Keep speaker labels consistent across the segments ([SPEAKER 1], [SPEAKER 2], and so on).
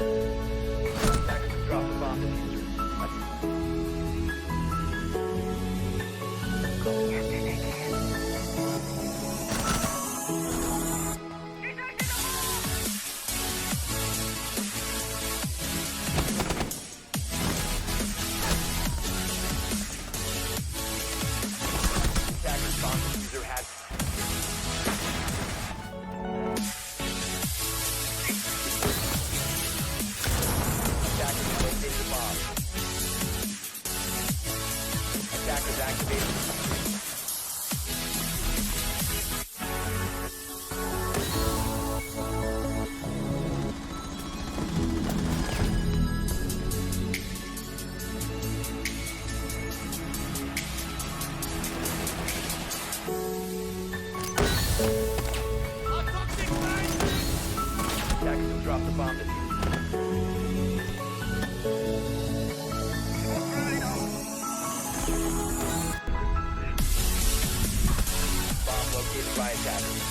[SPEAKER 1] Attackers drop the bomb diffuser. Attackers bomb diffuser has. Attackers located the bomb. Attackers activated. Attackers have dropped the bomb diffuser. Bomb located by attackers.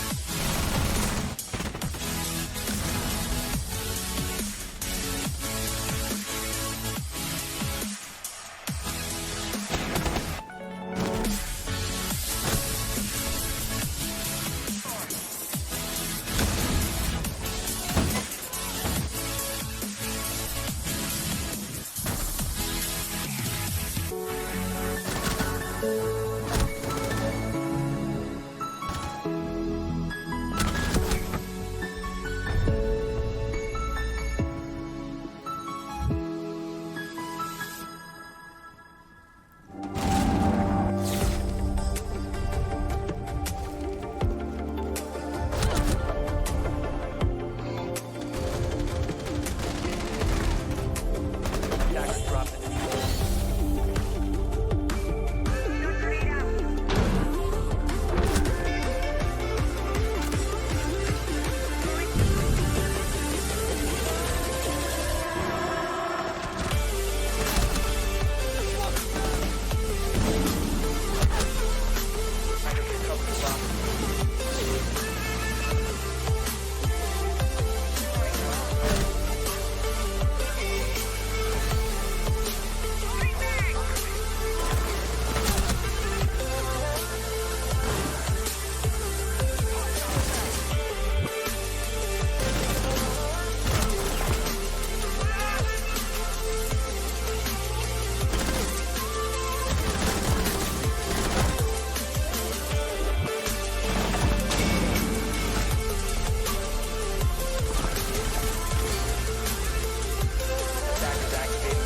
[SPEAKER 1] Attackers dropped the diffuser. Attackers recovered the bomb. Attackers activated.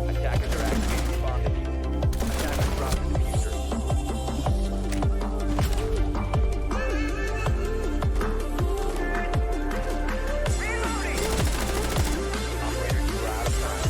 [SPEAKER 1] Attackers are activating the bomb diffuser. Attackers dropped the diffuser. Operator, you are out of time.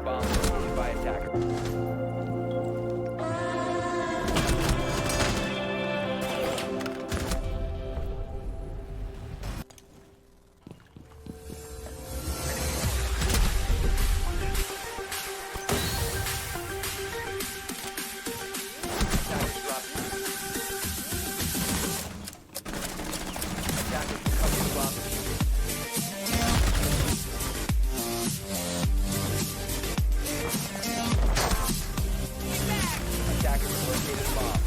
[SPEAKER 1] Bomb located by attackers. Attackers dropped the Attackers recovered the bomb diffuser. Attackers have located the bomb.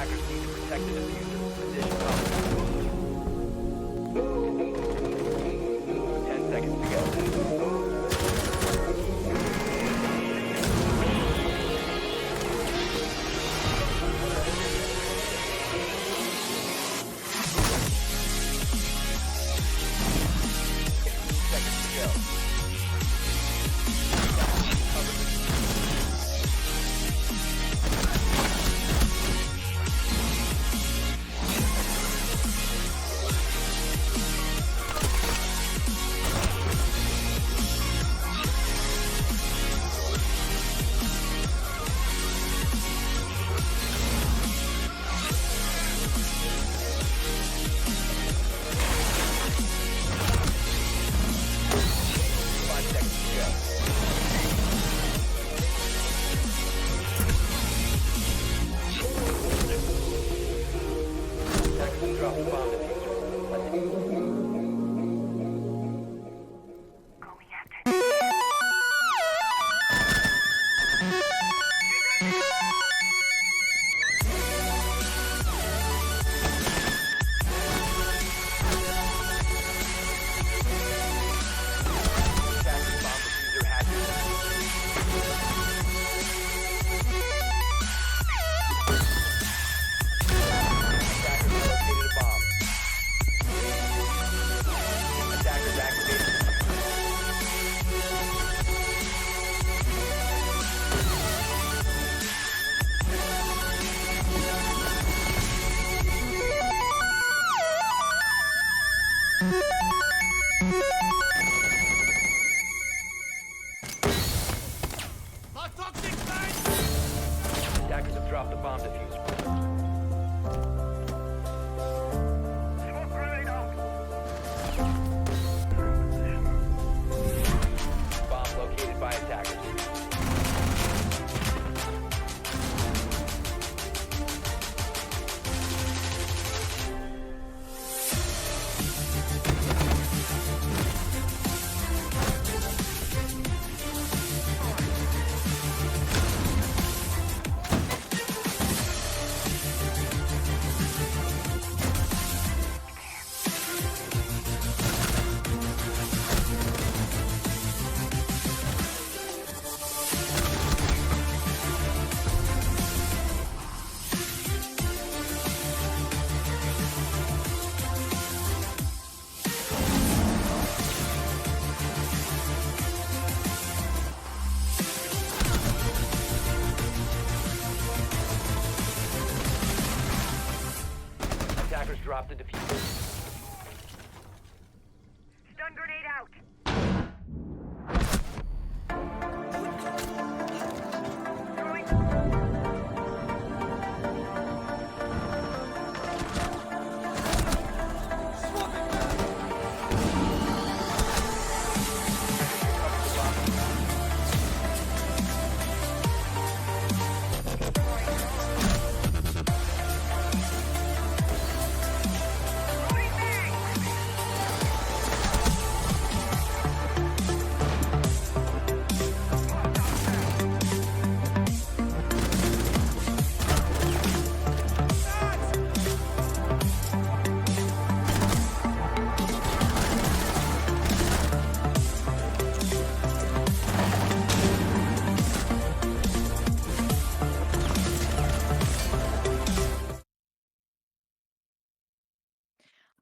[SPEAKER 1] Attackers need to protect the diffuser. Position bomb. 10 seconds to go. Seconds to go. Five seconds to go. Attackers drop the bomb diffuser. Attackers bomb diffuser hatchet. Attackers located a bomb. Attackers activated. Attackers have dropped the bomb diffuser. Bomb located by attackers. Attackers dropped the diffuser.
[SPEAKER 2] Stun grenade out.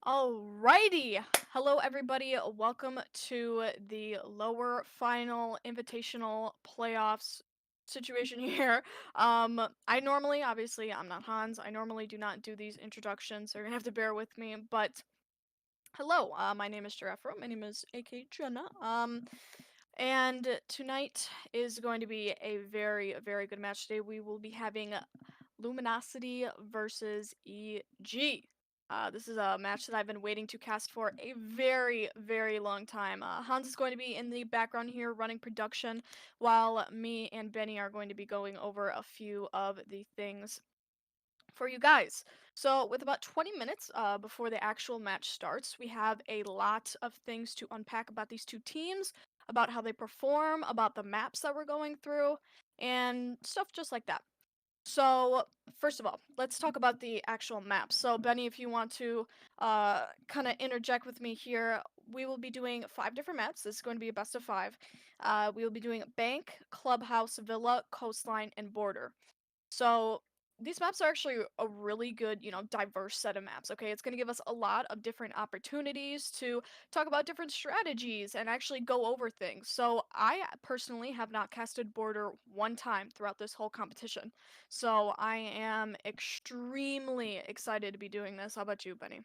[SPEAKER 3] Alrighty. Hello, everybody. Welcome to the lower final invitational playoffs situation here. I normally, obviously, I'm not Hans. I normally do not do these introductions, so you're gonna have to bear with me. But hello, my name is Giraffe. My name is AK Jenna. And tonight is going to be a very, very good match today. We will be having Luminosity versus EG. This is a match that I've been waiting to cast for a very, very long time. Hans is going to be in the background here running production, while me and Benny are going to be going over a few of the things for you guys. So, with about 20 minutes before the actual match starts, we have a lot of things to unpack about these two teams, about how they perform, about the maps that we're going through, and stuff just like that. So, first of all, let's talk about the actual map. So, Benny, if you want to kind of interject with me here, we will be doing 5 different maps. This is going to be a best of 5. We will be doing Bank, Clubhouse, Villa, Coastline, and Border. So these maps are actually a really good, diverse set of maps. Okay, it's going to give us a lot of different opportunities to talk about different strategies and actually go over things. So I personally have not casted border one time throughout this whole competition. So I am extremely excited to be doing this. How about you, Benny?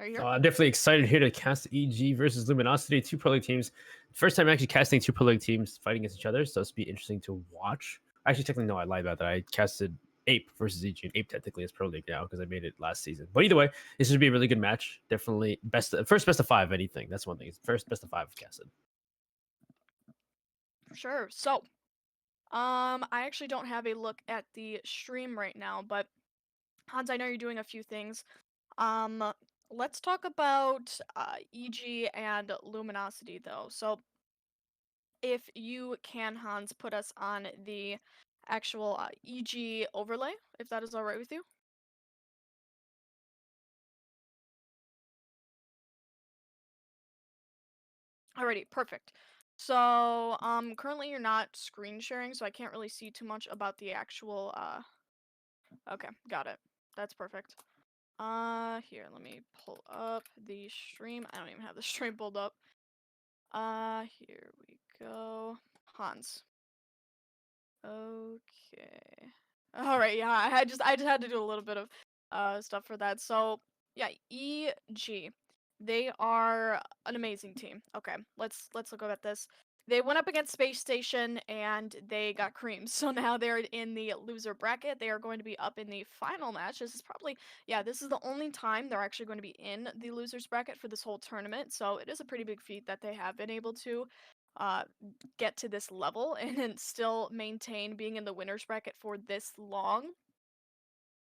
[SPEAKER 3] Are you here?
[SPEAKER 4] I'm definitely excited here to cast EG versus Luminosity, two pro league teams. First time actually casting two pro league teams fighting against each other, so it's be interesting to watch. Actually, technically, no, I lied about that. I casted Ape versus EG, and Ape technically is pro league now because I made it last season. But either way, this should be a really good match. Definitely first best of 5 anything. That's one thing. It's first best of 5 casted.
[SPEAKER 3] Sure. So, I actually don't have a look at the stream right now, but Hans, I know you're doing a few things. Um, let's talk about EG and luminosity though. So if you can, Hans, put us on the actual EG overlay, if that is all right with you. Alrighty, perfect. So currently you're not screen sharing, so I can't really see too much about the actual okay, got it. That's perfect. Here, let me pull up the stream. I don't even have the stream pulled up. Here we go. Hans. Okay. All right, yeah, I just had to do a little bit of stuff for that. So, yeah, EG. They are an amazing team. Okay, let's look at this. They went up against Space Station and they got creamed. So now they're in the loser bracket. They are going to be up in the final match. This is probably, yeah, this is the only time they're actually going to be in the losers bracket for this whole tournament. So it is a pretty big feat that they have been able to uh get to this level and then still maintain being in the winners bracket for this long.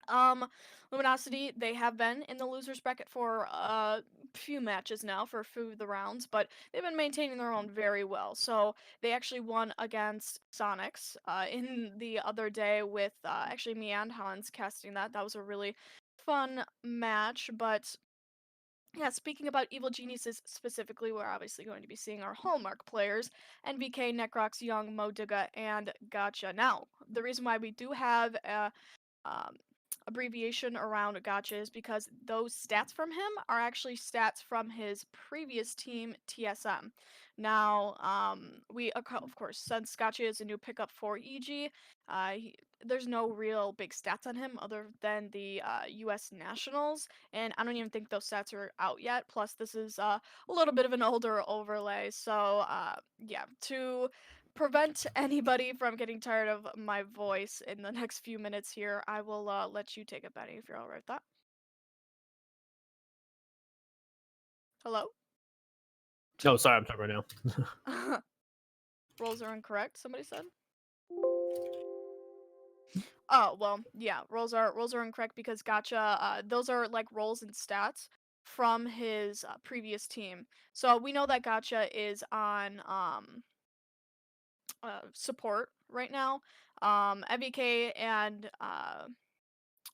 [SPEAKER 3] Um, Luminosity, they have been in the losers bracket for a few matches now, for a few of the rounds, but they've been maintaining their own very well. So they actually won against Sonics in the other day with actually me and Hans casting that. That was a really fun match, but yeah, speaking about evil geniuses specifically, we're obviously going to be seeing our hallmark players: NBK, Necrox, Young, Modiga, and Gotcha. Now, the reason why we do have a um, abbreviation around Gotcha is because those stats from him are actually stats from his previous team, TSM. Now, of course, since Gotcha is a new pickup for EG, there's no real big stats on him other than the US Nationals, and I don't even think those stats are out yet. Plus, this is a little bit of an older overlay, so yeah, to prevent anybody from getting tired of my voice in the next few minutes here, I will let you take it, Benny, if you're all right with that. Hello?
[SPEAKER 4] No, sorry, I'm talking right now.
[SPEAKER 3] Rolls are incorrect, somebody said. Oh, well, yeah, rolls are incorrect because Gotcha, those are like rolls and stats from his previous team. So we know that Gotcha is on support right now. MBK and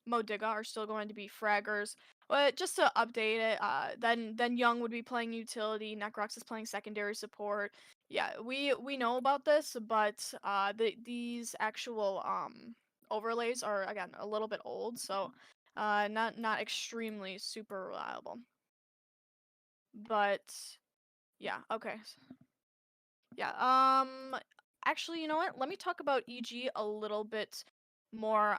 [SPEAKER 3] Modiga are still going to be fraggers. But just to update it, then Young would be playing utility. Necrox is playing secondary support. Yeah, we know about this, but these actual overlays are again a little bit old, so not extremely super reliable. But yeah, okay. Yeah. Actually, you know what? Let me talk about EG a little bit more.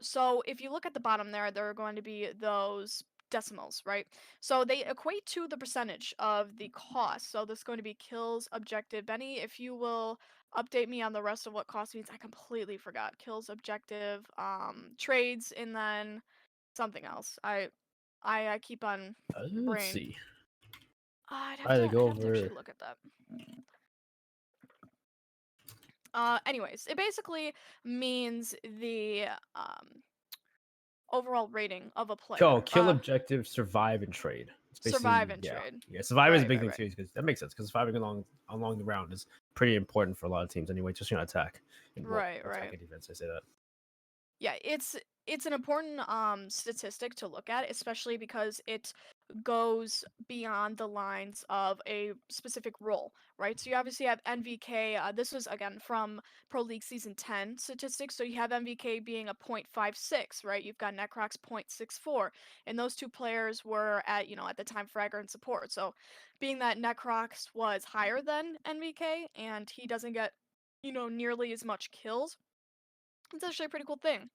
[SPEAKER 3] So if you look at the bottom there are going to be those decimals, right? So they equate to the percentage of the cost. So this is going to be kills, objective. Benny, if you will update me on the rest of what cost means, I completely forgot. Kills, objective, trades, and then something else. I keep on
[SPEAKER 4] Let's
[SPEAKER 3] brain.
[SPEAKER 4] see.
[SPEAKER 3] I'd have
[SPEAKER 4] I
[SPEAKER 3] to
[SPEAKER 4] had to go
[SPEAKER 3] I'd have to actually
[SPEAKER 4] over.
[SPEAKER 3] look at that. Anyways, it basically means the overall rating of a
[SPEAKER 4] Oh,
[SPEAKER 3] player.
[SPEAKER 4] kill objective, survive, and trade. It's
[SPEAKER 3] Survive
[SPEAKER 4] basically
[SPEAKER 3] and trade.
[SPEAKER 4] yeah. Survive is a
[SPEAKER 3] Right,
[SPEAKER 4] big
[SPEAKER 3] right,
[SPEAKER 4] thing
[SPEAKER 3] right.
[SPEAKER 4] too, because that makes sense. Because surviving along the round is pretty important for a lot of teams anyway, especially on attack and well,
[SPEAKER 3] Right,
[SPEAKER 4] attack
[SPEAKER 3] right.
[SPEAKER 4] and defense. I say that.
[SPEAKER 3] Yeah, it's an important statistic to look at, especially because it goes beyond the lines of a specific role, right? So you obviously have NVK. This was again from Pro League Season 10 statistics. So you have NVK being a 0.56, right? You've got Necrox 0.64, and those two players were at at the time Fragger and support. So being that Necrox was higher than NVK and he doesn't get nearly as much kills, it's actually a pretty cool thing.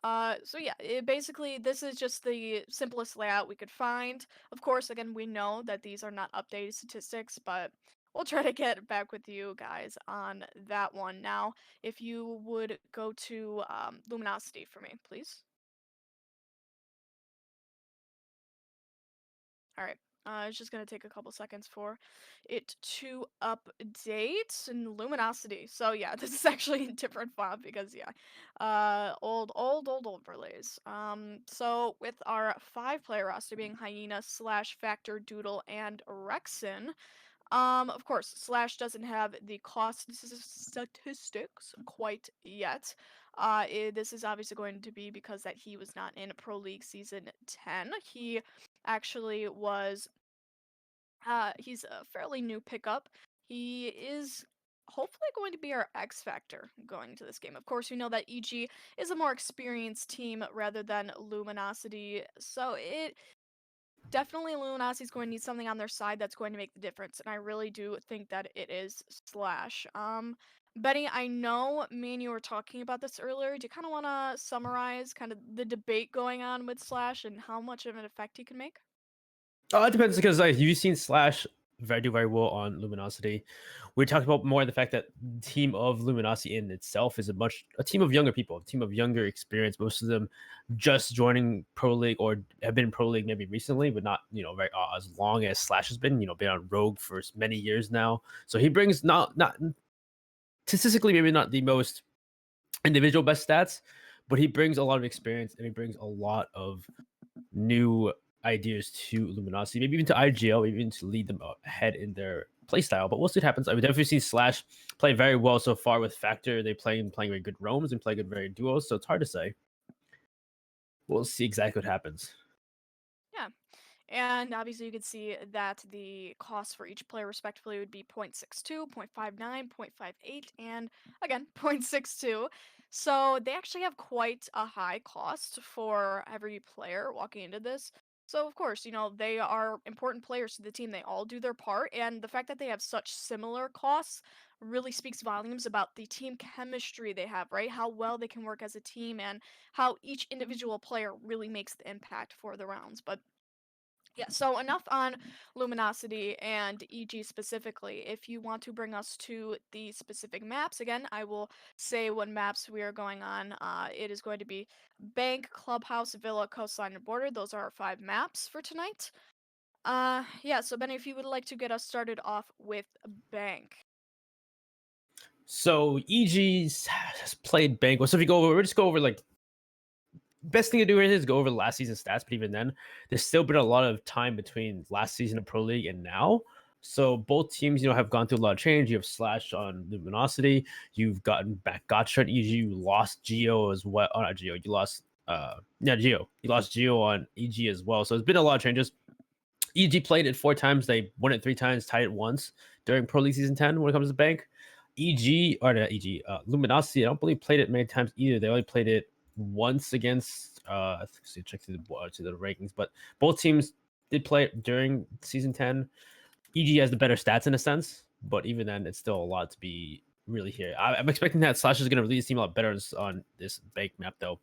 [SPEAKER 3] So yeah, basically this is just the simplest layout we could find. Of course, again, we know that these are not updated statistics, but we'll try to get back with you guys on that one. Now, if you would go to Luminosity for me, please. All right. It's just gonna take a couple seconds for it to update in Luminosity. So yeah, this is actually a different font because yeah, old overlays. So with our 5-player roster being Hyena, Slash, Factor, Doodle, and Rexin, of course, Slash doesn't have the cost statistics quite yet. This is obviously going to be because that he was not in Pro League Season 10. He actually was he's a fairly new pickup. He is hopefully going to be our X factor going into this game. Of course, we know that EG is a more experienced team rather than Luminosity, so it definitely Luminosity is going to need something on their side that's going to make the difference, and I really do think that it is Slash. Benny, I know me and you were talking about this earlier. Do you kind of want to summarize kind of the debate going on with Slash and how much of an effect he can make?
[SPEAKER 4] Oh, it depends because like you've seen Slash do very well on Luminosity. We talked about more the fact that team of Luminosity in itself is a team of younger people, a team of younger experience. Most of them just joining Pro League or have been in Pro League maybe recently, but not very as long as Slash has been. Been on Rogue for many years now. So he brings not statistically maybe not the most individual best stats, but he brings a lot of experience and he brings a lot of new ideas to Luminosity, maybe even to IGL, maybe even to lead them ahead in their playstyle. But we'll see what happens. I would definitely see Slash play very well so far with Factor. They playing very good roams and play good very duos, so it's hard to say. We'll see exactly what happens.
[SPEAKER 3] Yeah. And obviously, you can see that the cost for each player, respectively, would be 0.62, 0.59, 0.58, and again, 0.62. So they actually have quite a high cost for every player walking into this. So, of course, they are important players to the team. They all do their part. And the fact that they have such similar costs really speaks volumes about the team chemistry they have, right? How well they can work as a team and how each individual player really makes the impact for the rounds. But yeah, so enough on Luminosity and EG specifically. If you want to bring us to the specific maps, again, I will say what maps we are going on. It is going to be Bank, Clubhouse, Villa, Coastline, and Border. Those are our 5 maps for tonight. Yeah, so Benny, if you would like to get us started off with Bank.
[SPEAKER 4] So EG has played Bank. So if you go over, we'll just go over like best thing to do is go over last season's stats, but even then, there's still been a lot of time between last season of Pro League and now. So both teams, have gone through a lot of change. You have Slash on Luminosity. You've gotten back Gotcha on EG. You lost Geo as well. Oh, not Geo. You lost Geo. You lost Geo on EG as well. So it's been a lot of changes. EG played it 4 times. They won it 3 times, tied it once during Pro League Season 10 when it comes to Bank. Luminosity, I don't believe played it many times either. They only played it once against I think so check to the rankings, but both teams did play it during season 10. EG has the better stats in a sense, but even then it's still a lot to be really here. I'm expecting that Slash is going to release team a lot better on this Bank map though.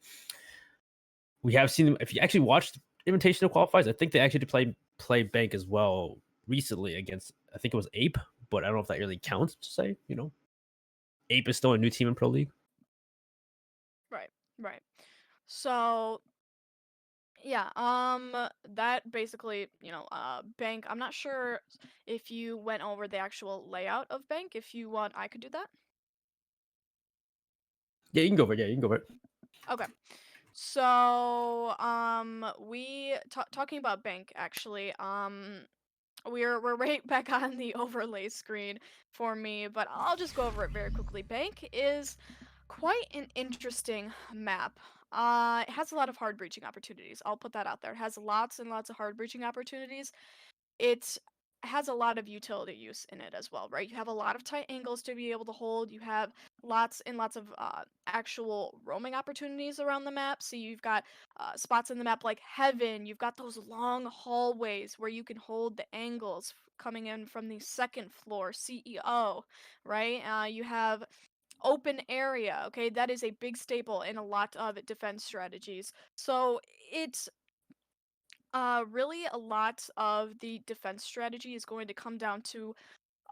[SPEAKER 4] We have seen them, if you actually watched Invitational Qualifiers, I think they actually did play Bank as well recently against, I think it was Ape, but I don't know if that really counts to say, Ape is still a new team in Pro League.
[SPEAKER 3] Right, right. So yeah, that basically, Bank. I'm not sure if you went over the actual layout of Bank. If you want, I could do that.
[SPEAKER 4] Yeah, you can go over it. Yeah, you can go over it.
[SPEAKER 3] Okay. So, we talking about Bank actually. We're right back on the overlay screen for me, but I'll just go over it very quickly. Bank is quite an interesting map. It has a lot of hard breaching opportunities. I'll put that out there. It has lots and lots of hard breaching opportunities. It has a lot of utility use in it as well, right? You have a lot of tight angles to be able to hold. You have lots and lots of actual roaming opportunities around the map. So you've got spots in the map like Heaven. You've got those long hallways where you can hold the angles coming in from the second floor CEO, right? You have open area. Okay, that is a big staple in a lot of defense strategies. So it's really a lot of the defense strategy is going to come down to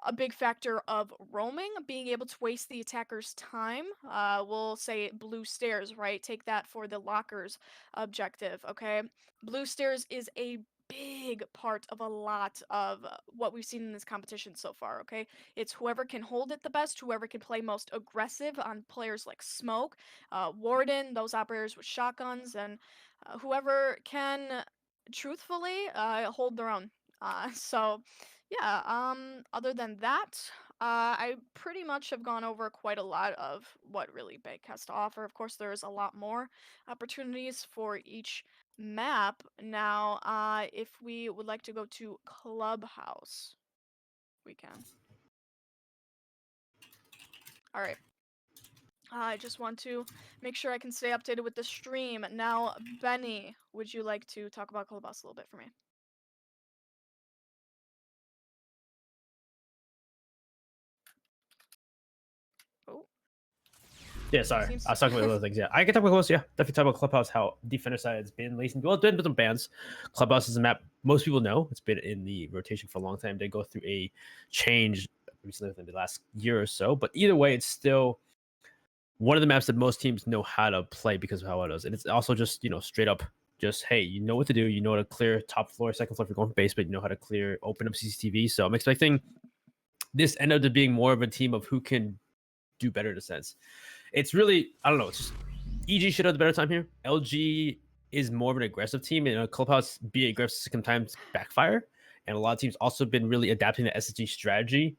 [SPEAKER 3] a big factor of roaming, being able to waste the attacker's time. We'll say blue stairs, right? Take that for the lockers objective, okay? Blue stairs is a big part of a lot of what we've seen in this competition so far, okay? It's whoever can hold it the best, whoever can play most aggressive on players like Smoke, Warden, those operators with shotguns, and whoever can truthfully hold their own. So yeah, other than that, I pretty much have gone over quite a lot of what really Bake has to offer. Of course, there's a lot more opportunities for each map. Now, if we would like to go to Clubhouse, we can. All right. I just want to make sure I can stay updated with the stream. Now, Benny, would you like to talk about Clubhouse a little bit for me? Oh,
[SPEAKER 4] Yeah, sorry.
[SPEAKER 3] seems
[SPEAKER 4] I was talking about other things. Yeah, I can talk about Clubhouse. Yeah, definitely talk about Clubhouse. How defender side has been lacing. Well, it's been with some bands. Clubhouse is a map most people know. It's been in the rotation for a long time. They go through a change recently within the last year or so. But either way, it's still one of the maps that most teams know how to play because of how it is. And it's also just, straight up just, hey, you know what to do. You know how to clear top floor, second floor if you're going for basement. You know how to clear, open up CCTV. So I'm expecting this end up being more of a team of who can do better in a sense. It's really, I don't know. It's just, EG should have the better time here. LG is more of an aggressive team, and a Clubhouse be aggressive sometimes backfire. And a lot of teams also been really adapting the SSG strategy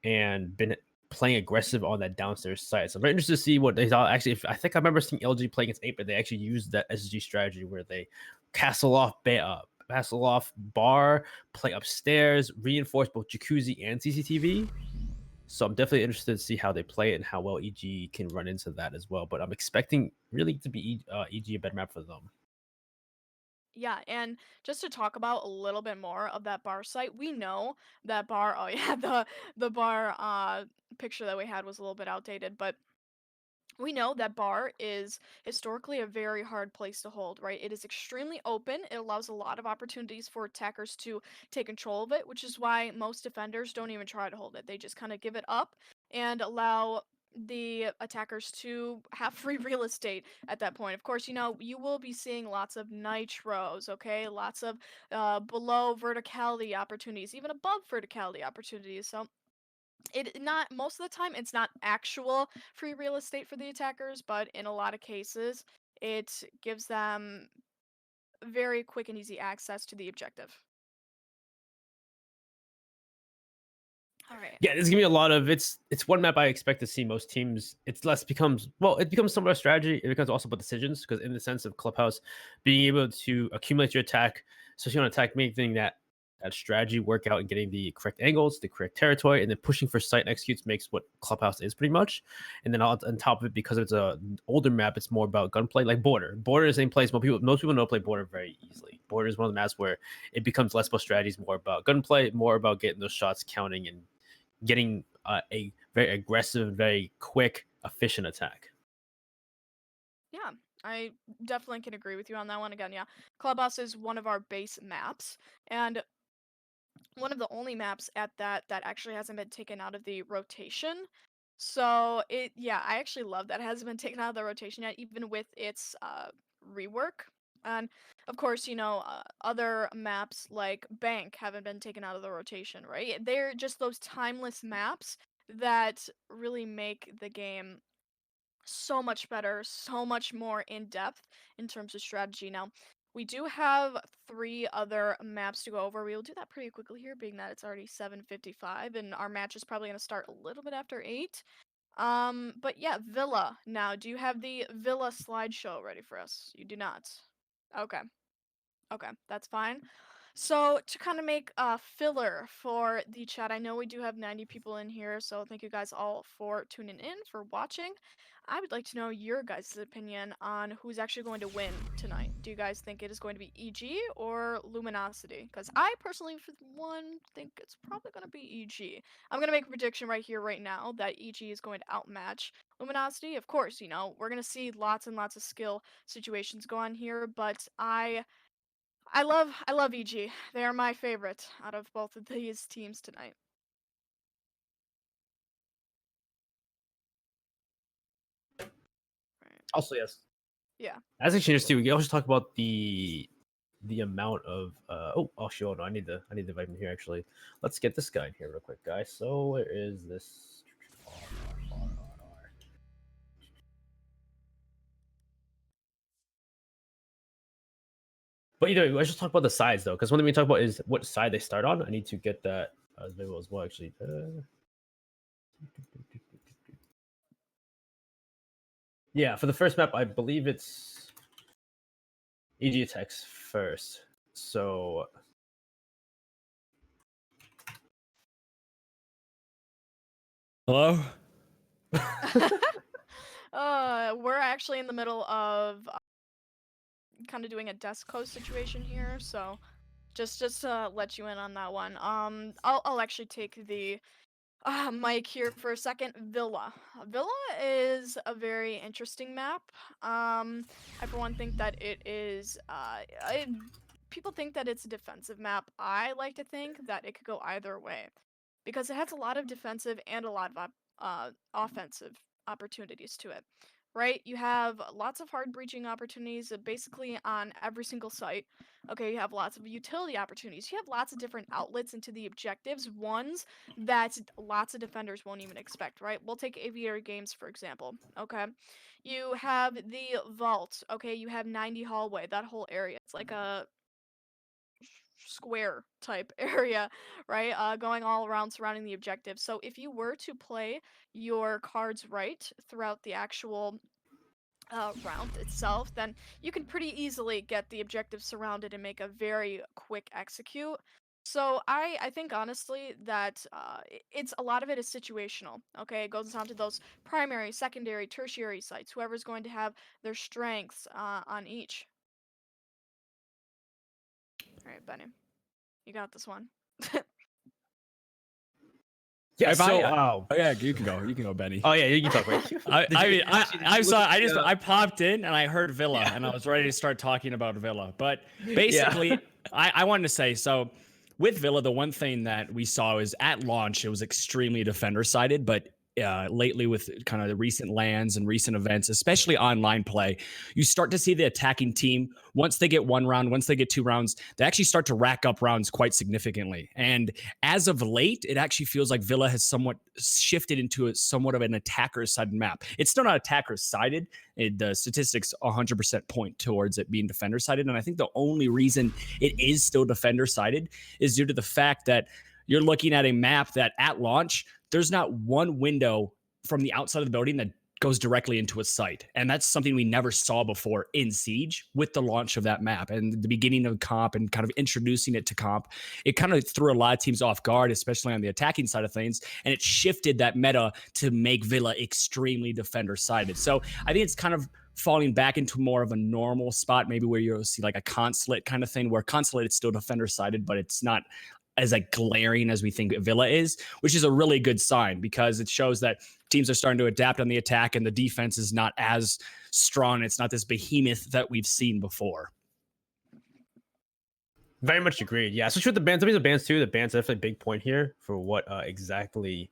[SPEAKER 4] and been playing aggressive on that downstairs side. So I'm very interested to see what they thought. Actually, I think I remember seeing LG playing against 8, but they actually used that SSG strategy where they castle off bar, play upstairs, reinforce both jacuzzi and CCTV. So I'm definitely interested to see how they play it and how well EG can run into that as well. But I'm expecting really to be EG a better map for them.
[SPEAKER 3] Yeah, and just to talk about a little bit more of that bar site, we know that bar. Oh yeah, the bar picture that we had was a little bit outdated, but we know that bar is historically a very hard place to hold, right? It is extremely open. It allows a lot of opportunities for attackers to take control of it, which is why most defenders don't even try to hold it. They just kind of give it up and allow the attackers to have free real estate at that point. Of course, you will be seeing lots of nitros, okay? Lots of below verticality opportunities, even above verticality opportunities. So it not most of the time it's not actual free real estate for the attackers, but in a lot of cases it gives them very quick and easy access to the objective. All right.
[SPEAKER 4] Yeah, there's gonna be a lot of it's one map I expect to see most teams. It's less becomes well, it becomes some of a strategy. It becomes also about decisions because in the sense of Clubhouse being able to accumulate your attack, especially on attack, making that strategy work out and getting the correct angles, the correct territory, and then pushing for site and executes makes what Clubhouse is pretty much. And then on top of it, because it's a older map, it's more about gunplay. Like Border, Border is the same place. Most people know play Border very easily. Border is one of the maps where it becomes less about strategies, more about gunplay, more about getting those shots counting and getting a very aggressive, very quick, efficient attack.
[SPEAKER 3] Yeah, I definitely can agree with you on that one. Again, yeah, Clubhouse is one of our base maps and one of the only maps at that actually hasn't been taken out of the rotation. So yeah, I actually love that it hasn't been taken out of the rotation yet, even with its rework. And of course, other maps like Bank haven't been taken out of the rotation, right? They're just those timeless maps that really make the game so much better, so much more in depth in terms of strategy. Now, we do have three other maps to go over. We will do that pretty quickly here, being that it's already 7:55, and our match is probably going to start a little bit after 8. But yeah, Villa. Now, do you have the Villa slideshow ready for us? You do not. Okay. Okay, that's fine. So to kind of make a filler for the chat, I know we do have 90 people in here, so thank you guys all for tuning in, for watching. I would like to know your guys' opinion on who's actually going to win tonight. Do you guys think it is going to be EG or Luminosity? Because I personally, for one, think it's probably going to be EG. I'm going to make a prediction right here, right now, that EG is going to outmatch Luminosity. Of course, we're going to see lots and lots of skill situations go on here, but I love EG. They are my favorite out of both of these teams tonight. Right.
[SPEAKER 4] Also, yes.
[SPEAKER 3] Yeah.
[SPEAKER 4] As actually interesting, we can also talk about the amount of oh sure, no, I need to invite him here actually. Let's get this guy in here real quick, guys. So where is this? But either way, let's just talk about the sides though, because one thing we talk about is what side they start on. I need to get that available as well, actually. Yeah, for the first map, I believe it's EG attacks first. So
[SPEAKER 5] Hello?
[SPEAKER 3] We're actually in the middle of kind of doing a desk close situation here, so just to let you in on that one. I'll actually take the mic here for a second. Villa. Villa is a very interesting map. I for one think that it is people think that it's a defensive map. I like to think that it could go either way because it has a lot of defensive and a lot of offensive opportunities to it. Right? You have lots of hard breaching opportunities basically on every single site. Okay, you have lots of utility opportunities. You have lots of different outlets into the objectives, ones that lots of defenders won't even expect, right? We'll take Aviator Games, for example. Okay. You have the Vault. Okay, you have 90 Hallway, that whole area. It's like a square type area, right? Going all around surrounding the objective. So if you were to play your cards right throughout the actual round itself, then you can pretty easily get the objective surrounded and make a very quick execute. So I think honestly that it's a lot of it is situational. Okay, it goes down to those primary, secondary, tertiary sites. Whoever's going to have their strengths on each. All right, Benny, you got this one.
[SPEAKER 4] yeah,
[SPEAKER 5] If
[SPEAKER 4] so
[SPEAKER 5] oh yeah, you can go. You can go, Benny.
[SPEAKER 4] oh yeah, you can talk. Right?
[SPEAKER 5] I popped in and I heard Villa and I was ready to start talking about Villa. But basically, I wanted to say so with Villa, the one thing that we saw is at launch it was extremely defender sided, but lately with kind of the recent lands and recent events, especially online play, you start to see the attacking team once they get one round, once they get two rounds, they actually start to rack up rounds quite significantly. And as of late, it actually feels like Villa has somewhat shifted into a somewhat of an attacker-sided map. It's still not attacker-sided. The statistics 100% point towards it being defender-sided. And I think the only reason it is still defender-sided is due to the fact that you're looking at a map that at launch, there's not one window from the outside of the building that goes directly into a site. And that's something we never saw before in Siege with the launch of that map and the beginning of comp and kind of introducing it to comp. It kind of threw a lot of teams off guard, especially on the attacking side of things. And it shifted that meta to make Villa extremely defender sided. So I think it's kind of falling back into more of a normal spot, maybe where you'll see like a consulate kind of thing, where consulate it's still defender sided, but it's not as like glaring as we think Villa is, which is a really good sign because it shows that teams are starting to adapt on the attack and the defense is not as strong. It's not this behemoth that we've seen before.
[SPEAKER 4] Very much agreed. Yeah, especially with the bans. I mean, the bans too. The bans definitely a big point here for what exactly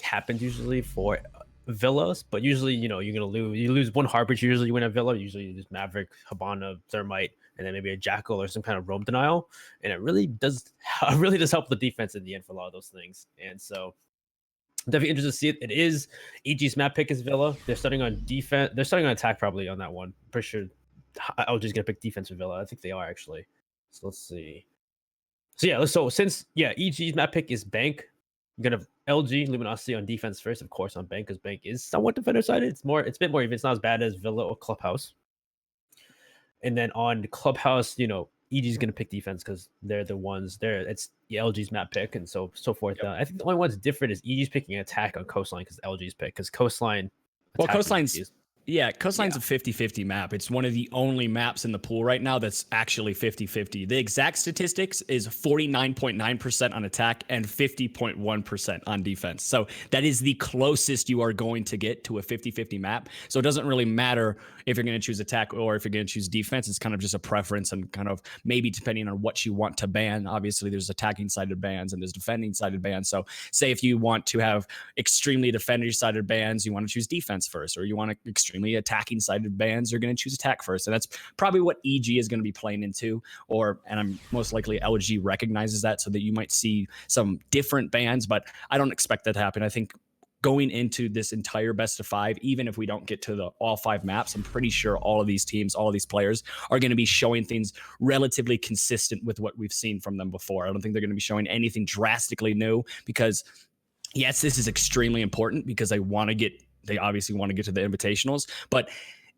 [SPEAKER 4] happens usually for Villas. But usually, you're gonna lose. You lose one Harbage. Usually, you win a Villa. Usually, you lose Maverick, Habana, Thermite, and then maybe a Jackal or some kind of roam denial. And it really does help the defense in the end for a lot of those things. And so definitely interested to see it. It is EG's map pick is Villa. They're starting on defense. They're starting on attack probably on that one. Pretty sure I'll just gonna pick defense for Villa. I think they are actually. So let's see. So yeah, so since EG's map pick is Bank, I'm gonna LG Luminosity on defense first, of course, on Bank, because Bank is somewhat defender sided. It's a bit more even. It's not as bad as Villa or Clubhouse. And then on Clubhouse, EG is going to pick defense because they're the ones there. It's LG's map pick and so forth.
[SPEAKER 5] Yep.
[SPEAKER 4] I think the only one's different is EG's picking attack on Coastline because LG's pick because Coastline.
[SPEAKER 5] Well,
[SPEAKER 4] Coastline's
[SPEAKER 5] Coastline's a 50-50 map. It's one of the only maps in the pool right now that's actually 50-50. The exact statistics is 49.9% on attack and 50.1% on defense. So that is the closest you are going to get to a 50-50 map. So it doesn't really matter if you're going to choose attack or if you're going to choose defense. It's kind of just a preference and kind of maybe depending on what you want to ban. Obviously, there's attacking sided bans and there's defending sided bans. So say if you want to have extremely defender sided bans, you want to choose defense first, or you want to extremely attacking sided bans, you're going to choose attack first. And that's probably what EG is going to be playing into, and I'm most likely LG recognizes that, so that you might see some different bans, but I don't expect that to happen. I think going into this entire best of 5, even if we don't get to all 5 maps, I'm pretty sure all of these teams, all of these players are going to be showing things relatively consistent with what we've seen from them before. I don't think they're going to be showing anything drastically new because yes, this is extremely important because they obviously want to get to the invitationals, but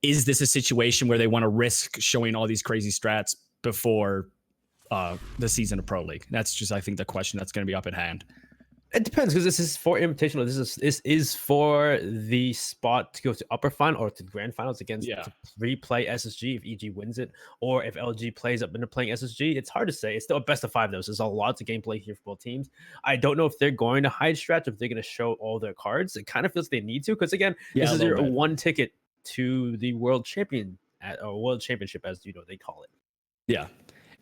[SPEAKER 5] is this a situation where they want to risk showing all these crazy strats before the season of Pro League? That's just, I think, the question that's going to be up at hand.
[SPEAKER 4] It depends because this is for Invitational. This is for the spot to go to upper final or to grand finals against to replay SSG if EG wins it, or if LG plays up into playing SSG. It's hard to say. It's still a best of 5 though. So there's a lot of gameplay here for both teams. I don't know if they're going to hide strats, if they're going to show all their cards. It kind of feels they need to because again, this is your one ticket to the world champion or world championship, as they call it.
[SPEAKER 5] Yeah.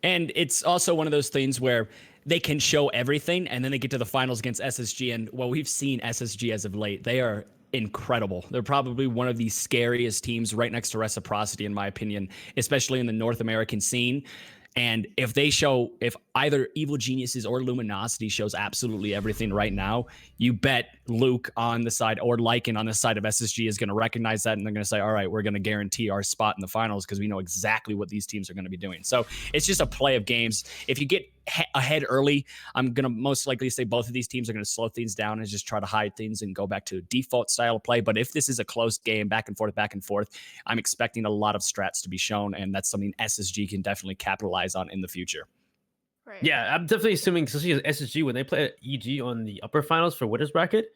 [SPEAKER 5] And it's also one of those things where they can show everything and then they get to the finals against SSG. And we've seen SSG as of late. They are incredible. They're probably one of the scariest teams right next to Reciprocity, in my opinion, especially in the North American scene. And if either Evil Geniuses or Luminosity shows absolutely everything right now, you bet Luke on the side or Lycan on the side of SSG is going to recognize that, and they're going to say, all right, we're going to guarantee our spot in the finals because we know exactly what these teams are going to be doing. So it's just a play of games. If you get ahead early, I'm going to most likely say both of these teams are going to slow things down and just try to hide things and go back to a default style of play. But if this is a close game, back and forth, I'm expecting a lot of strats to be shown, and that's something SSG can definitely capitalize on in the future.
[SPEAKER 3] Right.
[SPEAKER 4] Yeah, I'm definitely assuming, especially SSG, when they play EG on the upper finals for winners bracket,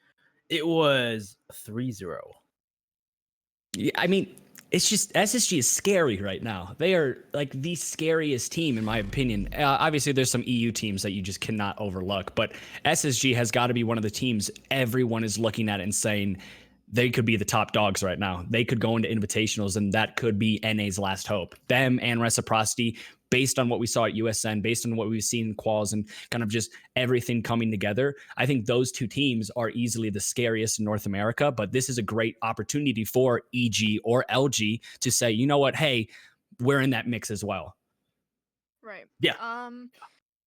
[SPEAKER 4] it was 3-0.
[SPEAKER 5] Yeah, I mean, it's just SSG is scary right now. They are like the scariest team, in my opinion. Obviously, there's some EU teams that you just cannot overlook, but SSG has got to be one of the teams everyone is looking at and saying they could be the top dogs right now. They could go into invitationals, and that could be NA's last hope. Them and Reciprocity, based on what we saw at USN, based on what we've seen in quals and kind of just everything coming together, I think those two teams are easily the scariest in North America. But this is a great opportunity for EG or LG to say, you know what, hey, we're in that mix as well.
[SPEAKER 3] Right.
[SPEAKER 4] Yeah.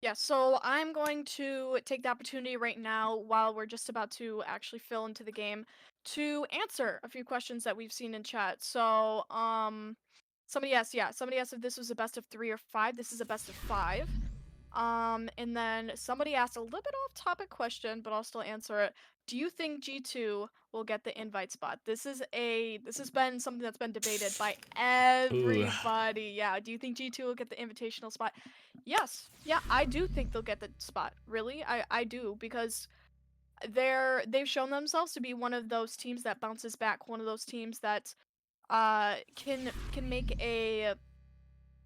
[SPEAKER 3] Yeah, so I'm going to take the opportunity right now while we're just about to actually fill into the game to answer a few questions that we've seen in chat. So, somebody asked if this was a best of 3 or 5. This is a best of 5. And then somebody asked a little bit off topic question, but I'll still answer it. Do you think G2 will get the invite spot? This has been something that's been debated by everybody. Yeah, do you think G2 will get the invitational spot? Yes. Yeah, I do think they'll get the spot. Really? I do, because they've shown themselves to be one of those teams that bounces back, one of those teams that can make a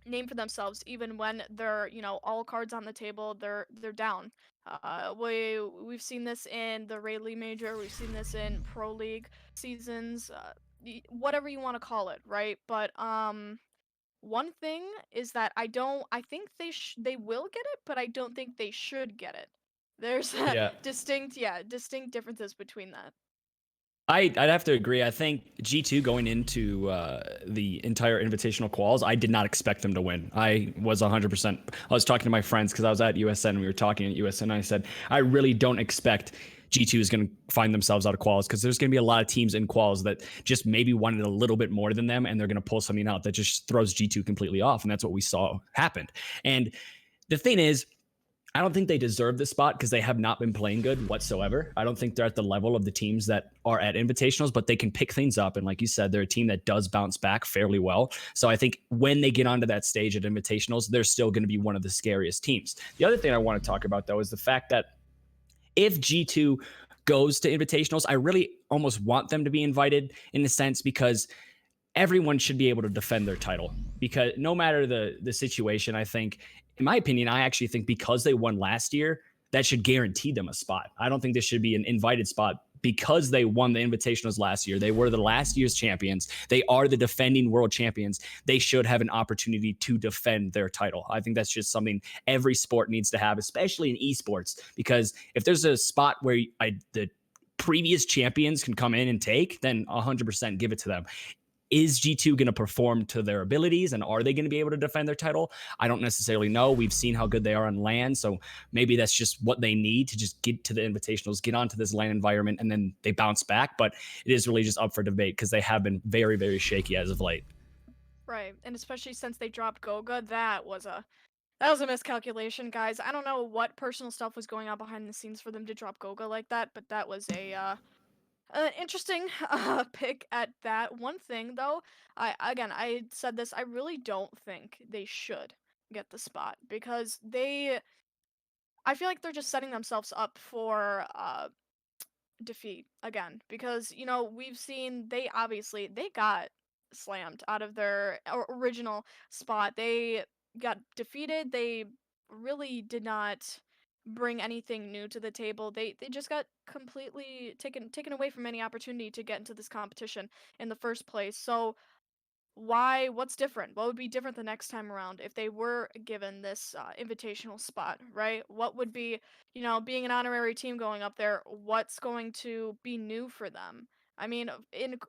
[SPEAKER 3] name for themselves even when they're, all cards on the table, they're down. We've seen this in the Rayleigh Major, we've seen this in Pro League seasons, whatever you want to call it, right? But one thing is that I think they will get it, but I don't think they should get it. There's distinct differences between that.
[SPEAKER 5] I'd have to agree. I think G2 going into the entire invitational quals, I did not expect them to win. I was 100%. I was talking to my friends because I was at USN and we were talking at USN. And I said, I really don't expect G2 is going to find themselves out of quals because there's going to be a lot of teams in quals that just maybe wanted a little bit more than them, and they're going to pull something out that just throws G2 completely off. And that's what we saw happen. And the thing is, I don't think they deserve the spot because they have not been playing good whatsoever. I don't think they're at the level of the teams that are at invitationals, but they can pick things up. And like you said, they're a team that does bounce back fairly well. So I think when they get onto that stage at invitationals, they're still going to be one of the scariest teams. The other thing I want to talk about, though, is the fact that if G2 goes to invitationals, I really almost want them to be invited in a sense because everyone should be able to defend their title because no matter the situation, I think, in my opinion, I actually think because they won last year, that should guarantee them a spot. I don't think this should be an invited spot because they won the invitationals last year. They were the last year's champions. They are the defending world champions. They should have an opportunity to defend their title. I think that's just something every sport needs to have, especially in esports, because if there's a spot where the previous champions can come in and take, then 100% give it to them. Is G2 going to perform to their abilities, and are they going to be able to defend their title? I don't necessarily know. We've seen how good they are on LAN, so maybe that's just what they need to just get to the invitationals, get onto this LAN environment, and then they bounce back. But it is really just up for debate because they have been very, very shaky as of late.
[SPEAKER 3] Right, and especially since they dropped Goga, that was a miscalculation, guys. I don't know what personal stuff was going on behind the scenes for them to drop Goga like that, but that was a interesting pick at that. One thing though, I said this, I really don't think they should get the spot because I feel like they're just setting themselves up for defeat again because we've seen they got slammed out of their original spot. They got defeated. They really did not bring anything new to the table. They just got completely taken away from any opportunity to get into this competition in the first place. So what's different? What would be different the next time around if they were given this invitational spot, right? What would be, being an honorary team going up there, what's going to be new for them? I mean,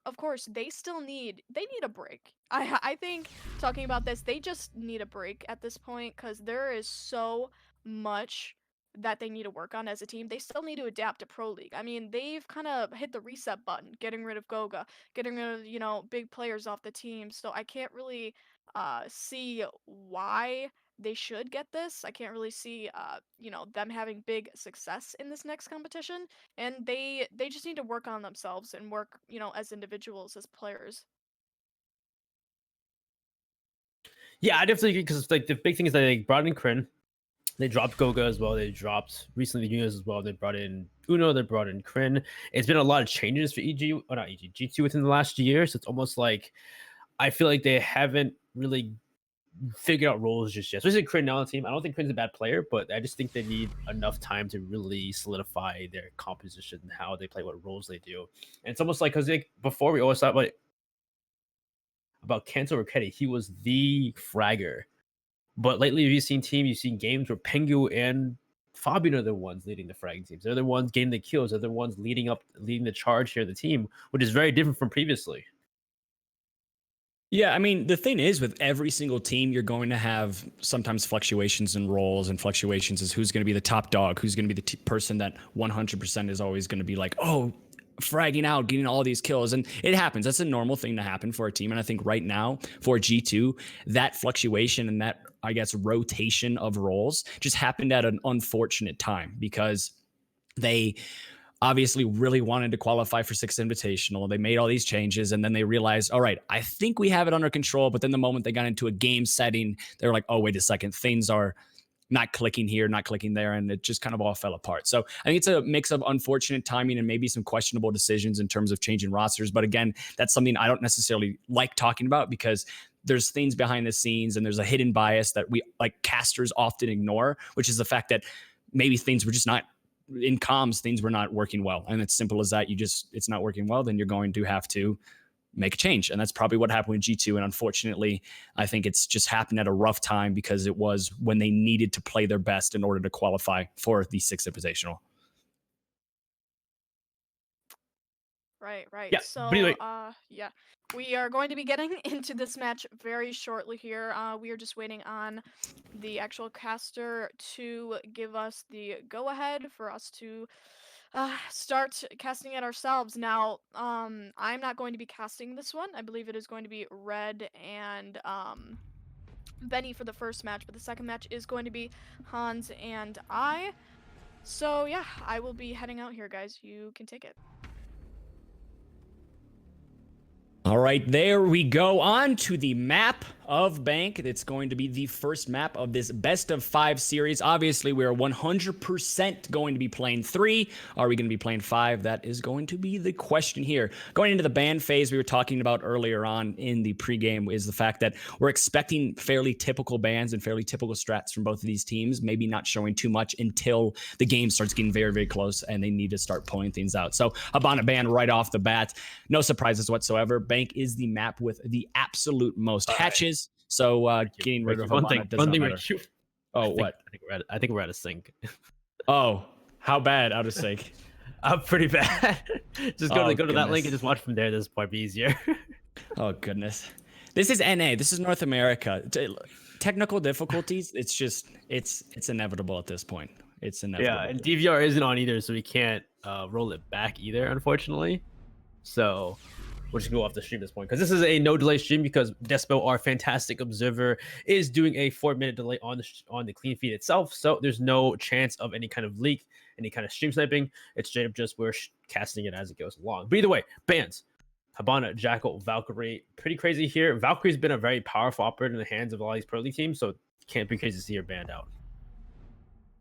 [SPEAKER 3] of course, they need a break. I think talking about this, they just need a break at this point cuz there is so much that they need to work on as a team. They still need to adapt to Pro League. I mean, they've kind of hit the reset button, getting rid of Goga, getting rid of, big players off the team. So I can't really see why they should get this. I can't really see them having big success in this next competition. And they just need to work on themselves and work, as individuals, as players.
[SPEAKER 4] Yeah, I definitely because like the big thing is that they brought in Kryn, they dropped Goga as well. They dropped recently the Unos as well. They brought in Uno. They brought in Kryn. It's been a lot of changes for EG, or not EG, G2 within the last year. So it's almost like I feel like they haven't really figured out roles just yet. Especially Kryn now on the team. I don't think Kryn's a bad player, but I just think they need enough time to really solidify their composition, how they play, what roles they do. And it's almost like because like before we always thought about Kento Raketti, he was the fragger. But lately, you've seen games where Pengu and Fabian are the ones leading the fragging teams. They're the ones getting the kills. They're the ones leading the charge here in the team, which is very different from previously.
[SPEAKER 5] Yeah, I mean, the thing is, with every single team, you're going to have sometimes fluctuations in roles and fluctuations as who's going to be the top dog, who's going to be the person that 100% is always going to be like, oh, fragging out, getting all these kills. And it happens. That's a normal thing to happen for a team. And I think right now for G2, that fluctuation and that, I guess, rotation of roles just happened at an unfortunate time because they obviously really wanted to qualify for Sixth Invitational. They made all these changes and then they realized, all right, I think we have it under control. But then the moment they got into a game setting, they were like, oh, wait a second, things are not clicking here, not clicking there, and it just kind of all fell apart. So I think it's a mix of unfortunate timing and maybe some questionable decisions in terms of changing rosters. But again, that's something I don't necessarily like talking about because there's things behind the scenes and there's a hidden bias that we like casters often ignore, which is the fact that maybe things were just not in comms, things were not working well. And it's simple as that. It's not working well, then you're going to have to make a change. And that's probably what happened with G2. And unfortunately, I think it's just happened at a rough time because it was when they needed to play their best in order to qualify for the Sixth Invitational.
[SPEAKER 3] Right.
[SPEAKER 4] Yeah.
[SPEAKER 3] So,
[SPEAKER 4] But anyway,
[SPEAKER 3] yeah, we are going to be getting into this match very shortly here. We are just waiting on the actual caster to give us the go-ahead for us to start casting it ourselves. Now, I'm not going to be casting this one. I believe it is going to be Red and Benny for the first match, but the second match is going to be Hans and I. So yeah, I will be heading out here, guys. You can take it.
[SPEAKER 5] All right, there we go. On to the map of Bank. It's going to be the first map of this best of 5 series. Obviously, we're 100% going to be playing 3. Are we going to be playing 5? That is going to be the question here. Going into the ban phase we were talking about earlier on in the pregame is the fact that we're expecting fairly typical bans and fairly typical strats from both of these teams, maybe not showing too much until the game starts getting very, very close and they need to start pulling things out. So Habana ban right off the bat. No surprises whatsoever. Bank is the map with the absolute most hatches. So getting rid of Habana does not matter. Oh, what?
[SPEAKER 4] I think we're out of sync.
[SPEAKER 5] Oh, how bad out of sync?
[SPEAKER 4] Pretty bad. Just go to that link and just watch from there. This might be easier.
[SPEAKER 5] Oh goodness. This is NA. This is North America. Technical difficulties. It's just it's inevitable at this point. It's inevitable.
[SPEAKER 4] Yeah, and DVR isn't on either, so we can't roll it back either, unfortunately. So we'll just go off the stream at this point because this is a no delay stream because Despo, our fantastic observer, is doing a 4-minute delay on the clean feed itself. So there's no chance of any kind of leak, any kind of stream sniping. It's straight up just we're casting it as it goes along. But either way, bans. Habana, Jackal, Valkyrie, pretty crazy here. Valkyrie's been a very powerful operator in the hands of all these pro league teams, so it can't be crazy to see her banned out.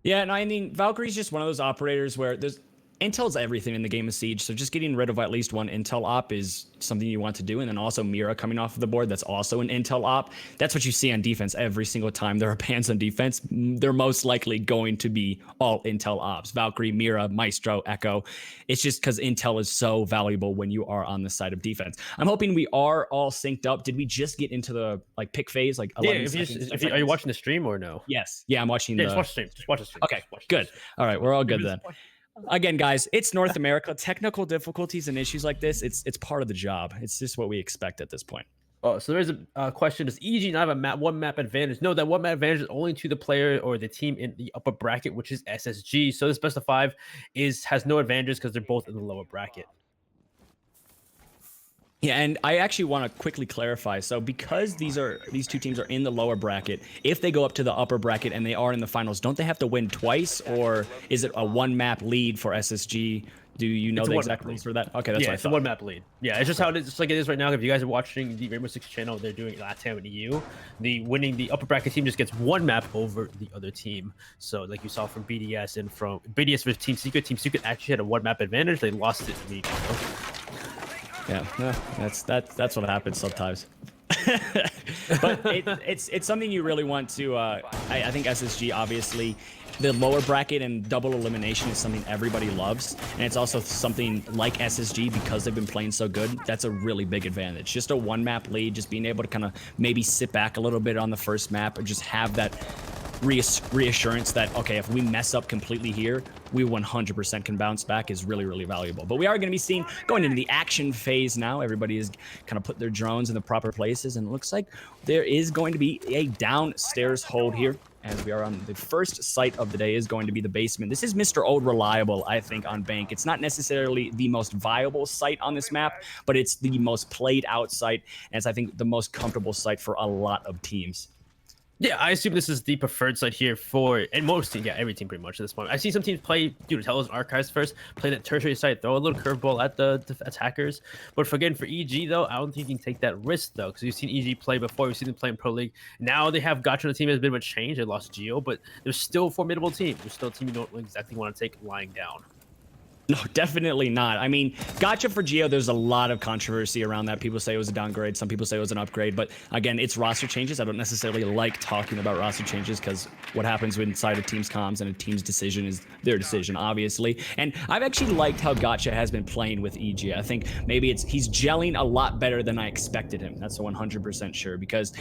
[SPEAKER 5] Yeah, no, I mean, Valkyrie's just one of those operators where there's Intel's everything in the game of Siege, so just getting rid of at least one Intel op is something you want to do. And then also Mira coming off of the board, that's also an Intel op. That's what you see on defense every single time there are bans on defense. They're most likely going to be all Intel ops. Valkyrie, Mira, Maestro, Echo. It's just because Intel is so valuable when you are on the side of defense. I'm hoping we are all synced up. Did we just get into the pick phase? Like 11 seconds?
[SPEAKER 4] Are you watching the stream or no?
[SPEAKER 5] Yes. Yeah, I'm watching
[SPEAKER 4] just watch the stream. Just watch the stream.
[SPEAKER 5] Okay, good. All right, we're all good then. Again, guys, it's North America. Technical difficulties and issues like this, it's part of the job. It's just what we expect at this point.
[SPEAKER 4] Oh, so there's a question. Does EG not have a one map advantage? No, that one map advantage is only to the player or the team in the upper bracket, which is SSG. So this best of 5 has no advantages because they're both in the lower bracket.
[SPEAKER 5] Yeah, and I actually want to quickly clarify. So because these two teams are in the lower bracket, if they go up to the upper bracket and they are in the finals, don't they have to win twice, or is it a 1-map lead for SSG? Do you know the exact rules for that? Okay, that's
[SPEAKER 4] yeah,
[SPEAKER 5] what I
[SPEAKER 4] it's
[SPEAKER 5] thought.
[SPEAKER 4] a 1-map lead. Yeah, it's just how it is. Just like it is right now. If you guys are watching the Rainbow Six channel, they're doing LATAM and EU. The upper bracket team just gets 1 map over the other team. So like you saw from BDS and from BDS versus Team Secret actually had a 1-map advantage. They lost it immediately.
[SPEAKER 5] Yeah, that's what happens sometimes. But it's something you really want to. I think SSG, obviously, the lower bracket and double elimination is something everybody loves, and it's also something like SSG, because they've been playing so good. That's a really big advantage. Just a 1-map lead, just being able to kind of maybe sit back a little bit on the first map, or just have that reassurance that, okay, if we mess up completely here, we 100% can bounce back, is really, really valuable. But we are going to be seeing, going into the action phase now. Everybody is kind of put their drones in the proper places, and it looks like there is going to be a downstairs hold here, as we are on the first site of the day is going to be the basement. This is Mr. Old Reliable, I think, on Bank. It's not necessarily the most viable site on this map, but it's the most played out site, and it's, I think, the most comfortable site for a lot of teams.
[SPEAKER 4] Yeah, I assume this is the preferred site here for, and most teams, yeah, every team pretty much at this point. I see some teams play Telos Archives first, play that tertiary site, throw a little curveball at the attackers. But for EG though, I don't think you can take that risk though, because you've seen EG play before, we've seen them play in Pro League. Now they have Gotcha on the team. Has a bit of a change. They lost Geo, but they're still a formidable team. They're still a team you don't exactly want to take lying down.
[SPEAKER 5] No, definitely not. I mean, Gotcha for Geo, there's a lot of controversy around that. People say it was a downgrade. Some people say it was an upgrade. But again, it's roster changes. I don't necessarily like talking about roster changes, because what happens inside a team's comms and a team's decision is their decision, obviously. And I've actually liked how Gotcha has been playing with EG. I think maybe he's gelling a lot better than I expected him. That's 100% sure, because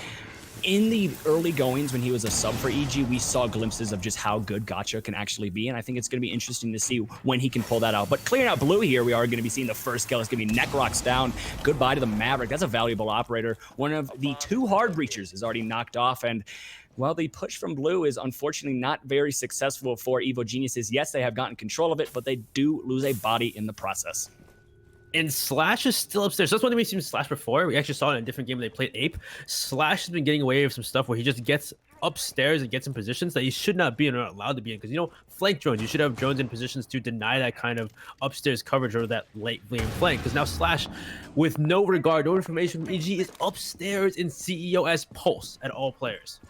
[SPEAKER 5] in the early goings when he was a sub for EG, we saw glimpses of just how good Gotcha can actually be, and I think it's going to be interesting to see when he can pull that out. But clearing out blue here, we are going to be seeing the first kill. It's going to be Necrox down. Goodbye to the Maverick. That's a valuable operator. One of the 2 hard breachers is already knocked off, and well, the push from blue is unfortunately not very successful for Evo Geniuses. Yes, they have gotten control of it, but they do lose a body in the process.
[SPEAKER 4] And Slash is still upstairs. That's one thing we've seen Slash before. We actually saw it in a different game when they played Ape. Slash has been getting away with some stuff where he just gets upstairs and gets in positions that he should not be and are not allowed to be in. Because, you know, flank drones, you should have drones in positions to deny that kind of upstairs coverage or that late lane flank. Because now Slash, with no regard, no information from EG, is upstairs in CEOS Pulse at all players.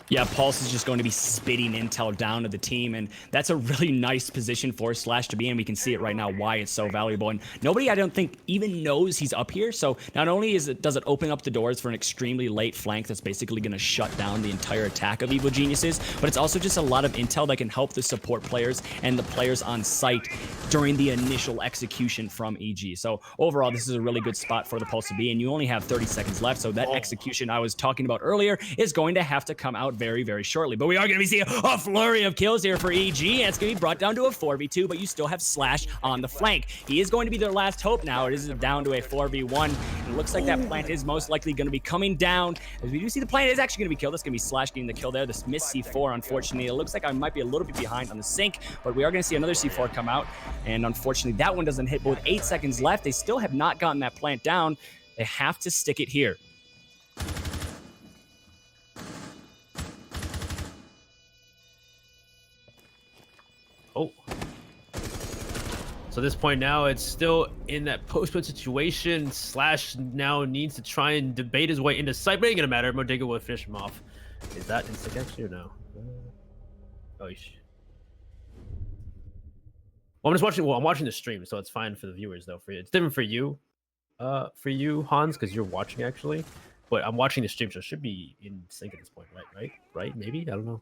[SPEAKER 5] Yeah, Pulse is just going to be spitting intel down to the team, and that's a really nice position for Slash to be in. We can see it right now why it's so valuable, and nobody, I don't think, even knows he's up here. So not only does it open up the doors for an extremely late flank that's basically going to shut down the entire attack of Evil Geniuses, but it's also just a lot of intel that can help the support players and the players on site during the initial execution from EG. So overall, this is a really good spot for the Pulse to be, and you only have 30 seconds left, so that execution I was talking about earlier is going to have to come out very, very shortly. But we are going to be seeing a flurry of kills here for EG, and it's going to be brought down to a 4v2, but you still have Slash on the flank. He is going to be their last hope now. It is down to a 4v1, and it looks like that plant is most likely going to be coming down. As we do see the plant is actually going to be killed. That's going to be Slash getting the kill there. This missed C4, unfortunately. It looks like I might be a little bit behind on the sync, but we are going to see another C4 come out, and unfortunately that one doesn't hit. But with 8 seconds left, they still have not gotten that plant down. They have to stick it here.
[SPEAKER 4] Oh. So at this point now, it's still in that post-put situation. Slash now needs to try and debate his way into sight, but it ain't gonna matter. Modiga will finish him off. Is that instant actually or no? Oh, well, I'm just watching. Well, I'm watching the stream, so it's fine for the viewers, though. For you, it's different for you, Hans, because you're watching actually. But I'm watching the stream, so it should be in sync at this point, right? Right? Maybe, I don't know.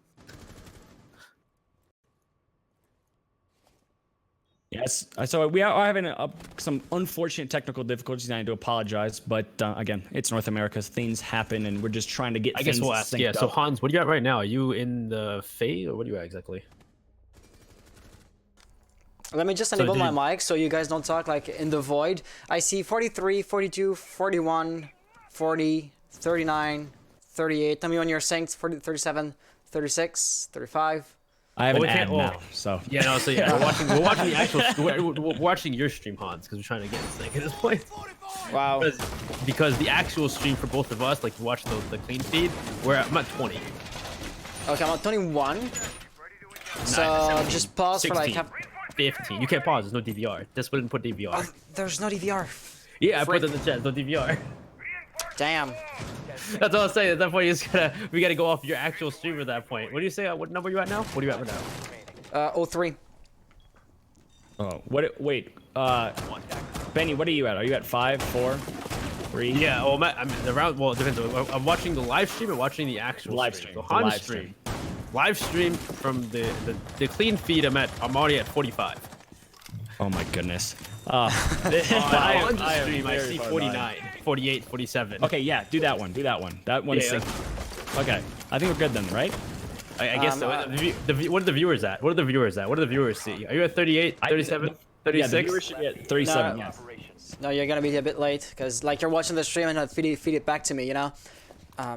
[SPEAKER 5] Yes, so we are having some unfortunate technical difficulties, and I need to apologize. But again, it's North America. Things happen, and we're just trying to get
[SPEAKER 4] I guess
[SPEAKER 5] things
[SPEAKER 4] we'll ask.
[SPEAKER 5] synced
[SPEAKER 4] Yeah, so
[SPEAKER 5] up.
[SPEAKER 4] Hans, what are you at right now? Are you in the Fade, or what are you at exactly?
[SPEAKER 6] Let me just enable my mic so you guys don't talk like in the void. I see 43, 42, 41, 40, 39, 38. Tell me when you're synced. 40, 37, 36, 35.
[SPEAKER 5] I have
[SPEAKER 4] Well,
[SPEAKER 5] an
[SPEAKER 4] we
[SPEAKER 5] ad
[SPEAKER 4] can't-
[SPEAKER 5] now, so
[SPEAKER 4] Yeah, no, so yeah, we're watching the actual, we're watching your stream, Hans, because we're trying to get in sync at this point.
[SPEAKER 6] Wow.
[SPEAKER 4] Because the actual stream for both of us, like you watch the clean feed, I'm at 20.
[SPEAKER 6] Okay, I'm at 21. So
[SPEAKER 4] 17,
[SPEAKER 6] just pause for like
[SPEAKER 4] 16, 15. You can't pause. There's no DVR. This wouldn't put DVR.
[SPEAKER 6] Oh, there's no DVR.
[SPEAKER 4] Yeah, I put it in the chat. No DVR.
[SPEAKER 6] Damn.
[SPEAKER 4] That's all I'm saying. At that point, we gotta go off your actual stream at that point. What do you say? What number are you at now? What are you at right now?
[SPEAKER 6] 03.
[SPEAKER 5] oh, wait, Benny, what are you at? Are you at 5, 4, 3?
[SPEAKER 4] Yeah, well, I'm around. Well, it depends. I'm watching the live stream and watching the actual
[SPEAKER 5] Live
[SPEAKER 4] stream.
[SPEAKER 5] stream,
[SPEAKER 4] So
[SPEAKER 5] the
[SPEAKER 4] Hans
[SPEAKER 5] live
[SPEAKER 4] stream. Live stream from the clean feed. I'm already at 45.
[SPEAKER 5] Oh my goodness.
[SPEAKER 4] On the
[SPEAKER 5] am
[SPEAKER 4] stream, I
[SPEAKER 5] very
[SPEAKER 4] see
[SPEAKER 5] far
[SPEAKER 4] 49, 48, 47.
[SPEAKER 5] Okay, yeah, do that one. That one is
[SPEAKER 4] Yeah.
[SPEAKER 5] synced. Okay, I think we're good then, right?
[SPEAKER 4] I guess so. What are the viewers at? What are the viewers at? What do the viewers see? Are you at 38, 37,
[SPEAKER 5] Yeah, the
[SPEAKER 4] 36?
[SPEAKER 5] viewers should be at 37.
[SPEAKER 6] No.
[SPEAKER 5] Yes.
[SPEAKER 6] No, you're gonna be a bit late because like you're watching the stream and not feed it back to me, you know.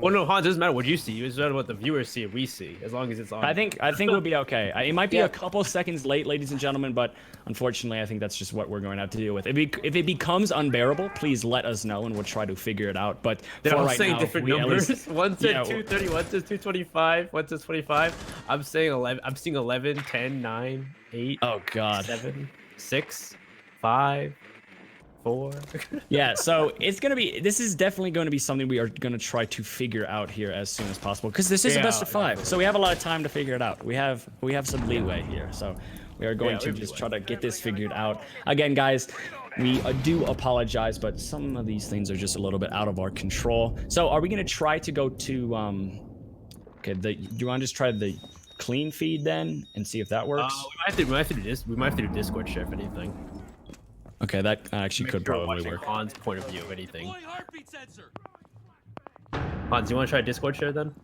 [SPEAKER 4] Well, no, Hans, it doesn't matter what you see. It doesn't matter what the viewers see and we see, as long as it's on.
[SPEAKER 5] I think we'll be okay. It might be
[SPEAKER 6] Yeah.
[SPEAKER 5] a couple seconds late, ladies and gentlemen, but unfortunately, I think that's just what we're going to have to deal with. If it becomes unbearable, please let us know, and we'll try to figure it out. But
[SPEAKER 4] They're
[SPEAKER 5] for
[SPEAKER 4] all
[SPEAKER 5] right
[SPEAKER 4] saying
[SPEAKER 5] now,
[SPEAKER 4] different
[SPEAKER 5] we at
[SPEAKER 4] numbers.
[SPEAKER 5] least-
[SPEAKER 4] One said
[SPEAKER 5] Yeah,
[SPEAKER 4] 230, one says 225, one says 25. I'm saying 11. I'm seeing 11, 10, 9, 8,
[SPEAKER 5] Oh God.
[SPEAKER 4] 7, 6, 5, 4.
[SPEAKER 5] Yeah, so this is definitely going to be something we are going to try to figure out here as soon as possible, because this is a best of 5, so we have a lot of time to figure it out. We have some leeway here, so we are going to just try to get this figured out. Again, guys, we do apologize, but some of these things are just a little bit out of our control. So are we going to try to go to okay, do you want to just try the clean feed then and see if that works?
[SPEAKER 4] We might have to do this. We might have to do Discord share if anything.
[SPEAKER 5] Okay, that actually could
[SPEAKER 4] Sure,
[SPEAKER 5] probably
[SPEAKER 4] watching
[SPEAKER 5] work.
[SPEAKER 4] Hans' point of view of anything. Hans, you want to try Discord share then?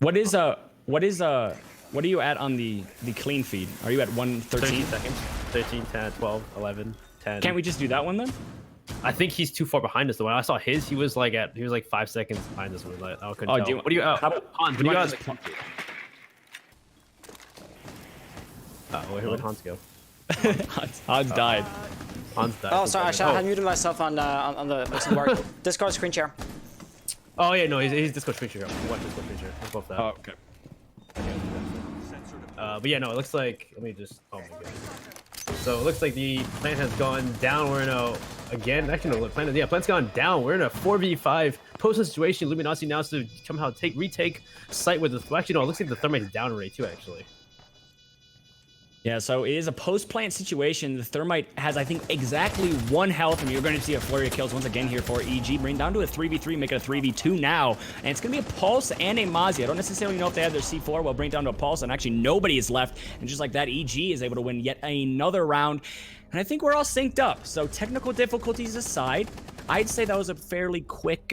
[SPEAKER 5] What are you at on the clean feed? Are you at 113?
[SPEAKER 4] 13 seconds. 13, 10, 12, 11, 10.
[SPEAKER 5] Can't we just do that one then?
[SPEAKER 4] I think he's too far behind us. Though when I saw his, he was like 5 seconds behind us. Like, I couldn't
[SPEAKER 5] Oh,
[SPEAKER 4] tell.
[SPEAKER 5] do you,
[SPEAKER 4] What do you?
[SPEAKER 5] how about,
[SPEAKER 4] Hans,
[SPEAKER 5] do
[SPEAKER 4] what
[SPEAKER 5] you
[SPEAKER 4] do you
[SPEAKER 5] want
[SPEAKER 4] got? Where did Hans go?
[SPEAKER 5] Hans died.
[SPEAKER 4] Hans died.
[SPEAKER 6] Oh, sorry, I had muted myself on the listen board. Discord screen share.
[SPEAKER 4] Oh yeah, no, he's Discord screen share. Watch Discord screen share. Let's both that.
[SPEAKER 5] Oh, okay.
[SPEAKER 4] But yeah, no, it looks like, let me just, oh my god. So it looks like the plant has gone down. We're in a, again, actually no, plant's gone down. We're in a 4v5 post situation. Luminosity now has to somehow retake site with the, well, actually no, it looks like the Thermite's down already too, actually.
[SPEAKER 5] Yeah, so it is a post-plant situation. The Thermite has, I think, exactly 1 health, and you're going to see a flurry of kills once again here for EG. Bring down to a 3v3, make it a 3v2 now. And it's going to be a Pulse and a Mozzie. I don't necessarily know if they have their C4. Well, bring down to a Pulse, and actually nobody is left. And just like that, EG is able to win yet another round. And I think we're all synced up. So technical difficulties aside, I'd say that was a fairly quick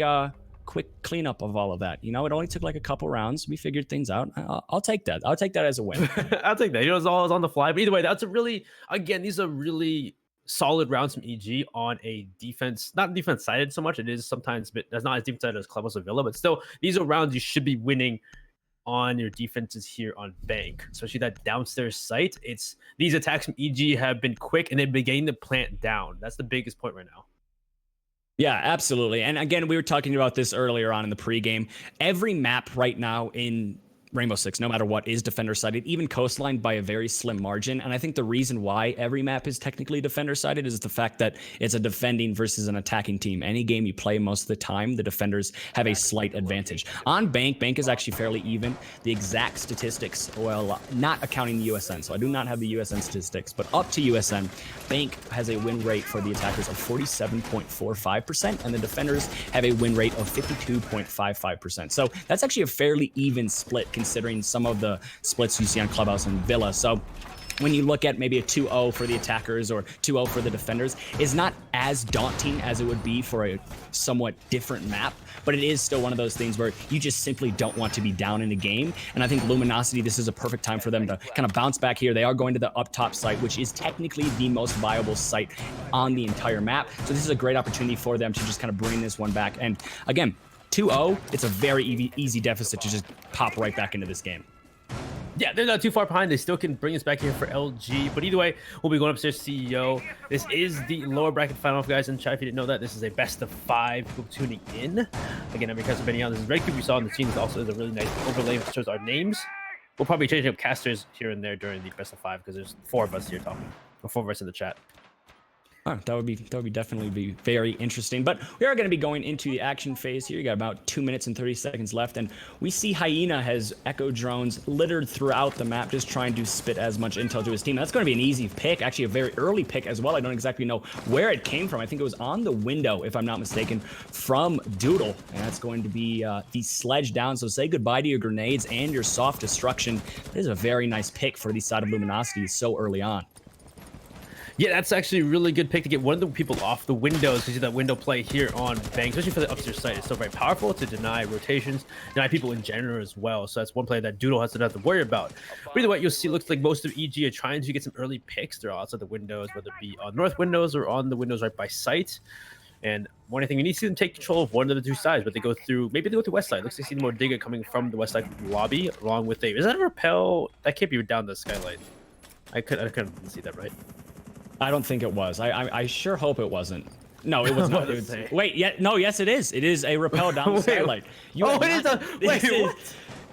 [SPEAKER 5] cleanup of all of that. You know, it only took like a couple rounds. We figured things out. I'll take that. I'll take that as a win.
[SPEAKER 4] I'll take that. You know, it's all on the fly. But either way, that's a really, again, these are really solid rounds from EG on a defense, not defense sided so much. It is sometimes, but that's not as defense sided as Clubhouse or Villa, but still, these are rounds you should be winning on your defenses here on Bank, especially that downstairs site. It's these attacks from EG have been quick and they've been getting the plant down. That's the biggest point right now.
[SPEAKER 5] Yeah, absolutely. And again, we were talking about this earlier on in the pregame. Every map right now in Rainbow Six, no matter what, is defender-sided, even Coastline by a very slim margin. And I think the reason why every map is technically defender-sided is the fact that it's a defending versus an attacking team. Any game you play, most of the time, the defenders have a slight advantage. On Bank is actually fairly even. The exact statistics, well, not accounting the USN, so I do not have the USN statistics, but up to USN, Bank has a win rate for the attackers of 47.45%, and the defenders have a win rate of 52.55%. So that's actually a fairly even split, considering some of the splits you see on Clubhouse and Villa. So when you look at maybe a 2-0 for the attackers or 2-0 for the defenders, is not as daunting as it would be for a somewhat different map, but it is still one of those things where you just simply don't want to be down in a game. And I think Luminosity, this is a perfect time for them to kind of bounce back here. They are going to the up top site, which is technically the most viable site on the entire map. So this is a great opportunity for them to just kind of bring this one back. And again, 2-0, it's a very easy deficit to just pop right back into this game.
[SPEAKER 4] Yeah, they're not too far behind. They still can bring us back here for LG. But either way, we'll be going upstairs CEO. This is the lower bracket final, guys. In chat, if you didn't know that, this is a best of 5. People tuning in. Again, I'm because of Benny on. This is Red Cube we saw on the scene. This also is a really nice overlay that shows our names. We'll probably change up casters here and there during the best of 5 because there's 4 of us here talking. Or 4 of us in the chat.
[SPEAKER 5] Oh, that would definitely be very interesting. But we are going to be going into the action phase here. You got about 2 minutes and 30 seconds left, and we see Hyena has echo drones littered throughout the map, just trying to spit as much intel to his team. That's going to be an easy pick, actually a very early pick as well. I don't exactly know where it came from. I think it was on the window, if I'm not mistaken, from Doodle, and that's going to be the sledge down. So say goodbye to your grenades and your soft destruction. This is a very nice pick for the side of Luminosity so early on.
[SPEAKER 4] Yeah, that's actually a really good pick to get one of the people off the windows. You see that window play here on Bank, especially for the upstairs site. It's still very powerful to deny rotations, deny people in general as well. So that's one play that Doodle has to have to worry about. But either way, you'll see, looks like most of EG are trying to get some early picks. They're outside the windows, whether it be on north windows or on the windows right by site. And one thing, we need to see them take control of one of the 2 sides, but they go through, maybe they go through west side. Looks like see more Digga coming from the west side lobby, along with a, is that a rappel? That can't be down the skylight. I couldn't see that right.
[SPEAKER 5] I don't think it was. I sure hope it wasn't. No, it was not. Wait, yeah, no, yes, it is. It is a rappel down the skylight.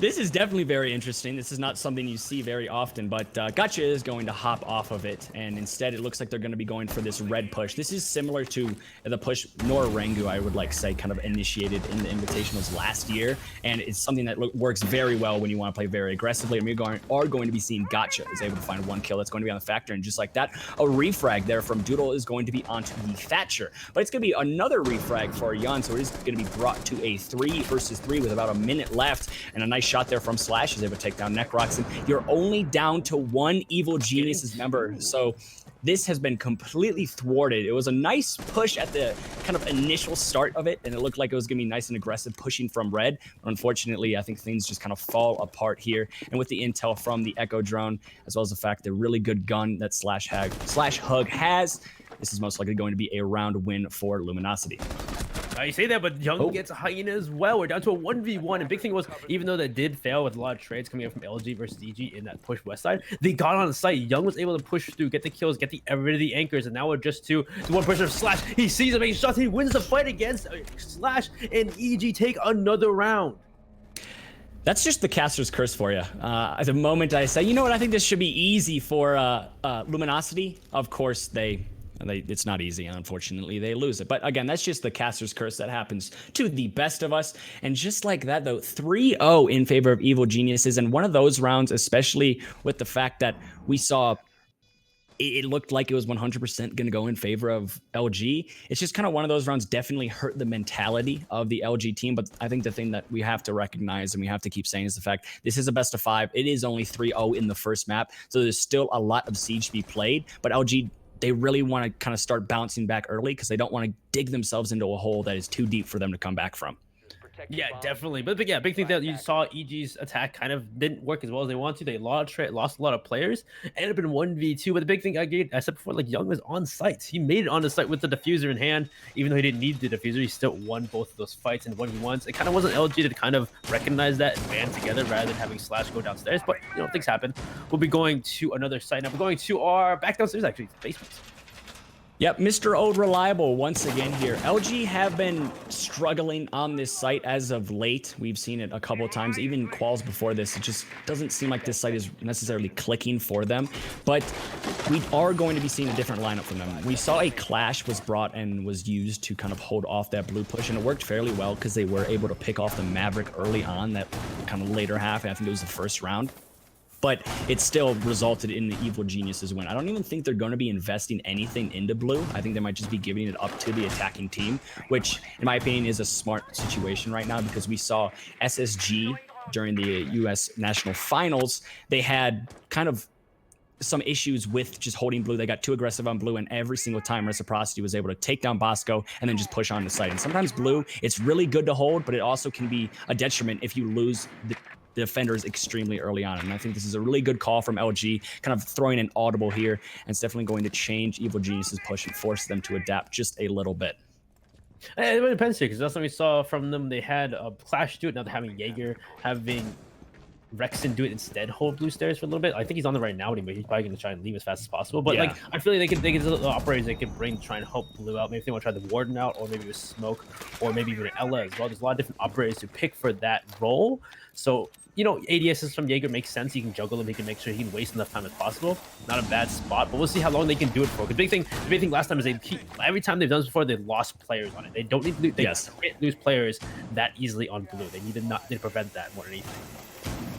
[SPEAKER 5] This is definitely very interesting. This is not something you see very often, but Gotcha is going to hop off of it, and instead it looks like they're going to be going for this red push. This is similar to the push Norangu, I would like say, kind of initiated in the Invitationals last year, and it's something that works very well when you want to play very aggressively, and we are going to be seeing Gotcha is able to find 1 kill. That's going to be on the Factor, and just like that, a refrag there from Doodle is going to be onto the Thatcher, but it's going to be another refrag for Yan, so it is going to be brought to a 3 versus 3 with about a minute left, and a nice shot there from Slash is able to take down Necrox, and you're only down to 1 Evil Genius's member. So this has been completely thwarted. It was a nice push at the kind of initial start of it, and it looked like it was gonna be nice and aggressive pushing from red. But unfortunately, I think things just kind of fall apart here. And with the intel from the Echo drone, as well as the fact the really good gun that Slash Hug has, this is most likely going to be a round win for Luminosity.
[SPEAKER 4] I say that, but Young gets a hyena as well. We're down to a 1v1. And big thing was, even though that did fail with a lot of trades coming up from LG versus EG in that push west side, they got on the site. Young was able to push through, get the kills, get rid of the anchors, and now we're just to one person of Slash. He sees him making shots. He wins the fight against Slash, and EG take another round.
[SPEAKER 5] That's just the caster's curse for you. At the moment I say, you know what, I think this should be easy for Luminosity. Of course, it's not easy, unfortunately. They lose it. But again, that's just the caster's curse that happens to the best of us. And just like that, though, 3-0 in favor of Evil Geniuses. And one of those rounds, especially with the fact that we saw it looked like it was 100% going to go in favor of LG. It's just kind of one of those rounds definitely hurt the mentality of the LG team. But I think the thing that we have to recognize and we have to keep saying is the fact this is a best of 5. It is only 3-0 in the first map. So there's still a lot of siege to be played. But LG, they really want to kind of start bouncing back early because they don't want to dig themselves into a hole that is too deep for them to come back from.
[SPEAKER 4] Yeah, definitely. But yeah, big thing that you saw EG's attack kind of didn't work as well as they wanted to. They lost a lot of players, ended up in 1v2. But the big thing I said before, like Young was on site. He made it on the site with the diffuser in hand. Even though he didn't need the diffuser, he still won both of those fights in 1v1s. It kind of wasn't LG to kind of recognize that and band together rather than having Slash go downstairs. But you know, things happen. We'll be going to another site now. We're going to our back downstairs, actually, basement.
[SPEAKER 5] Yep, Mr. Old Reliable once again here. LG have been struggling on this site as of late. We've seen it a couple of times, even quals before this. It just doesn't seem like this site is necessarily clicking for them. But we are going to be seeing a different lineup from them. We saw a Clash was brought and was used to kind of hold off that blue push, and it worked fairly well because they were able to pick off the Maverick early on, that kind of later half, and I think it was the first round. But it still resulted in the Evil Geniuses win. I don't even think they're going to be investing anything into blue. I think they might just be giving it up to the attacking team, which, in my opinion, is a smart situation right now because we saw SSG during the U.S. National Finals. They had kind of some issues with just holding blue. They got too aggressive on blue, and every single time Reciprocity was able to take down Bosco and then just push on the site. And sometimes blue, it's really good to hold, but it also can be a detriment if you lose the defenders extremely early on. And I think this is a really good call from LG, kind of throwing an audible here, and it's definitely going to change Evil Genius's push and force them to adapt just a little bit.
[SPEAKER 4] It really depends here, because that's what we saw from them. They had Clash do it, now they're having Jaeger, having Rexon do it instead, hold blue stairs for a little bit. I think he's on the right now, but he's probably going to try and leave as fast as possible. But like, I feel like they can the operators they can bring to try and help blue out. Maybe they want to try the Warden out, or maybe with Smoke, or maybe even an Ella as well. There's a lot of different operators to pick for that role. So, you know, ADSs from Jaeger makes sense. He can juggle him. He can make sure he can waste enough time as possible. Not a bad spot, but we'll see how long they can do it for. Because the big thing last time is every time they've done this before, they lost players on it. They don't need to can't lose players that easily on blue. They need to prevent that more than anything.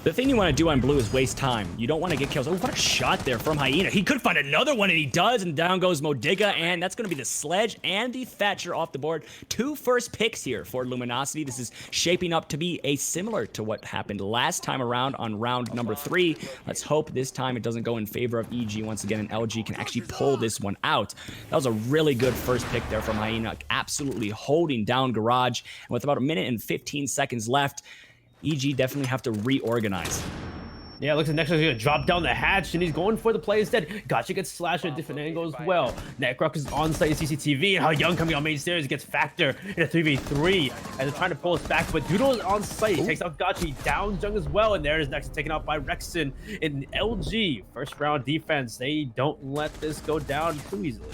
[SPEAKER 5] The thing you want to do on blue is waste time. You don't want to get kills. Oh, what a shot there from Hyena. He could find another one, and he does, and down goes Modiga, and that's going to be the Sledge and the Thatcher off the board. 2 first picks here for Luminosity. This is shaping up to be similar to what happened last time around on round number 3. Let's hope this time it doesn't go in favor of EG once again, and LG can actually pull this one out. That was a really good first pick there from Hyena, absolutely holding down Garage. And with about 1 minute and 15 seconds left, EG definitely have to reorganize.
[SPEAKER 4] Yeah, looks like next one's gonna drop down the hatch, and he's going for the play instead. Gotcha gets slashed at a different angle as well. Nekrok is on site in CCTV, and how Young coming on main stairs gets Factor in a 3v3 as they're trying to pull us back. But Doodle is on site. He takes out Gotchi, down Jung as well, and there is next taken out by Rexon in LG. First round defense. They don't let this go down too easily.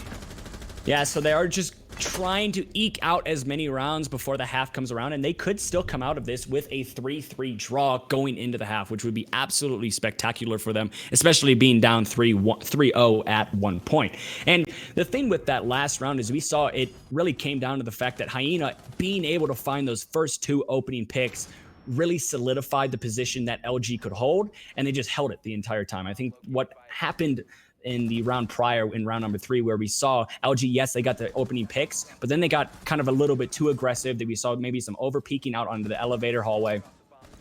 [SPEAKER 5] Yeah, so they are just trying to eke out as many rounds before the half comes around, and they could still come out of this with a 3-3 draw going into the half, which would be absolutely spectacular for them, especially being down 3-0 at one point. And the thing with that last round is we saw it really came down to the fact that Hyena being able to find those first 2 opening picks really solidified the position that LG could hold, and they just held it the entire time. I think what happened in the round prior, in round number 3, where we saw LG, yes, they got the opening picks, but then they got kind of a little bit too aggressive. That we saw maybe some over peeking out onto the elevator hallway,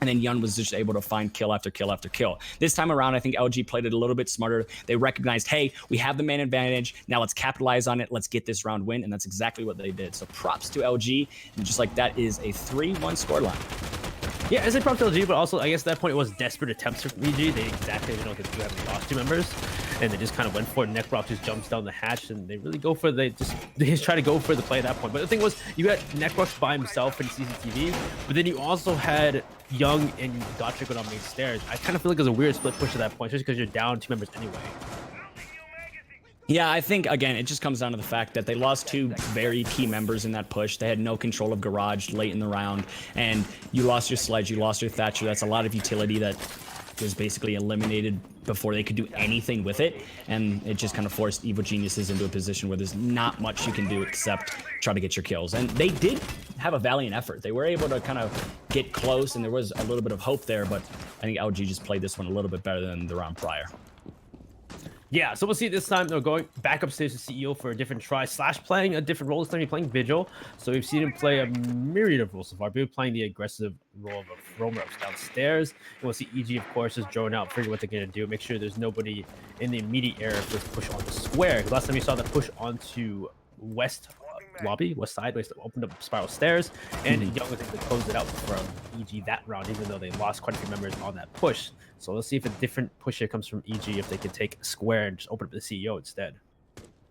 [SPEAKER 5] and then Yun was just able to find kill after kill after kill. This time around, I think LG played it a little bit smarter. They recognized, hey, we have the man advantage. Now let's capitalize on it. Let's get this round win, and that's exactly what they did. So props to LG, and just like that is a 3-1 scoreline.
[SPEAKER 4] Yeah, as a prompt LG, but also I guess at that point it was desperate attempts from EG. They exactly didn't know what to do having lost 2 members. and they just kind of went for it. Necrox just jumps down the hatch, and they really go for they just try to go for the play at that point. But the thing was, you had Necrox by himself in CCTV, but then you also had Young and Gotcha go down main stairs. I kind of feel like it was a weird split push at that point, just because you're down 2 members anyway.
[SPEAKER 5] Yeah, I think, again, it just comes down to the fact that they lost 2 very key members in that push. They had no control of Garage late in the round, and you lost your Sledge, you lost your Thatcher. That's a lot of utility that was basically eliminated before they could do anything with it, and it just kind of forced Evil Geniuses into a position where there's not much you can do except try to get your kills. And they did have a valiant effort. They were able to kind of get close, and there was a little bit of hope there, but I think LG just played this one a little bit better than the round prior.
[SPEAKER 4] Yeah, so we'll see this time they're going back upstairs to CEO for a different try. Slash playing a different role this time. He's playing Vigil. So we've seen him play a myriad of roles so far. We're playing the aggressive role of a roamer downstairs. And we'll see EG, of course, is drone out, figure what they're going to do. Make sure there's nobody in the immediate area for this push on the square. Last time we saw the push onto west lobby, west side, they opened up spiral stairs, and Young was able to close it out from EG that round, even though they lost quite a few members on that push. So let's see if a different push here comes from EG, if they can take square and just open up the CEO instead.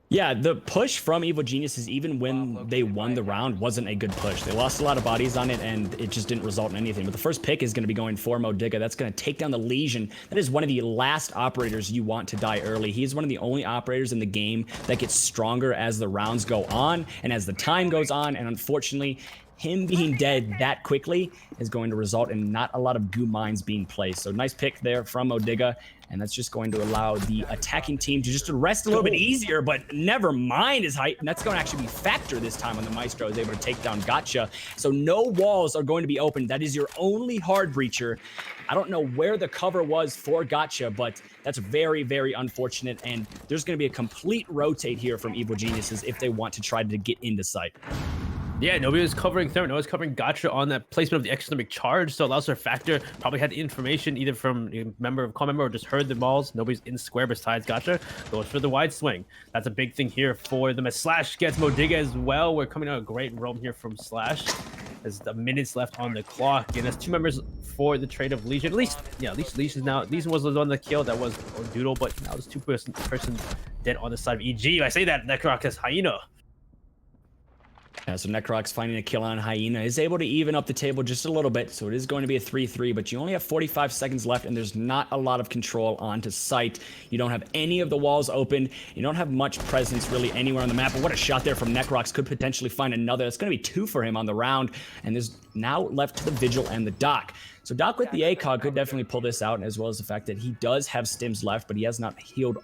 [SPEAKER 5] Yeah, the push from Evil Geniuses, even when they won the round, wasn't a good push. They lost a lot of bodies on it, and it just didn't result in anything. But the first pick is going to be going for Modiga. That's going to take down the Legion. That is one of the last operators you want to die early. He is one of the only operators in the game that gets stronger as the rounds go on and as the time goes on, and unfortunately, him being dead that quickly is going to result in not a lot of goo mines being placed. So nice pick there from Modiga, and that's just going to allow the attacking team to just rest a little bit easier, but never mind his height, and that's going to actually be factor this time when the Maestro is able to take down Gotcha. So no walls are going to be open. That is your only hard breacher. I don't know where the cover was for Gotcha, but that's very, very unfortunate, and there's going to be a complete rotate here from Evil Geniuses if they want to try to get into sight.
[SPEAKER 4] Yeah, nobody was covering Thermite. Nobody was covering Gotcha on that placement of the exothermic charge, so it allows her factor. Probably had the information either from a member of call member or just heard the balls. Nobody's in square besides Gotcha. Goes for the wide swing. That's a big thing here for them as Slash gets Modiga as well. We're coming out a great roam here from Slash. There's the minutes left on the clock, and there's 2 members for the trade of Legion. At least Legion now. Legion was the one that killed. That was Doodle, but now there's 2 person dead on the side of EG. I say that Necroc is Hyena.
[SPEAKER 5] Yeah, so Necrox finding a kill on Hyena is able to even up the table just a little bit, so it is going to be a 3-3, but you only have 45 seconds left, and there's not a lot of control onto site. You don't have any of the walls open. You don't have much presence really anywhere on the map, but what a shot there from Necrox. Could potentially find another. It's going to be 2 for him on the round, and there's now left to the Vigil and the Doc. So Doc with the ACOG could definitely pull this out, as well as the fact that he does have stims left, but he has not healed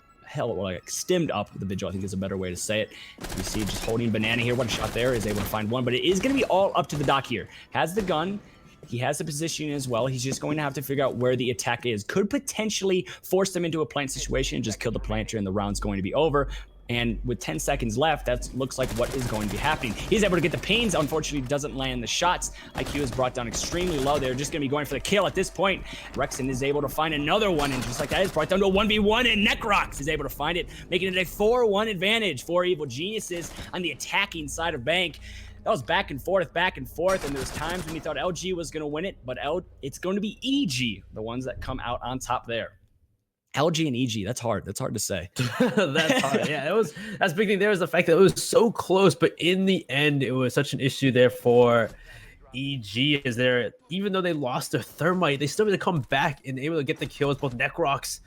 [SPEAKER 5] stimmed up the Vigil, I think is a better way to say it. You see just holding Banana here. One shot there, is able to find one, but it is going to be all up to the Doc here. Has the gun. He has the positioning as well. He's just going to have to figure out where the attack is. Could potentially force them into a plant situation and just kill the planter, and the round's going to be over. And with 10 seconds left, that looks like what is going to be happening. He's able to get the pains. Unfortunately, doesn't land the shots. IQ is brought down extremely low. They're just going to be going for the kill at this point. Rexon is able to find another one, and just like that, is brought down to a 1v1, and Necrox is able to find it, making it a 4-1 advantage for Evil Geniuses on the attacking side of Bank. That was back and forth, and there was times when you thought LG was going to win it, but it's going to be EG, the ones that come out on top there. LG and EG, that's hard. That's hard to say.
[SPEAKER 4] That's hard. Yeah, that's the big thing. There was the fact that it was so close, but in the end, it was such an issue there for EG. Is there, even though they lost their Thermite, they still need to come back and able to get the kills. Both Necrox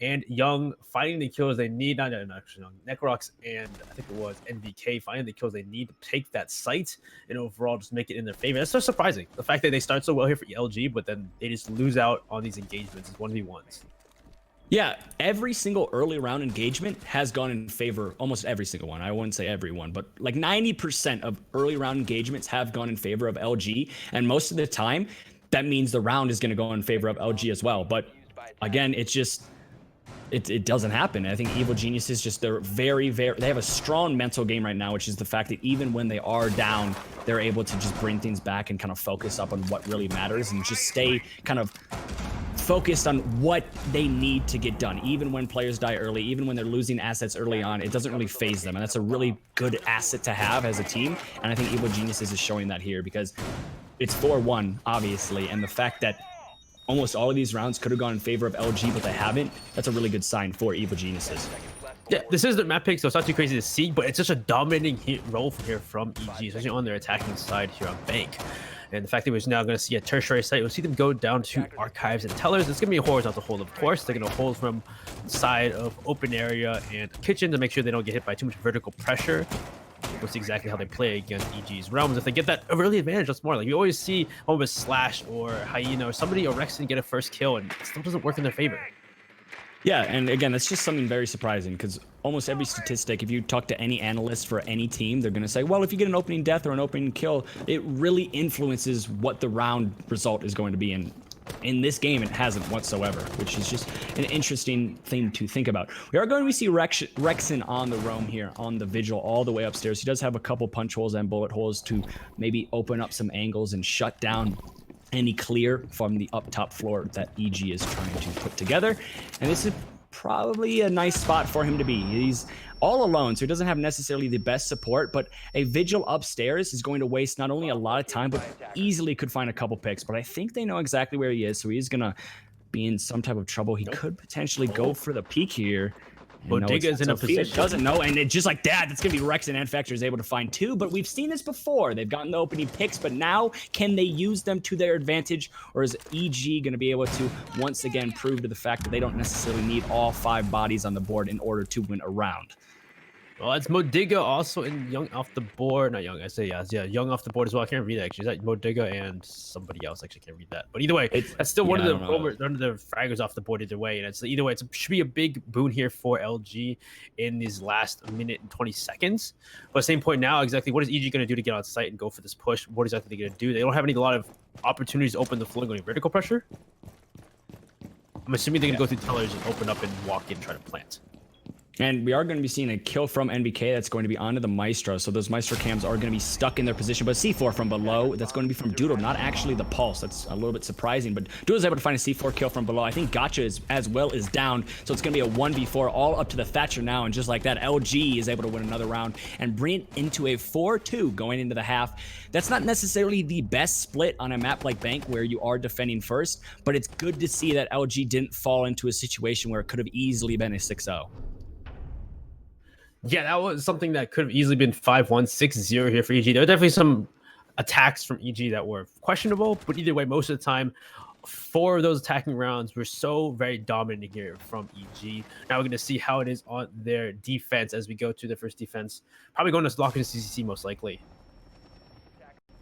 [SPEAKER 4] and Young finding the kills they need. Not actually Young, Necrox and I think it was NVK finding the kills they need to take that site and overall just make it in their favor. That's so surprising. The fact that they start so well here for LG, but then they just lose out on these engagements as 1v1s.
[SPEAKER 5] Yeah, every single early round engagement has gone in favor, almost every single one. I wouldn't say every one, but like 90% of early round engagements have gone in favor of LG. And most of the time, that means the round is going to go in favor of LG as well. But again, it's just, it doesn't happen. I think Evil Geniuses just, they're very, they have a strong mental game right now, which is the fact that even when they are down, they're able to just bring things back and kind of focus up on what really matters and just stay kind of focused on what they need to get done. Even when players die early, even when they're losing assets early on, it doesn't really phase them. And that's a really good asset to have as a team. And I think Evil Geniuses is showing that here because it's 4-1, obviously. And the fact that almost all of these rounds could have gone in favor of LG, but they haven't. That's a really good sign for Evil Geniuses.
[SPEAKER 4] Yeah, this is the map pick, so it's not too crazy to see, but it's such a dominating role from here from EG, especially on their attacking side here on Bank. And the fact that we're now going to see a tertiary site, we'll see them go down to archives and tellers. It's going to be a horizontal hold, of course. They're going to hold from the side of open area and kitchen to make sure they don't get hit by too much vertical pressure. We'll see exactly how they play against EG's Realms. If they get that early advantage, that's more. Like, you always see almost Slash or Hyena or somebody or Rexon get a first kill, and it still doesn't work in their favor.
[SPEAKER 5] Yeah, and again, that's just something very surprising because almost every statistic, if you talk to any analyst for any team, they're going to say, well, if you get an opening death or an opening kill, it really influences what the round result is going to be. And in this game, it hasn't whatsoever, which is just an interesting thing to think about. We are going to see Rexon on the roam here, on the Vigil, all the way upstairs. He does have a couple punch holes and bullet holes to maybe open up some angles and shut down any clear from the up top floor that EG is trying to put together. And this is probably a nice spot for him to be. He's all alone, so he doesn't have necessarily the best support, but a Vigil upstairs is going to waste not only a lot of time, but easily could find a couple picks. But I think they know exactly where he is, so he's gonna be in some type of trouble. He could potentially go for the peak here.
[SPEAKER 4] Bodega is in a position.
[SPEAKER 5] Doesn't know, and it just like that, it's gonna be Rexon and Factor is able to find two. But we've seen this before. They've gotten the opening picks, but now can they use them to their advantage, or is EG gonna be able to once again prove to the fact that they don't necessarily need all 5 bodies on the board in order to win a round?
[SPEAKER 4] Well, it's Modiga also in Young off the board. Not Young, I say yeah, Young off the board as well. I can't read that actually. Is that Modiga and somebody else? Actually, can't read that. But either way, that's still one of the fraggers off the board either way. And it's either way, it should be a big boon here for LG in these last minute and 20 seconds. But at the same point now, exactly what is EG going to do to get on site and go for this push? What exactly are they going to do? They don't have a lot of opportunities to open the floor going vertical pressure. I'm assuming they're going to go through tellers and open up and walk in and try to plant.
[SPEAKER 5] And we are going to be seeing a kill from NBK that's going to be onto the Maestro. So those Maestro cams are going to be stuck in their position. But C4 from below, that's going to be from Doodle, not actually the Pulse. That's a little bit surprising. But Doodle's able to find a C4 kill from below. I think Gotcha is as well is down. So it's going to be a 1v4 all up to the Thatcher now. And just like that, LG is able to win another round and bring it into a 4-2 going into the half. That's not necessarily the best split on a map like Bank where you are defending first. But it's good to see that LG didn't fall into a situation where it could have easily been a 6-0.
[SPEAKER 4] Yeah, that was something that could have easily been 5-1, 6-0 here for EG. There were definitely some attacks from EG that were questionable, but either way, most of the time, 4 of those attacking rounds were so very dominant here from EG. Now we're going to see how it is on their defense as we go to the first defense. Probably going to lock into CCC most likely.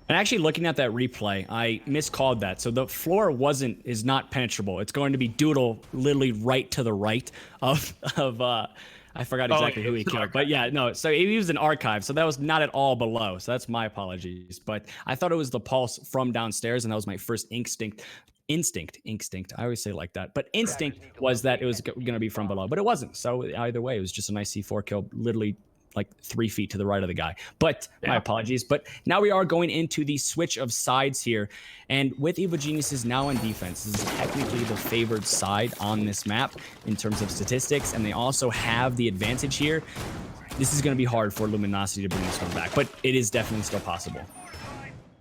[SPEAKER 5] And actually looking at that replay, I miscalled that. So the floor is not penetrable. It's going to be Doodle literally right to the right of I forgot exactly who he killed, but yeah, no. So he was an archive, so that was not at all below. So that's my apologies. But I thought it was the Pulse from downstairs, and that was my first instinct. I always say it like that. But instinct was that it was going to be from below, but it wasn't. So either way, it was just a nice C4 kill, literally like 3 feet to the right of the guy. But my apologies. But now we are going into the switch of sides here. And with Evil Geniuses now on defense, this is technically the favored side on this map in terms of statistics. And they also have the advantage here. This is going to be hard for Luminosity to bring this one back, but it is definitely still possible.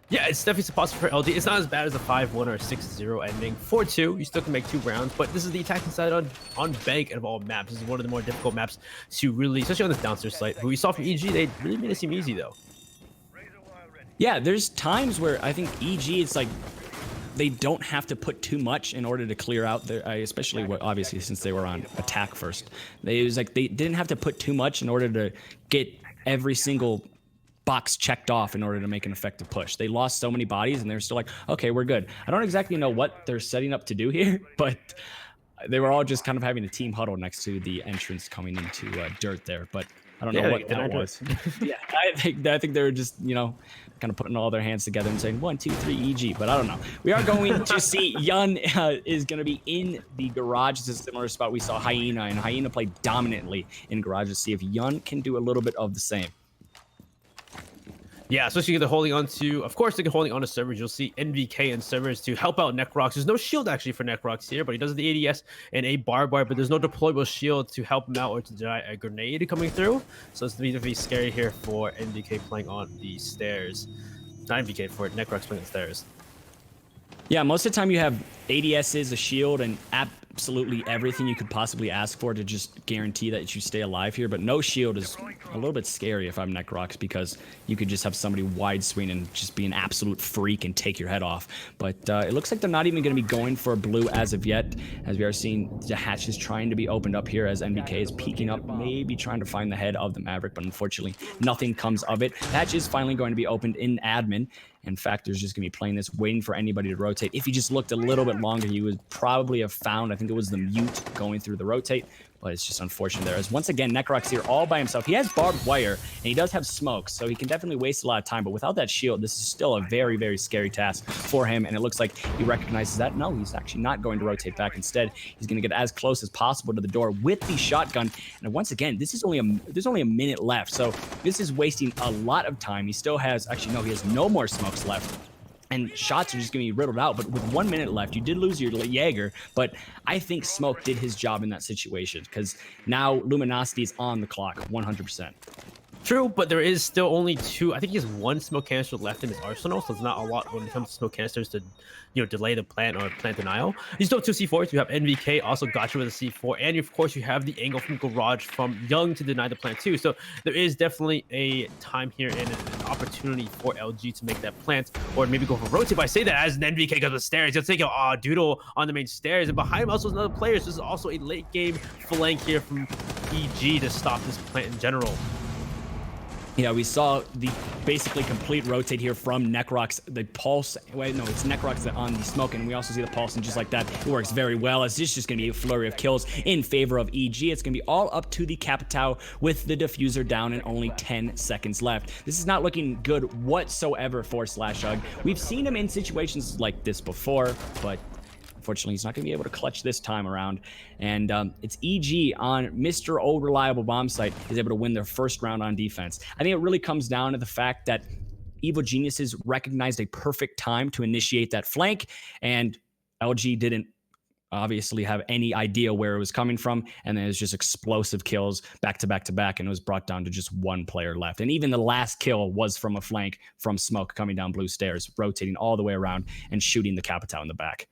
[SPEAKER 4] Yeah, it's definitely possible for LG. It's not as bad as a 5-1 or a 6-0 ending. 4-2, you still can make 2 rounds, but this is the attacking side on Bank of all maps. This is one of the more difficult maps to really, especially on this downstairs site. But we saw from EG, they really made it seem easy though.
[SPEAKER 5] Yeah, there's times where I think EG, it's like they don't have to put too much in order to clear out their, especially obviously since they were on attack first. It was like they didn't have to put too much in order to get every single box checked off in order to make an effective push. They lost so many bodies and they're still like, okay, we're good. I don't exactly know what they're setting up to do here, but they were all just kind of having a team huddle next to the entrance coming into dirt there, but I don't know what that was. Yeah, I think they were just, kind of putting all their hands together and saying 1, 2, 3 EG, but I don't know. We are going to see Yun is going to be in the garage. It's a similar spot we saw Hyena, and Hyena played dominantly in garage to see if Yun can do a little bit of the same.
[SPEAKER 4] Yeah, especially they're holding on to, of course, they're holding on to servers. You'll see NVK and servers to help out Necrox. There's no shield actually for Necrox here, but he does the ADS and a barbed wire, but there's no deployable shield to help him out or to deny a grenade coming through. So it's going to be scary here for NVK playing on the stairs. Not NVK, for Necrox playing on the stairs.
[SPEAKER 5] Yeah, most of the time you have ADSs, a shield, and absolutely everything you could possibly ask for to just guarantee that you stay alive here. But no shield is a little bit scary if I'm Necrox, because you could just have somebody wide swing and just be an absolute freak and take your head off. But it looks like they're not even going to be going for blue as of yet, as we are seeing the hatches trying to be opened up here as NVK is peeking up, maybe trying to find the head of the Maverick, but unfortunately nothing comes of it. The hatch is finally going to be opened in admin. In fact, there's just going to be playing this, waiting for anybody to rotate. If he just looked a little bit longer, he would probably have found, I think it was the mute going through the rotate, but it's just unfortunate there. As once again, Necrox here all by himself. He has barbed wire, and he does have smoke, so he can definitely waste a lot of time, but without that shield, this is still a very, very scary task for him, and it looks like he recognizes that. No, he's actually not going to rotate back. Instead, he's going to get as close as possible to the door with the shotgun, and once again, there's only a minute left, so this is wasting a lot of time. He still has, actually, no, he has no more smokes left. And shots are just going to be riddled out. But with 1 minute left, you did lose your Jaeger. But I think Smoke did his job in that situation, because now Luminosity is on the clock 100%.
[SPEAKER 4] True, but there is still only two. I think he has one smoke canister left in his arsenal, so it's not a lot when it comes to smoke canisters to, delay the plant or plant denial. You still have two C4s. You have NVK also got you with a C4, and of course you have the angle from Garage from Young to deny the plant too. So there is definitely a time here and an opportunity for LG to make that plant, or maybe go for rotate. But I say that as an NVK goes up the stairs, he'll take a doodle on the main stairs, and behind him also is another player. So this is also a late game flank here from EG to stop this plant in general.
[SPEAKER 5] Yeah, we saw the basically complete rotate here from Necrox. The pulse, wait, no, it's Necrox on the smoke, and we also see the pulse, and just like that, it works very well. It's just going to be a flurry of kills in favor of EG. It's going to be all up to the Capitao with the diffuser down and only 10 seconds left. This is not looking good whatsoever for SlashHug. We've seen him in situations like this before, but unfortunately, he's not going to be able to clutch this time around. And it's EG on Mr. Old Reliable Bomb Site is able to win their first round on defense. I think it really comes down to the fact that Evil Geniuses recognized a perfect time to initiate that flank, and LG didn't obviously have any idea where it was coming from, and then it was just explosive kills back to back to back, and it was brought down to just one player left. And even the last kill was from a flank from Smoke coming down blue stairs, rotating all the way around and shooting the Capitao in the back.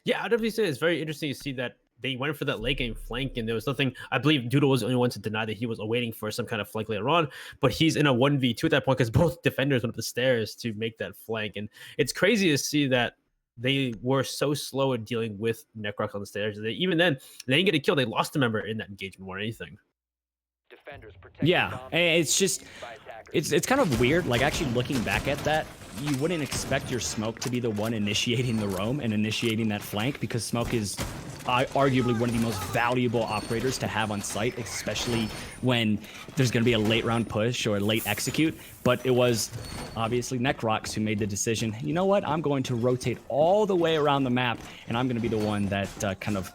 [SPEAKER 4] Yeah, I'd definitely say it's very interesting to see that they went for that late game flank, and there was nothing. I believe Doodle was the only one to deny that he was awaiting for some kind of flank later on, but he's in a 1v2 at that point because both defenders went up the stairs to make that flank. And it's crazy to see that they were so slow in dealing with Necrox on the stairs. Even then, they didn't get a kill. They lost a member in that engagement more than anything.
[SPEAKER 5] Yeah, it's just, it's kind of weird. Like, actually looking back at that, you wouldn't expect your Smoke to be the one initiating the roam and initiating that flank, because Smoke is arguably one of the most valuable operators to have on site, especially when there's going to be a late round push or a late execute. But it was obviously Necrox who made the decision, you know what, I'm going to rotate all the way around the map, and I'm going to be the one that kind of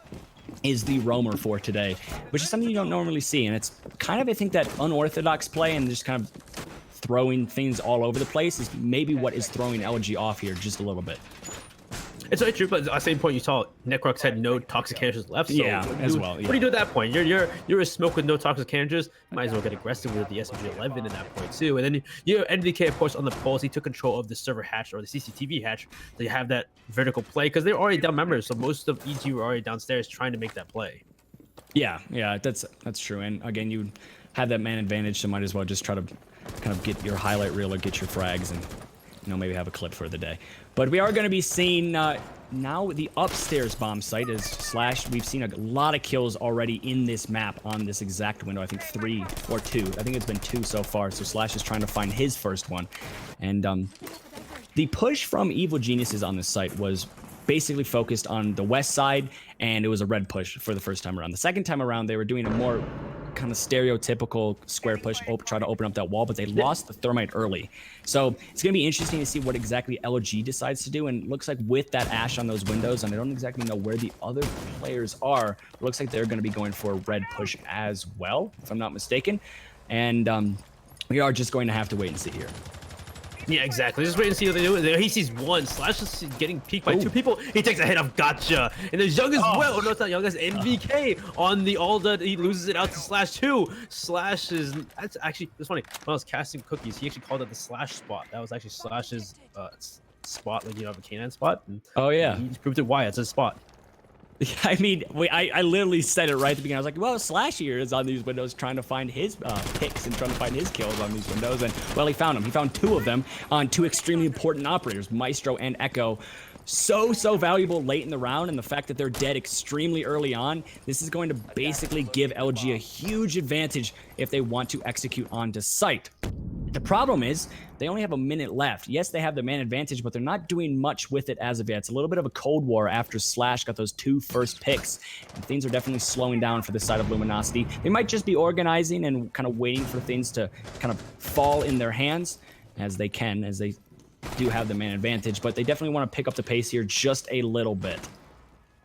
[SPEAKER 5] is the roamer for today, which is something you don't normally see. And it's kind of, I think, that unorthodox play and just kind of throwing things all over the place is maybe what is throwing LG off here just a little bit.
[SPEAKER 4] It's very true, but at the same point, you saw Necrox had no toxic canisters left. So
[SPEAKER 5] yeah, as well. Yeah.
[SPEAKER 4] What do you do at that point? You're a Smoke with no toxic canisters. You might as well get aggressive with the SMG-11 at that point too. And then you have NVK, of course, on the pulse. He took control of the server hatch or the CCTV hatch. So you have that vertical play because they're already down members. So most of EG were already downstairs trying to make that play.
[SPEAKER 5] Yeah, that's true. And again, you have that man advantage, so might as well just try to kind of get your highlight reel or get your frags and, maybe have a clip for the day. But we are going to be seeing now the upstairs bomb site is Slash. We've seen a lot of kills already in this map on this exact window. I think 3 or 2. I think it's been 2 so far. So Slash is trying to find his first one. And the push from Evil Geniuses on this site was basically focused on the west side, and it was a red push for the first time around. The second time around, they were doing a more kind of stereotypical square push, try to open up that wall, but they lost the thermite early. So it's going to be interesting to see what exactly LG decides to do, and it looks like with that ash on those windows, and I don't exactly know where the other players are, it looks like they're going to be going for a red push as well, if I'm not mistaken. And we are just going to have to wait and see here.
[SPEAKER 4] Yeah, exactly. Just wait and see what they do. He sees one. Slash is getting peeked by 2 people. He takes a hit off Gotcha. And there's Young as well. Oh, no, it's not Young. That's NVK on the Alda. He loses it out to Slash too. Slash is... That's actually... It's funny. When I was casting cookies, he actually called it the Slash spot. That was actually Slash's spot, like you have a K9 spot. And
[SPEAKER 5] Oh, yeah.
[SPEAKER 4] he just proved it why it's a spot.
[SPEAKER 5] I mean, I literally said it right at the beginning. I was like, well, Slash here is on these windows trying to find his picks and trying to find his kills on these windows. And, well, he found them. He found 2 of them on 2 extremely important operators, Maestro and Echo. So valuable late in the round, and the fact that they're dead extremely early on, this is going to basically give LG a huge advantage if they want to execute onto site. The problem is they only have a minute left. Yes, they have the man advantage, but they're not doing much with it as of yet. It's a little bit of a cold war after Slash got those 2 first picks, and things are definitely slowing down for the side of Luminosity. They might just be organizing and kind of waiting for things to kind of fall in their hands as they do have the man advantage, but they definitely want to pick up the pace here just a little bit.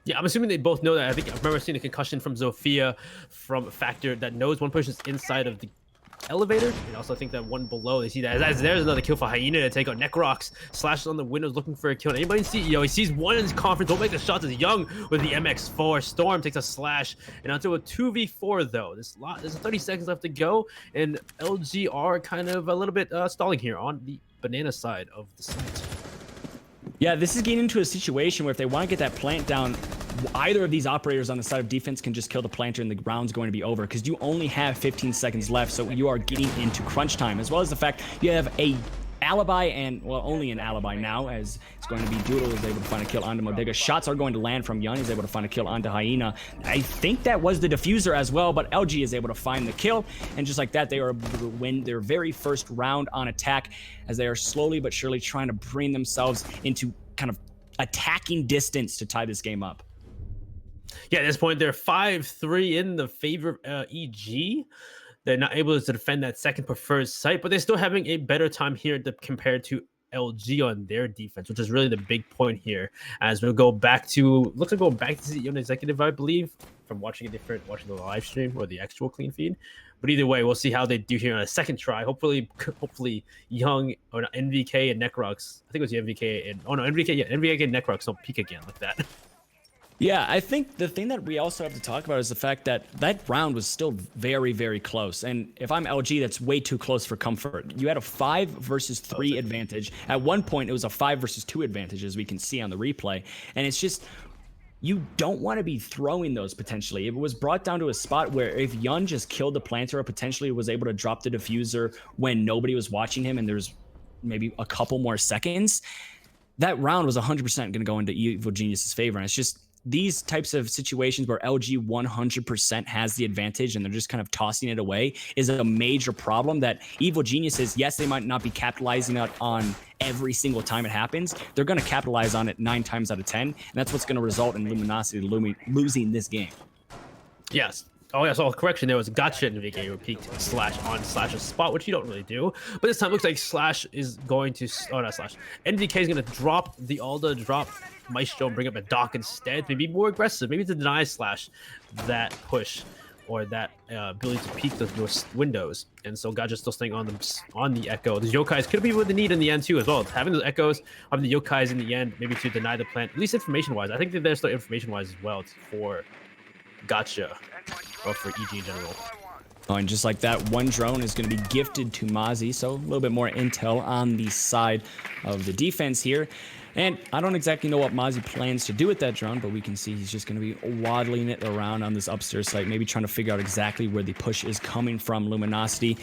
[SPEAKER 4] Yeah, I'm assuming they both know that. I remember seeing a concussion from Zofia from Factor that knows one person's inside of the elevator, and also I think that one below, they see that as there's another kill for Hyena to take out Necrox. Slash is on the windows looking for a kill. Anybody see? He sees one in his conference. Don't make the shots as Young with the MX4. Storm takes a Slash, and onto a 2v4 though. There's 30 seconds left to go, and LG are kind of a little bit stalling here on the banana side of the site.
[SPEAKER 5] Yeah, this is getting into a situation where if they want to get that plant down, either of these operators on the side of defense can just kill the planter and the round's going to be over, because you only have 15 seconds left, so you are getting into crunch time, as well as the fact you have a alibi, and well, only an alibi now, as it's going to be Doodle is able to find a kill onto Modiga. Shots are going to land from Yun. He's able to find a kill onto Hyena. I think that was the diffuser as well, but LG is able to find the kill, and just like that, they are able to win their very first round on attack, as they are slowly but surely trying to bring themselves into kind of attacking distance to tie this game up.
[SPEAKER 4] Yeah, at this point, they're 5-3 in the favor of EG. They're not able to defend that second preferred site, but they're still having a better time here compared to LG on their defense, which is really the big point here. As we'll go back to, looks like going back to CEO and Executive, I believe, from watching the live stream or the actual clean feed. But either way, we'll see how they do here on a second try. Hopefully Young or NVK and Necrox. I think it was the NVK and NVK and Necrox don't peak again like that.
[SPEAKER 5] Yeah, I think the thing that we also have to talk about is the fact that that round was still very, very close. And if I'm LG, that's way too close for comfort. You had a 5 versus 3 advantage. At one point, it was a 5 versus 2 advantage, as we can see on the replay. And it's just, you don't want to be throwing those potentially. If it was brought down to a spot where if Yun just killed the planter or potentially was able to drop the diffuser when nobody was watching him and there's maybe a couple more seconds, that round was 100% going to go into Evil Genius's favor. And it's just these types of situations where LG 100% has the advantage and they're just kind of tossing it away is a major problem that Evil Geniuses, yes, they might not be capitalizing on every single time it happens. They're going to capitalize on it 9 times out of 10, and that's what's going to result in Luminosity losing this game.
[SPEAKER 4] Yes. Oh, yeah, so correction, there was Gotcha and NVK who peaked Slash on Slash's spot, which you don't really do. But this time it looks like Slash is going to, oh, not Slash. NVK is going to drop the Alda, drop Maestro, and bring up a Doc instead. Maybe more aggressive, maybe to deny Slash that push or that ability to peek those windows. And so Gotcha's still staying on the Echo. The Yokais could be what they need in the end too as well. Having those Echoes, having the Yokais in the end, maybe to deny the plant, at least information-wise. I think that there's still information-wise as well for Gotcha. Or for EG in general.
[SPEAKER 5] Oh, and just like that, one drone is going to be gifted to Mozzie, so a little bit more intel on the side of the defense here. And I don't exactly know what Mozzie plans to do with that drone, but we can see he's just going to be waddling it around on this upstairs site, maybe trying to figure out exactly where the push is coming from Luminosity.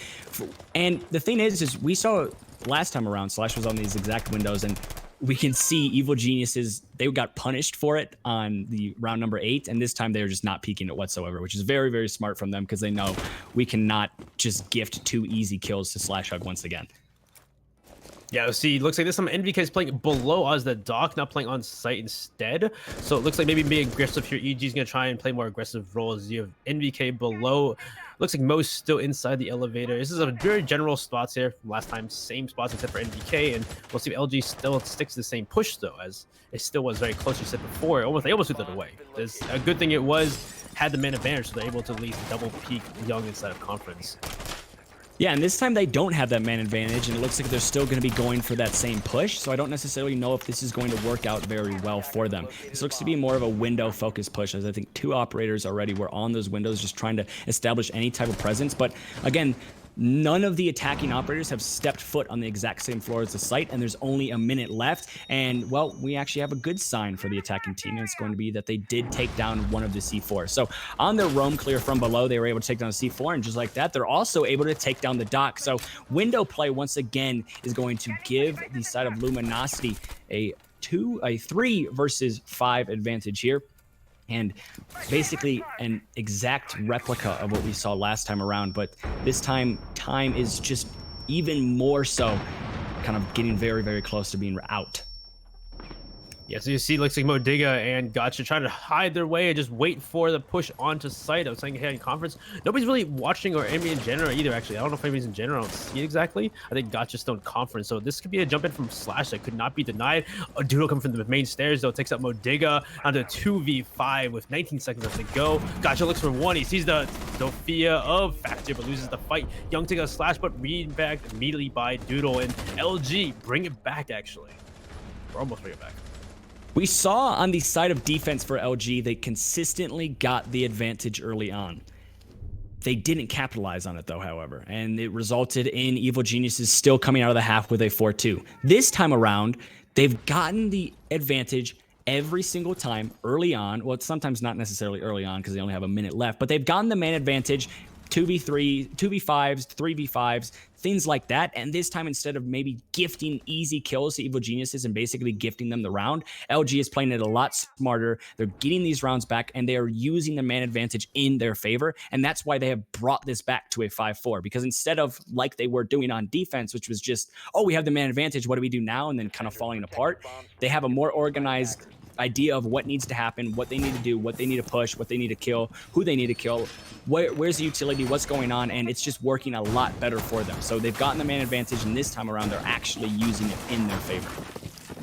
[SPEAKER 5] And the thing is we saw last time around, Slash was on these exact windows, and we can see Evil Geniuses, they got punished for it on the round number 8, and this time they're just not peeking it whatsoever, which is very, very smart from them because they know we cannot just gift 2 easy kills to Slash Hug once again.
[SPEAKER 4] Yeah, see, looks like this time NVK is playing below us, the Doc, not playing on site instead. So it looks like maybe being aggressive here. EG's going to try and play more aggressive roles. You have NVK below. Looks like Mo's still inside the elevator. This is a very general spots here from last time. Same spots except for NVK. And we'll see if LG still sticks to the same push, though, as it still was very close, you said before. They almost threw that away. There's a good thing it had the man advantage, so they're able to at least double peak Young inside of conference.
[SPEAKER 5] Yeah, and this time they don't have that man advantage, and it looks like they're still going to be going for that same push, so I don't necessarily know if this is going to work out very well for them. This looks to be more of a window-focused push, as I think 2 operators already were on those windows just trying to establish any type of presence, but again, None of the attacking operators have stepped foot on the exact same floor as the site, and there's only a minute left. And, well, we actually have a good sign for the attacking team, and it's going to be that they did take down one of the C4. So on their roam clear from below, they were able to take down the C4, and just like that, they're also able to take down the dock. So window play, once again, is going to give the side of Luminosity a 3 versus 5 advantage here. And basically an exact replica of what we saw last time around, but this time is just even more so kind of getting very, very close to being out.
[SPEAKER 4] Yeah, so you see looks like Modiga and Gotcha trying to hide their way and just wait for the push onto site. I was saying here in conference, nobody's really watching or anybody in general either, actually. I don't know if anybody's in general. I don't see it exactly. I think Gotcha's still in conference, so this could be a jump in from Slash that could not be denied. A Doodle coming from the main stairs, though, takes out Modiga onto 2v5 with 19 seconds left to go. Gotcha looks for one. He sees the Sophia of Factor, but loses the fight. Young takes a Slash, but rebagged immediately by Doodle, and LG bring it back, actually. Or almost bring it back.
[SPEAKER 5] We saw on the side of defense for LG, they consistently got the advantage early on. They didn't capitalize on it though, however, and it resulted in Evil Geniuses still coming out of the half with a 4-2. This time around, they've gotten the advantage every single time early on. Well, it's sometimes not necessarily early on because they only have a minute left, but they've gotten the man advantage 2v3, 2v5s, 3v5s, things like that. And this time, instead of maybe gifting easy kills to Evil Geniuses and basically gifting them the round, LG is playing it a lot smarter. They're getting these rounds back, and they are using the man advantage in their favor. And that's why they have brought this back to a 5-4, because instead of like they were doing on defense, which was just, oh, we have the man advantage, what do we do now? And then kind of falling apart. They have a more organized idea of what needs to happen, what they need to do, what they need to push, what they need to kill, who they need to kill, where's the utility, what's going on, and it's just working a lot better for them. So they've gotten the man advantage, and this time around they're actually using it in their favor.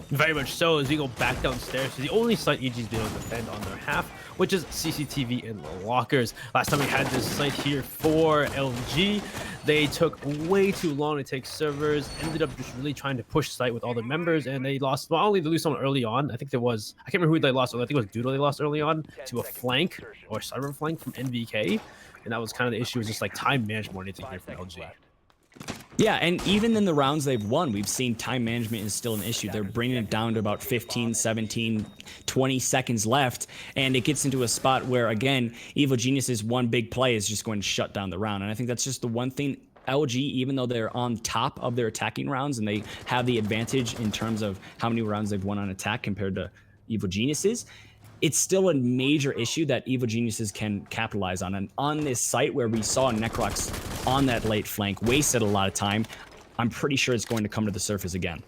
[SPEAKER 4] Very much so, as we go back downstairs to the only site EG's been able to defend on their half, which is CCTV and lockers. Last time we had this site here for LG, they took way too long to take servers, ended up just really trying to push site with all the members, and they lost, not only did they lose someone early on, I think there was, I can't remember who they lost, I think it was Doodle they lost early on to a flank or server flank from NVK, and that was kind of the issue, was just like time management more than anything here from LG.
[SPEAKER 5] Yeah, and even in the rounds they've won, we've seen time management is still an issue. They're bringing it down to about 15, 17, 20 seconds left, and it gets into a spot where, again, Evil Genius's one big play is just going to shut down the round. And I think that's just the one thing LG, even though they're on top of their attacking rounds and they have the advantage in terms of how many rounds they've won on attack compared to Evil Geniuses, it's still a major issue that Evil Geniuses can capitalize on. And on this site where we saw Necrox on that late flank, wasted a lot of time, I'm pretty sure it's going to come to the surface again.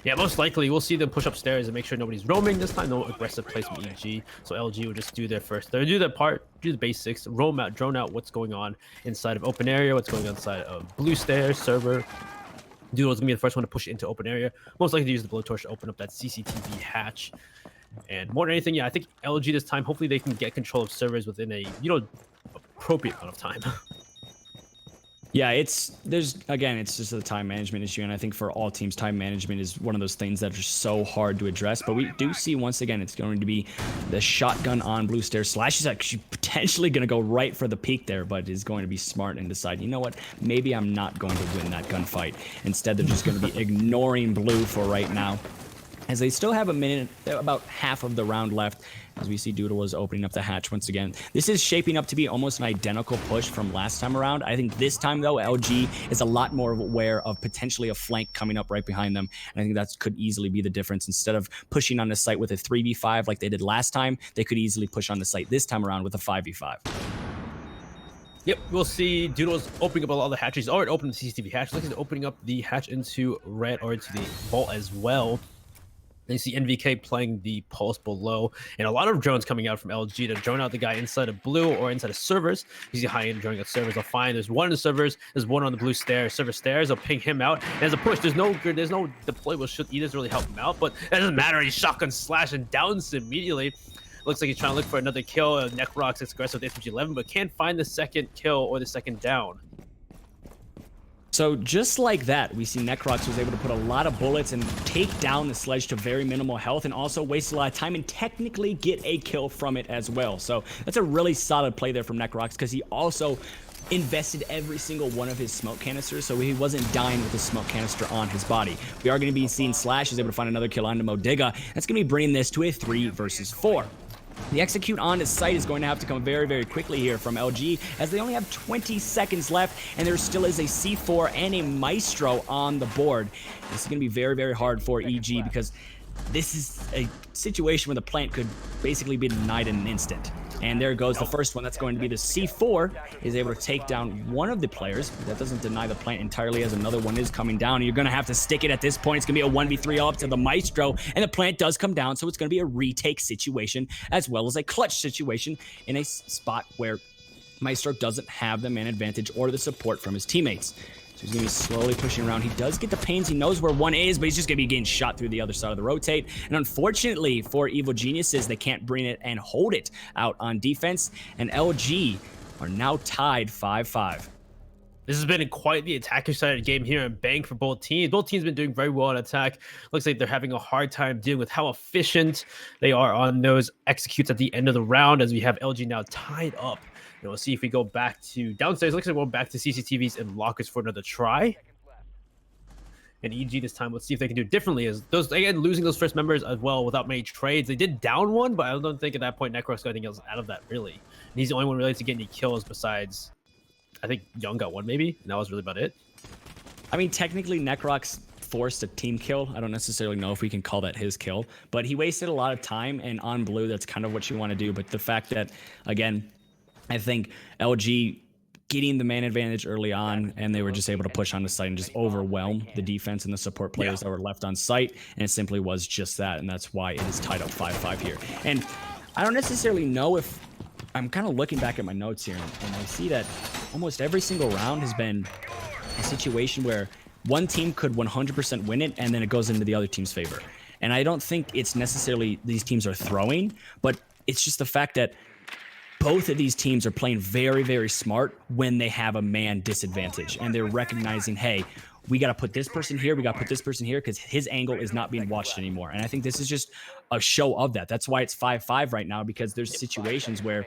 [SPEAKER 4] Yeah, most likely we'll see them push upstairs and make sure nobody's roaming this time. No aggressive play from EG. So LG will just do their first. They'll do their part, do the basics, roam out, drone out what's going on inside of open area, what's going on inside of blue stairs, server. Doodle's gonna be the first one to push into open area. Most likely to use the blowtorch to open up that CCTV hatch. And more than anything, yeah, I think LG this time, hopefully they can get control of servers within a, appropriate amount of time.
[SPEAKER 5] Yeah, it's just a time management issue, and I think for all teams, time management is one of those things that are so hard to address. But we do see, once again, it's going to be the shotgun on blue stairs. Slash is actually potentially going to go right for the peak there, but is going to be smart and decide, you know what, maybe I'm not going to win that gunfight. Instead, they're just going to be ignoring blue for right now, as they still have a minute, about half of the round left, as we see Doodle is opening up the hatch once again. This is shaping up to be almost an identical push from last time around. I think this time, though, LG is a lot more aware of potentially a flank coming up right behind them, and I think that could easily be the difference. Instead of pushing on the site with a 3v5 like they did last time, they could easily push on the site this time around with a 5v5.
[SPEAKER 4] Yep, we'll see Doodle's opening up a lot of the hatches. He's already opened the CCTV hatch. Looks like he's opening up the hatch into red or into the vault as well. And you see NVK playing the pulse below, and a lot of drones coming out from LG to drone out the guy inside of blue or inside of servers. You see high-end droning out servers. They'll find there's one in the servers, there's one on the blue stairs, server stairs. They'll ping him out. And as a push, there's no deployable should either really help him out, but that doesn't matter. He's shotgun slash and downs immediately. Looks like he's trying to look for another kill. Necrox is aggressive with SMG-11, but can't find the second kill or the second down.
[SPEAKER 5] So just like that, we see Necrox was able to put a lot of bullets and take down the sledge to very minimal health, and also waste a lot of time and technically get a kill from it as well. So that's a really solid play there from Necrox, because he also invested every single one of his smoke canisters, so he wasn't dying with a smoke canister on his body. We are going to be seeing Slash is able to find another kill onto Modiga. That's going to be bringing this to a 3 versus 4. The execute on his site is going to have to come very, very quickly here from LG, as they only have 20 seconds left, and there still is a C4 and a Maestro on the board. This is going to be very, very hard for EG, because this is a situation where the plant could basically be denied in an instant. And there goes the first one. That's going to be the C4, is able to take down one of the players. But that doesn't deny the plant entirely, as another one is coming down. And you're going to have to stick it at this point. It's going to be a 1v3 all up to the Maestro. And the plant does come down, so it's going to be a retake situation as well as a clutch situation in a spot where Maestro doesn't have the man advantage or the support from his teammates. So he's going to be slowly pushing around. He does get the pains. He knows where one is, but he's just going to be getting shot through the other side of the rotate. And unfortunately for Evil Geniuses, they can't bring it and hold it out on defense. And LG are now tied 5-5.
[SPEAKER 4] This has been quite the attacker-sided game here in Bank for both teams. Both teams have been doing very well in attack. Looks like they're having a hard time dealing with how efficient they are on those executes at the end of the round, as we have LG now tied up. And we'll see if we go back to downstairs. Looks like we're going back to CCTVs and lockers for another try. And EG this time, let's see if they can do it differently. As those, again, losing those first members as well without many trades. They did down one, but I don't think at that point Necrox got anything else out of that, really. And he's the only one really to get any kills besides, I think Young got one maybe, and that was really about it.
[SPEAKER 5] I mean, technically Necrox forced a team kill. I don't necessarily know if we can call that his kill, but he wasted a lot of time, and on blue, that's kind of what you want to do. But the fact that, again, I think LG getting the man advantage early on, and they were just able to push on the site and just overwhelm the defense and the support players that were left on site, and it simply was just that, and that's why it is tied up 5-5 here. And I don't necessarily know if, I'm kind of looking back at my notes here, and I see that almost every single round has been a situation where one team could 100% win it, and then it goes into the other team's favor. And I don't think it's necessarily these teams are throwing, but it's just the fact that both of these teams are playing very, very smart when they have a man disadvantage, and they're recognizing, hey, we got to put this person here, we got to put this person here, because his angle is not being watched anymore. And I think this is just a show of that. That's why it's 5-5 right now, because there's situations where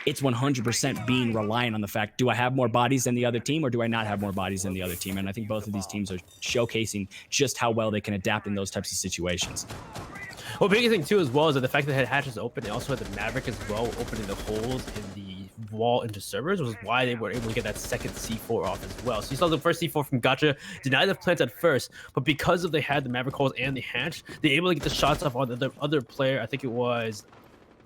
[SPEAKER 5] it's 100% being reliant on the fact, do I have more bodies than the other team, or do I not have more bodies than the other team? And I think both of these teams are showcasing just how well they can adapt in those types of situations.
[SPEAKER 4] Well, biggest thing too as well is that the fact that hatch is open, they also had the Maverick as well opening the holes in the wall into servers, was why they were able to get that second C4 off as well. So you saw the first C4 from Gotcha deny the plants at first, but because of they had the Maverick holes and the hatch, they were able to get the shots off on the other player. I think it was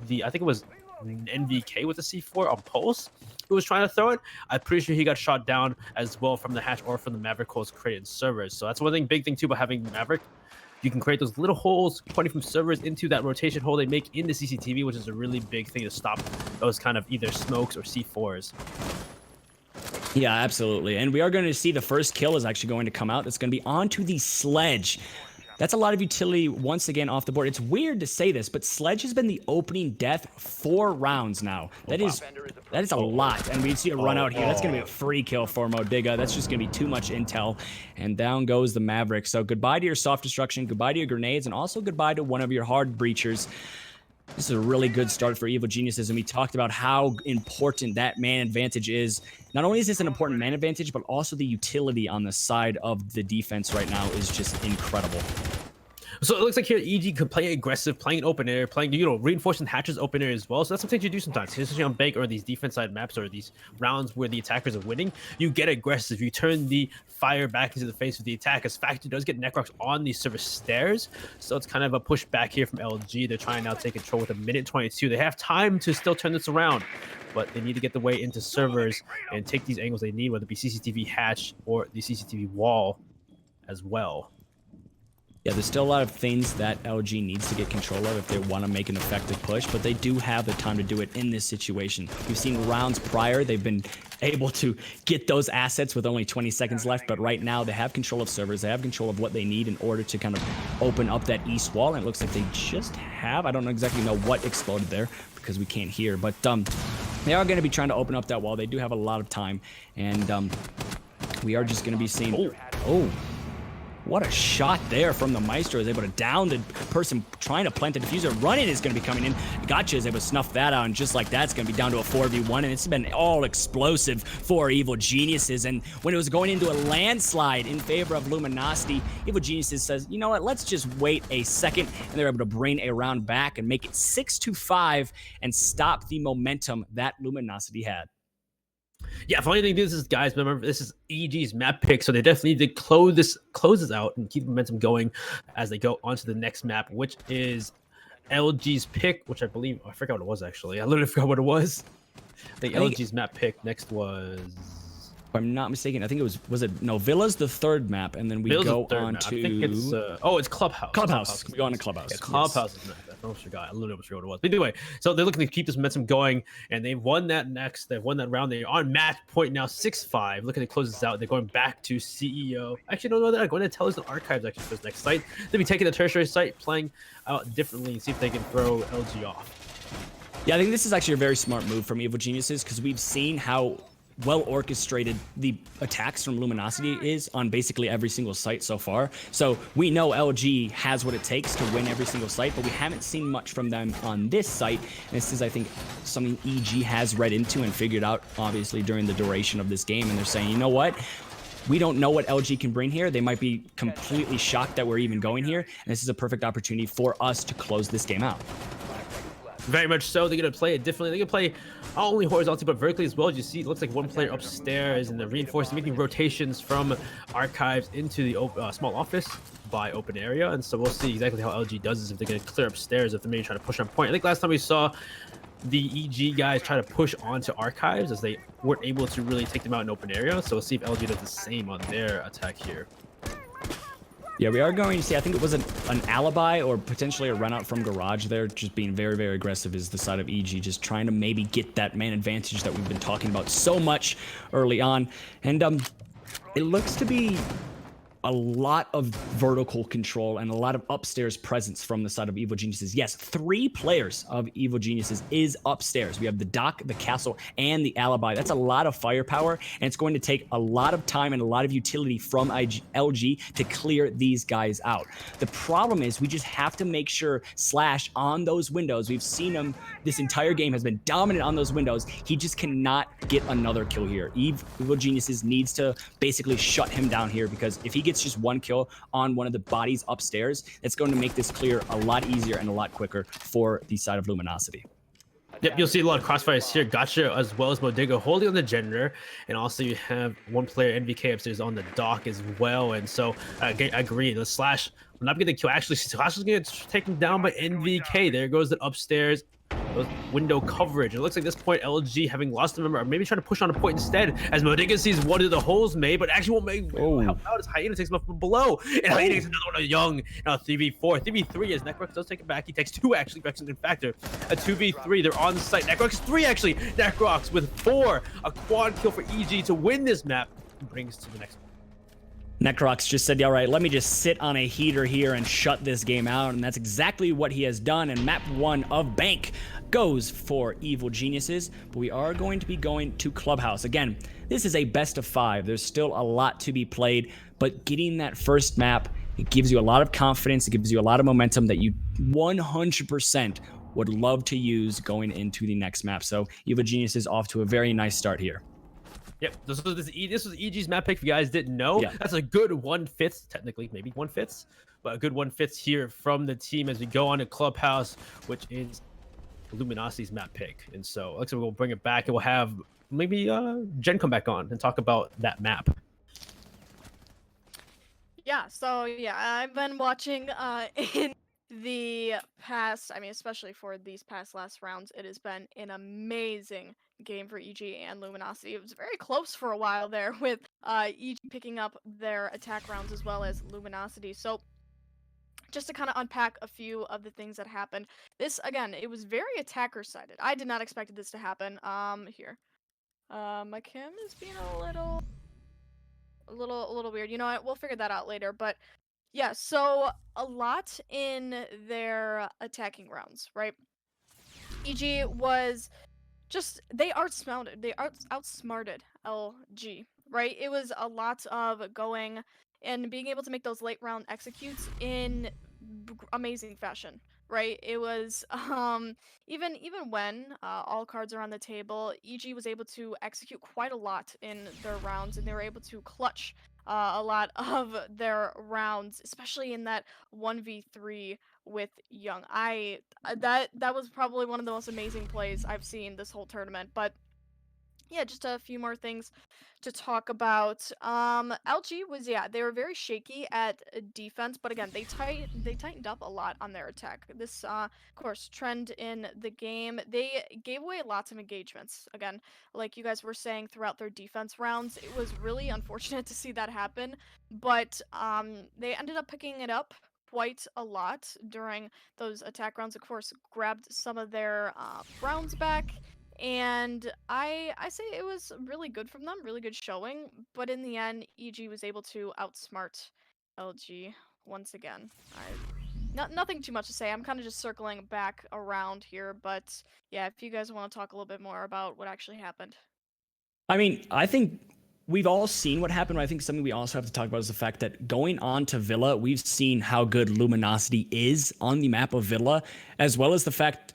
[SPEAKER 4] NVK with the C4 on Pulse who was trying to throw it. I'm pretty sure he got shot down as well from the hatch or from the Maverick holes created in servers. So that's one thing, big thing too about having Maverick. You can create those little holes pointing from servers into that rotation hole they make in the CCTV, which is a really big thing to stop those kind of either smokes or C4s.
[SPEAKER 5] Yeah, absolutely. And we are going to see the first kill is actually going to come out. That's going to be onto the Sledge. That's a lot of utility once again off the board. It's weird to say this, but Sledge has been the opening death 4 rounds now. That is a lot. And we see a run out here. That's going to be a free kill for Modiga. That's just going to be too much intel. And down goes the Maverick. So goodbye to your soft destruction, goodbye to your grenades, and also goodbye to one of your hard breachers. This is a really good start for Evil Geniuses, and we talked about how important that man advantage is. Not only is this an important man advantage, but also the utility on the side of the defense right now is just incredible.
[SPEAKER 4] So it looks like here EG could play aggressive, playing open air, playing, reinforcing hatches open air as well. So that's something you do sometimes, especially on Bank or these defense side maps or these rounds where the attackers are winning. You get aggressive. You turn the fire back into the face of the attack, as Factor does get Necrox on the service stairs. So it's kind of a push back here from LG. They're trying to now take control with a minute 22. They have time to still turn this around, but they need to get the way into servers and take these angles they need, whether it be CCTV hatch or the CCTV wall as well.
[SPEAKER 5] Yeah, there's still a lot of things that LG needs to get control of if they want to make an effective push, but they do have the time to do it in this situation. We've seen rounds prior, they've been able to get those assets with only 20 seconds left, but right now they have control of servers, they have control of what they need in order to kind of open up that east wall, and it looks like they just have, I don't exactly know what exploded there because we can't hear, but they are going to be trying to open up that wall. They do have a lot of time, and we are just going to be seeing... What a shot there from the Maestro. Is able to down the person trying to plant the diffuser. Running is going to be coming in. Gotcha is able to snuff that out, and just like that, it's going to be down to a 4v1, and it's been all explosive for Evil Geniuses. And when it was going into a landslide in favor of Luminosity, Evil Geniuses says, you know what, let's just wait a second, and they're able to bring a round back and make it 6-5 and stop the momentum that Luminosity had.
[SPEAKER 4] Yeah, funny thing is, guys, remember this is EG's map pick, so they definitely need to close this out and keep the momentum going as they go on to the next map, which is LG's pick, which I believe I forgot what it was actually. I literally forgot what it was. I think LG's map pick next was,
[SPEAKER 5] if I'm not mistaken, I think it was it no, Villa's the third map, and then we go on
[SPEAKER 4] map.
[SPEAKER 5] to
[SPEAKER 4] I think it's it's Clubhouse.
[SPEAKER 5] Clubhouse. We go on to Clubhouse.
[SPEAKER 4] Yeah, Clubhouse is next. I almost forgot. I literally almost forgot what it was. But anyway, so they're looking to keep this momentum going, and they've won that next. They've won that round. They're on match point now, 6-5. Looking to close this out. They're going back to CEO. Actually, don't know that. I'm going to Intelligent Archives actually for this next site. They'll be taking the tertiary site, playing out differently, and see if they can throw LG off.
[SPEAKER 5] Yeah, I think this is actually a very smart move from Evil Geniuses, because we've seen how well orchestrated the attacks from Luminosity is on basically every single site so far. So we know LG has what it takes to win every single site, but we haven't seen much from them on this site. And this is, I think, something EG has read into and figured out, obviously, during the duration of this game. And they're saying, you know what? We don't know what LG can bring here. They might be completely shocked that we're even going here. And this is a perfect opportunity for us to close this game out.
[SPEAKER 4] Very much so. They're going to play it differently. They're going to play not only horizontally, but vertically as well. As you see, it looks like one player upstairs, and the reinforcing, making rotations from Archives into the small office by open area. And so we'll see exactly how LG does this, if they're going to clear upstairs, if they're maybe trying to push on point. I think last time we saw the EG guys try to push onto Archives, as they weren't able to really take them out in open area. So we'll see if LG does the same on their attack here.
[SPEAKER 5] Yeah, we are going to see, I think it was an alibi or potentially a run out from Garage there, just being very, very aggressive is the side of EG, just trying to maybe get that man advantage that we've been talking about so much early on. And it looks to be a lot of vertical control and a lot of upstairs presence from the side of Evil Geniuses. Yes, 3 players of Evil Geniuses is upstairs. We have the dock, the castle, and the alibi. That's a lot of firepower, and it's going to take a lot of time and a lot of utility from LG to clear these guys out. The problem is we just have to make sure Slash on those windows, we've seen him this entire game, has been dominant on those windows. He just cannot get another kill here. Evil Geniuses needs to basically shut him down here, because if he gets just one kill on one of the bodies upstairs, it's going to make this clear a lot easier and a lot quicker for the side of Luminosity.
[SPEAKER 4] Yep, you'll see a lot of crossfires here. Gotcha, as well as Bodega holding on the generator, and also you have one player NVK upstairs on the dock as well. And so I agree. The Slash will not get the kill. Actually, Slash is going to get taken down by NVK. There goes the upstairs window coverage. It looks like at this point LG, having lost the member, or maybe trying to push on a point instead, as Bodega sees one of the holes made, but actually won't make help out as Hyena takes him up from below, and Hyena takes another one of Young. Now 3v4, 3v3 as Necrox does take it back. He takes 2 actually. Rex in factor a 2v3. They're on site. Necrox 3 actually. Necrox with 4, a quad kill for EG to win this map, and brings to the next one.
[SPEAKER 5] Necrox just said, all right, let me just sit on a heater here and shut this game out. And that's exactly what he has done. And map 1 of Bank goes for Evil Geniuses. But we are going to be going to Clubhouse. Again, this is a best of 5. There's still a lot to be played. But getting that first map, it gives you a lot of confidence. It gives you a lot of momentum that you 100% would love to use going into the next map. So Evil Geniuses off to a very nice start here.
[SPEAKER 4] Yep, this was EG's map pick. If you guys didn't know, that's a good 1/5, technically, maybe 1/5, but a good 1/5 here from the team as we go on to Clubhouse, which is Luminosity's map pick. And so looks like we'll bring it back, and we'll have maybe Jen come back on and talk about that map.
[SPEAKER 3] Yeah, so yeah, I've been watching in the past, I mean, especially for these past last rounds, it has been an amazing game for EG and Luminosity. It was very close for a while there with EG picking up their attack rounds as well as Luminosity. So just to kind of unpack a few of the things that happened. This, again, it was very attacker-sided. I did not expect this to happen. Here. My cam is being a little weird. You know what? We'll figure that out later. But yeah, so a lot in their attacking rounds, right? EG was just, they outsmarted LG, right? It was a lot of going and being able to make those late round executes in amazing fashion. Right, it was even when all cards are on the table, EG was able to execute quite a lot in their rounds, and they were able to clutch a lot of their rounds, especially in that 1v3 with Young. That was probably one of the most amazing plays I've seen this whole tournament. But yeah, just a few more things to talk about. LG was, yeah, they were very shaky at defense, but again, they tightened up a lot on their attack. This of course trend in the game. They gave away lots of engagements. Again, like you guys were saying throughout their defense rounds, it was really unfortunate to see that happen, but they ended up picking it up quite a lot during those attack rounds. Of course, grabbed some of their rounds back, and I say it was really good from them, really good showing. But in the end, EG was able to outsmart LG once again. Nothing too much to say. I'm kind of just circling back around here, but yeah, if you guys want to talk a little bit more about what actually happened.
[SPEAKER 5] I mean, I think we've all seen what happened, but I think something we also have to talk about is the fact that going on to Villa, we've seen how good Luminosity is on the map of Villa, as well as the fact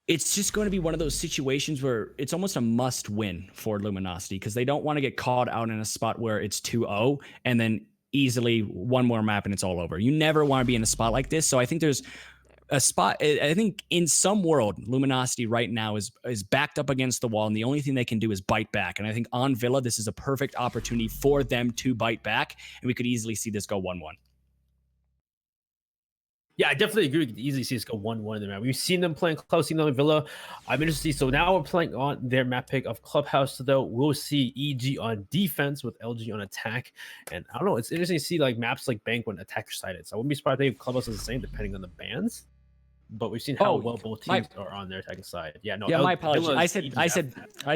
[SPEAKER 5] it's just going to be one of those situations where it's almost a must win for Luminosity because they don't want to get caught out in a spot where it's 2-0 and then easily one more map and it's all over. You never want to be in a spot like this. So I think there's a spot. I think in some world, Luminosity right now is backed up against the wall, and the only thing they can do is bite back. And I think on Villa, this is a perfect opportunity for them to bite back, and we could easily see this go 1-1.
[SPEAKER 4] Yeah, I definitely agree. We could easily see this go 1-1 in the map. We've seen them playing Clubhouse, seen them in Villa. I'm interested to see. So now we're playing on their map pick of Clubhouse, though. We'll see EG on defense with LG on attack. And I don't know, it's interesting to see like maps like Bank when attack sided. So I wouldn't be surprised if Clubhouse is the same depending on the bans. But we've seen how well both teams are on their attacking side. Yeah, no.
[SPEAKER 5] Yeah, my apologies.
[SPEAKER 4] Villa's
[SPEAKER 5] I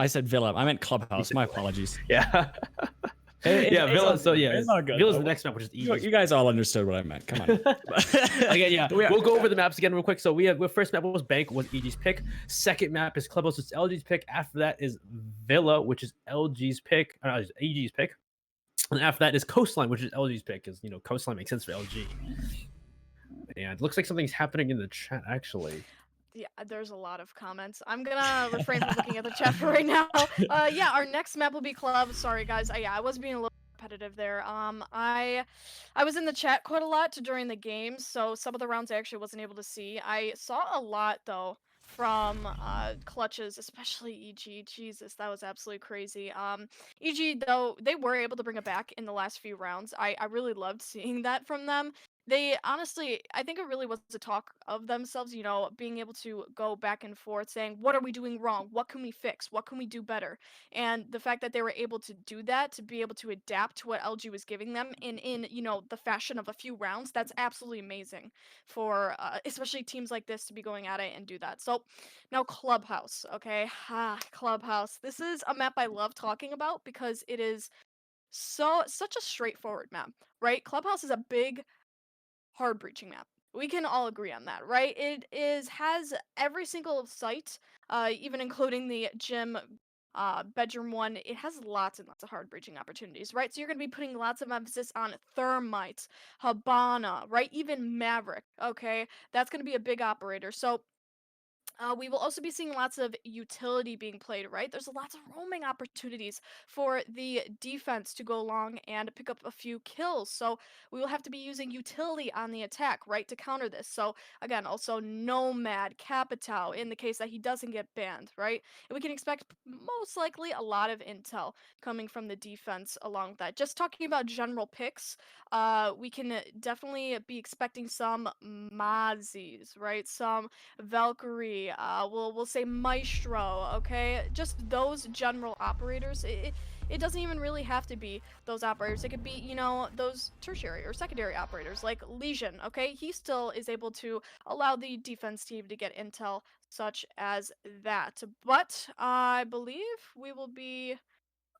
[SPEAKER 5] said Villa. I meant Clubhouse. My apologies.
[SPEAKER 4] Yeah. Villa. So yeah,
[SPEAKER 5] it's not good.
[SPEAKER 4] Villa's the next map, which is easy.
[SPEAKER 5] You guys all understood what I meant. Come on.
[SPEAKER 4] Again, yeah. We'll go over the maps again real quick. So we have first map was Bank, was EG's pick. Second map is Clubhouse, it's LG's pick. After that is Villa, which is LG's pick. EG's pick. And after that is Coastline, which is LG's pick, because Coastline makes sense for LG. And it looks like something's happening in the chat actually.
[SPEAKER 3] Yeah, there's a lot of comments. I'm gonna refrain from looking at the chat for right now. Yeah, our next map will be Club. Sorry, guys. Yeah, I was being a little repetitive there. I was in the chat quite a lot during the game, so some of the rounds I actually wasn't able to see. I saw a lot though from clutches, especially EG. Jesus, that was absolutely crazy. EG though, they were able to bring it back in the last few rounds. I really loved seeing that from them. They honestly, I think it really was a talk of themselves, being able to go back and forth saying, what are we doing wrong? What can we fix? What can we do better? And the fact that they were able to do that, to be able to adapt to what LG was giving them in the fashion of a few rounds, that's absolutely amazing for especially teams like this to be going at it and do that. So now Clubhouse, okay? Clubhouse. This is a map I love talking about because it is such a straightforward map, right? Clubhouse is a big hard breaching map. We can all agree on that, right? It has every single site, even including the gym, bedroom one. It has lots and lots of hard breaching opportunities, right? So you're going to be putting lots of emphasis on Thermite, Habana, right? Even Maverick, okay? That's going to be a big operator. So we will also be seeing lots of utility being played, right? There's lots of roaming opportunities for the defense to go along and pick up a few kills. So we will have to be using utility on the attack, right, to counter this. So again, also Nomad, Capitao, in the case that he doesn't get banned, right? And we can expect most likely a lot of intel coming from the defense along with that. Just talking about general picks, we can definitely be expecting some Mazis, right? Some Valkyrie, we'll say Maestro, okay? Just those general operators. It doesn't even really have to be those operators. It could be, those tertiary or secondary operators like Legion, okay? He still is able to allow the defense team to get intel such as that. But I believe we will be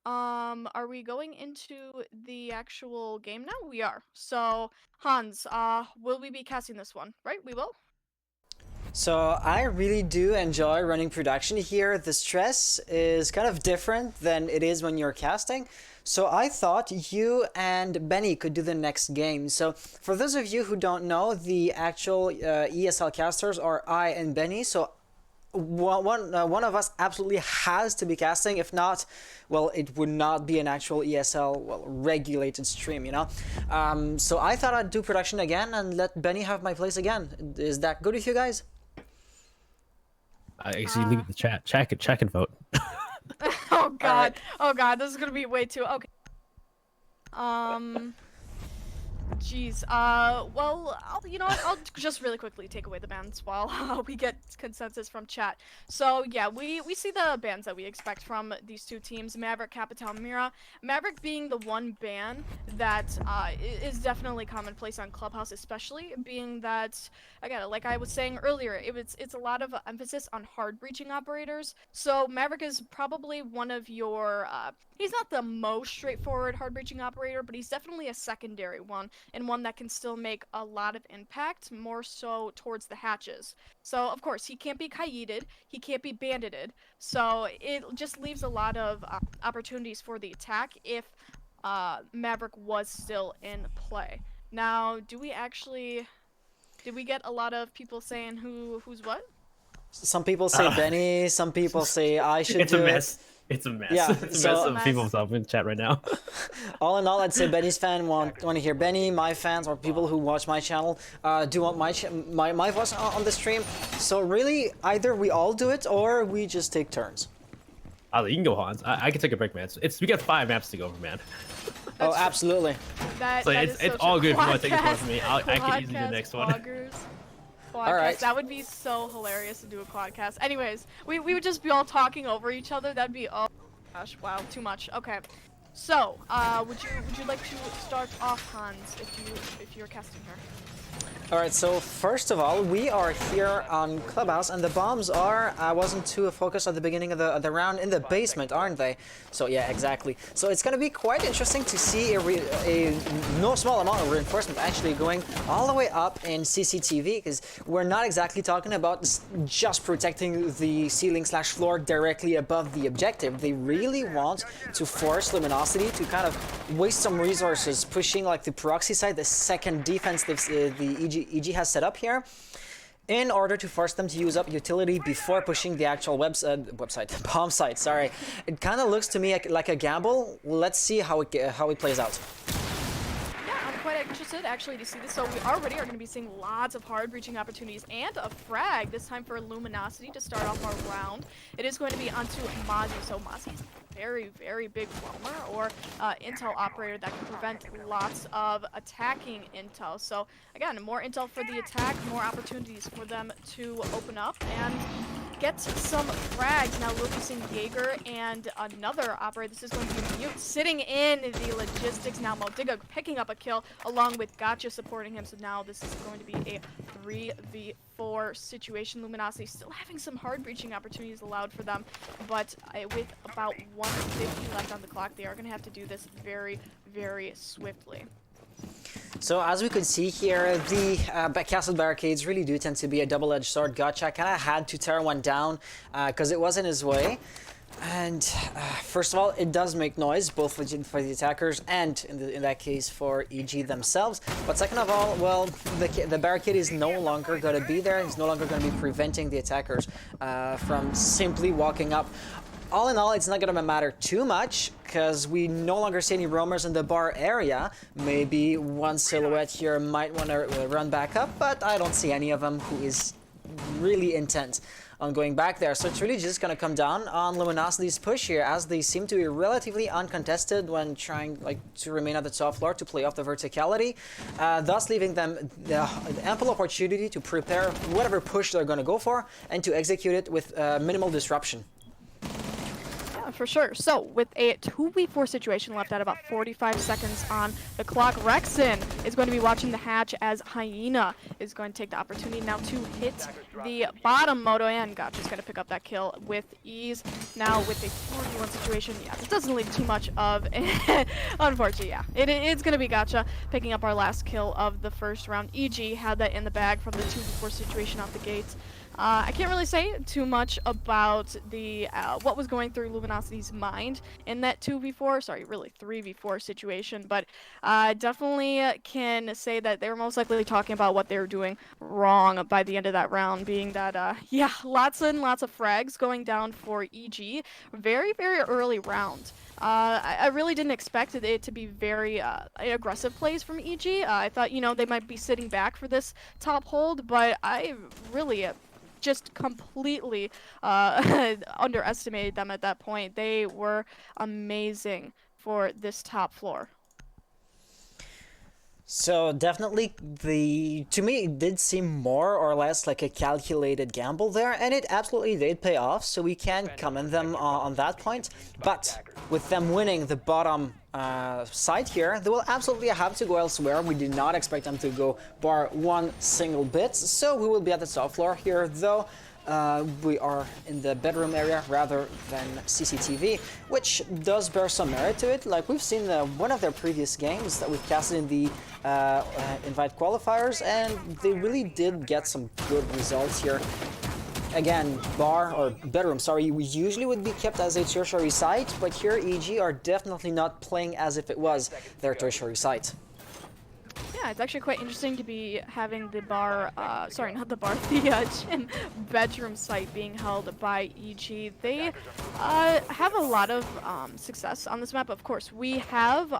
[SPEAKER 3] are we going into the actual game now? We are. So, Hans, will we be casting this one? Right? We will?
[SPEAKER 6] So I really do enjoy running production here. The stress is kind of different than it is when you're casting. So I thought you and Benny could do the next game. So for those of you who don't know, the actual ESL casters are I and Benny. So one of us absolutely has to be casting. If not, well, it would not be an actual ESL regulated stream, you know. So I thought I'd do production again and let Benny have my place again. Is that good with you guys?
[SPEAKER 4] I actually leave it in the chat. Check and vote.
[SPEAKER 3] Oh god.
[SPEAKER 6] Alright.
[SPEAKER 3] Oh god, this is gonna be way too okay. Jeez. Well, you know what? I'll just really quickly take away the bans while we get consensus from chat. So yeah, we see the bans that we expect from these two teams, Maverick, Capital, Mira. Maverick being the one ban that is definitely commonplace on Clubhouse, especially being that, again, like I was saying earlier, it's a lot of emphasis on hard breaching operators. So Maverick is probably one of your he's not the most straightforward hard breaching operator, but he's definitely a secondary one, and one that can still make a lot of impact, more so towards the hatches. So, of course, he can't be kaited, he can't be bandited, so it just leaves a lot of opportunities for the attack if Maverick was still in play. Now, did we get a lot of people saying who's what?
[SPEAKER 6] Some people say Benny, some people say I should
[SPEAKER 4] It's
[SPEAKER 6] do
[SPEAKER 4] a
[SPEAKER 6] it.
[SPEAKER 4] mess. It's a mess.
[SPEAKER 6] Yeah,
[SPEAKER 4] It's a
[SPEAKER 6] so-
[SPEAKER 4] mess of people stuff in chat right now.
[SPEAKER 6] All in all, I'd say Benny's fan want to hear Benny. My fans or people who watch my channel do want my voice on the stream. So really, either we all do it or we just take turns.
[SPEAKER 4] You can go Hans. I can take a break, man. We got 5 maps to go over, man.
[SPEAKER 6] Oh, absolutely.
[SPEAKER 4] So it's all good if you want to take it from me. I can easily do the next one.
[SPEAKER 6] Alright.
[SPEAKER 3] That would be so hilarious to do a quadcast. Anyways, we would just be all talking over each other. That'd be, oh gosh, wow, too much. Okay. So, would you like to start off, Hans, if you're casting her?
[SPEAKER 6] Alright, so first of all, we are here on Clubhouse, and the bombs are, I wasn't too focused at the beginning of the round, in the basement, aren't they? So yeah, exactly. So it's gonna be quite interesting to see a no small amount of reinforcement actually going all the way up in CCTV, because we're not exactly talking about just protecting the ceiling/floor directly above the objective. They really want to force Luminosity to kind of waste some resources, pushing like the proxy side, the second defense the EG has set up here, in order to force them to use up utility before pushing the actual bomb site. Sorry, it kind of looks to me like a gamble. Let's see how it plays out.
[SPEAKER 3] Yeah, I'm quite interested actually to see this. So we already are going to be seeing lots of hard breaching opportunities and a frag this time for Luminosity to start off our round. It is going to be onto Mozzie. So Mozzie's very, very big roamer or intel operator that can prevent lots of attacking intel. So again, more intel for the attack, more opportunities for them to open up and get some frags. Now we'll be seeing Jaeger and another operator. This is going to be Mute sitting in the logistics. Now Modiga picking up a kill along with Gotcha supporting him. So now this is going to be a 3v4 situation. Luminosity still having some hard breaching opportunities allowed for them, but with about 150 left on the clock, they are going to have to do this very, very swiftly.
[SPEAKER 6] So as we could see here, the castle barricades really do tend to be a double-edged sword. Gotcha kind of had to tear one down because it was in his way. And first of all, it does make noise, both for the attackers and in that case for EG themselves. But second of all, well, the barricade is no longer going to be there. It's no longer going to be preventing the attackers from simply walking up. All in all, it's not going to matter too much because we no longer see any roamers in the bar area. Maybe one silhouette here might want to run back up, but I don't see any of them who is really intent on going back there. So it's really just going to come down on Luminosity's push here, as they seem to be relatively uncontested when trying to remain at the top floor to play off the verticality, thus leaving them the ample opportunity to prepare whatever push they're going to go for and to execute it with minimal disruption.
[SPEAKER 3] For sure. So with a 2v4 situation left at about 45 seconds on the clock, Rexon is going to be watching the hatch as Hyena is going to take the opportunity now to hit the bottom Moto, and Gotcha's going to pick up that kill with ease. Now with a 4v1 situation, yeah, this doesn't leave too much of unfortunately, yeah. It's going to be Gotcha picking up our last kill of the first round. EG had that in the bag from the 2v4 situation out the gates. I can't really say too much about the what was going through Luminosity's mind in that 2v4, sorry, really 3v4 situation, but definitely can say that they were most likely talking about what they were doing wrong by the end of that round, being that, yeah, lots and lots of frags going down for EG. Very, very early round. I really didn't expect it to be very aggressive plays from EG. I thought, you know, they might be sitting back for this top hold, but I really just completely underestimated them at that point. They were amazing for this top floor.
[SPEAKER 6] So definitely to me it did seem more or less like a calculated gamble there, and it absolutely did pay off, so we can commend them on that point. But with them winning the bottom side here, they will absolutely have to go elsewhere. We did not expect them to go bar one single bit, so we will be at the top floor here, though. We are in the bedroom area rather than CCTV, which does bear some merit to it. Like we've seen one of their previous games that we've casted in the Invite Qualifiers, and they really did get some good results here. Again, bar or bedroom, sorry, we usually would be kept as a tertiary site, but here EG are definitely not playing as if it was their tertiary site.
[SPEAKER 3] Yeah, it's actually quite interesting to be having the bar, sorry, not the bar, the gym bedroom site being held by EG. They have a lot of success on this map. Of course, we have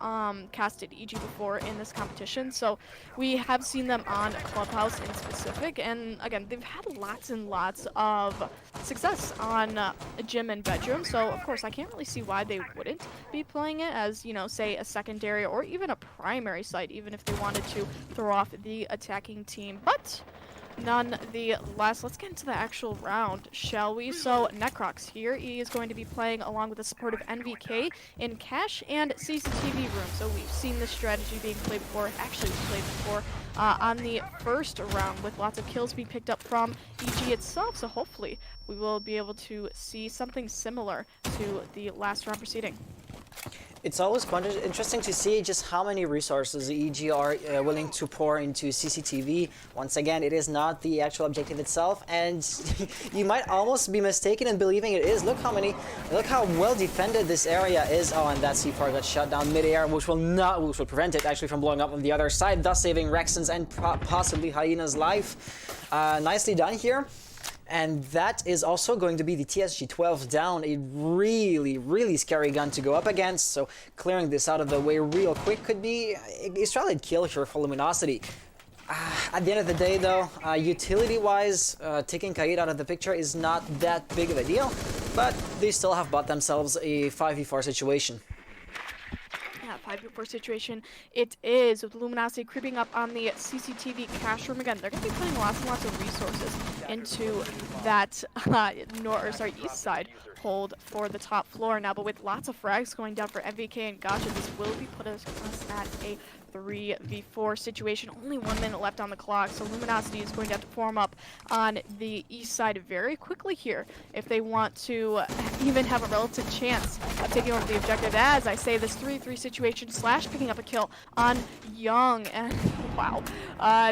[SPEAKER 3] casted EG before in this competition, so we have seen them on Clubhouse in specific, and again, they've had lots and lots of success on gym and bedroom, so of course, I can't really see why they wouldn't be playing it as, you know, say a secondary or even a primary site, even if they wanted to throw off the attacking team. But nonetheless, let's get into the actual round, shall we? So Necrox here, he is going to be playing along with the support of NVK in cache and CCTV room. So we've seen this strategy being played before, actually played before on the first round, with lots of kills being picked up from EG itself. So hopefully we will be able to see something similar to the last round proceeding.
[SPEAKER 6] It's always quite interesting to see just how many resources EG are willing to pour into CCTV. Once again, it is not the actual objective itself, and you might almost be mistaken in believing it is. Look how well defended this area is. Oh, and that C4 got shut down mid-air, which will prevent it actually from blowing up on the other side, thus saving Rexon's and possibly Hyena's life. Nicely done here. And that is also going to be the TSG-12 down, a really, really scary gun to go up against, so clearing this out of the way real quick could be a solid kill here for Luminosity. At the end of the day, though, utility-wise, taking Kaid out of the picture is not that big of a deal, but they still have bought themselves a 5v4 situation.
[SPEAKER 3] Yeah, 5v4 situation it is, with Luminosity creeping up on the CCTV cache room again. They're going to be putting lots and lots of resources into that east side hold for the top floor now, but with lots of frags going down for MVK and Gotcha, this will be put us at a 3v4 situation. Only 1 minute left on the clock, so Luminosity is going to have to form up on the east side very quickly here if they want to even have a relative chance of taking over the objective. As I say, this 3v3 situation slash picking up a kill on Young, and wow,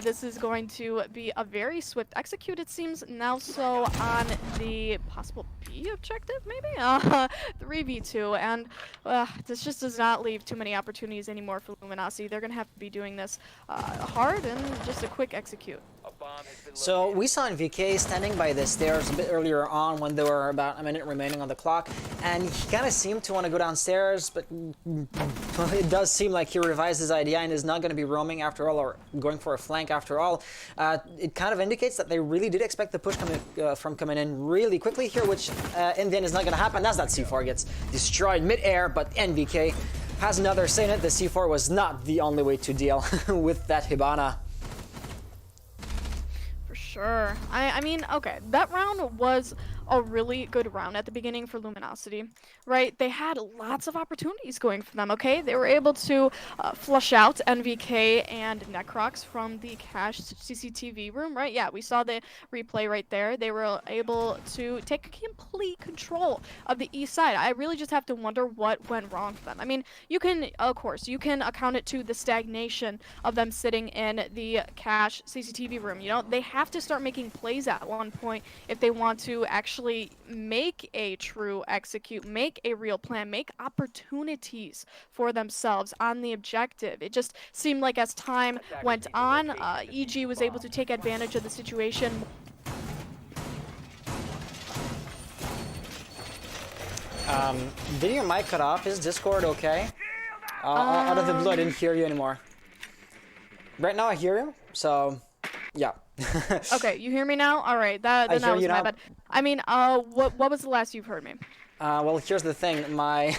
[SPEAKER 3] this is going to be a very swift execute, it seems now. So on the possible B objective, maybe 3v2, and this just does not leave too many opportunities anymore for Luminosity. They're going to have to be doing this hard and just a quick execute.
[SPEAKER 6] So we saw NVK standing by the stairs a bit earlier on when there were about a minute remaining on the clock, and he kind of seemed to want to go downstairs, but it does seem like he revised his idea and is not going to be roaming after all, or going for a flank after all. It kind of indicates that they really did expect the push coming in really quickly here, which in the end is not going to happen as that C4 gets destroyed mid-air, but NVK has another say in it. The C4 was not the only way to deal with that Hibana.
[SPEAKER 3] Sure. I mean, okay, that round was a really good round at the beginning for Luminosity, right? They had lots of opportunities going for them, okay? They were able to flush out NVK and Necrox from the cache CCTV room, right? Yeah, we saw the replay right there. They were able to take complete control of the east side. I really just have to wonder what went wrong for them. I mean, you can, of course, you can account it to the stagnation of them sitting in the cache CCTV room. You know, they have to start making plays at one point if they want to actually make a true execute, make a real plan, make opportunities for themselves on the objective. It just seemed like as time went on, EG was able to take advantage of the situation.
[SPEAKER 6] Did your mic cut off? Is Discord okay? Out of the blue, I didn't hear you anymore. Right now I hear you, so yeah.
[SPEAKER 3] Okay, you hear me now? All right, that was my bad. I mean, what was the last you've heard me?
[SPEAKER 6] Well, here's the thing. My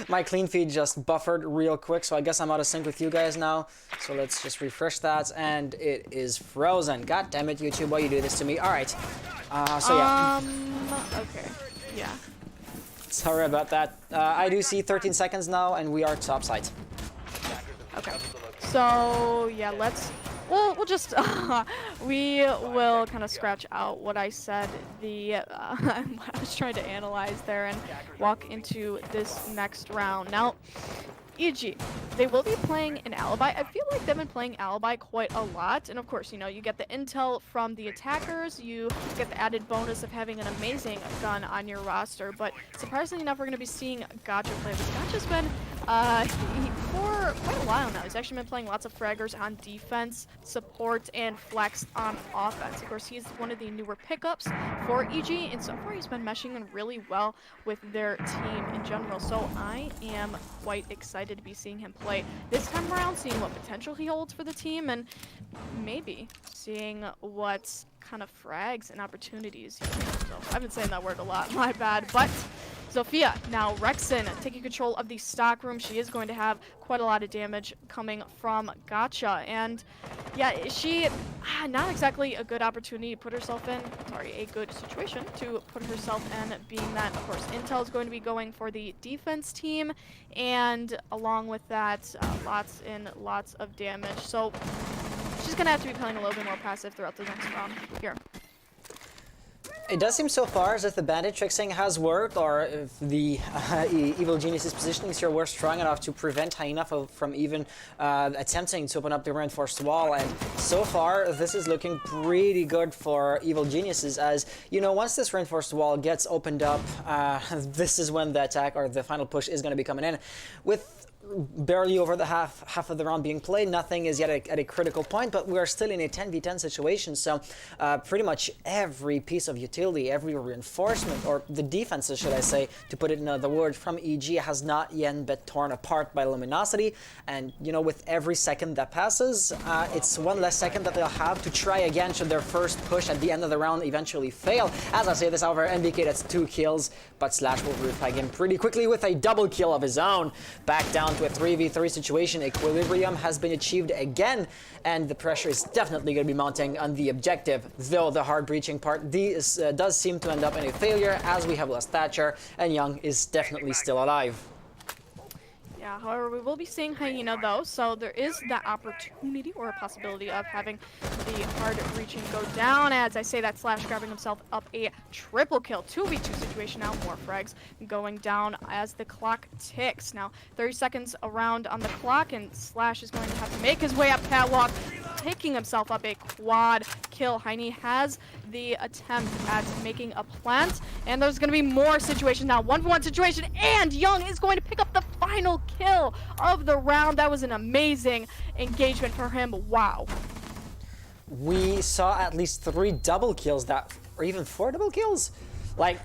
[SPEAKER 6] my clean feed just buffered real quick, so I guess I'm out of sync with you guys now. So let's just refresh that, and it is frozen. God damn it, YouTube! Why you do this to me? All right. So yeah.
[SPEAKER 3] Okay. Yeah.
[SPEAKER 6] Sorry about that. I do see 13 seconds now, and we are topside.
[SPEAKER 3] Okay. So yeah, we'll just we will kind of scratch out what I said. I was trying to analyze there and walk into this next round. Now, EG, they will be playing an Alibi. I feel like they've been playing Alibi quite a lot. And of course, you know, you get the intel from the attackers. You get the added bonus of having an amazing gun on your roster. But surprisingly enough, we're going to be seeing Gotcha play this. Gotcha's been, for quite a while now, he's actually been playing lots of fraggers on defense, support, and flex on offense. Of course, he's one of the newer pickups for EG. And so far, he's been meshing in really well with their team in general. So I am quite excited to be seeing him play this time around, seeing what potential he holds for the team, and maybe seeing what kind of frags and opportunities he has. So I've been saying that word a lot, my bad. But Zofia, now Rexon taking control of the stock room. She is going to have quite a lot of damage coming from Gotcha. And yeah, she, not exactly a good opportunity to put herself in, sorry, a good situation to put herself in, being that, of course, Intel is going to be going for the defense team. And along with that, lots and lots of damage. So she's going to have to be playing a little bit more passive throughout the next round here.
[SPEAKER 6] It does seem so far as if the bandit tricksing has worked, or if the Evil Genius's positionings here were strong enough to prevent Hyena from even attempting to open up the reinforced wall. And so far, this is looking pretty good for Evil Geniuses, as, you know, once this reinforced wall gets opened up, this is when the attack or the final push is going to be coming in. With barely over the half of the round being played, nothing is yet at a critical point, but we're still in a 10v10 situation, so pretty much every piece of utility, every reinforcement, or the defenses, should I say, to put it in other words, from EG has not yet been torn apart by Luminosity. And, you know, with every second that passes, it's one less second that they'll have to try again should their first push at the end of the round eventually fail. As I say this, however, NBK, that's 2 kills, but Slash will reflag him pretty quickly with a double kill of his own. Back down to a 3v3 situation. Equilibrium has been achieved again, and the pressure is definitely going to be mounting on the objective, though the hard breaching part does seem to end up in a failure, as we have lost Thatcher, and Young is definitely still alive.
[SPEAKER 3] Yeah, however, we will be seeing Hyena though, so there is that opportunity or a possibility of having the hard breaching go down. As I say that, Slash grabbing himself up a triple kill, 2v2 situation now, more frags going down as the clock ticks. Now, 30 seconds around on the clock, and Slash is going to have to make his way up catwalk, picking himself up a quad kill. Heine has the attempt at making a plant, and there's going to be more situations now. 1v1 situation, and Young is going to pick up the final kill of the round. That was an amazing engagement for him. Wow.
[SPEAKER 6] We saw at least 3 double kills, or even 4 double kills. Like,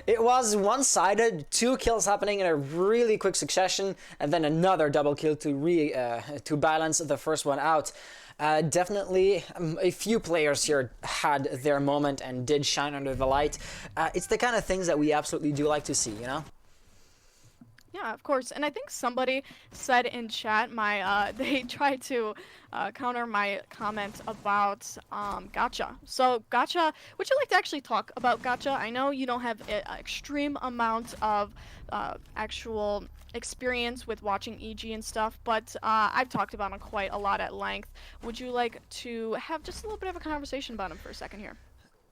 [SPEAKER 6] it was one-sided, 2 kills happening in a really quick succession, and then another double kill to balance the first one out. Definitely a few players here had their moment and did shine under the light. It's the kind of things that we absolutely do like to see, you know?
[SPEAKER 3] Yeah, of course. And I think somebody said in chat, they tried to counter my comment about Gacha. So Gacha, would you like to actually talk about Gacha? I know you don't have an extreme amount of actual experience with watching EG and stuff, but I've talked about him quite a lot at length. Would you like to have just a little bit of a conversation about him for a second here?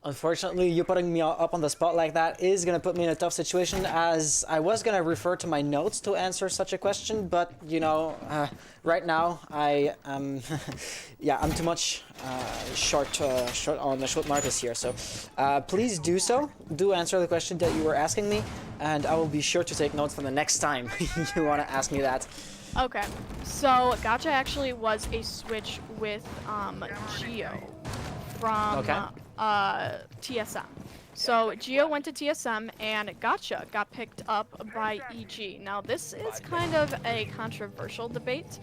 [SPEAKER 6] Unfortunately, you putting me up on the spot like that is going to put me in a tough situation, as I was going to refer to my notes to answer such a question, but, you know, right now, I am, yeah, I'm too much short on the short notice here, so please do so. Do answer the question that you were asking me, and I will be sure to take notes for the next time you want to ask me that.
[SPEAKER 3] Okay, so Gacha actually was a switch with Geo from TSM. So Geo went to TSM and Gacha got picked up by EG. Now this is kind of a controversial debate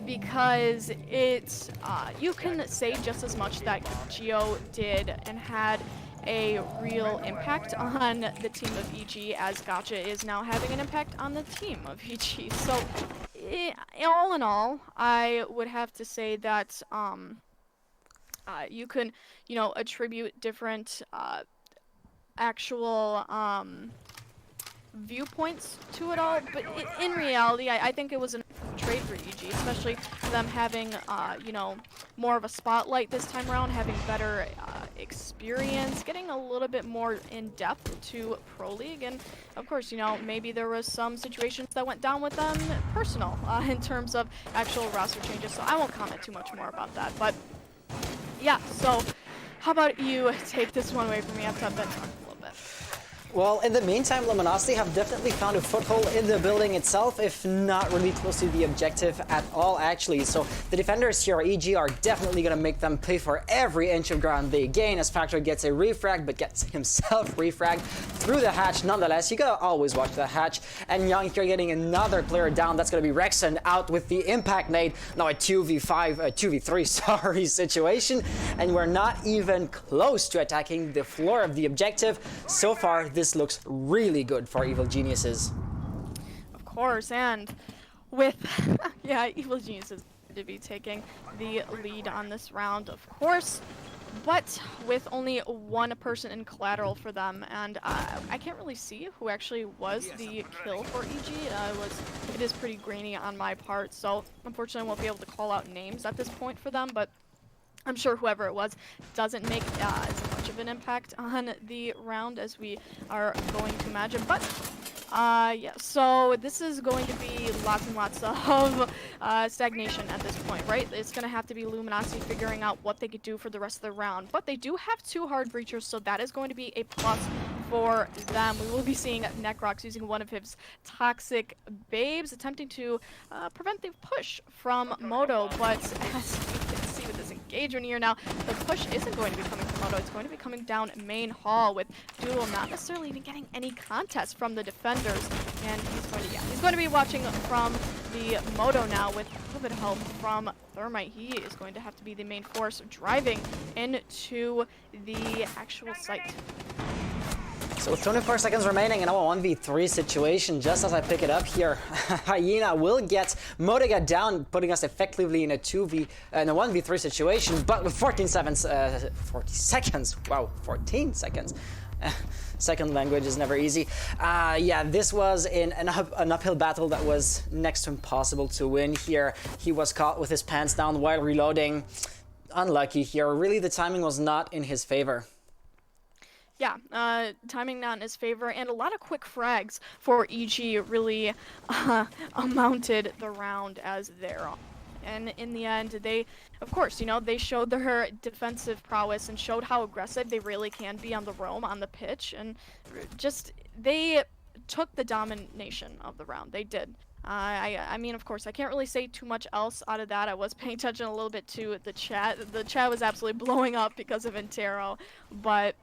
[SPEAKER 3] because it's you can say just as much that Geo did and had a real impact on the team of EG as Gacha is now having an impact on the team of EG. So all in all, I would have to say that you can, you know, attribute different actual viewpoints to it all, but in reality, I think it was a trade for EG, especially them having, you know, more of a spotlight this time around, having better experience, getting a little bit more in depth to Pro League, and of course, you know, maybe there was some situations that went down with them personal in terms of actual roster changes, so I won't comment too much more about that, but yeah, so how about you take this one away from me after I've been talking a little bit?
[SPEAKER 6] Well, in the meantime, Luminosity have definitely found a foothold in the building itself, if not really close to the objective at all, actually. So the defenders here at EG are definitely going to make them pay for every inch of ground they gain, as Factor gets a refrag, but gets himself refragged through the hatch. Nonetheless, you gotta always watch the hatch. And Young here getting another player down. That's going to be Rexon out with the impact nade. Now a 2v5, 2v3, sorry, situation. And we're not even close to attacking the floor of the objective. So far, this looks really good for Evil Geniuses.
[SPEAKER 3] Of course, and with, yeah, Evil Geniuses to be taking the lead on this round, of course, but with only one person in collateral for them, and I can't really see who actually was the kill for EG. It is pretty grainy on my part, so unfortunately I won't be able to call out names at this point for them, but I'm sure whoever it was doesn't make as much of an impact on the round as we are going to imagine. But yeah, so this is going to be lots and lots of stagnation at this point, right? It's going to have to be Luminosity figuring out what they could do for the rest of the round. But they do have 2 hard breachers, so that is going to be a plus for them. We will be seeing Necrox using one of his toxic babes, attempting to prevent the push from Moto, but as you can see with this engagement here now, the push isn't going to be coming from Moto, it's going to be coming down main hall with Doodle not necessarily even getting any contest from the defenders, and he's going to be watching from the Moto now with a little bit of help from Thermite. He is going to have to be the main force driving into the actual site.
[SPEAKER 6] So with 24 seconds remaining and now a 1v3 situation, just as I pick it up here, Hyena will get Modiga down, putting us effectively in a 1v3 situation, but with 40 seconds, wow, 14 seconds. Second language is never easy. Yeah, this was an uphill battle that was next to impossible to win here. He was caught with his pants down while reloading. Unlucky here. Really, the timing was not in his favor.
[SPEAKER 3] Yeah, timing not in his favor, and a lot of quick frags for EG really amounted the round as their own. And in the end, they, of course, you know, they showed their defensive prowess and showed how aggressive they really can be on the roam, on the pitch, and just, they took the domination of the round. They did. I mean, of course, I can't really say too much else out of that. I was paying attention a little bit to the chat. The chat was absolutely blowing up because of Intero, but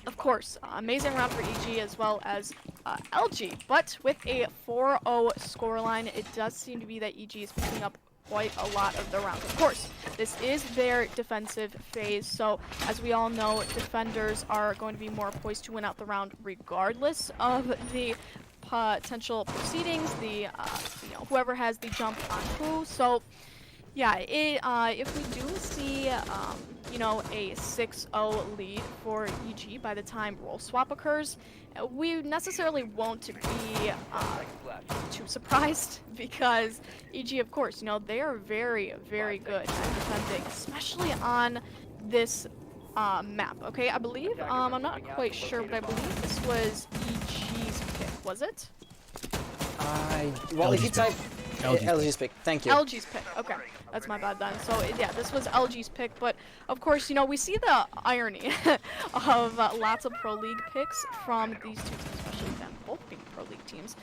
[SPEAKER 3] of course, amazing round for EG as well as LG, but with a 4-0 scoreline, it does seem to be that EG is picking up quite a lot of the rounds. Of course, this is their defensive phase, so as we all know, defenders are going to be more poised to win out the round regardless of the potential proceedings, the whoever has the jump on who. So yeah, if we do see a 6-0 lead for EG by the time role swap occurs, we necessarily won't be too surprised because EG, of course, they are very, very good at defending, especially on this map. Okay, I believe, I'm not quite sure, but I believe this was EG's pick, was it?
[SPEAKER 6] Well, if you type
[SPEAKER 4] LG's
[SPEAKER 6] pick, thank you.
[SPEAKER 3] LG's pick. Okay, that's my bad then. So yeah, this was LG's pick, but of course, we see the irony of lots of pro league picks from these two teams, especially them both being pro league teams.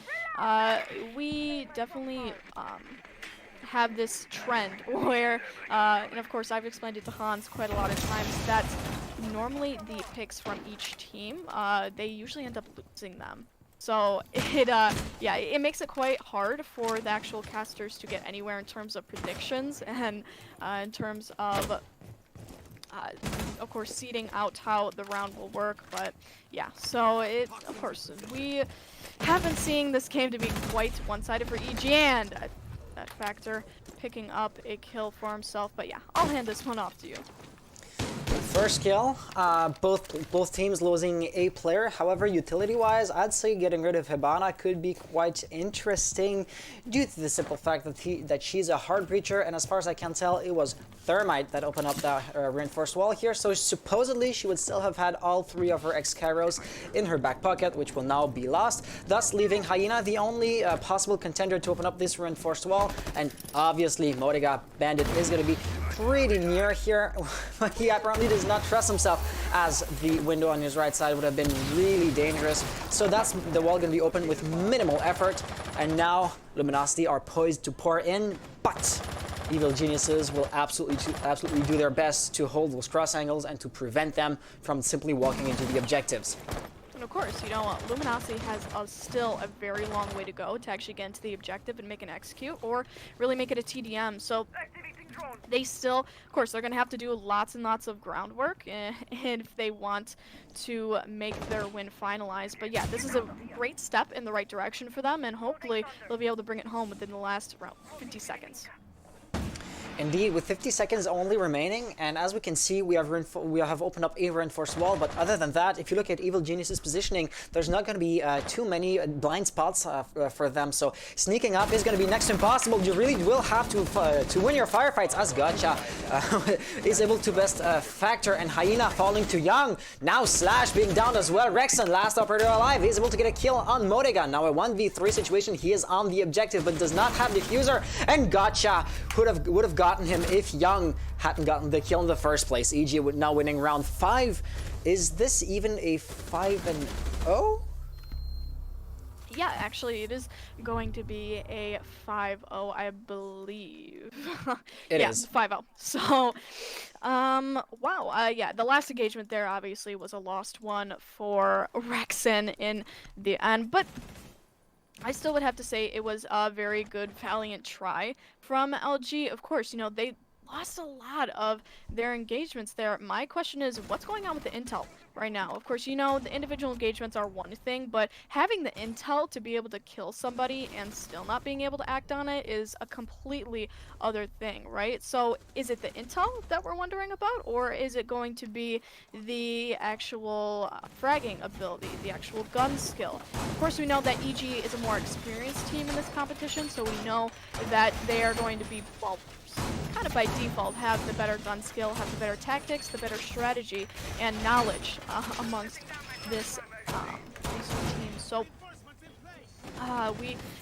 [SPEAKER 3] We definitely have this trend where, and of course, I've explained it to Hans quite a lot of times that normally the picks from each team, they usually end up losing them. So it makes it quite hard for the actual casters to get anywhere in terms of predictions and in terms of course, seeding out how the round will work. But yeah, so of course, we have been seeing this game to be quite one-sided for EG, and that factor picking up a kill for himself. But yeah, I'll hand this one off to you.
[SPEAKER 6] First kill, both teams losing a player. However, utility-wise, I'd say getting rid of Hibana could be quite interesting due to the simple fact that she's a hard breacher, and as far as I can tell, it was Thermite that opened up the reinforced wall here. So supposedly she would still have had all 3 of her X-Kairos in her back pocket, which will now be lost, thus leaving Hyena the only possible contender to open up this reinforced wall. And obviously, Modiga Bandit is going to be pretty near here, but he apparently does not trust himself, as the window on his right side would have been really dangerous. So that's the wall going to be open with minimal effort, and now Luminosity are poised to pour in, but Evil Geniuses will absolutely do their best to hold those cross angles and to prevent them from simply walking into the objectives.
[SPEAKER 3] And of course, Luminosity has still a very long way to go to actually get into the objective and make an execute, or really make it a TDM. So they still, of course, they're going to have to do lots and lots of groundwork if they want to make their win finalized. But yeah, this is a great step in the right direction for them, and hopefully they'll be able to bring it home within the last around 50 seconds.
[SPEAKER 6] Indeed, with 50 seconds only remaining, and as we can see, we have opened up a reinforced wall, but other than that, if you look at Evil Genius's positioning, there's not going to be too many blind spots for them, so sneaking up is going to be next to impossible. You really will have to win your firefights, as Gotcha is able to best factor, and Hyena falling too young. Now Slash being down as well. Rexon, last operator alive, is able to get a kill on Modiga. Now a 1v3 situation, he is on the objective, but does not have diffuser, and Gotcha would have gotten him if Young hadn't gotten the kill in the first place. EG would now winning round 5. Is this even a 5-0?
[SPEAKER 3] Yeah, actually, it is going to be a 5-0, I believe.
[SPEAKER 6] It is
[SPEAKER 3] 5-0. So, wow. Yeah, the last engagement there obviously was a lost one for Rexon in the end, but I still would have to say it was a very good, valiant try from LG. Of course, they lost a lot of their engagements there. My question is, what's going on with the intel right now? Of course, the individual engagements are one thing, but having the intel to be able to kill somebody and still not being able to act on it is a completely other thing, right? So is it the intel that we're wondering about, or is it going to be the actual fragging ability, the actual gun skill? Of course, we know that EG is a more experienced team in this competition, so we know that they are going to be, well, kind of by default, have the better gun skill, have the better tactics, the better strategy, and knowledge amongst these two teams. So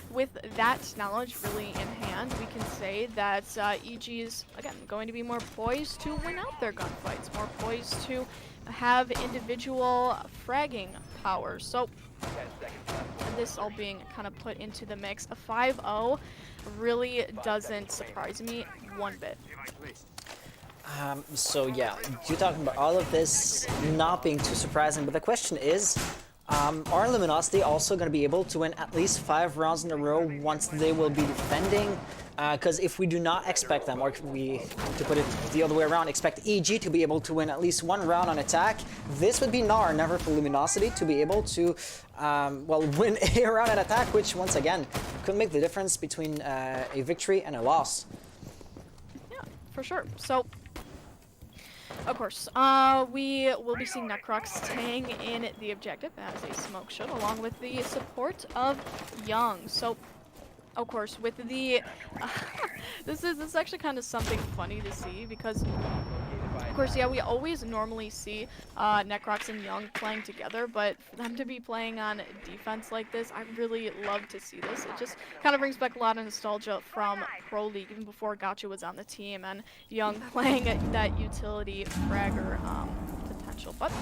[SPEAKER 3] with that knowledge really in hand, we can say that EG is, again, going to be more poised to win out their gunfights, more poised to have individual fragging powers. So this all being kind of put into the mix, a 5-0 really doesn't surprise me one bit.
[SPEAKER 6] So yeah, you're talking about all of this not being too surprising, but the question is, are Luminosity also going to be able to win at least 5 rounds in a row once they will be defending Because if we do not expect them, or if we, to put it the other way around, expect EG to be able to win at least one round on attack, this would be now or never for Luminosity to be able to, well, win a round on attack, which once again could make the difference between a victory and a loss.
[SPEAKER 3] Yeah, for sure. So, of course, we will be seeing Necrox staying in the objective as a smoke should, along with the support of Young. So, of course, with the this is actually kind of something funny to see because, of course, yeah, we always normally see Necrox and Young playing together, but for them to be playing on defense like this, I really love to see this. It just kind of brings back a lot of nostalgia from Pro League, even before Gotcha was on the team, and Young playing that utility fragger potential. But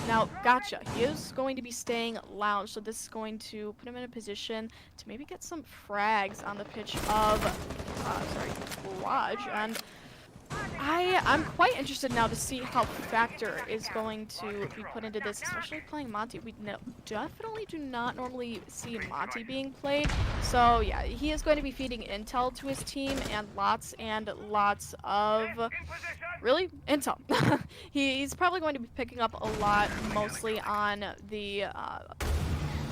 [SPEAKER 3] now, Gotcha, he is going to be staying lounge, so this is going to put him in a position to maybe get some frags on the pitch of, Garage, and I'm quite interested now to see how Factor is going to be put into this, especially playing Monty. We definitely do not normally see Monty being played, so yeah, he is going to be feeding intel to his team and lots of really intel. He's probably going to be picking up a lot, mostly on the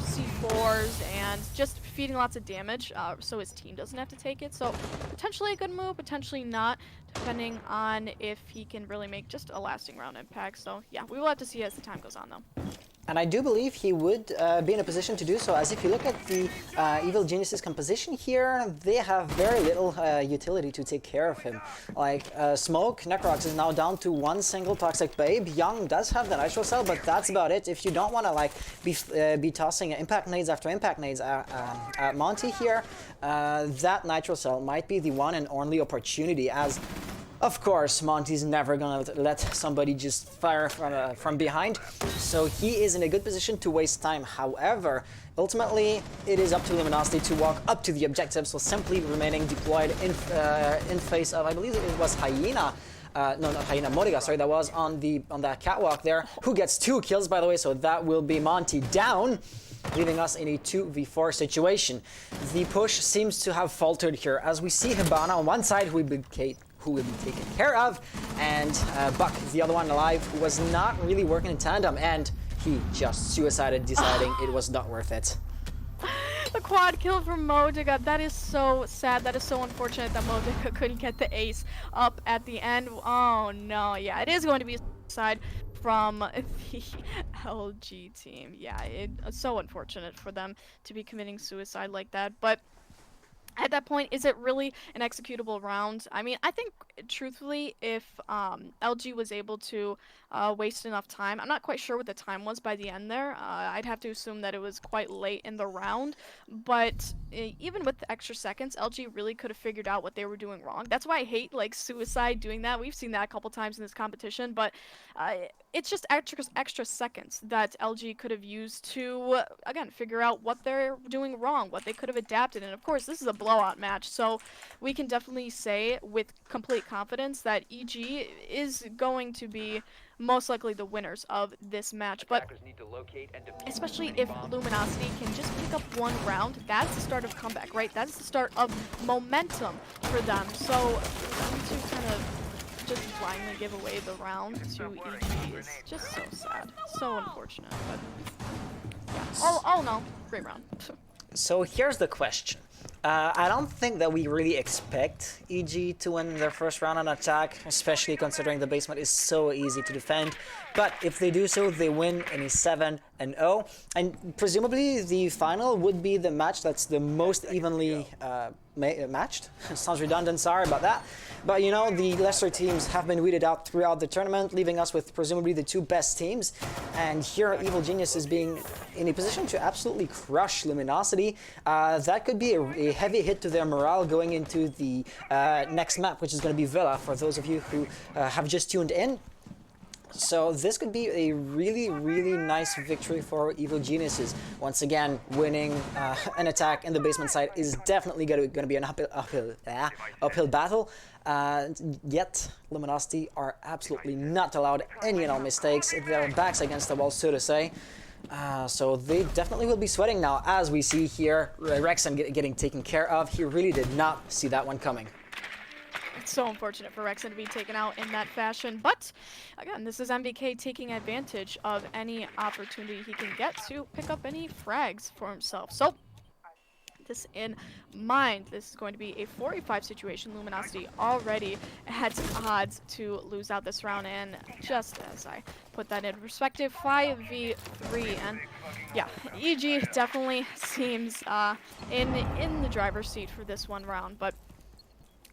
[SPEAKER 3] C4s and just feeding lots of damage, so his team doesn't have to take it. So potentially a good move, potentially not, depending on if he can really make just a lasting round impact. So yeah, we will have to see as the time goes on though.
[SPEAKER 6] And I do believe he would be in a position to do so, as if you look at the Evil Geniuses composition here, they have very little utility to take care of him. Like, Smoke, Necrox is now down to one single Toxic Babe. Young does have the Nitro Cell, but that's about it. If you don't want to like be tossing impact nades after impact nades at Monty here, that Nitro Cell might be the one and only opportunity, as of course, Monty's never gonna let somebody just fire from behind, so he is in a good position to waste time. However, ultimately, it is up to Luminosity to walk up to the objective, so simply remaining deployed in face of, I believe it was Hyena. No, not Hyena, Moriga, sorry, that was on that catwalk there, who gets 2 kills, by the way, so that will be Monty down, leaving us in a 2v4 situation. The push seems to have faltered here, as we see Hibana on one side, who will be taken care of, and Buck, the other one alive, who was not really working in tandem, and he just suicided, deciding it was not worth it.
[SPEAKER 3] The quad kill from Modiga, that is so sad, that is so unfortunate that Modiga couldn't get the ace up at the end. Oh no, yeah, it is going to be a side from the LG team. Yeah, it's so unfortunate for them to be committing suicide like that, but at that point, is it really an executable round? I mean, I think, truthfully, if LG was able to waste enough time, I'm not quite sure what the time was by the end there. I'd have to assume that it was quite late in the round, but even with the extra seconds, LG really could have figured out what they were doing wrong. That's why I hate, like, suicide doing that. We've seen that a couple times in this competition, but it's just extra seconds that LG could have used to, again, figure out what they're doing wrong, what they could have adapted, and of course, this is a blowout match, so we can definitely say with complete confidence that EG is going to be most likely the winners of this match. But especially if Luminosity can just pick up one round, that's the start of comeback, right? That's the start of momentum for them. So to kind of just blindly give away the round to EG is just so sad, so unfortunate. But yeah, all in all, great round.
[SPEAKER 6] So here's the question. I don't think that we really expect EG to win their first round on attack, especially considering the basement is so easy to defend. But if they do so, they win in a 7-0, and presumably the final would be the match that's the most evenly matched. Sounds redundant, sorry about that. But you know, the lesser teams have been weeded out throughout the tournament, leaving us with presumably the 2 best teams. And here, Evil Genius is being in a position to absolutely crush Luminosity. That could be a heavy hit to their morale going into the next map, which is going to be Villa, for those of you who have just tuned in. So this could be a really, really nice victory for Evil Geniuses. Once again, winning an attack in the basement side is definitely going to be an uphill battle. Yet, Luminosity are absolutely not allowed any and all mistakes. Their backs against the wall, so to say. So they definitely will be sweating now, as we see here. Rexon getting taken care of. He really did not see that one coming.
[SPEAKER 3] It's so unfortunate for Rexon to be taken out in that fashion, but again, this is MBK taking advantage of any opportunity he can get to pick up any frags for himself. So, this in mind, this is going to be a 4v5 situation. Luminosity already at odds to lose out this round, and just as I put that into perspective, 5v3, and yeah, EG definitely seems in the driver's seat for this one round, but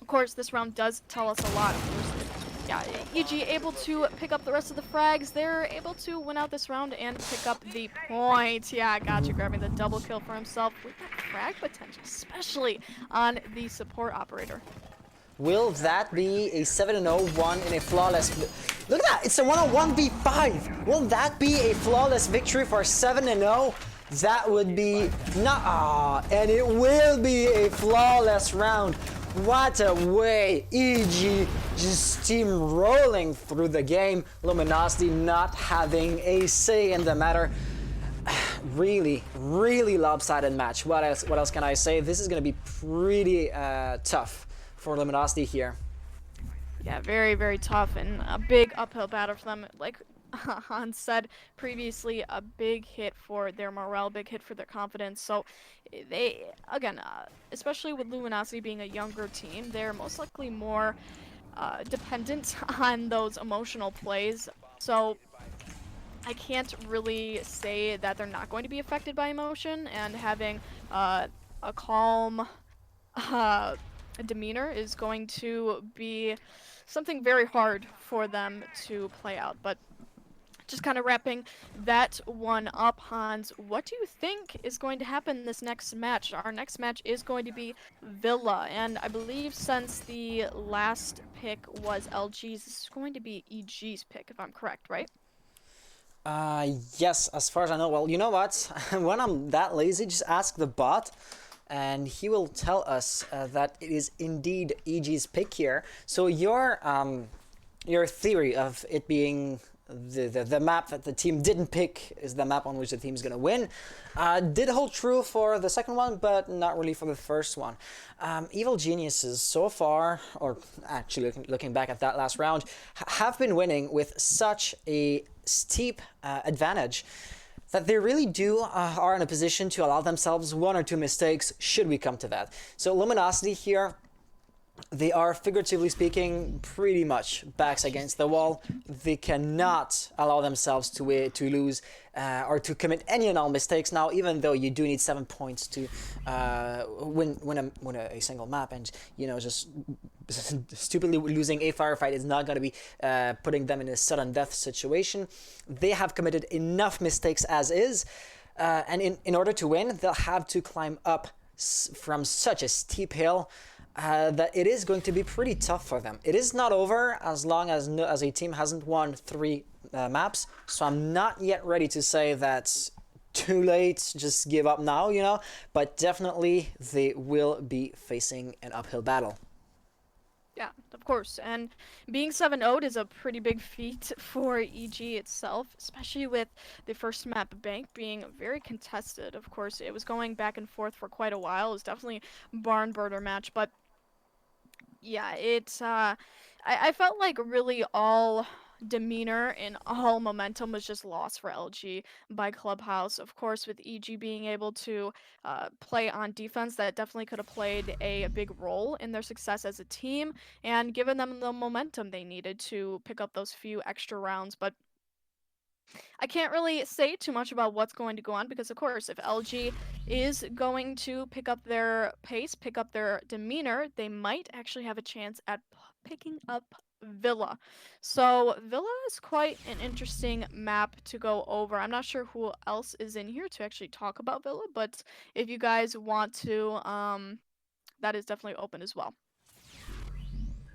[SPEAKER 3] of course, this round does tell us a lot. Of course, yeah, EG able to pick up the rest of the frags. They're able to win out this round and pick up the point. Yeah, gotcha, grabbing the double kill for himself with that frag potential, especially on the support operator.
[SPEAKER 6] Will that be a 7-0-1 in a flawless... Look at that! It's a 1-on-1v5! Will that be a flawless victory for 7-0? That would be... and it will be a flawless round. What a way! EG just steamrolling through the game. Luminosity not having a say in the matter. Really, really lopsided match. What else can I say? This is going to be pretty tough for Luminosity here.
[SPEAKER 3] Yeah, very, very tough and a big uphill battle for them. Like Hans said previously, a big hit for their morale, big hit for their confidence. So they, again, especially with Luminosity being a younger team, they're most likely more dependent on those emotional plays. So I can't really say that they're not going to be affected by emotion, and having a calm demeanor is going to be something very hard for them to play out. But just kind of wrapping that one up, Hans, what do you think is going to happen this next match? Our next match is going to be Villa, and I believe since the last pick was LG's, this is going to be EG's pick, if I'm correct, right?
[SPEAKER 6] Yes, as far as I know. Well, you know what? When I'm that lazy, just ask the bot, and he will tell us that it is indeed EG's pick here. So your theory of it being the map that the team didn't pick is the map on which the team's gonna win did hold true for the second one, but not really for the first one. Evil Geniuses so far, or actually looking back at that last round, have been winning with such a steep advantage that they really are in a position to allow themselves one or two mistakes should we come to that. So Luminosity here, they are, figuratively speaking, pretty much backs against the wall. They cannot allow themselves to lose or to commit any and all mistakes now, even though you do need 7 points to win a single map, and you know, just stupidly losing a firefight is not going to be putting them in a sudden death situation. They have committed enough mistakes as is, and in order to win, they'll have to climb up from such a steep hill that it is going to be pretty tough for them. It is not over as long as a team hasn't won 3 maps, so I'm not yet ready to say that's too late, just give up now, you know, but definitely they will be facing an uphill battle.
[SPEAKER 3] Yeah, of course, and being 7-0'd is a pretty big feat for EG itself, especially with the first map Bank being very contested. Of course, it was going back and forth for quite a while. It was definitely a barn burner match, but yeah, I felt like really all demeanor and all momentum was just lost for LG by Clubhouse. Of course, with EG being able to play on defense, that definitely could have played a big role in their success as a team and given them the momentum they needed to pick up those few extra rounds. But I can't really say too much about what's going to go on because, of course, if LG is going to pick up their pace, pick up their demeanor, they might actually have a chance at picking up Villa. So Villa is quite an interesting map to go over. I'm not sure who else is in here to actually talk about Villa, but if you guys want to, that is definitely open as well.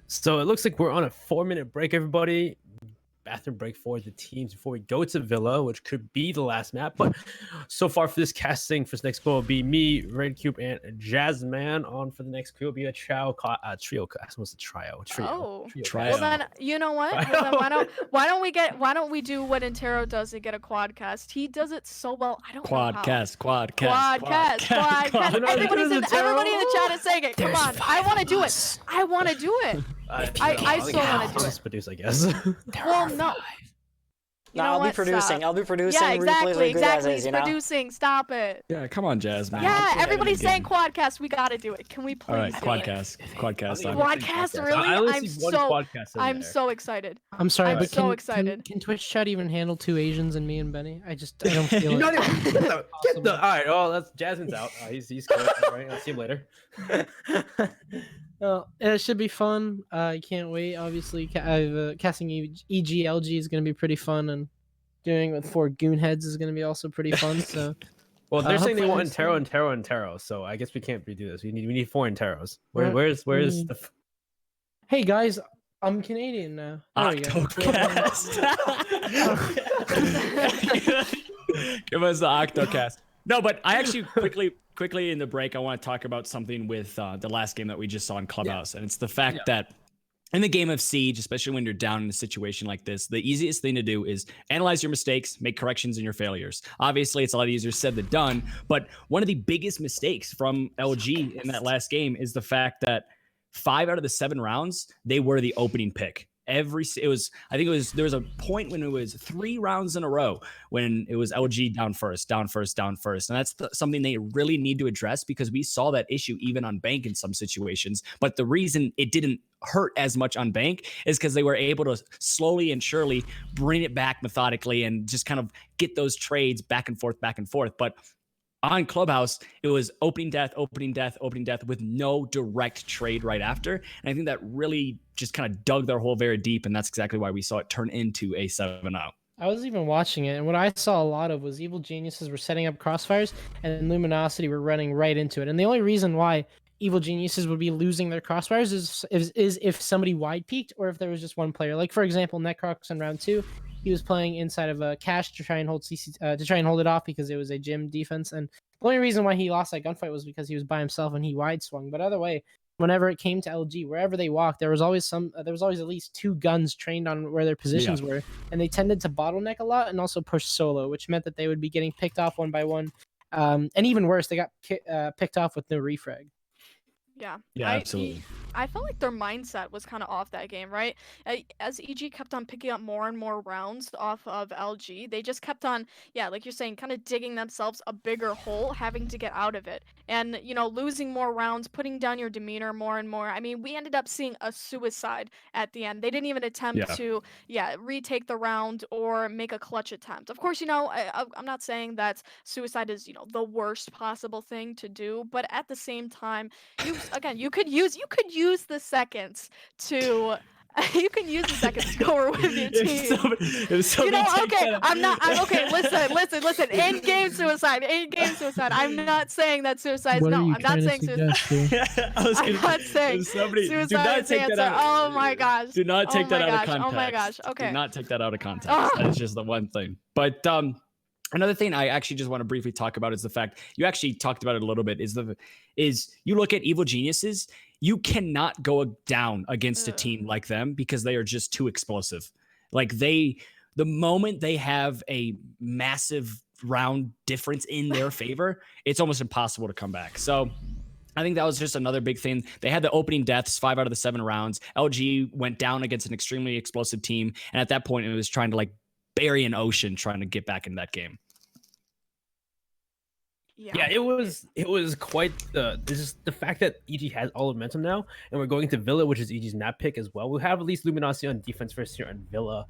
[SPEAKER 4] So it looks like we're on a 4-minute break, everybody. bathroom break for the teams before we go to Villa, which could be the last map. But so far for this casting for this next goal will be me, Red Cube, and Jazzman. On for the next crew will be a trio. I suppose a trio.
[SPEAKER 3] Oh,
[SPEAKER 5] Trio.
[SPEAKER 3] well then, you know what? Well, then why don't we do what Intero does and get a quadcast? He does it so well. I don't know how.
[SPEAKER 5] Quadcast.
[SPEAKER 3] Everybody in the chat is saying it. Come on, I want to do it. I want to do it. I still want to do it.
[SPEAKER 4] Produce, I guess.
[SPEAKER 3] Well, no. You know
[SPEAKER 6] I'll be
[SPEAKER 3] what?
[SPEAKER 6] producing.
[SPEAKER 3] Stop.
[SPEAKER 6] I'll be producing.
[SPEAKER 3] Yeah, exactly.
[SPEAKER 6] Replays are good as is,
[SPEAKER 3] He's
[SPEAKER 6] you know?
[SPEAKER 3] producing. Stop it.
[SPEAKER 5] Yeah, come on, Jazz, man.
[SPEAKER 3] Yeah,
[SPEAKER 5] Get
[SPEAKER 3] everybody's
[SPEAKER 5] in the
[SPEAKER 3] saying
[SPEAKER 5] game.
[SPEAKER 3] quadcast. We gotta do it. Can we please?
[SPEAKER 5] All right,
[SPEAKER 3] do it?
[SPEAKER 5] quadcast.
[SPEAKER 3] Quadcast, really?
[SPEAKER 4] I only
[SPEAKER 3] I'm
[SPEAKER 4] see one
[SPEAKER 3] so-
[SPEAKER 4] podcast in
[SPEAKER 3] I'm
[SPEAKER 4] there.
[SPEAKER 3] so excited.
[SPEAKER 7] I'm sorry,
[SPEAKER 3] I'm
[SPEAKER 7] but
[SPEAKER 3] so
[SPEAKER 7] can,
[SPEAKER 3] excited.
[SPEAKER 7] Can Twitch chat even handle 2 Asians and me and Benny? I don't feel
[SPEAKER 4] You
[SPEAKER 7] it.
[SPEAKER 4] know, get the. All right. Oh, that's Jasmine's out. He's good. All right. I'll see him later.
[SPEAKER 7] Well, it should be fun. I can't wait. Obviously, casting EGLG is going to be pretty fun, and doing with 4 goonheads is going to be also pretty fun. So,
[SPEAKER 4] Well, they're saying they
[SPEAKER 7] hopefully
[SPEAKER 4] want
[SPEAKER 7] next
[SPEAKER 4] Intero,
[SPEAKER 7] time.
[SPEAKER 4] Intero, Intero. So I guess we can't redo this. We need 4 Interos.
[SPEAKER 7] Right.
[SPEAKER 4] Where's
[SPEAKER 7] Mm.
[SPEAKER 4] the?
[SPEAKER 7] hey guys, I'm Canadian now. There we go.
[SPEAKER 5] Octocast. Give us the Octocast. No, but I actually quickly in the break, I want to talk about something with the last game that we just saw in Clubhouse, and it's the fact that in the game of Siege, especially when you're down in a situation like this, the easiest thing to do is analyze your mistakes, make corrections in your failures. Obviously, it's a lot easier said than done, but one of the biggest mistakes from LG in that last game is the fact that 5 out of the 7 rounds, they were the opening pick. There was a point when it was 3 rounds in a row when it was LG down first. And that's something they really need to address, because we saw that issue even on Bank in some situations. But the reason it didn't hurt as much on Bank is because they were able to slowly and surely bring it back methodically and just kind of get those trades back and forth. But on Clubhouse, it was opening death with no direct trade right after. And I think that really just kind of dug their hole very deep. And that's exactly why we saw it turn into a 7-0.
[SPEAKER 7] I was even watching it, and what I saw a lot of was Evil Geniuses were setting up crossfires, and Luminosity were running right into it. And the only reason why Evil Geniuses would be losing their crossfires is if somebody wide peaked, or if there was just one player. Like, for example, Necrox in round 2, he was playing inside of a cache to try and hold it off because it was a gym defense. And the only reason why he lost that gunfight was because he was by himself and he wide swung. But other way, whenever it came to LG, wherever they walked, there was always at least 2 guns trained on where their positions were, and they tended to bottleneck a lot and also push solo, which meant that they would be getting picked off one by one. And even worse, they got picked off with no refrag.
[SPEAKER 3] Yeah,
[SPEAKER 5] Absolutely.
[SPEAKER 3] I felt like their mindset was kind of off that game, right? As EG kept on picking up more and more rounds off of LG, they just kept on, like you're saying, kind of digging themselves a bigger hole, having to get out of it. And, losing more rounds, putting down your demeanor more and more. I mean, we ended up seeing a suicide at the end. They didn't even attempt to, retake the round or make a clutch attempt. Of course, I'm not saying that suicide is, the worst possible thing to do, but at the same time, you could use the seconds to go with your team. Listen. In-game suicide. I'm not saying that suicide is I'm not saying suicide. I'm not saying suicide is the answer. Oh my gosh.
[SPEAKER 5] Do not take that out of context.
[SPEAKER 3] Oh my gosh. Okay.
[SPEAKER 5] Do not take that out of context. That is just the one thing. But another thing I actually just want to briefly talk about is the fact you actually talked about it a little bit is you look at Evil Geniuses, you cannot go down against a team like them because they are just too explosive. Like the moment they have a massive round difference in their favor, it's almost impossible to come back. So I think that was just another big thing. They had the opening deaths 5 out of the 7 rounds. LG went down against an extremely explosive team. And at that point, it was trying to bury an ocean trying to get back in that game.
[SPEAKER 4] Yeah, it was quite the fact that EG has all the momentum now, and we're going to Villa, which is EG's map pick as well. We have at least Luminosity on defense first here on Villa,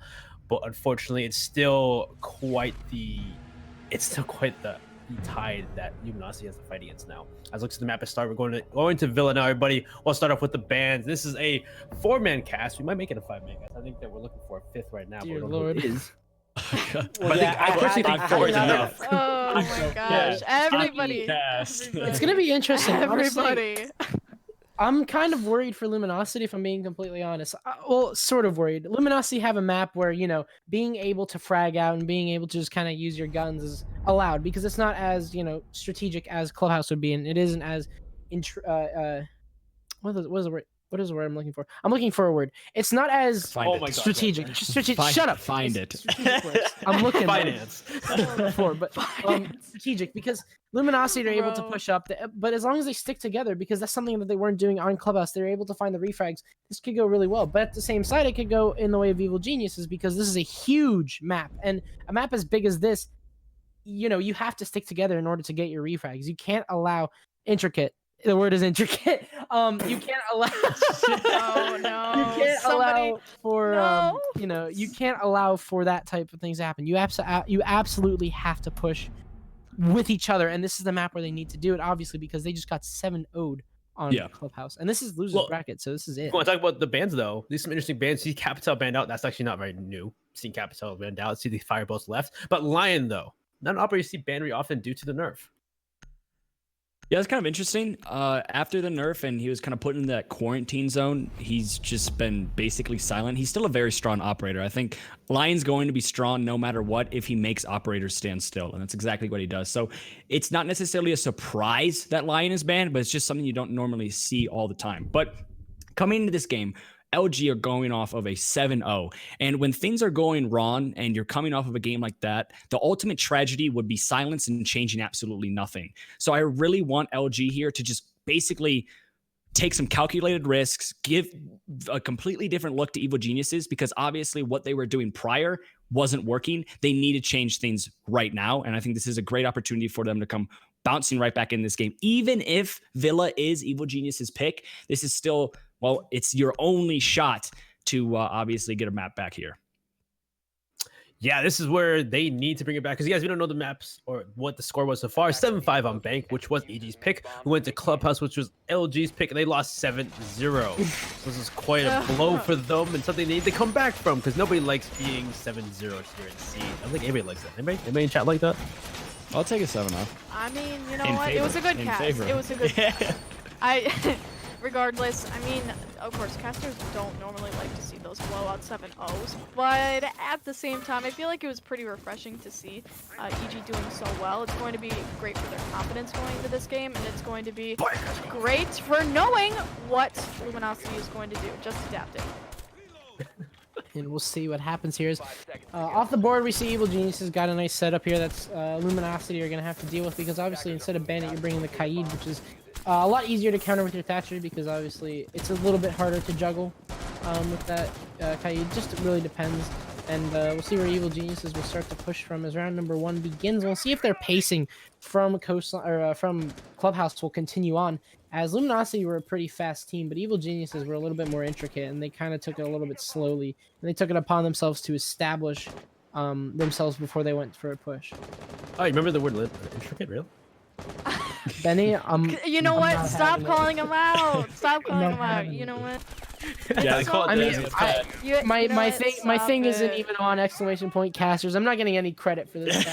[SPEAKER 4] but unfortunately, it's still quite the tide that Luminosity has to fight against now. As looks at the map at start, we're going to Villa now, everybody. We'll start off with the bands. This is a 4-man cast. We might make it a 5-man cast. I think that we're looking for a 5th right now.
[SPEAKER 7] Dear
[SPEAKER 4] but
[SPEAKER 7] Lord.
[SPEAKER 4] It is.
[SPEAKER 6] Well,
[SPEAKER 4] I personally think 4 is enough.
[SPEAKER 3] Oh my gosh. Everybody.
[SPEAKER 7] It's gonna be interesting. Honestly,
[SPEAKER 3] Everybody.
[SPEAKER 7] I'm kind of worried for Luminosity, if I'm being completely honest. Well, sort of worried. Luminosity have a map where, you know, being able to frag out and being able to just kind of use your guns is allowed because it's not as, you know, strategic as Clubhouse would be, and it isn't as what is the word? What is the word I'm looking for? I'm looking for a word. It's not as
[SPEAKER 5] Find it.
[SPEAKER 4] my God,
[SPEAKER 7] strategic. Shut up.
[SPEAKER 5] Find
[SPEAKER 7] It's
[SPEAKER 5] it.
[SPEAKER 7] strategic words. I'm looking
[SPEAKER 4] Finance.
[SPEAKER 7] for, but strategic because Luminosity are able to
[SPEAKER 3] Bro.
[SPEAKER 7] push up, but as long as they stick together, because that's something that they weren't doing on Clubhouse, they're able to find the refrags. This could go really well, but at the same side, it could go in the way of Evil Geniuses because this is a huge map, and a map as big as this, you know, you have to stick together in order to get your refrags. You can't allow intricate. The word is intricate. You can't allow.
[SPEAKER 3] Oh no!
[SPEAKER 7] You can't
[SPEAKER 3] Somebody...
[SPEAKER 7] allow for
[SPEAKER 3] No.
[SPEAKER 7] you know, you can't allow for that type of things to happen. You absolutely have to push with each other, and this is the map where they need to do it, obviously, because they just got 7-0'd on
[SPEAKER 5] Yeah.
[SPEAKER 7] Clubhouse, and this is losers
[SPEAKER 4] Well,
[SPEAKER 7] bracket, so this is it.
[SPEAKER 4] I want to talk about the bans though. These some interesting bans. See Capital banned out. That's actually not very new. Seeing Capital banned out. See the Firebolts left. But Lion though, not an operator you see banned very often due to the nerf.
[SPEAKER 5] Yeah, it's kind of interesting. After the nerf and he was kind of put in that quarantine zone, he's just been basically silent. He's still a very strong operator. I think Lion's going to be strong no matter what if he makes operators stand still, and that's exactly what he does. So it's not necessarily a surprise that Lion is banned, but it's just something you don't normally see all the time. But coming into this game, LG are going off of a 7-0. And when things are going wrong and you're coming off of a game like that, the ultimate tragedy would be silence and changing absolutely nothing. So I really want LG here to just basically take some calculated risks, give a completely different look to Evil Geniuses, because obviously what they were doing prior wasn't working. They need to change things right now. And I think this is a great opportunity for them to come bouncing right back in this game. Even if Villa is Evil Genius's pick, this is still, well, it's your only shot to obviously get a map back here.
[SPEAKER 4] Yeah, this is where they need to bring it back because you guys, we don't know the maps or what the score was so far. 7-5 on Bank, which was EG's pick. We went to Clubhouse, which was LG's pick, and they lost 7-0. So this is quite a blow for them and something they need to come back from because nobody likes being 7-0 here in C. I don't think anybody likes that. Anybody in chat like that?
[SPEAKER 5] I'll take a 7-0.
[SPEAKER 3] I mean, you know
[SPEAKER 5] In
[SPEAKER 3] what?
[SPEAKER 5] favor.
[SPEAKER 3] It was a good
[SPEAKER 5] In
[SPEAKER 3] cast.
[SPEAKER 5] favor.
[SPEAKER 3] It was a good cast. Regardless, I mean, of course, casters don't normally like to see those blowout 7-0s, but at the same time, I feel like it was pretty refreshing to see EG doing so well. It's going to be great for their confidence going into this game, and it's going to be great for knowing what Luminosity is going to do. Just adapt it.
[SPEAKER 7] And we'll see what happens here. Off the board, we see Evil Geniuses got a nice setup here that's Luminosity are going to have to deal with because obviously instead of Bandit, you're bringing the Kaid, which is a lot easier to counter with your Thatcher because obviously it's a little bit harder to juggle with that Kaid. Just it really depends. And we'll see where Evil Geniuses will start to push from as round number 1 begins. We'll see if their pacing from from Clubhouse will continue on. As Luminosity were a pretty fast team, but Evil Geniuses were a little bit more intricate, and they kind of took it a little bit slowly. And they took it upon themselves to establish themselves before they went for a push.
[SPEAKER 4] Oh, you remember the word intricate, really?
[SPEAKER 7] Benny,
[SPEAKER 3] You know
[SPEAKER 7] I'm
[SPEAKER 3] what?
[SPEAKER 7] not
[SPEAKER 3] Stop
[SPEAKER 7] having it.
[SPEAKER 3] calling him out. Stop calling
[SPEAKER 7] not
[SPEAKER 3] him out.
[SPEAKER 7] having
[SPEAKER 3] You
[SPEAKER 7] it.
[SPEAKER 3] know what?
[SPEAKER 5] Yeah,
[SPEAKER 3] It's
[SPEAKER 5] I call
[SPEAKER 3] all
[SPEAKER 5] it
[SPEAKER 7] I mean,
[SPEAKER 3] good.
[SPEAKER 5] that.
[SPEAKER 7] my thing
[SPEAKER 3] Stop
[SPEAKER 7] isn't
[SPEAKER 3] it.
[SPEAKER 7] even on exclamation point casters. I'm not getting any credit for this.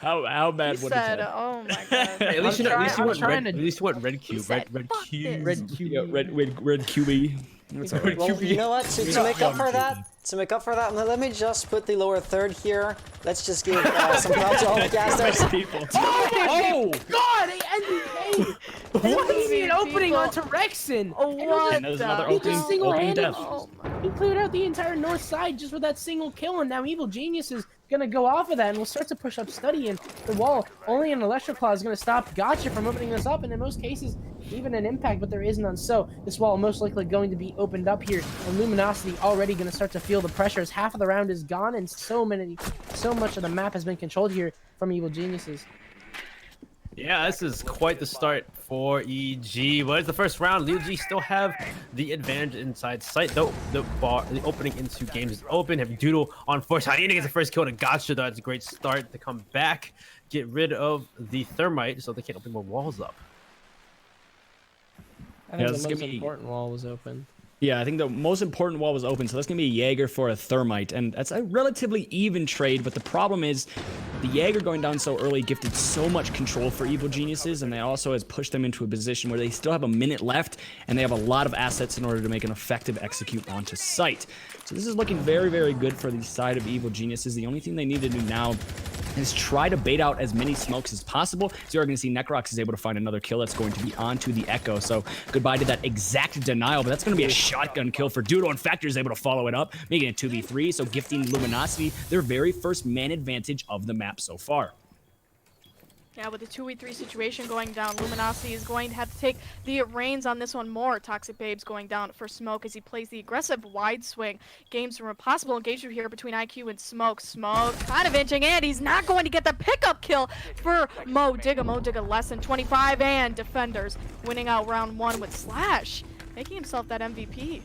[SPEAKER 5] How bad
[SPEAKER 3] He
[SPEAKER 5] would
[SPEAKER 3] said,
[SPEAKER 5] it
[SPEAKER 3] "Oh my god."
[SPEAKER 4] Hey, at least
[SPEAKER 7] I'm
[SPEAKER 4] you know, at least you
[SPEAKER 7] trying-
[SPEAKER 4] went
[SPEAKER 7] I'm
[SPEAKER 4] red.
[SPEAKER 7] trying
[SPEAKER 4] At
[SPEAKER 7] to-
[SPEAKER 4] least you went red cube.
[SPEAKER 3] said,
[SPEAKER 4] Red
[SPEAKER 3] "Fuck
[SPEAKER 4] cube.
[SPEAKER 3] this."
[SPEAKER 7] Red
[SPEAKER 5] Yeah, red QB. That's all right.
[SPEAKER 6] Well, you know what? To make up for that, let me just put the lower third here. Let's just give some props to all the casters.
[SPEAKER 5] Oh!
[SPEAKER 7] God, NDK! Immediate opening onto Rexon.
[SPEAKER 3] Oh, what
[SPEAKER 5] And there's another
[SPEAKER 3] the
[SPEAKER 7] He
[SPEAKER 5] opening.
[SPEAKER 7] just
[SPEAKER 3] hell?
[SPEAKER 7] single-handed.
[SPEAKER 5] death.
[SPEAKER 3] Oh my.
[SPEAKER 7] He cleared out the entire north side just with that single kill, and now Evil Genius is gonna go off of that, and we'll start to push up Study, and the wall, only an Electroclaw is gonna stop Gotcha from opening this up, and in most cases, even an impact, but there is none. So this wall most likely going to be opened up here, and Luminosity already gonna start to feel the pressure as half of the round is gone, and so much of the map has been controlled here from Evil Geniuses.
[SPEAKER 4] Yeah, this is quite the start for EG. But it's the first round. EG still have the advantage inside sight, though. The opening into games is open. Have Doodle on force. Hyena gets the first kill to Gotcha. That's a great start to come back, get rid of the thermite, so they can't open more walls up.
[SPEAKER 7] I think
[SPEAKER 5] this is
[SPEAKER 7] the
[SPEAKER 5] gonna
[SPEAKER 7] most
[SPEAKER 5] be-
[SPEAKER 7] important wall was open.
[SPEAKER 5] Yeah, I think the most important wall was open, so that's going to be a Jaeger for a Thermite, and that's a relatively even trade, but the problem is the Jaeger going down so early gifted so much control for Evil Geniuses, and that also has pushed them into a position where they still have a minute left, and they have a lot of assets in order to make an effective execute onto site. So this is looking very, very good for the side of Evil Geniuses. The only thing they need to do now is try to bait out as many smokes as possible. So you're going to see Necrox is able to find another kill that's going to be onto the Echo. So goodbye to that exact denial, but that's going to be a shotgun kill for Doodle. And Factor is able to follow it up, making it 2v3. So gifting Luminosity their very first man advantage of the map so far.
[SPEAKER 3] Yeah, with the 2v3 situation going down, Luminosity is going to have to take the reins on this one more. Toxic Babes going down for Smoke as he plays the aggressive wide swing. Games from a possible engagement here between IQ and Smoke. Smoke kind of inching, and he's not going to get the pickup kill for Mo Digga. Mo Digga less than 25, and Defenders winning out round 1 with Slash, making himself that MVP.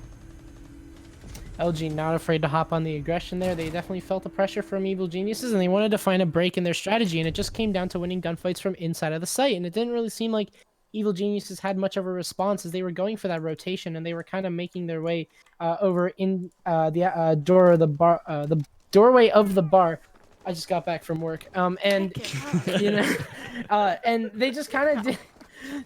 [SPEAKER 7] LG not afraid to hop on the aggression there. They definitely felt the pressure from Evil Geniuses, and they wanted to find a break in their strategy, and it just came down to winning gunfights from inside of the site, and it didn't really seem like Evil Geniuses had much of a response as they were going for that rotation, and they were kind of making their way over in the doorway of the bar. I just got back from work, and you know, and they just kind of did.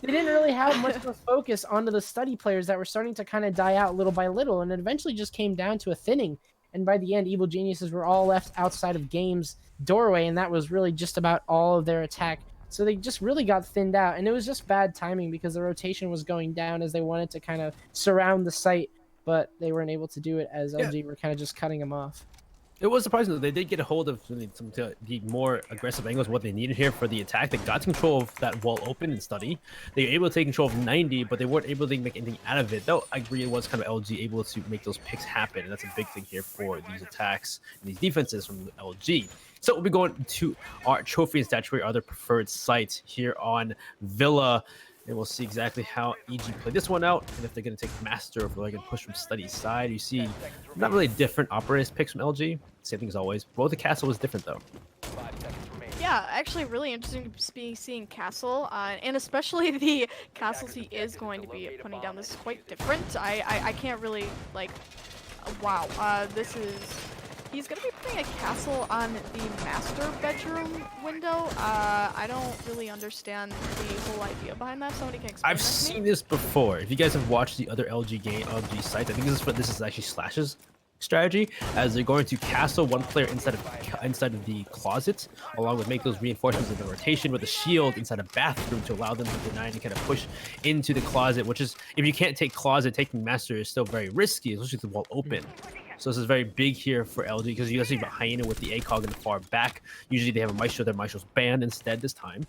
[SPEAKER 7] They didn't really have much of a focus onto the study players that were starting to kind of die out little by little, and it eventually just came down to a thinning. And by the end, Evil Geniuses were all left outside of Game's doorway, and that was really just about all of their attack. So they just really got thinned out, and it was just bad timing because the rotation was going down as they wanted to kind of surround the site, but they weren't able to do it as LG were kind of just cutting them off.
[SPEAKER 4] It was surprising that they did get a hold of some the more aggressive angles, what they needed here for the attack. They got control of that wall open and study. They were able to take control of 90, but they weren't able to make anything out of it. Though I agree it was kind of LG able to make those picks happen, and that's a big thing here for these attacks and these defenses from LG. So we'll be going to our trophy and statuary, other preferred sites here on Villa. And we'll see exactly how EG play this one out, and if they're going to take Master, or if they're going to push from Study's side. You see, not really different operators picks from LG. Same thing as always. Both the Castle was different though.
[SPEAKER 3] Yeah, actually really interesting to be seeing Castle, and especially the castles he is going to be putting down. This is quite different. I can't really, like, wow, this is... He's going to be putting a castle on the master bedroom window. I don't really understand the whole idea behind that. Somebody can explain
[SPEAKER 4] I've
[SPEAKER 3] that to
[SPEAKER 4] seen
[SPEAKER 3] me?
[SPEAKER 4] this before. If you guys have watched the other LG sites, I think this is actually Slash's strategy, as they're going to castle one player inside of the closet, along with make those reinforcements in the rotation with a shield inside a bathroom to allow them to deny and kind of push into the closet, which is, if you can't take closet, taking master is still very risky, especially with the wall open. So this is very big here for LG because you guys see Hyena with the ACOG in the far back. Usually they have a Maestro, their Maestro's banned instead this time.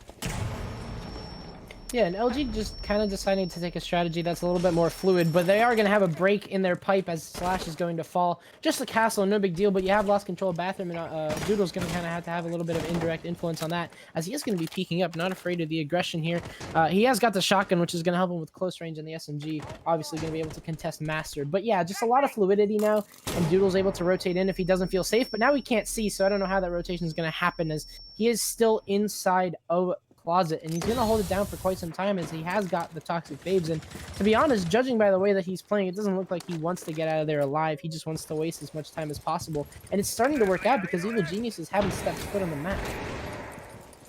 [SPEAKER 7] Yeah, and LG just kind of deciding to take a strategy that's a little bit more fluid, but they are going to have a break in their pipe as Slash is going to fall. Just the castle, no big deal, but you have lost control of bathroom, and Doodle's going to kind of have a little bit of indirect influence on that, as he is going to be peeking up, not afraid of the aggression here. He has got the shotgun, which is going to help him with close range, and the SMG, obviously going to be able to contest Master. But yeah, just a lot of fluidity now, and Doodle's able to rotate in if he doesn't feel safe, but now he can't see, so I don't know how that rotation is going to happen, as he is still inside of closet, and he's going to hold it down for quite some time as he has got the Toxic Babes. And to be honest, judging by the way that he's playing, it doesn't look like he wants to get out of there alive. He just wants to waste as much time as possible, and it's starting to work out because Evil Geniuses haven't stepped foot on the map.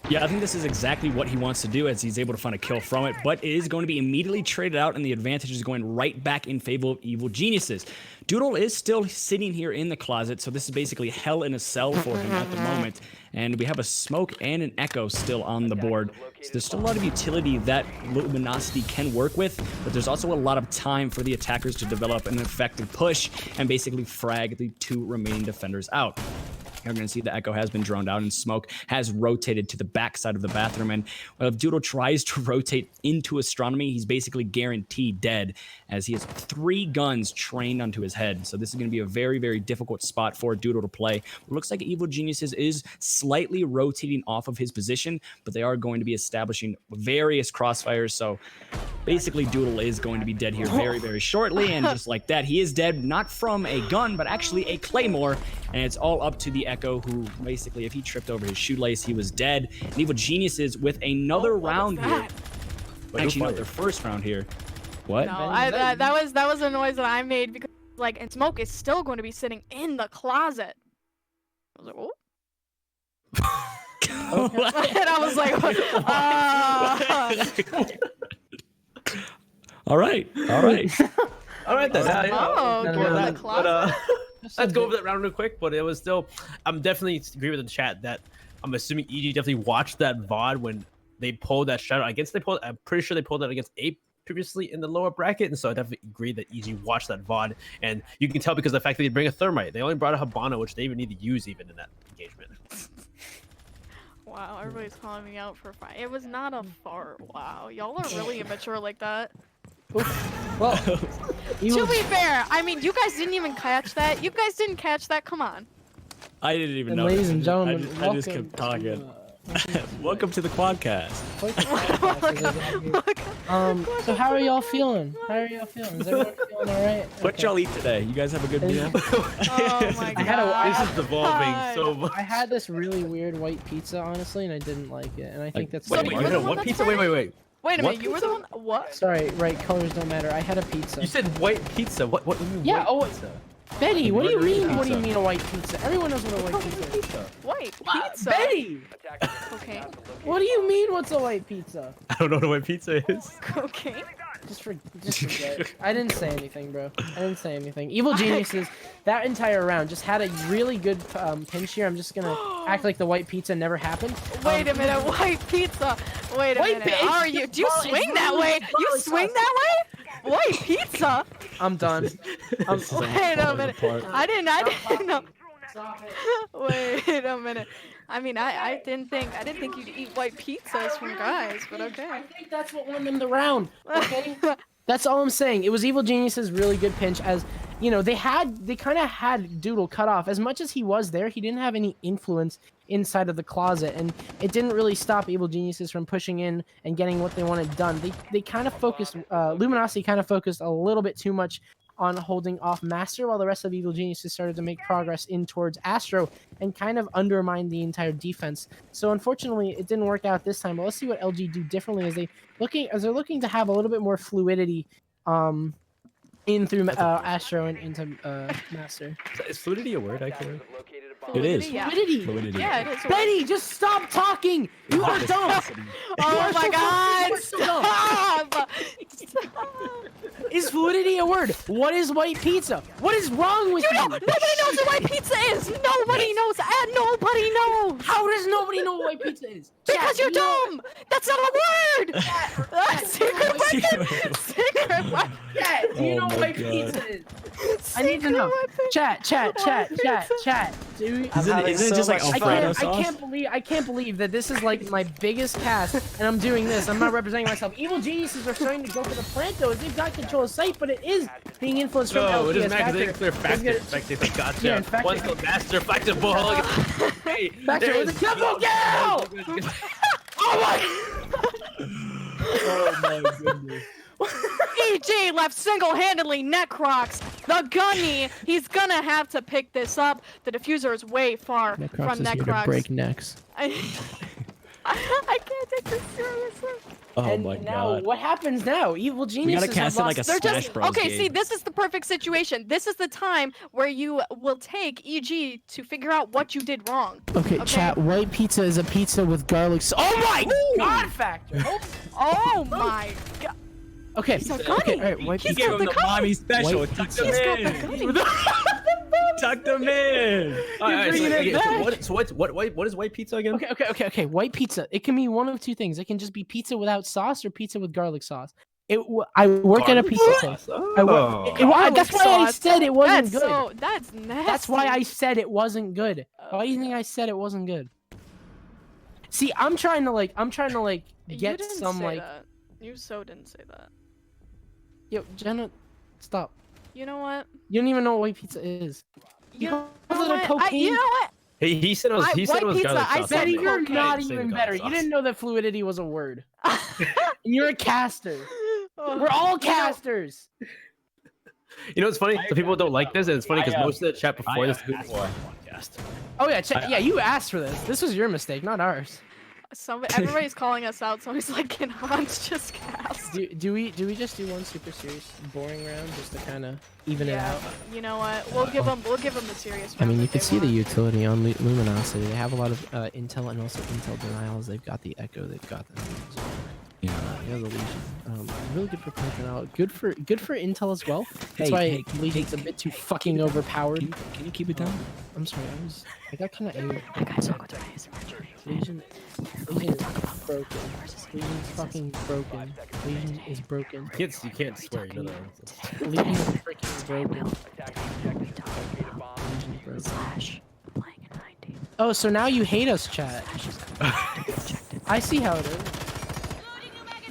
[SPEAKER 5] Yeah, I think this is exactly what he wants to do as he's able to find a kill from it, but it is going to be immediately traded out, and the advantage is going right back in favor of Evil Geniuses. Doodle is still sitting here in the closet, so this is basically hell in a cell for him at the moment. And we have a Smoke and an Echo still on the board. So there's still a lot of utility that Luminosity can work with, but there's also a lot of time for the attackers to develop an effective push and basically frag the two remaining defenders out. You're going to see the Echo has been droned out, and Smoke has rotated to the back side of the bathroom. And if Doodle tries to rotate into Astronomy, he's basically guaranteed dead, as he has 3 guns trained onto his head. So this is going to be a very, very difficult spot for Doodle to play. It looks like Evil Geniuses is slightly rotating off of his position, but they are going to be establishing various crossfires. So basically, Doodle is going to be dead here very, very shortly. And just like that, he is dead, not from a gun, but actually a Claymore. And it's all up to the Echo, who basically, if he tripped over his shoelace, he was dead. And Evil Geniuses with another round here. Actually, no, their first round here. What?
[SPEAKER 3] No, that was a noise that I made because like, and Smoke is still going to be sitting in the closet. I was like, oh. And I was like,
[SPEAKER 5] All right.
[SPEAKER 4] All right then.
[SPEAKER 3] Oh,
[SPEAKER 7] No,
[SPEAKER 3] go
[SPEAKER 7] no,
[SPEAKER 3] in
[SPEAKER 7] no,
[SPEAKER 3] the
[SPEAKER 7] no.
[SPEAKER 3] closet.
[SPEAKER 4] Let's go over that round real quick. But it was still, I'm definitely agree with the chat that I'm assuming EG definitely watched that VOD when they pulled that shadow. I'm pretty sure they pulled that against Ape previously in the lower bracket, and so I definitely agree that EG watched that VOD, and you can tell because of the fact that they bring a thermite. They only brought a Habana, which they even need to use even in that engagement.
[SPEAKER 3] Wow, everybody's calling me out for fart. It was not a fart. Wow, y'all are really immature like that.
[SPEAKER 7] Well,
[SPEAKER 3] To be fair, I mean, you guys didn't even catch that. You guys didn't catch that. Come on.
[SPEAKER 5] I didn't even
[SPEAKER 7] and
[SPEAKER 5] know.
[SPEAKER 7] ladies and gentlemen,
[SPEAKER 5] I just
[SPEAKER 7] welcome
[SPEAKER 5] kept talking.
[SPEAKER 7] to,
[SPEAKER 5] Welcome to the Quadcast.
[SPEAKER 7] So how are y'all feeling? How are y'all feeling? Is everyone feeling all right?
[SPEAKER 5] What y'all eat today? You guys have a good meal?
[SPEAKER 3] Oh my god.
[SPEAKER 4] This is devolving so much.
[SPEAKER 7] I had this really weird white pizza, honestly, and I didn't like it. And I think that's
[SPEAKER 3] Wait,
[SPEAKER 7] the
[SPEAKER 3] you were the one
[SPEAKER 4] what
[SPEAKER 3] that's
[SPEAKER 4] pizza?
[SPEAKER 3] right?
[SPEAKER 4] Wait.
[SPEAKER 3] Wait a
[SPEAKER 4] What
[SPEAKER 3] minute, you were the one. What?
[SPEAKER 7] Sorry, right? Colors don't matter. I had a pizza.
[SPEAKER 4] You said white pizza. What do you mean
[SPEAKER 7] Yeah,
[SPEAKER 4] white
[SPEAKER 7] oh,
[SPEAKER 4] pizza?
[SPEAKER 7] Betty, what do you
[SPEAKER 4] Margarita
[SPEAKER 7] mean? What do you
[SPEAKER 4] pizza.
[SPEAKER 7] mean a white pizza? Everyone knows what a white pizza is.
[SPEAKER 3] White pizza.
[SPEAKER 7] Betty,
[SPEAKER 3] Okay.
[SPEAKER 7] what do you mean? What's a white pizza?
[SPEAKER 4] I don't know what a white pizza is.
[SPEAKER 3] Okay.
[SPEAKER 7] Just forget it. I didn't say anything, bro. I didn't say anything. Evil Geniuses, that entire round just had a really good pinch here. I'm just gonna act like the white pizza never happened.
[SPEAKER 3] Wait a minute, white pizza. Wait a
[SPEAKER 7] White
[SPEAKER 3] minute.
[SPEAKER 7] pizza.
[SPEAKER 3] Are you? Do you
[SPEAKER 7] Well,
[SPEAKER 3] swing
[SPEAKER 7] it's
[SPEAKER 3] that
[SPEAKER 7] really
[SPEAKER 3] way? You
[SPEAKER 7] garlic
[SPEAKER 3] swing
[SPEAKER 7] sauce.
[SPEAKER 3] that way? White pizza.
[SPEAKER 7] I'm done.
[SPEAKER 3] Wait a minute. I didn't know.
[SPEAKER 7] Stop it.
[SPEAKER 3] Wait a minute. I mean, I didn't think you'd eat white pizzas from guys, but okay.
[SPEAKER 7] I think that's what won them the round. Okay. That's all I'm saying. It was Evil Genius's really good pinch, as you know, they kind of had Doodle cut off. As much as he was there, he didn't have any influence inside of the closet, and it didn't really stop Evil Geniuses from pushing in and getting what they wanted done. They kind of focused, Luminosity kind of focused a little bit too much on holding off Master, while the rest of Evil Geniuses started to make progress in towards Astro and kind of undermine the entire defense. So unfortunately, it didn't work out this time. But let's see what LG do differently as they're looking to have a little bit more fluidity, in through Astro and into Master.
[SPEAKER 4] Is fluidity a word, actually?
[SPEAKER 5] It is.
[SPEAKER 3] Yeah.
[SPEAKER 7] Fluidity.
[SPEAKER 3] Yeah, it is.
[SPEAKER 7] Betty, just stop talking. You are dumb.
[SPEAKER 3] Oh my god!
[SPEAKER 7] You are so dumb.
[SPEAKER 3] Stop!
[SPEAKER 7] Is fluidity a word? What is white pizza? What is wrong with you?
[SPEAKER 3] Nobody knows what white pizza is. Nobody knows. Nobody knows.
[SPEAKER 7] How does nobody know what white pizza is?
[SPEAKER 3] Because
[SPEAKER 7] Chat,
[SPEAKER 3] you're
[SPEAKER 7] you know-
[SPEAKER 3] dumb. That's not a word. Secret weapon. Secret weapon.
[SPEAKER 7] Chat, do you
[SPEAKER 5] Oh
[SPEAKER 7] know
[SPEAKER 5] my
[SPEAKER 7] what white
[SPEAKER 5] God.
[SPEAKER 7] pizza is? I need to
[SPEAKER 3] Secret
[SPEAKER 7] know.
[SPEAKER 3] weapon.
[SPEAKER 7] Chat. Dude,
[SPEAKER 5] Isn't it just like Alfredo sauce?
[SPEAKER 7] I can't believe that this is like my biggest cast, and I'm doing this. I'm not representing myself. Evil Geniuses are starting to go for the plant, though, as they've got control of sight, but it is being influenced from
[SPEAKER 4] No, it
[SPEAKER 7] LPS
[SPEAKER 4] doesn't matter because they
[SPEAKER 7] Factor.
[SPEAKER 4] clear factor.
[SPEAKER 7] It's
[SPEAKER 4] Factor, they gotcha.
[SPEAKER 7] Yeah, in fact,
[SPEAKER 4] One's the master factor ball. Hey,
[SPEAKER 7] Factor
[SPEAKER 4] there
[SPEAKER 7] with
[SPEAKER 4] is
[SPEAKER 7] a double
[SPEAKER 4] no-
[SPEAKER 7] kill! Oh my!
[SPEAKER 5] Oh my goodness.
[SPEAKER 3] EG left single-handedly Necrox. The gunny. He's gonna have to pick this up. The diffuser is way far from Necrox.
[SPEAKER 7] necks.
[SPEAKER 3] I can't take this seriously.
[SPEAKER 5] Oh
[SPEAKER 7] And
[SPEAKER 5] my
[SPEAKER 7] now,
[SPEAKER 5] god.
[SPEAKER 7] what happens now? Evil
[SPEAKER 5] We
[SPEAKER 7] Geniuses
[SPEAKER 5] gotta cast
[SPEAKER 7] have
[SPEAKER 5] it like a
[SPEAKER 7] lost-
[SPEAKER 3] They're
[SPEAKER 5] Smash
[SPEAKER 3] just
[SPEAKER 5] Bros.
[SPEAKER 3] okay.
[SPEAKER 5] game.
[SPEAKER 3] See, this is the perfect situation. This is the time where you will take EG to figure out what you did wrong.
[SPEAKER 7] Okay,
[SPEAKER 3] Okay.
[SPEAKER 7] chat. White pizza is a pizza with garlic. Oh my god, Factor.
[SPEAKER 3] Oh my god.
[SPEAKER 7] Okay.
[SPEAKER 3] He's a
[SPEAKER 7] Okay.
[SPEAKER 3] gunny.
[SPEAKER 7] All right. White
[SPEAKER 5] He
[SPEAKER 3] He's
[SPEAKER 7] pizza.
[SPEAKER 5] gave
[SPEAKER 3] got
[SPEAKER 5] him
[SPEAKER 3] the
[SPEAKER 5] the mommy special.
[SPEAKER 7] White
[SPEAKER 5] Tuck
[SPEAKER 7] pizza.
[SPEAKER 5] them
[SPEAKER 3] He's got the
[SPEAKER 5] in.
[SPEAKER 3] gunny.
[SPEAKER 5] Tuck them in.
[SPEAKER 4] Alright,
[SPEAKER 7] bringing it back.
[SPEAKER 4] so what is white pizza again?
[SPEAKER 7] Okay. White pizza. It can be one of two things. It can just be pizza without sauce or pizza with garlic sauce. I work at a pizza place.
[SPEAKER 4] Oh.
[SPEAKER 7] That's why I
[SPEAKER 3] sauce.
[SPEAKER 7] said it wasn't
[SPEAKER 3] That's
[SPEAKER 7] good.
[SPEAKER 3] that's nasty.
[SPEAKER 7] That's why I said it wasn't good. Why do you think I said it wasn't good? See, I'm trying to
[SPEAKER 3] You
[SPEAKER 7] get
[SPEAKER 3] didn't
[SPEAKER 7] some
[SPEAKER 3] say
[SPEAKER 7] like.
[SPEAKER 3] that. You so didn't say that.
[SPEAKER 7] Yo, Jenna, stop.
[SPEAKER 3] You know what?
[SPEAKER 7] You don't even know what white pizza is.
[SPEAKER 3] You
[SPEAKER 7] call
[SPEAKER 3] know
[SPEAKER 7] it a
[SPEAKER 3] what?
[SPEAKER 7] cocaine?
[SPEAKER 3] You know what?
[SPEAKER 4] He said it was. He said
[SPEAKER 3] white
[SPEAKER 4] it was
[SPEAKER 3] pizza,
[SPEAKER 4] garlic
[SPEAKER 3] I
[SPEAKER 4] sauce.
[SPEAKER 3] said
[SPEAKER 7] Betty,
[SPEAKER 4] not me.
[SPEAKER 7] you're
[SPEAKER 3] cocaine.
[SPEAKER 7] not
[SPEAKER 4] Say the
[SPEAKER 7] even
[SPEAKER 4] garlic
[SPEAKER 7] better. You
[SPEAKER 4] sauce.
[SPEAKER 7] didn't know that fluidity was a word. And you're a caster. We're all casters.
[SPEAKER 4] You know what's funny? The people don't like this, and it's funny because most of the chat before
[SPEAKER 5] I
[SPEAKER 4] this
[SPEAKER 5] asked for it.
[SPEAKER 4] podcast.
[SPEAKER 7] Oh yeah, you asked for this. This was your mistake, not ours.
[SPEAKER 3] Everybody's calling us out. Somebody's like, "Can Hans just cast?"
[SPEAKER 7] Do we just do one super serious boring round just to kind of even it out?
[SPEAKER 3] You know what? We'll give them the serious.
[SPEAKER 7] I mean,
[SPEAKER 3] round
[SPEAKER 7] you
[SPEAKER 3] that
[SPEAKER 7] can
[SPEAKER 3] they
[SPEAKER 7] see the
[SPEAKER 3] want.
[SPEAKER 7] utility on Luminosity. They have a lot of intel and also intel denials. They've got the Echo. They've got the they have the Legion. Really good for Python. Good for intel as well. That's why Legion's a bit too fucking overpowered.
[SPEAKER 5] Can you keep it down?
[SPEAKER 7] I'm sorry. I got kind of angry. Legion is broken. Legion's fucking broken. Legion is broken.
[SPEAKER 4] You can't swear, you know that.
[SPEAKER 7] Legion is freaking broken. Oh, so now you hate us, chat. I see how it is.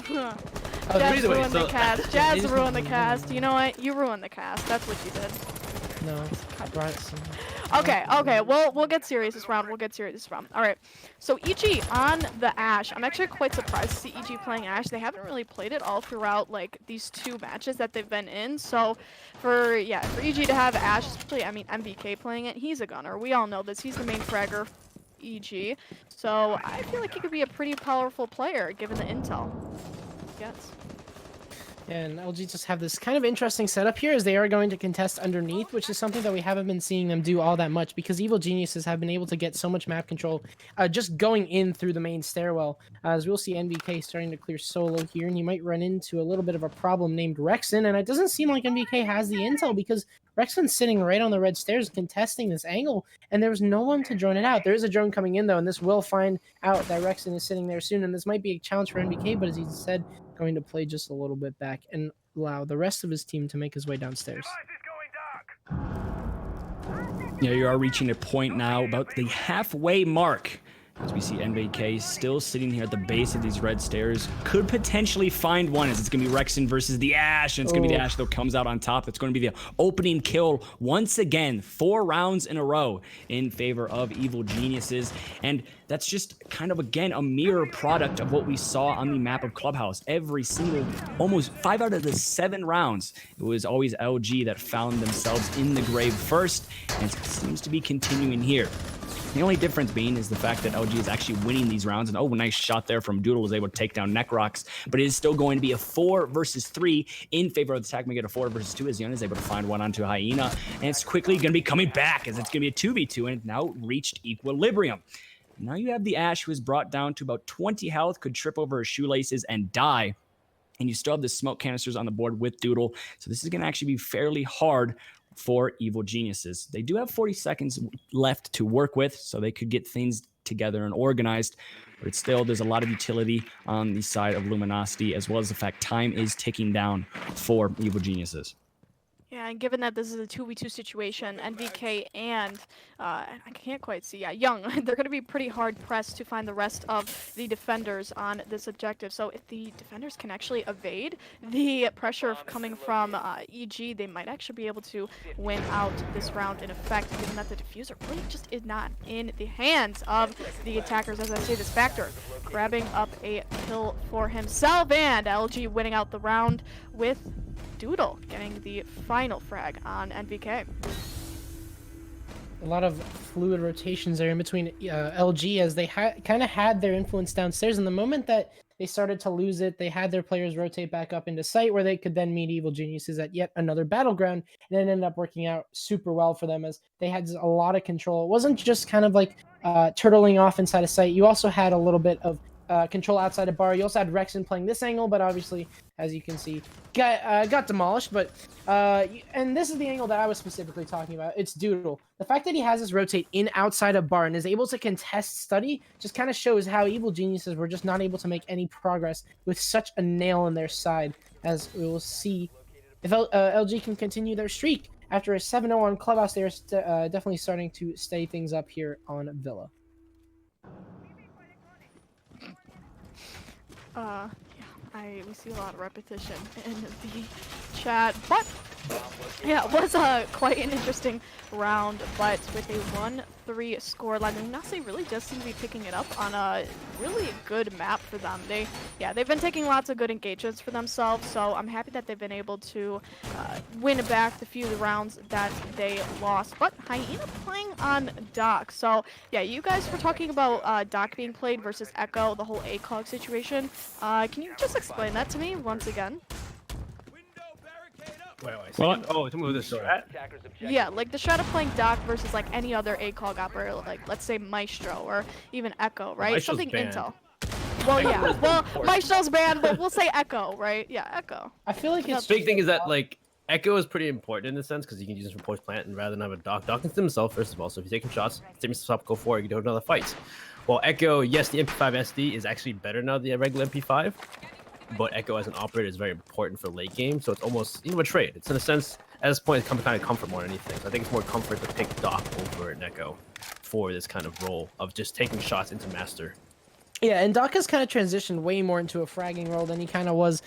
[SPEAKER 3] Jazz
[SPEAKER 4] either way,
[SPEAKER 3] ruined the
[SPEAKER 4] so-
[SPEAKER 3] cast. Jazz ruined the cast. You know what? You ruined the cast. That's what you did.
[SPEAKER 7] No, I brought it some.
[SPEAKER 3] Okay. We'll get serious this round. All right. So EG on the Ashe. I'm actually quite surprised to see EG playing Ashe. They haven't really played it all throughout like these 2 matches that they've been in. So for EG to have Ashe, especially MBK playing it, he's a gunner. We all know this. He's the main fragger. EG. So I feel like he could be a pretty powerful player given the intel. Yes.
[SPEAKER 7] And LG just have this kind of interesting setup here as they are going to contest underneath, which is something that we haven't been seeing them do all that much because Evil Geniuses have been able to get so much map control just going in through the main stairwell. As we'll see NBK starting to clear solo here, and you might run into a little bit of a problem named Rexon, and it doesn't seem like NBK has the intel because Rexon's sitting right on the red stairs contesting this angle, and there's no one to drone it out. There is a drone coming in though, and this will find out that Rexon is sitting there soon, and this might be a challenge for NBK, but as he said, going to play just a little bit back and allow the rest of his team to make his way downstairs.
[SPEAKER 5] Yeah, you are reaching a point now about the halfway mark. As we see NBK still sitting here at the base of these red stairs. Could potentially find one as it's going to be Rexon versus the Ashe. And it's going to be the Ashe that comes out on top. It's going to be the opening kill once again. 4 rounds in a row in favor of Evil Geniuses. And that's just kind of, again, a mirror product of what we saw on the map of Clubhouse. Every single, almost 5 out of the 7 rounds, it was always LG that found themselves in the grave first. And it seems to be continuing here. The only difference being is the fact that LG is actually winning these rounds. And nice shot there from Doodle, was able to take down Necrox. But it is still going to be a 4 versus 3 in favor of the attack. We get a 4 versus 2 as Yun is able to find one onto Hyena. And it's quickly going to be coming back as it's going to be a 2v2 and now reached equilibrium. Now you have the Ashe who is brought down to about 20 health, could trip over his shoelaces and die. And you still have the smoke canisters on the board with Doodle. So this is going to actually be fairly hard for Evil Geniuses. They do have 40 seconds left to work with, so they could get things together and organized, but it's still, there's a lot of utility on the side of Luminosity, as well as the fact time is ticking down for Evil Geniuses.
[SPEAKER 3] Yeah, and given that this is a 2v2 situation, NVK and I can't quite see, Young, they're going to be pretty hard pressed to find the rest of the defenders on this objective. So if the defenders can actually evade the pressure coming from EG, they might actually be able to win out this round in effect, given that the diffuser really just is not in the hands of the attackers. As I say, this Factor grabbing up a kill for himself, and LG winning out the round with Doodle getting the final frag on NVK.
[SPEAKER 7] A lot of fluid rotations there in between LG as they kind of had their influence downstairs, and the moment that they started to lose it, they had their players rotate back up into site where they could then meet Evil Geniuses at yet another battleground, and it ended up working out super well for them as they had a lot of control. It wasn't just kind of like turtling off inside of site. You also had a little bit of control outside of bar. You also had Rexon playing this angle, but obviously, as you can see, got demolished. But and this is the angle that I was specifically talking about. It's Doodle. The fact that he has us rotate in outside of bar and is able to contest study just kind of shows how Evil Geniuses were just not able to make any progress with such a nail in their side. As we will see if LG can continue their streak. After a 7-0 on Clubhouse, they are definitely starting to stay things up here on Villa.
[SPEAKER 3] Yeah, we see a lot of repetition in the chat, but Yeah, it was quite an interesting round, but with a 1-3 scoreline, Nase really does seem to be picking it up on a really good map for them. They've been taking lots of good engagements for themselves, so I'm happy that they've been able to win back the few rounds that they lost. But Hyena playing on Doc, so yeah, you guys were talking about Doc being played versus Echo, the whole ACOG situation. Can you just explain that to me once again?
[SPEAKER 4] Wait,
[SPEAKER 5] Well,
[SPEAKER 4] oh, to move this strat?
[SPEAKER 1] Attackers objective.
[SPEAKER 3] Yeah, like the strat of playing Doc versus like any other ACOG operator, like let's say Maestro or even Echo, right?
[SPEAKER 4] Maestro's
[SPEAKER 3] Something
[SPEAKER 4] banned.
[SPEAKER 3] Intel. Well, yeah. Well, Maestro's banned, but we'll say Echo, right? Yeah, Echo.
[SPEAKER 7] I feel like it's
[SPEAKER 4] Big thing is that like Echo is pretty important in the sense because you can use him for post plant and rather than have a Doc. Doc can stim himself first of all. So if you're taking shots, stim yourself up, go for it. You can do another fight. Well, Echo, yes, the MP5 SD is actually better now than the regular MP5, but Echo as an operator is very important for late game. So it's almost a trade. It's in a sense at this point it's kind of comfort more than anything. So I think it's more comfort to pick Doc over an Echo for this kind of role of just taking shots into master.
[SPEAKER 7] Yeah, and Doc has kind of transitioned way more into a fragging role than he kind of was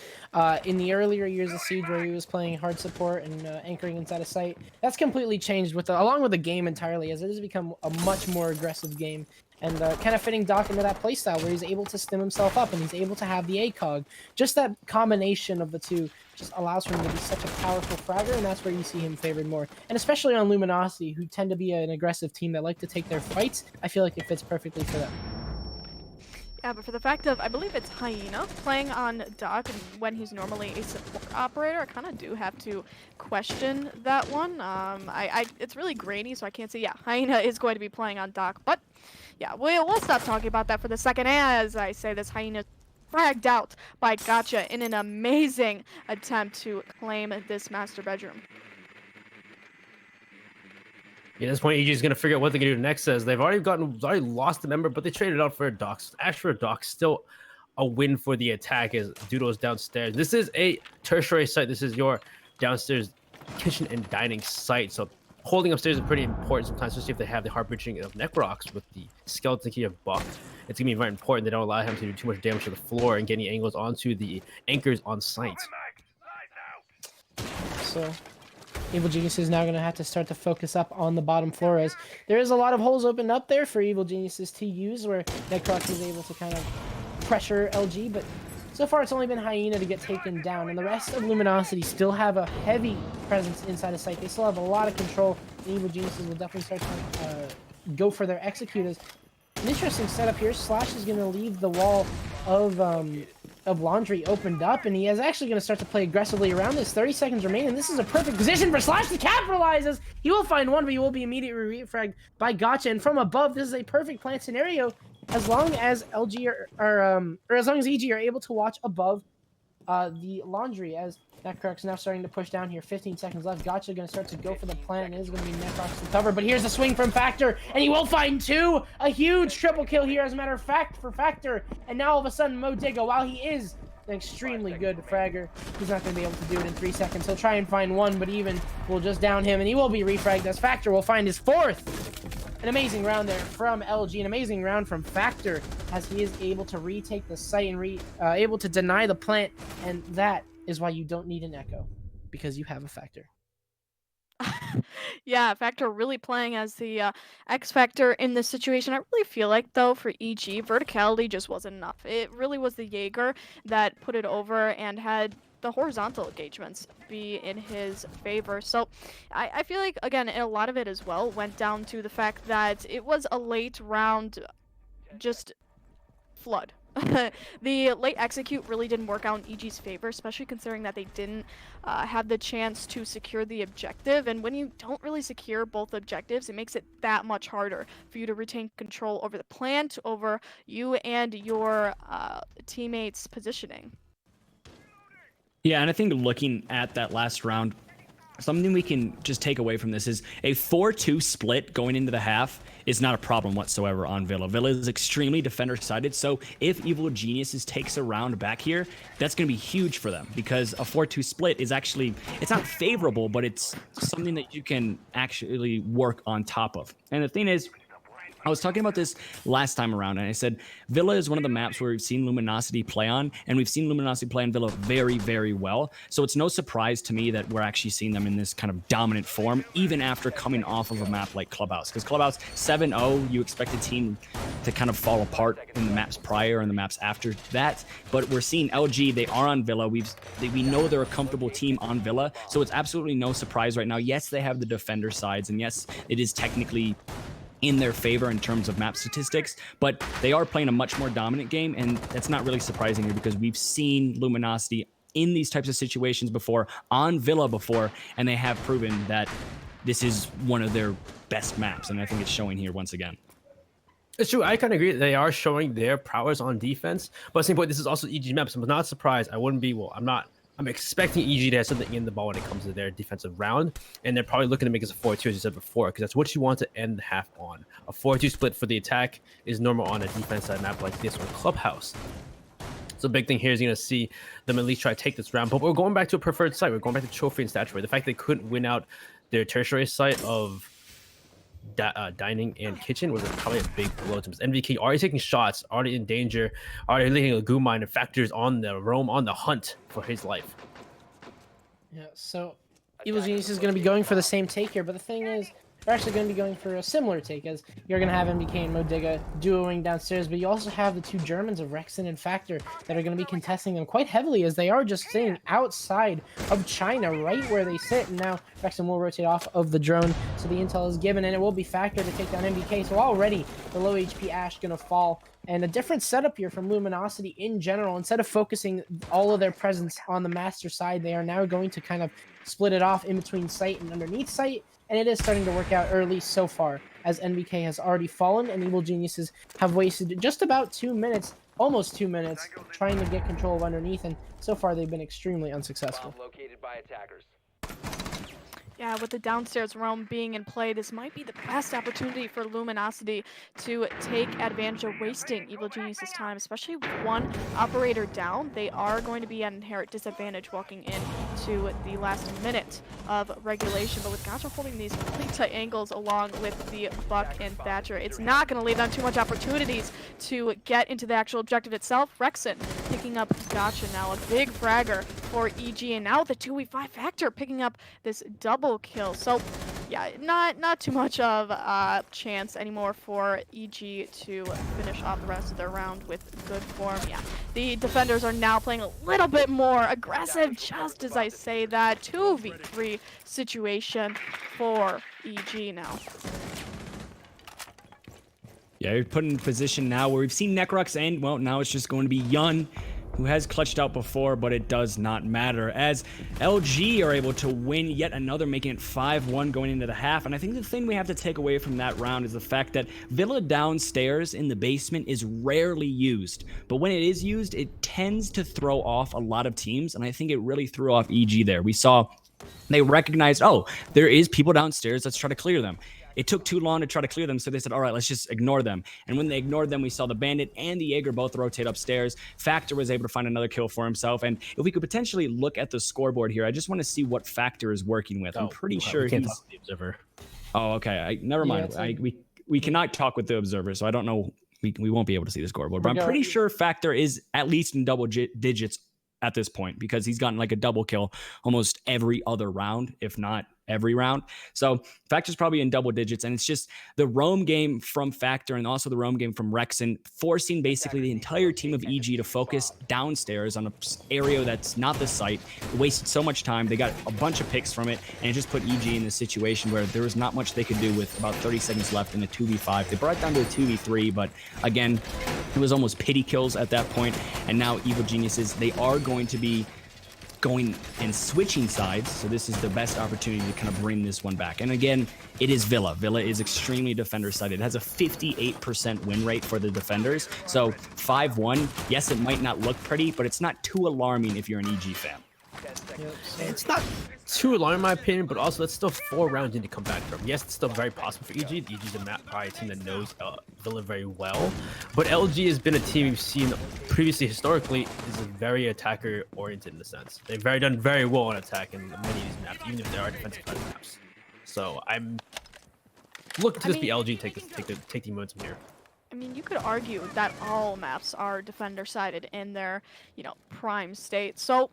[SPEAKER 7] in the earlier years of Siege, where he was playing hard support and anchoring inside of sight. That's completely changed along with the game entirely, as it has become a much more aggressive game. And kind of fitting Doc into that playstyle where he's able to stim himself up and he's able to have the ACOG. Just that combination of the two just allows for him to be such a powerful fragger, and that's where you see him favored more. And especially on Luminosity, who tend to be an aggressive team that like to take their fights, I feel like it fits perfectly for them.
[SPEAKER 3] Yeah, but for the fact of, I believe it's Hyena playing on Doc, and when he's normally a support operator, I kind of do have to question that one. It's really grainy, so I can't say, yeah, Hyena is going to be playing on Doc, but yeah, we'll stop talking about that for the second as I say this. Hyena fragged out by Gotcha in an amazing attempt to claim this master bedroom.
[SPEAKER 4] Yeah, at this point, EG is going to figure out what they're going to do next. As they've already lost the member, but they traded out for a Doc. Ash for a Doc, still a win for the attack as Dudo's downstairs. This is a tertiary site. This is your downstairs kitchen and dining site. So holding upstairs is pretty important sometimes, especially if they have the hard breaching of Necrox with the skeleton key of Buck. It's going to be very important. They don't allow him to do too much damage to the floor and getting angles onto the anchors on site.
[SPEAKER 7] So Evil Genius is now going to have to start to focus up on the bottom floor, as there is a lot of holes opened up there for Evil Geniuses to use, where Necrox is able to kind of pressure LG, but so far it's only been Hyena to get taken down, and the rest of Luminosity still have a heavy presence inside of sight. They still have a lot of control, and Evil Geniuses will definitely start to go for their executors. An interesting setup here. Slash is going to leave the wall of Laundry opened up, and he is actually going to start to play aggressively around this. 30 seconds remaining. This is a perfect position for Slash to capitalize, as he will find one, but he will be immediately refragged by Gotcha. And from above, this is a perfect plant scenario as long as LG or as long as EG are able to watch above the Laundry, as Necrox now starting to push down here. 15 seconds left. Gotcha going to start to go for the plant. It is going to be Necrox to cover, but here's a swing from Factor, and he will find two. A huge triple kill here, as a matter of fact, for Factor. And now all of a sudden, Modigo, while he is an extremely good fragger, he's not going to be able to do it in 3 seconds. He'll try and find one, but even will just down him, and he will be refragged as Factor will find his fourth. An amazing round there from LG, an amazing round from Factor, as he is able to retake the site and able to deny the plant, and that is why you don't need an Echo, because you have a Factor.
[SPEAKER 3] Yeah, Factor really playing as the X Factor in this situation. I really feel like, though, for EG, verticality just wasn't enough. It really was the Jaeger that put it over and had the horizontal engagements be in his favor. So I feel like, again, a lot of it as well went down to the fact that it was a late round just flood. The late execute really didn't work out in EG's favor, especially considering that they didn't have the chance to secure the objective. And when you don't really secure both objectives, it makes it that much harder for you to retain control over the plant, over you and your teammates' positioning.
[SPEAKER 5] Yeah, and I think looking at that last round, something we can just take away from this is a 4-2 split going into the half is not a problem whatsoever on Villa. Villa is extremely defender-sided, so if Evil Geniuses takes a round back here, that's going to be huge for them, because a 4-2 split is actually, it's not favorable, but it's something that you can actually work on top of. And the thing is, I was talking about this last time around, and I said Villa is one of the maps where we've seen Luminosity play on, and we've seen Luminosity play on Villa very, very well. So it's no surprise to me that we're actually seeing them in this kind of dominant form, even after coming off of a map like Clubhouse. Because Clubhouse 7-0, you expect a team to kind of fall apart in the maps prior and the maps after that. But we're seeing LG, they are on Villa. We know they're a comfortable team on Villa, so it's absolutely no surprise right now. Yes, they have the defender sides, and yes, it is technically in their favor in terms of map statistics, but they are playing a much more dominant game, and that's not really surprising here because we've seen Luminosity in these types of situations before, on Villa before, and they have proven that this is one of their best maps, and I think it's showing here once again.
[SPEAKER 4] It's true. I kind of agree. They are showing their prowess on defense, but at the same point, this is also EG maps. I'm not surprised. I wouldn't be. Well, I'm expecting EG to have something in the ball when it comes to their defensive round, and they're probably looking to make us a 4-2, as you said before, because that's what you want to end the half on. A 4-2 split for the attack is normal on a defense side map like this or Clubhouse. So the big thing here is you're going to see them at least try to take this round, but we're going back to a preferred site. We're going back to Trophy and Statuary. The fact they couldn't win out their tertiary site of dining and kitchen was probably a big blow to us. NVK already taking shots, already in danger, already leading a goo mine, and Factors on the roam, on the hunt for his life.
[SPEAKER 7] Yeah, so Evil Genius is going to be going for the same take here, but the thing is, they're actually going to be going for a similar take, as you're going to have MBK and Modiga duoing downstairs, but you also have the two Germans of Rexon and Factor that are going to be contesting them quite heavily, as they are just sitting outside of China, right where they sit. And now Rexon will rotate off of the drone, so the intel is given, and it will be Factor to take down MBK. So already the low HP Ash going to fall, and a different setup here from Luminosity in general. Instead of focusing all of their presence on the master side, they are now going to kind of split it off in between site and underneath site. And it is starting to work out, or at least so far, as NBK has already fallen, and Evil Geniuses have wasted just about 2 minutes, almost 2 minutes, trying to get control of underneath, and so far they've been extremely unsuccessful.
[SPEAKER 1] Located by attackers.
[SPEAKER 3] Yeah, with the downstairs roam being in play, this might be the best opportunity for Luminosity to take advantage of wasting Evil Genius's time, especially with one operator down. They are going to be at inherent disadvantage walking in to the last minute of regulation, but with Gotcha holding these really tight angles along with the Buck and Thatcher, it's not going to leave them too much opportunities to get into the actual objective itself. Rexon picking up Gotcha now, a big fragger for EG, and now the 2v5 Factor picking up this double kill. So yeah, not too much of a chance anymore for EG to finish off the rest of their round with good form. Yeah, the defenders are now playing a little bit more aggressive, just as I say that. 2v3 situation for EG now.
[SPEAKER 5] Yeah, you're put in a position now where we've seen Necrox and, well, now it's just going to be Yun, who has clutched out before, but it does not matter, as LG are able to win yet another, making it 5-1 going into the half. And I think the thing we have to take away from that round is the fact that Villa downstairs in the basement is rarely used, but when it is used, it tends to throw off a lot of teams, and I think it really threw off EG there. We saw they recognized, oh, there is people downstairs, let's try to clear them. It took too long to try to clear them, so they said, all right, let's just ignore them. And when they ignored them, we saw the Bandit and the Jaeger both rotate upstairs. Factor was able to find another kill for himself. And if we could potentially look at the scoreboard here, I just want to see what Factor is working with. I'm pretty sure
[SPEAKER 4] we can't
[SPEAKER 5] he's...
[SPEAKER 4] talk to the observer.
[SPEAKER 5] Oh, okay. Never mind.
[SPEAKER 7] Yeah,
[SPEAKER 5] we cannot talk with the observer, so I don't know. We won't be able to see the scoreboard. But I'm pretty sure Factor is at least in double digits at this point, because he's gotten like a double kill almost every other round, if not every round. So Factor's probably in double digits, and it's just the roam game from Factor and also the roam game from Rexon, forcing basically the entire team of EG to focus downstairs on an area that's not the site. It wasted so much time. They got a bunch of picks from it, and it just put EG in this situation where there was not much they could do with about 30 seconds left in a 2v5. They brought it down to a 2v3, but again, it was almost pity kills at that point. And now Evil Geniuses, they are going to be going and switching sides, so this is the best opportunity to kind of bring this one back. And again, it is Villa. Villa is extremely defender-sided. It has a 58% win rate for the defenders, so 5-1, yes, it might not look pretty, but it's not too alarming if you're an EG fan.
[SPEAKER 7] Yep, so
[SPEAKER 4] It's not too alarming in my opinion, but also that's still 4 rounds you need to come back from. Yes, it's still very possible for EG. EG's a map probably a team that knows Villa very well, but LG has been a team we've seen previously historically is very attacker oriented in a sense. They've done very well on attack in many of these maps, even if there are defensive maps. So I'm look to
[SPEAKER 3] I
[SPEAKER 4] just be
[SPEAKER 3] mean-
[SPEAKER 4] LG take the momentum here.
[SPEAKER 3] I mean, you could argue that all maps are defender-sided in their, prime state. So,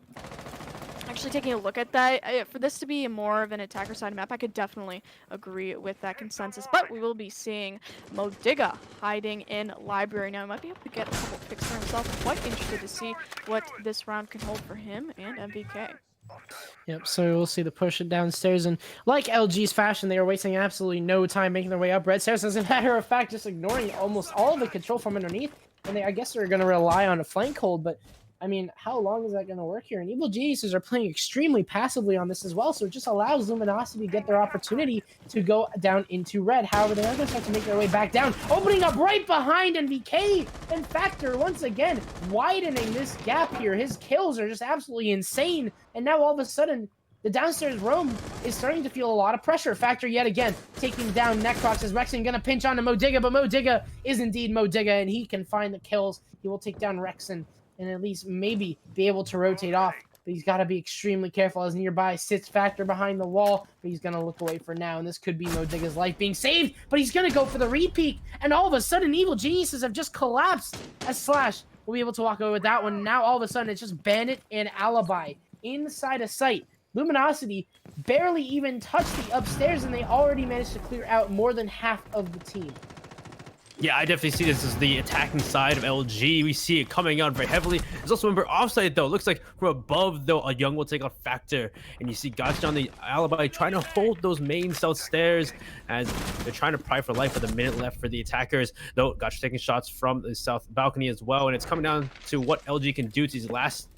[SPEAKER 3] actually taking a look at that, for this to be more of an attacker-sided map, I could definitely agree with that consensus. But we will be seeing Modiga hiding in Library now. He might be able to get a couple picks for himself. I'm quite interested to see what this round can hold for him and MVK.
[SPEAKER 7] Yep, so we'll see the push downstairs, and like LG's fashion, they are wasting absolutely no time making their way up red stairs. As a matter of fact, just ignoring almost all of the control from underneath, and I guess they're going to rely on a flank hold, but I mean, how long is that going to work here? And Evil Geniuses are playing extremely passively on this as well, so it just allows Luminosity to get their opportunity to go down into red. However, they are going to start to make their way back down, opening up right behind NVK, and Factor once again widening this gap here. His kills are just absolutely insane, and now all of a sudden, the downstairs roam is starting to feel a lot of pressure. Factor yet again taking down Necrox as Rexon going to pinch onto Modiga, but Modiga is indeed Modiga, and he can find the kills. He will take down Rexon and at least maybe be able to rotate off. But he's got to be extremely careful as nearby sits Factor behind the wall. But he's going to look away for now, and this could be Modiga's life being saved. But he's going to go for the repeat, and all of a sudden, Evil Geniuses have just collapsed as Slash will be able to walk away with that one. Now, all of a sudden, it's just Bandit and Alibi inside of sight. Luminosity barely even touched the upstairs, and they already managed to clear out more than half of the team.
[SPEAKER 4] Yeah, I definitely see this as the attacking side of LG. We see it coming out very heavily. There's also, remember, offside, though. It looks like from above, though, a Young will take out Factor. And you see Gotcha on the Alibi trying to hold those main south stairs as they're trying to pry for life with a minute left for the attackers. Though, Gotcha taking shots from the south balcony as well. And it's coming down to what LG can do to these last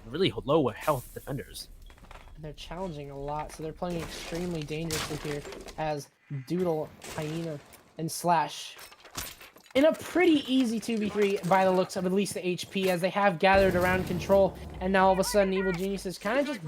[SPEAKER 4] really low health defenders.
[SPEAKER 7] They're challenging a lot, so they're playing extremely dangerously here as Doodle, Hyena, and Slash in a pretty easy 2v3 by the looks of at least the HP, as they have gathered around control, and now all of a sudden Evil Genius is kind of just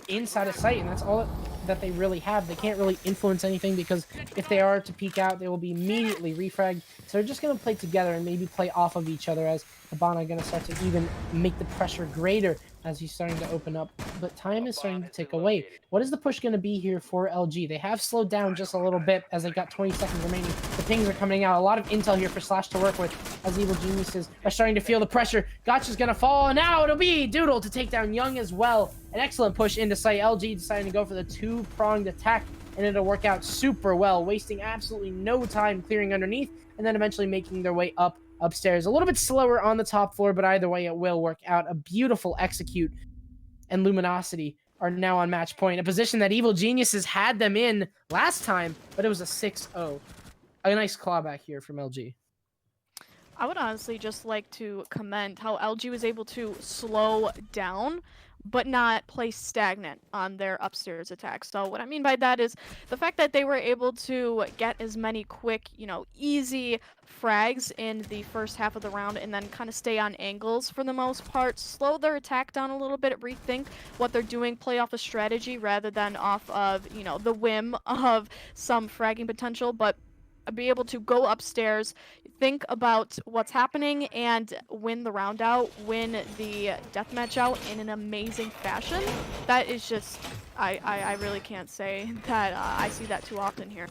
[SPEAKER 7] inside of sight, and that's all that they really have. They can't really influence anything, because if they are to peek out, they will be immediately refragged. So they're just going to play together and maybe play off of each other, as Habana going to start to even make the pressure greater as he's starting to open up. But time is starting to tick away. What is the push going to be here for LG? They have slowed down just a little bit as they've got 20 seconds remaining. The pings are coming out. A lot of intel here for Slash to work with, as Evil Geniuses are starting to feel the pressure. Gotcha's going to fall, and now it'll be Doodle to take down Young as well. An excellent push into sight. LG deciding to go for the two-pronged attack, and it'll work out super well, wasting absolutely no time clearing underneath, and then eventually making their way upstairs. A little bit slower on the top floor, but either way, it will work out. A beautiful execute, and Luminosity are now on match point, a position that Evil Geniuses had them in last time, but it was a 6-0. A nice clawback here from LG.
[SPEAKER 3] I would honestly just like to commend how LG was able to slow down but not play stagnant on their upstairs attack. So what I mean by that is the fact that they were able to get as many quick, easy frags in the first half of the round and then kind of stay on angles for the most part, slow their attack down a little bit, rethink what they're doing, play off a strategy rather than off of, the whim of some fragging potential, but be able to go upstairs, think about what's happening, and win the round out, win the deathmatch out in an amazing fashion. That is just, I really can't say that I see that too often here.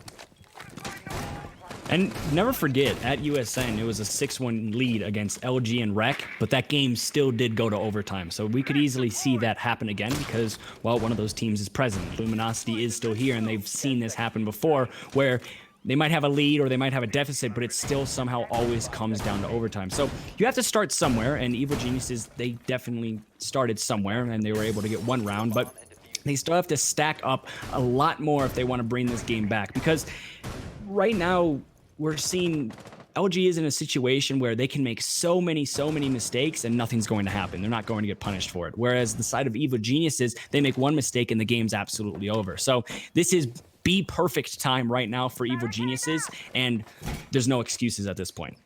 [SPEAKER 5] And never forget, at USN, it was a 6-1 lead against LG and Rec, but that game still did go to overtime. So we could easily see that happen again because, well, one of those teams is present. Luminosity is still here, and they've seen this happen before, where they might have a lead or they might have a deficit, but it still somehow always comes down to overtime. So you have to start somewhere, and Evil Geniuses, they definitely started somewhere, and they were able to get one round, but they still have to stack up a lot more if they want to bring this game back, because right now we're seeing LG is in a situation where they can make so many mistakes and nothing's going to happen. They're not going to get punished for it. Whereas the side of Evil Geniuses, they make one mistake and the game's absolutely over. So this is be perfect time right now for Evil Geniuses, and there's no excuses at this point.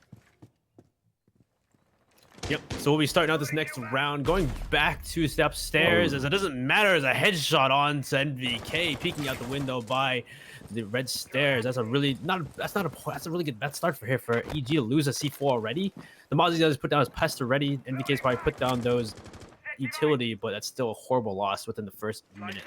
[SPEAKER 4] Yep, so we'll be starting out this next round, going back to the upstairs, as it doesn't matter, as a headshot on to NVK, peeking out the window by the red stairs. That's a really that's a really good start for here for EG to lose a C4 already. The Mozzie does put down his pest already. NVK's probably put down those utility, but that's still a horrible loss within the first minute.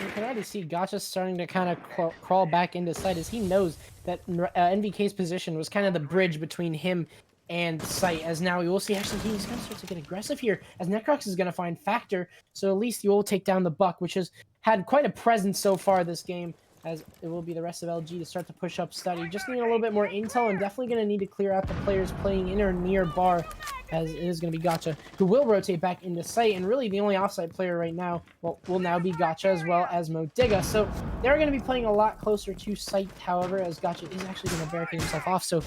[SPEAKER 7] You can already see Gotcha starting to kind of crawl back into sight as he knows that NVK's position was kind of the bridge between him and sight. As now we will see actually he's going to start to get aggressive here as Necrox is going to find Factor. So at least you will take down the Buck, which has had quite a presence so far this game. As it will be the rest of LG to start to push up Study. Just need a little bit more intel and definitely going to need to clear out the players playing in or near bar, as it is going to be Gotcha, who will rotate back into sight. And really the only offside player right now will now be Gotcha as well as Modiga. So they're going to be playing a lot closer to sight, however, as Gotcha is actually going to barricade himself off. So,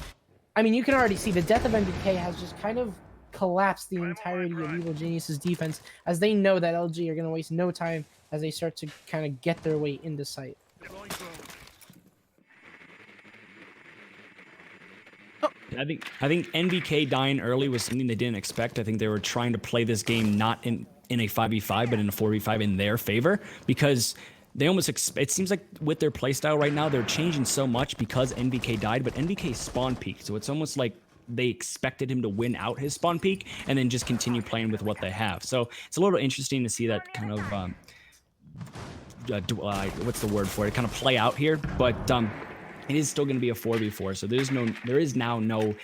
[SPEAKER 7] I mean, you can already see the death of NBK has just kind of collapsed the entirety of Evil Genius's defense, as they know that LG are going to waste no time as they start to kind of get their way into sight.
[SPEAKER 5] I think NVK dying early was something they didn't expect. I think they were trying to play this game not in a 5v5, but in a 4v5 in their favor, because they almost it seems like with their playstyle right now, they're changing so much because NVK died, but NVK spawn peaked. So it's almost like they expected him to win out his spawn peak and then just continue playing with what they have. So it's a little interesting to see that kind of what's the word for it? Kind of play out here, but it is still going to be a 4v4. So there is now no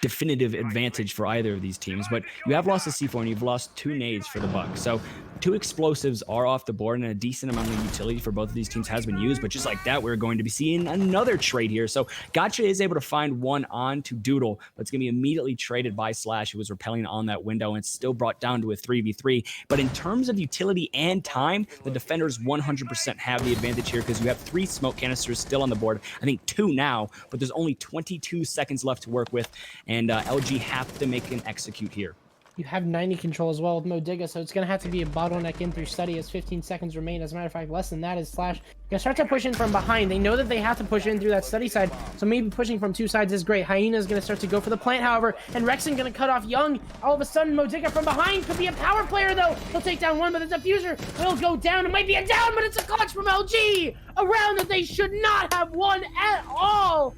[SPEAKER 5] definitive advantage for either of these teams. But you have lost a C4 and you've lost 2 nades for the Bucks. So 2 explosives are off the board, and a decent amount of utility for both of these teams has been used. But just like that, we're going to be seeing another trade here. So Gotcha is able to find one on to Doodle, but it's going to be immediately traded by Slash, who was repelling on that window, and it's still brought down to a 3v3. But in terms of utility and time, the defenders 100% have the advantage here, because you have 3 smoke canisters still on the board. I think 2 now, but there's only 22 seconds left to work with, and LG have to make an execute here.
[SPEAKER 7] You have 90 control as well with Modiga, so it's going to have to be a bottleneck in through Study as 15 seconds remain. As a matter of fact, less than that is Slash. Going to start to push in from behind. They know that they have to push in through that Study side, so maybe pushing from 2 sides is great. Hyena is going to start to go for the plant, however, and Rexon going to cut off Young. All of a sudden, Modiga from behind could be a power player, though. He'll take down one, but the diffuser will go down. It might be a down, but it's a clutch from LG! A round that they should not have won at all!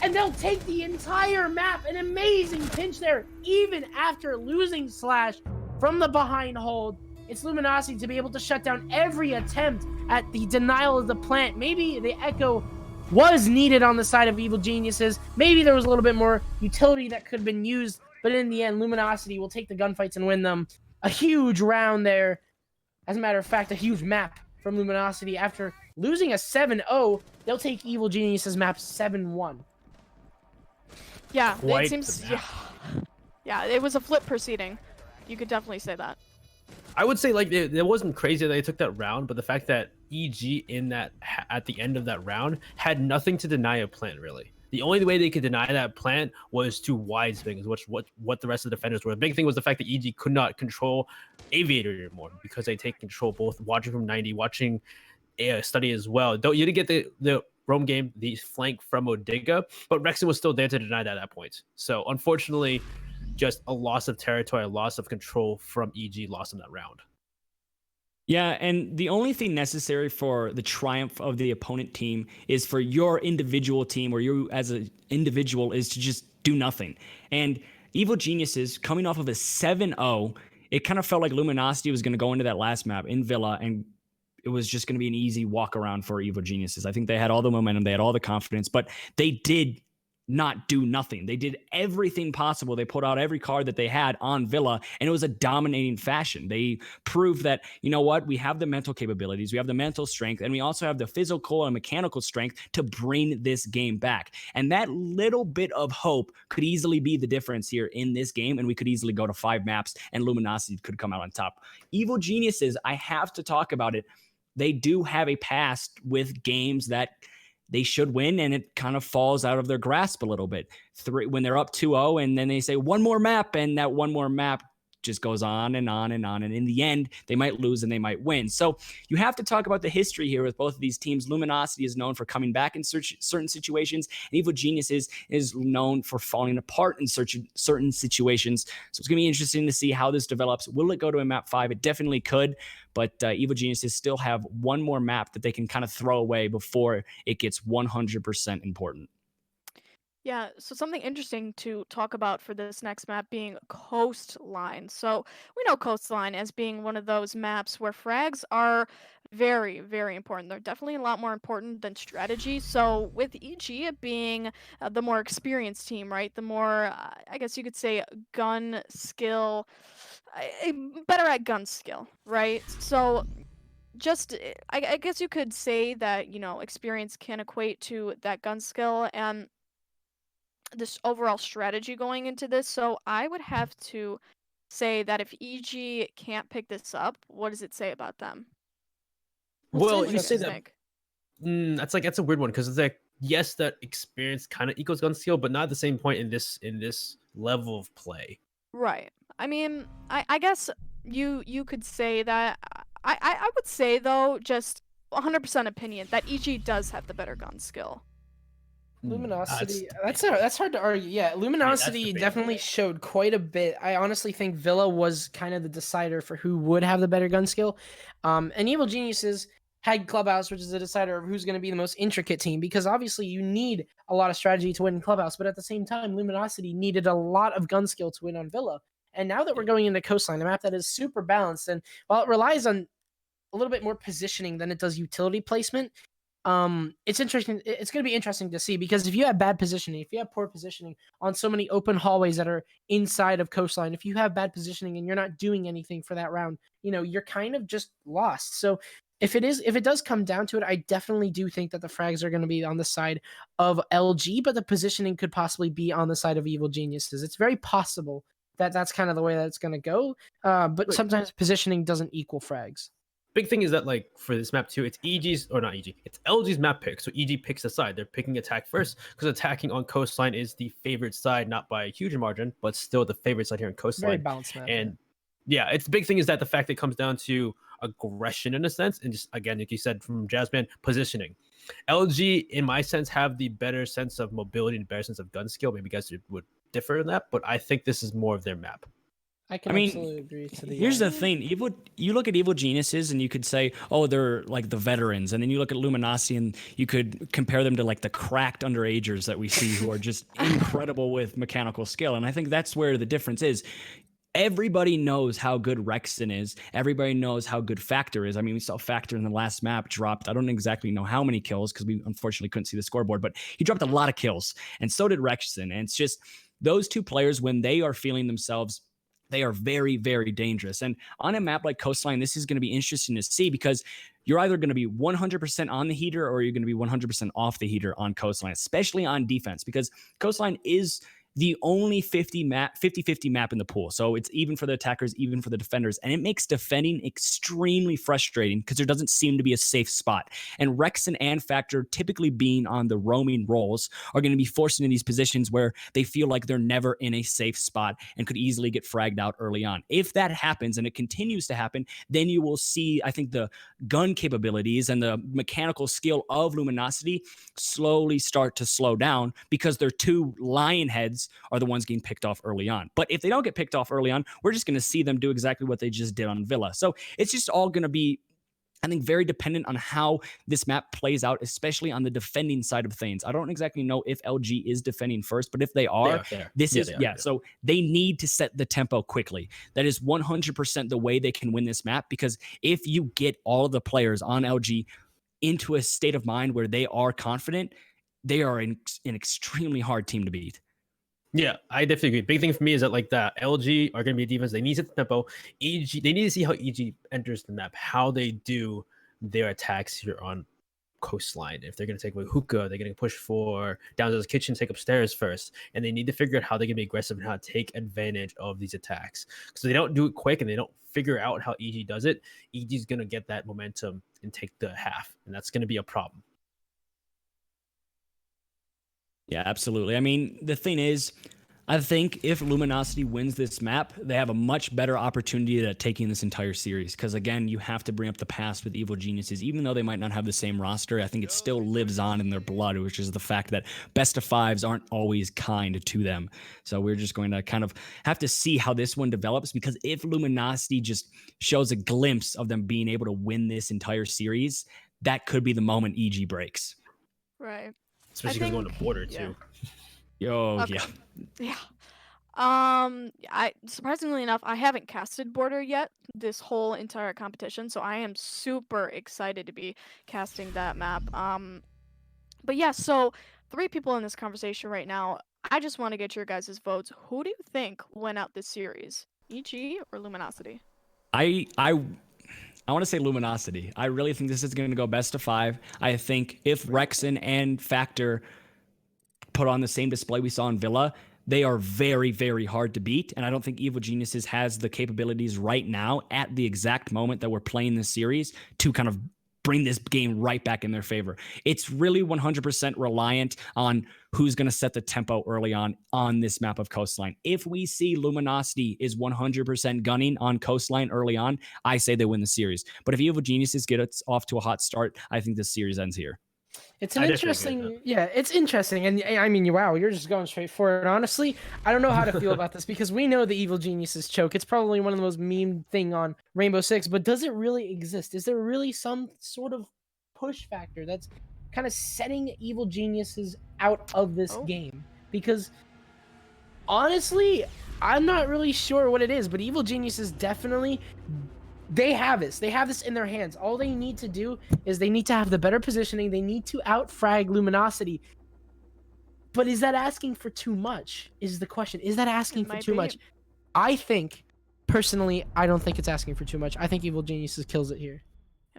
[SPEAKER 7] And they'll take the entire map. An amazing pinch there, even after losing Slash from the behind hold. It's Luminosity to be able to shut down every attempt at the denial of the plant. Maybe the Echo was needed on the side of Evil Geniuses. Maybe there was a little bit more utility that could have been used, but in the end, Luminosity will take the gunfights and win them. A huge round there. As a matter of fact, a huge map from Luminosity. After losing a 7-0, they'll take Evil Geniuses map 7-1.
[SPEAKER 3] Yeah,
[SPEAKER 4] Quite
[SPEAKER 3] it seems. Yeah, it was a flip proceeding. You could definitely say that.
[SPEAKER 4] I would say like it wasn't crazy that they took that round, but the fact that EG at the end of that round had nothing to deny a plant really. The only way they could deny that plant was to wide swings, which what the rest of the defenders were. The big thing was the fact that EG could not control Aviator anymore, because they take control both watching from 90, watching Study as well. Though you didn't get the roam game, the flank from Modiga, but Rexon was still there to deny that at that point. So unfortunately, just a loss of territory, a loss of control from EG, lost in that round.
[SPEAKER 5] Yeah, and the only thing necessary for the triumph of the opponent team is for your individual team, or you as an individual, is to just do nothing. And Evil Geniuses, coming off of a 7-0, it kind of felt like Luminosity was going to go into that last map in Villa, and it was just going to be an easy walk around for Evil Geniuses. I think they had all the momentum, they had all the confidence, but they did not do nothing. They did everything possible. They put out every card that they had on Villa, and it was a dominating fashion. They proved that, you know what, we have the mental capabilities, we have the mental strength, and we also have the physical and mechanical strength to bring this game back. And that little bit of hope could easily be the difference here in this game, and we could easily go to 5 maps, and Luminosity could come out on top. Evil Geniuses, I have to talk about it. They do have a past with games that they should win, and it kind of falls out of their grasp a little bit. When they're up 2-0, and then they say one more map, and that one more map just goes on and on and on. And in the end, they might lose and they might win. So you have to talk about the history here with both of these teams. Luminosity is known for coming back in certain situations, and Evil Geniuses is known for falling apart in certain situations. So it's going to be interesting to see how this develops. Will it go to a map 5? It definitely could, but Evil Geniuses still have one more map that they can kind of throw away before it gets 100% important.
[SPEAKER 3] Yeah, so something interesting to talk about for this next map being Coastline. So we know Coastline as being one of those maps where frags are very, very important. They're definitely a lot more important than strategy. So with EG being the more experienced team, right? The more, I guess you could say, gun skill, better at gun skill, right? So just I guess you could say that experience can equate to that gun skill and this overall strategy going into this. So I would have to say that if EG can't pick this up, what does it say about them?
[SPEAKER 4] Well,
[SPEAKER 3] What do
[SPEAKER 4] you
[SPEAKER 3] you
[SPEAKER 4] say
[SPEAKER 3] guys
[SPEAKER 4] that
[SPEAKER 3] think?
[SPEAKER 4] that's a weird one because it's like yes, that experience kind of equals gun skill, but not at the same point in this level of play.
[SPEAKER 3] Right. I mean, I guess you could say that. I would say though, just 100% opinion that EG does have the better gun skill.
[SPEAKER 7] Luminosity. That's
[SPEAKER 4] debatable.
[SPEAKER 7] that's hard to argue. Yeah,
[SPEAKER 4] That's
[SPEAKER 7] Luminosity
[SPEAKER 4] debatable.
[SPEAKER 7] definitely showed quite a bit. I honestly think Villa was kind of the decider for who would have the better gun skill. And Evil Geniuses had Clubhouse, which is a decider of who's going to be the most intricate team because obviously you need a lot of strategy to win in Clubhouse, but at the same time, Luminosity needed a lot of gun skill to win on Villa. And now that we're going into Coastline, a map that is super balanced, and while it relies on a little bit more positioning than it does utility placement, it's interesting. It's going to be interesting to see because if you have bad positioning, if you have poor positioning on so many open hallways that are inside of Coastline, if you have bad positioning and you're not doing anything for that round, you're kind of just lost. So if it does come down to it, I definitely do think that the frags are going to be on the side of LG, but the positioning could possibly be on the side of Evil Geniuses. It's very possible that that's kind of the way that it's going to go. But sometimes positioning doesn't equal frags.
[SPEAKER 4] Big thing is that like for this map too, it's EG's or not EG, it's LG's map pick. So EG picks a side. They're picking attack first because attacking on Coastline is the favorite side, not by a huge margin, but still the favorite side here on Coastline.
[SPEAKER 7] Very balanced map.
[SPEAKER 4] And yeah, it's the big thing is that the fact that it comes down to aggression in a sense, and just again, like you said from Jasmine, positioning. LG, in my sense, have the better sense of mobility and better sense of gun skill. Maybe you guys would differ in that, but I think this is more of their map.
[SPEAKER 7] I can absolutely agree to the.
[SPEAKER 5] Here's the thing: you look at Evil Geniuses, and you could say, "Oh, they're like the veterans," and then you look at Luminosity, and you could compare them to like the cracked underagers that we see, who are just incredible with mechanical skill. And I think that's where the difference is. Everybody knows how good Rexton is. Everybody knows how good Factor is. I mean, we saw Factor in the last map dropped. I don't exactly know how many kills because we unfortunately couldn't see the scoreboard, but he dropped a lot of kills, and so did Rexton. And it's just those two players when they are feeling themselves. They are very, very dangerous. And on a map like Coastline, this is going to be interesting to see because you're either going to be 100% on the heater or you're going to be 100% off the heater on Coastline, especially on defense, because Coastline is the only 50-50 map in the pool. So it's even for the attackers, even for the defenders. And it makes defending extremely frustrating because there doesn't seem to be a safe spot. And Rexon and Factor, typically being on the roaming roles, are going to be forced into these positions where they feel like they're never in a safe spot and could easily get fragged out early on. If that happens and it continues to happen, then you will see, I think, the gun capabilities and the mechanical skill of Luminosity slowly start to slow down because their two lion heads are the ones getting picked off early on. But if they don't get picked off early on, we're just going to see them do exactly what they just did on Villa. So it's just all going to be, I think, very dependent on how this map plays out, especially on the defending side of things. I don't exactly know if LG is defending first, but if they are, so they need to set the tempo quickly. That is 100% the way they can win this map, because if you get all of the players on LG into a state of mind where they are confident, they are an extremely hard team to beat.
[SPEAKER 4] Yeah, I definitely agree. Big thing for me is that like that LG are going to be a defense. They need to set the tempo. EG, they need to see how EG enters the map, how they do their attacks here on Coastline. If they're going to take away hookah, they're going to push for down to the kitchen, take upstairs first, and they need to figure out how they can be aggressive and how to take advantage of these attacks. Because they don't do it quick and they don't figure out how EG does it, EG is going to get that momentum and take the half, and that's going to be a problem.
[SPEAKER 5] Yeah, absolutely. I mean, the thing is, I think if Luminosity wins this map, they have a much better opportunity at taking this entire series. Because again, you have to bring up the past with Evil Geniuses. Even though they might not have the same roster, I think it still lives on in their blood, which is the fact that best of fives aren't always kind to them. So we're just going to kind of have to see how this one develops, because if Luminosity just shows a glimpse of them being able to win this entire series, that could be the moment EG breaks.
[SPEAKER 3] Right.
[SPEAKER 4] Especially because going to border too.
[SPEAKER 5] Yo,
[SPEAKER 3] Okay.
[SPEAKER 5] yeah.
[SPEAKER 3] Yeah. I surprisingly enough, I haven't casted Border yet this whole entire competition, so I am super excited to be casting that map. But yeah, so three people in this conversation right now. I just want to get your guys' votes. Who do you think went out this series? EG or Luminosity?
[SPEAKER 5] I want to say Luminosity. I really think this is going to go best of 5. I think if Rexen and Factor put on the same display we saw in Villa, they are very, very hard to beat. And I don't think Evil Geniuses has the capabilities right now at the exact moment that we're playing this series to kind of bring this game right back in their favor. It's really 100% reliant on who's going to set the tempo early on this map of Coastline. If we see Luminosity is 100% gunning on Coastline early on, I say they win the series. But if Evil Geniuses get us off to a hot start, I think this series ends here.
[SPEAKER 7] It's an
[SPEAKER 4] I definitely agree with
[SPEAKER 7] interesting, yeah, it's interesting. And I mean, wow, you're just going straight for it. Honestly, I don't know how to feel about this because we know the Evil Geniuses choke. It's probably one of the most meme thing on Rainbow Six, but does it really exist? Is there really some sort of push factor that's kind of setting Evil Geniuses out of this game? Because honestly, I'm not really sure what it is, but Evil Geniuses definitely, they have this. They have this in their hands. All they need to do is they need to have the better positioning. They need to outfrag Luminosity. But is that asking for too much? Is the question. Is that asking for too much? I think, personally, I don't think it's asking for too much. I think Evil Geniuses kills it here.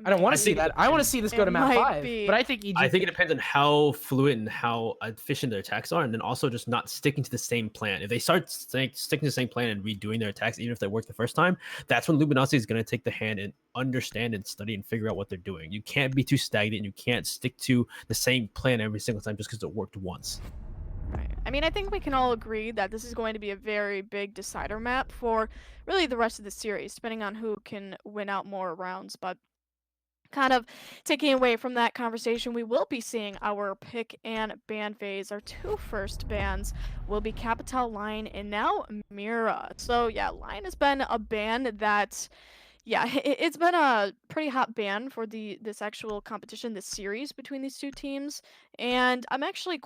[SPEAKER 7] I don't want to see that. I want to see this go to map 5. But I think EG.
[SPEAKER 4] I think it depends on how fluid and how efficient their attacks are, and then also just not sticking to the same plan. If they start sticking to the same plan and redoing their attacks, even if they work the first time, that's when Luminosity is going to take the hand and understand and study and figure out what they're doing. You can't be too stagnant. You can't stick to the same plan every single time just because it worked once.
[SPEAKER 3] Right. I mean, I think we can all agree that this is going to be a very big decider map for really the rest of the series, depending on who can win out more rounds. But kind of taking away from that conversation, we will be seeing our pick and ban phase. Our 2 first bans will be Capital, Lion, and now Mira. So yeah, Lion has been a ban that, yeah, it's been a pretty hot ban for this actual competition, this series between these two teams, and I'm actually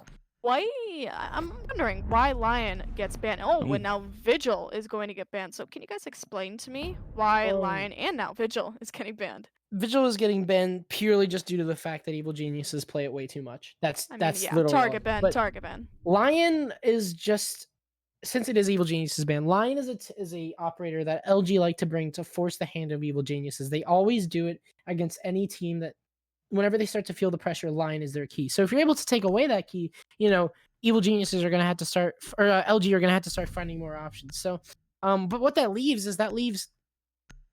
[SPEAKER 3] I'm wondering why Lion gets banned. Oh, and now Vigil is going to get banned. So can you guys explain to me why Lion and now Vigil is getting banned?
[SPEAKER 7] Vigil is getting banned purely just due to the fact that Evil Geniuses play it way too much. That's
[SPEAKER 3] Yeah,
[SPEAKER 7] literally
[SPEAKER 3] target
[SPEAKER 7] all.
[SPEAKER 3] ban, target ban.
[SPEAKER 7] Lion is just, since it is Evil Geniuses ban, Lion is a operator that LG like to bring to force the hand of Evil Geniuses. They always do it against any team that, whenever they start to feel the pressure, Lion is their key. So if you're able to take away that key, Evil Geniuses are going to have to start, or LG are going to have to start finding more options. So, but what that leaves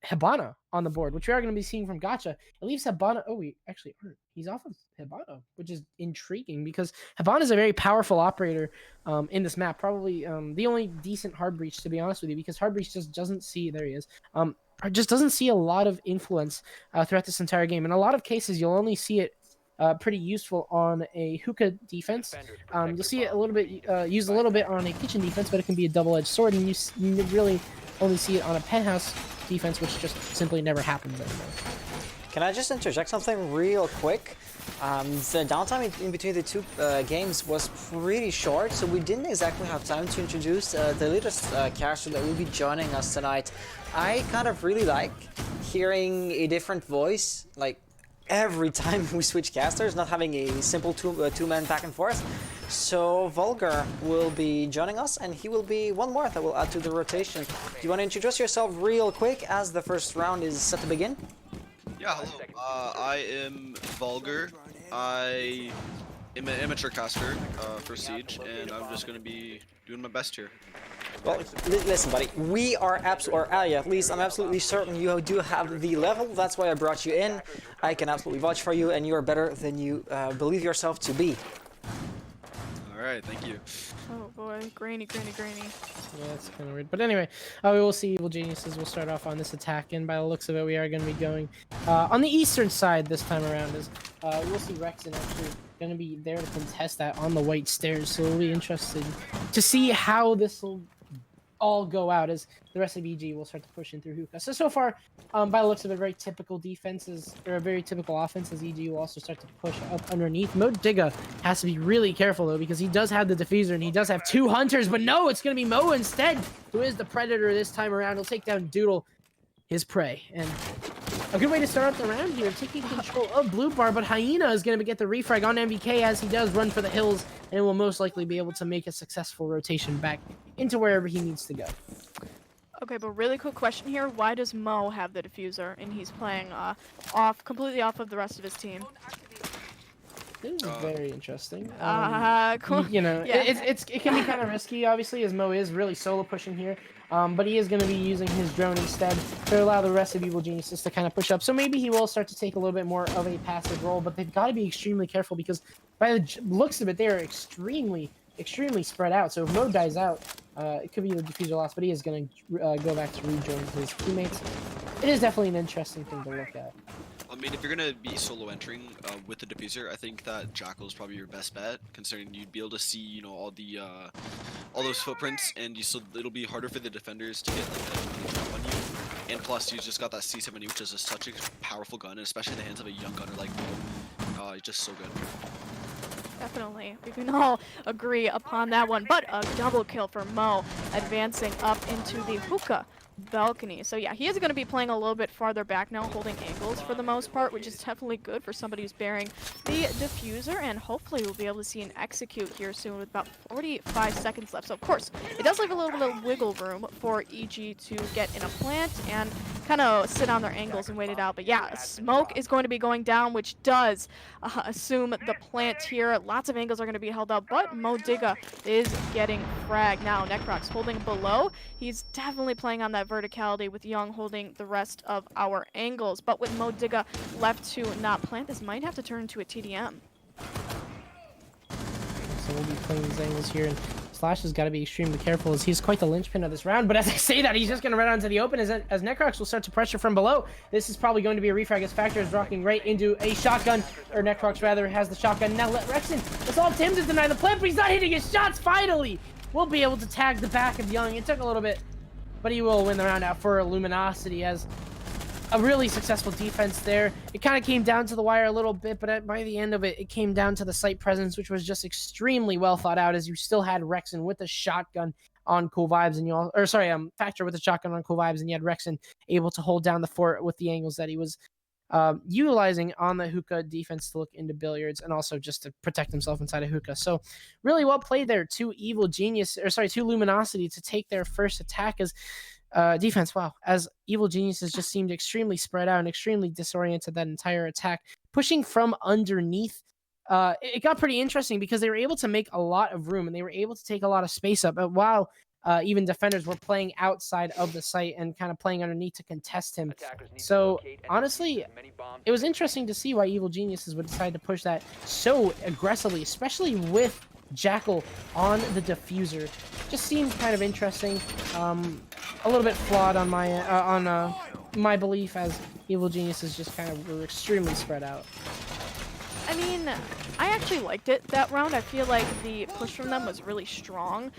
[SPEAKER 7] Hibana on the board, which we are going to be seeing from Gacha. It leaves Hibana. Oh, we actually aren't. He's off of Hibana, which is intriguing because Hibana is a very powerful operator in this map. Probably the only decent hard breach, to be honest with you, because hard breach just doesn't see. There he is. Just doesn't see a lot of influence throughout this entire game. In a lot of cases, you'll only see it pretty useful on a hookah defense. You'll see it a little bit used a little bit on a kitchen defense, but it can be a double-edged sword, and you really only see it on a penthouse defense, which just simply never happens anymore.
[SPEAKER 6] Can I just interject something real quick? The downtime in between the two games was pretty short, so we didn't exactly have time to introduce the latest character that will be joining us tonight. I kind of really like hearing a different voice, like every time we switch casters, not having a simple two-man back and forth. So Vulgar will be joining us, and he will be one more that will add to the rotation. Do you want to introduce yourself real quick as the first round is set to begin?
[SPEAKER 8] Yeah, hello. I am Vulgar. I am an amateur caster for Siege, and I'm just going to be doing my best here.
[SPEAKER 6] Well, listen, buddy. We are at least I'm absolutely certain you do have the level. That's why I brought you in. I can absolutely vouch for you, and you are better than you believe yourself to be.
[SPEAKER 8] Alright, thank you.
[SPEAKER 3] Oh boy, grainy.
[SPEAKER 7] Yeah, that's kind of weird. But anyway, we will see Evil Geniuses will start off on this attack, and by the looks of it, we are going to be going on the eastern side this time around. As we'll see Rexen actually going to be there to contest that on the white stairs, so we'll be interested to see how this will all go out as the rest of EG will start to push in through hookah. So far, by the looks of it, very typical defenses or a very typical offense as EG will also start to push up underneath. Mo Digga has to be really careful though because he does have the diffuser and he does have 2 hunters, but no, it's going to be Mo instead who is the predator this time around. He'll take down Doodle, his prey, and a good way to start up the round here, taking control of Blue Bar, but Hyena is going to get the refrag on MVK as he does run for the hills and will most likely be able to make a successful rotation back into wherever he needs to go.
[SPEAKER 3] Okay, but really quick question here. Why does Mo have the diffuser and he's playing completely off of the rest of his team?
[SPEAKER 7] This is very interesting.
[SPEAKER 3] Cool.
[SPEAKER 7] You know,
[SPEAKER 3] Yeah.
[SPEAKER 7] it can be kind of risky, obviously, as Mo is really solo pushing here. But he is going to be using his drone instead to allow the rest of Evil Geniuses to kind of push up. So maybe he will start to take a little bit more of a passive role, but they've got to be extremely careful because by the looks of it, they are extremely spread out. So if Mo dies out, it could be the diffuser loss, but he is going to go back to rejoin his teammates. It is definitely an interesting thing to look at.
[SPEAKER 8] I mean, if you're gonna be solo entering with the diffuser, I think that Jackal is probably your best bet, considering you'd be able to see, you know, all those footprints, and it'll be harder for the defenders to get like a on you. And plus, you just got that C70, which is such a powerful gun, and especially in the hands of a young gunner like Mo. It's just so good.
[SPEAKER 3] Definitely. We can all agree upon that one. But a double kill for Mo, advancing up into the hookah balcony. So yeah, he is going to be playing a little bit farther back now, holding angles for the most part, which is definitely good for somebody who's bearing the diffuser, and hopefully we'll be able to see an execute here soon with about 45 seconds left. So of course, it does leave a little bit of wiggle room for EG to get in a plant and kind of sit on their angles and wait it out. But yeah, smoke is going to be going down, which does assume the plant here. Lots of angles are going to be held up, but Mo Digga is getting fragged. Now Necrox holding below. He's definitely playing on that verticality with Young holding the rest of our angles. But with Mo Digga left to not plant, this might have to turn into a TDM.
[SPEAKER 7] So we'll be playing these angles here, and Slash has got to be extremely careful as he's quite the linchpin of this round. But as I say that, he's just going to run onto the open as Necrox will start to pressure from below. This is probably going to be a refrag as Factor is rocking right into a shotgun, or Necrox rather has the shotgun. Now let Rexon, it's all up to him to deny the plant, but he's not hitting his shots. Finally, we'll be able to tag the back of Young. It took a little bit, but he will win the round out for Luminosity as a really successful defense there. It kind of came down to the wire a little bit, but by the end of it, it came down to the site presence, which was just extremely well thought out as you still had Rexon with a shotgun on Cool Vibes, and you all, or sorry, Factor with a shotgun on Cool Vibes, and you had Rexon able to hold down the fort with the angles that he was utilizing on the hookah defense to look into billiards and also just to protect himself inside of hookah. So really well played there. Two Luminosity to take their first attack as defense. Wow, as Evil Geniuses just seemed extremely spread out and extremely disoriented that entire attack, pushing from underneath. It got pretty interesting because they were able to make a lot of room and they were able to take a lot of space up while even defenders were playing outside of the site and kind of playing underneath to contest him. So honestly, it was interesting to see why Evil Geniuses would decide to push that so aggressively, especially with Jackal on the diffuser. Just seemed kind of interesting. A little bit flawed on my belief, as Evil Geniuses just kind of were extremely spread out.
[SPEAKER 3] I mean, I actually liked it that round. I feel like the push from them was really strong.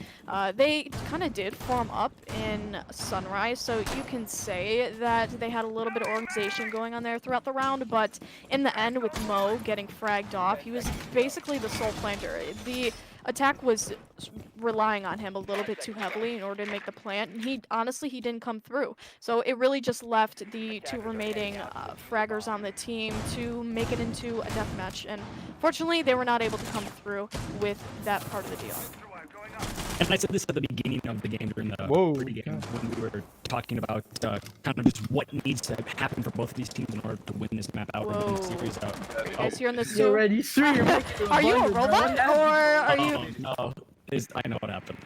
[SPEAKER 3] They kind of did form up in Sunrise, so you can say that they had a little bit of organization going on there throughout the round, but in the end, with Mo getting fragged off, he was basically the sole planter. The attack was relying on him a little bit too heavily in order to make the plant, and he didn't come through. So it really just left the two remaining fraggers on the team to make it into a deathmatch, and fortunately they were not able to come through with that part of the deal.
[SPEAKER 5] And I said this at the beginning of the game during the pregame when we were talking about kind of just what needs to happen for both of these teams in order to win this map out or win the series out.
[SPEAKER 3] Are you guys hearing this?
[SPEAKER 7] You're ready.
[SPEAKER 3] Are you a robot or are you?
[SPEAKER 5] No, I know what happened.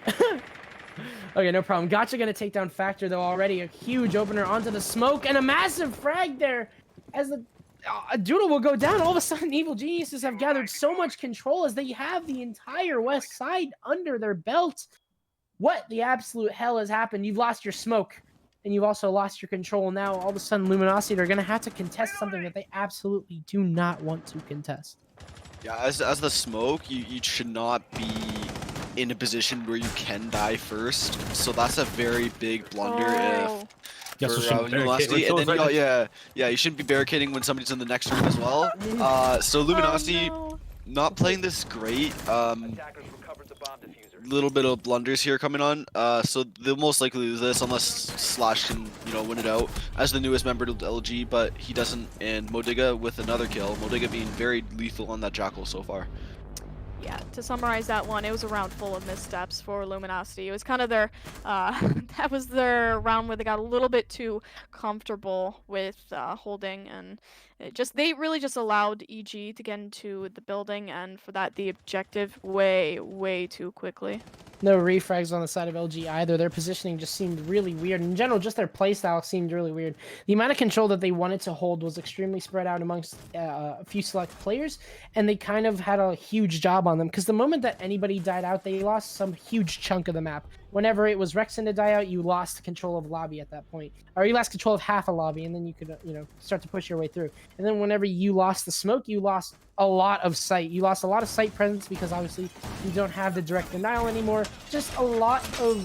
[SPEAKER 7] Okay, no problem. Gotcha gonna take down Factor though already. A huge opener onto the smoke and a massive frag there as the Doodle will go down. All of a sudden, Evil Geniuses have gathered so much control as they have the entire west side under their belt. What the absolute hell has happened? You've lost your smoke, and you've also lost your control. Now, all of a sudden, Luminosity are going to have to contest something that they absolutely do not want to contest.
[SPEAKER 8] Yeah, as the smoke, you should not be in a position where you can die first. So that's a very big blunder
[SPEAKER 3] Oh.
[SPEAKER 4] Yeah, so
[SPEAKER 8] for
[SPEAKER 4] shouldn't barricade
[SPEAKER 8] Luminosity.
[SPEAKER 4] when
[SPEAKER 8] And then you
[SPEAKER 4] Soul's
[SPEAKER 8] got, yeah, you shouldn't be barricading when somebody's in the next room as well. So Luminosity
[SPEAKER 3] Oh, no.
[SPEAKER 8] not playing this great.
[SPEAKER 1] Attackers recovered the bomb diffuser.
[SPEAKER 8] Little bit of blunders here coming on. So they'll most likely lose this unless Slash can, win it out as the newest member to LG, but he doesn't. And Modiga with another kill. Modiga being very lethal on that Jackal so far.
[SPEAKER 3] Yeah, to summarize that one, it was a round full of missteps for Luminosity. It was kind of their, that was their round where they got a little bit too comfortable with holding, and they really just allowed EG to get into the building, and for that, the objective way too quickly.
[SPEAKER 7] No refrags on the side of LG either. Their positioning just seemed really weird. In general, just their playstyle seemed really weird. The amount of control that they wanted to hold was extremely spread out amongst a few select players, and they kind of had a huge job on them, because the moment that anybody died out, they lost some huge chunk of the map. Whenever it was Rexen to die out, you lost control of lobby at that point. Or you lost control of half a lobby, and then you could, start to push your way through. And then whenever you lost the smoke, you lost a lot of sight. You lost a lot of sight presence because obviously you don't have the direct denial anymore. Just a lot of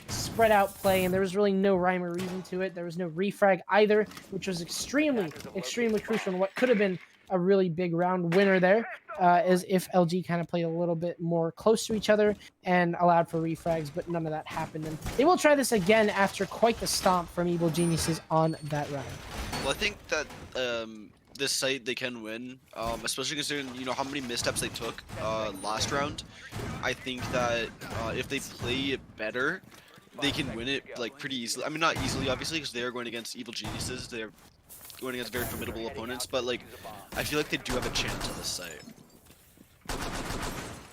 [SPEAKER 7] spread out play, and there was really no rhyme or reason to it. There was no refrag either, which was extremely crucial in what could have been a really big round winner there, is if LG kind of played a little bit more close to each other and allowed for refrags, but none of that happened. And they will try this again after quite the stomp from Evil Geniuses on that round.
[SPEAKER 8] Well, I think that this site they can win, especially considering how many missteps they took last round. I think that if they play it better, they can win it like pretty easily. I mean, not easily, obviously, because they are going against Evil Geniuses. They're going against very formidable opponents, but like I feel like they do have a chance on this site.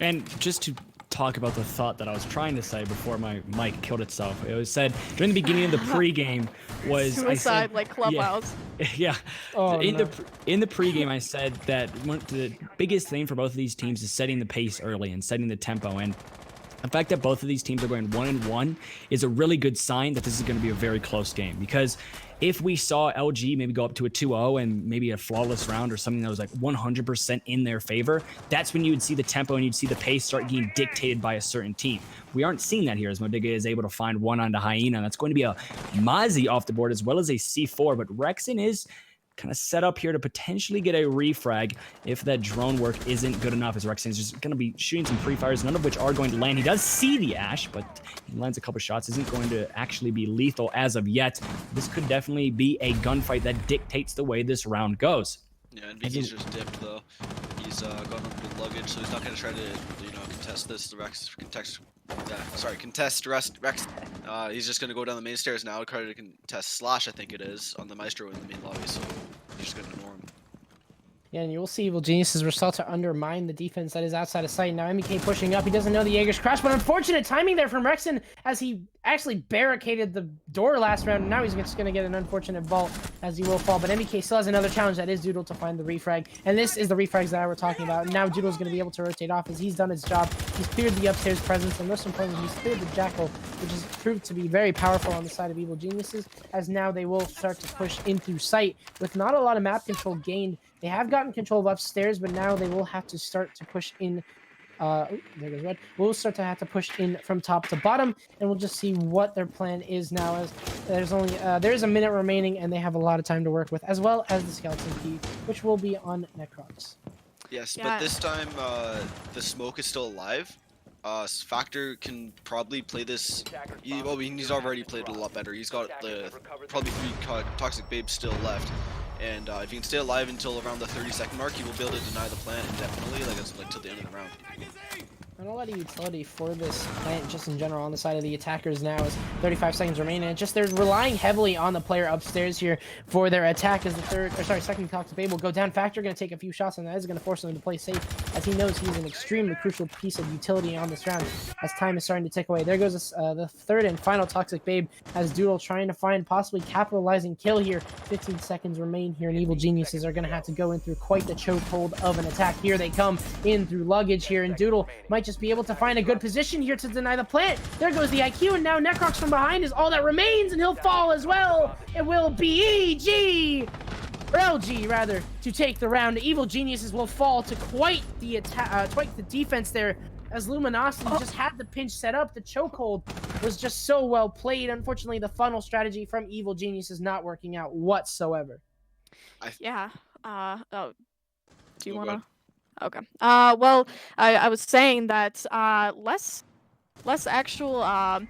[SPEAKER 5] And just to talk about the thought that I was trying to say before my mic killed itself, it was said during the beginning of the pregame was
[SPEAKER 3] Suicide like Clubhouse.
[SPEAKER 5] Yeah.
[SPEAKER 7] Oh,
[SPEAKER 5] in
[SPEAKER 7] no.
[SPEAKER 5] the pregame, I said that the biggest thing for both of these teams is setting the pace early and setting the tempo. And the fact that both of these teams are going 1-1 is a really good sign that this is going to be a very close game, because if we saw LG maybe go up to a 2-0 and maybe a flawless round or something that was like 100% in their favor, that's when you would see the tempo and you'd see the pace start getting dictated by a certain team. We aren't seeing that here as Modiga is able to find one onto Hyena. That's going to be a Mozzie off the board as well as a C4, but Rexen is kind of set up here to potentially get a refrag if that drone work isn't good enough, as Rexen is just going to be shooting some free fires, none of which are going to land. He does see the Ash, but he lands a couple shots. Isn't going to actually be lethal as of yet. This could definitely be a gunfight that dictates the way this round goes.
[SPEAKER 8] Yeah, and Vicky's just dipped though. He's gone up with luggage, so he's not going to try to contest this. Contest Rex. He's just going to go down the main stairs now, try to contest Slash, I think it is, on the Maestro in the main lobby, so he's just going to ignore him.
[SPEAKER 7] Yeah, and you will see Evil Geniuses were sought to undermine the defense that is outside of sight. Now MEK pushing up. He doesn't know the Jaeger's crash, but unfortunate timing there from Rexen as he actually barricaded the door last round. And now he's just going to get an unfortunate vault as he will fall. But MEK still has another challenge. That is Doodle to find the refrag. And this is the refrags that I were talking about. And now Doodle's going to be able to rotate off as he's done his job. He's cleared the upstairs presence, and most importantly, he's cleared the Jackal, which has proved to be very powerful on the side of Evil Geniuses, as now they will start to push in through sight with not a lot of map control gained. They have gotten control of upstairs, but now they will have to start to push in. There goes red. We'll start to have to push in from top to bottom, and we'll just see what their plan is now. As there's only there's a minute remaining, and they have a lot of time to work with, as well as the skeleton key, which will be on Necrox.
[SPEAKER 8] Yes,
[SPEAKER 3] Yeah.
[SPEAKER 8] but this time the smoke is still alive. Factor can probably play this. He's already played it a lot better. He's got probably 3 toxic babes still left. And if he can stay alive until around the 30-second mark, he will be able to deny the plant indefinitely, like till the end of the round.
[SPEAKER 7] Not a lot of utility for this plant just in general on the side of the attackers now as 35 seconds remain, and just they're relying heavily on the player upstairs here for their attack as the second toxic babe will go down. Factor going to take a few shots, and that is going to force him to play safe as he knows he's an extremely crucial piece of utility on this round as time is starting to tick away. There goes the third and final toxic babe as Doodle trying to find possibly capitalizing kill here. 15 seconds remain here, and Evil Geniuses are going to have to go in through quite the chokehold of an attack. Here they come in through luggage here, and Doodle might just be able to find a good position here to deny the plant. There goes the IQ, and now Necrox from behind is all that remains, and he'll fall as well. It will be EG, or LG rather, to take the round. Evil Geniuses will fall to quite the defense there as Luminosity just had the pinch set up. The chokehold was just so well played. Unfortunately, the funnel strategy from Evil Genius is not working out whatsoever.
[SPEAKER 3] Yeah. Oh, do you
[SPEAKER 8] Oh,
[SPEAKER 3] want to?
[SPEAKER 8] God.
[SPEAKER 3] Okay. Well, I was saying that less actual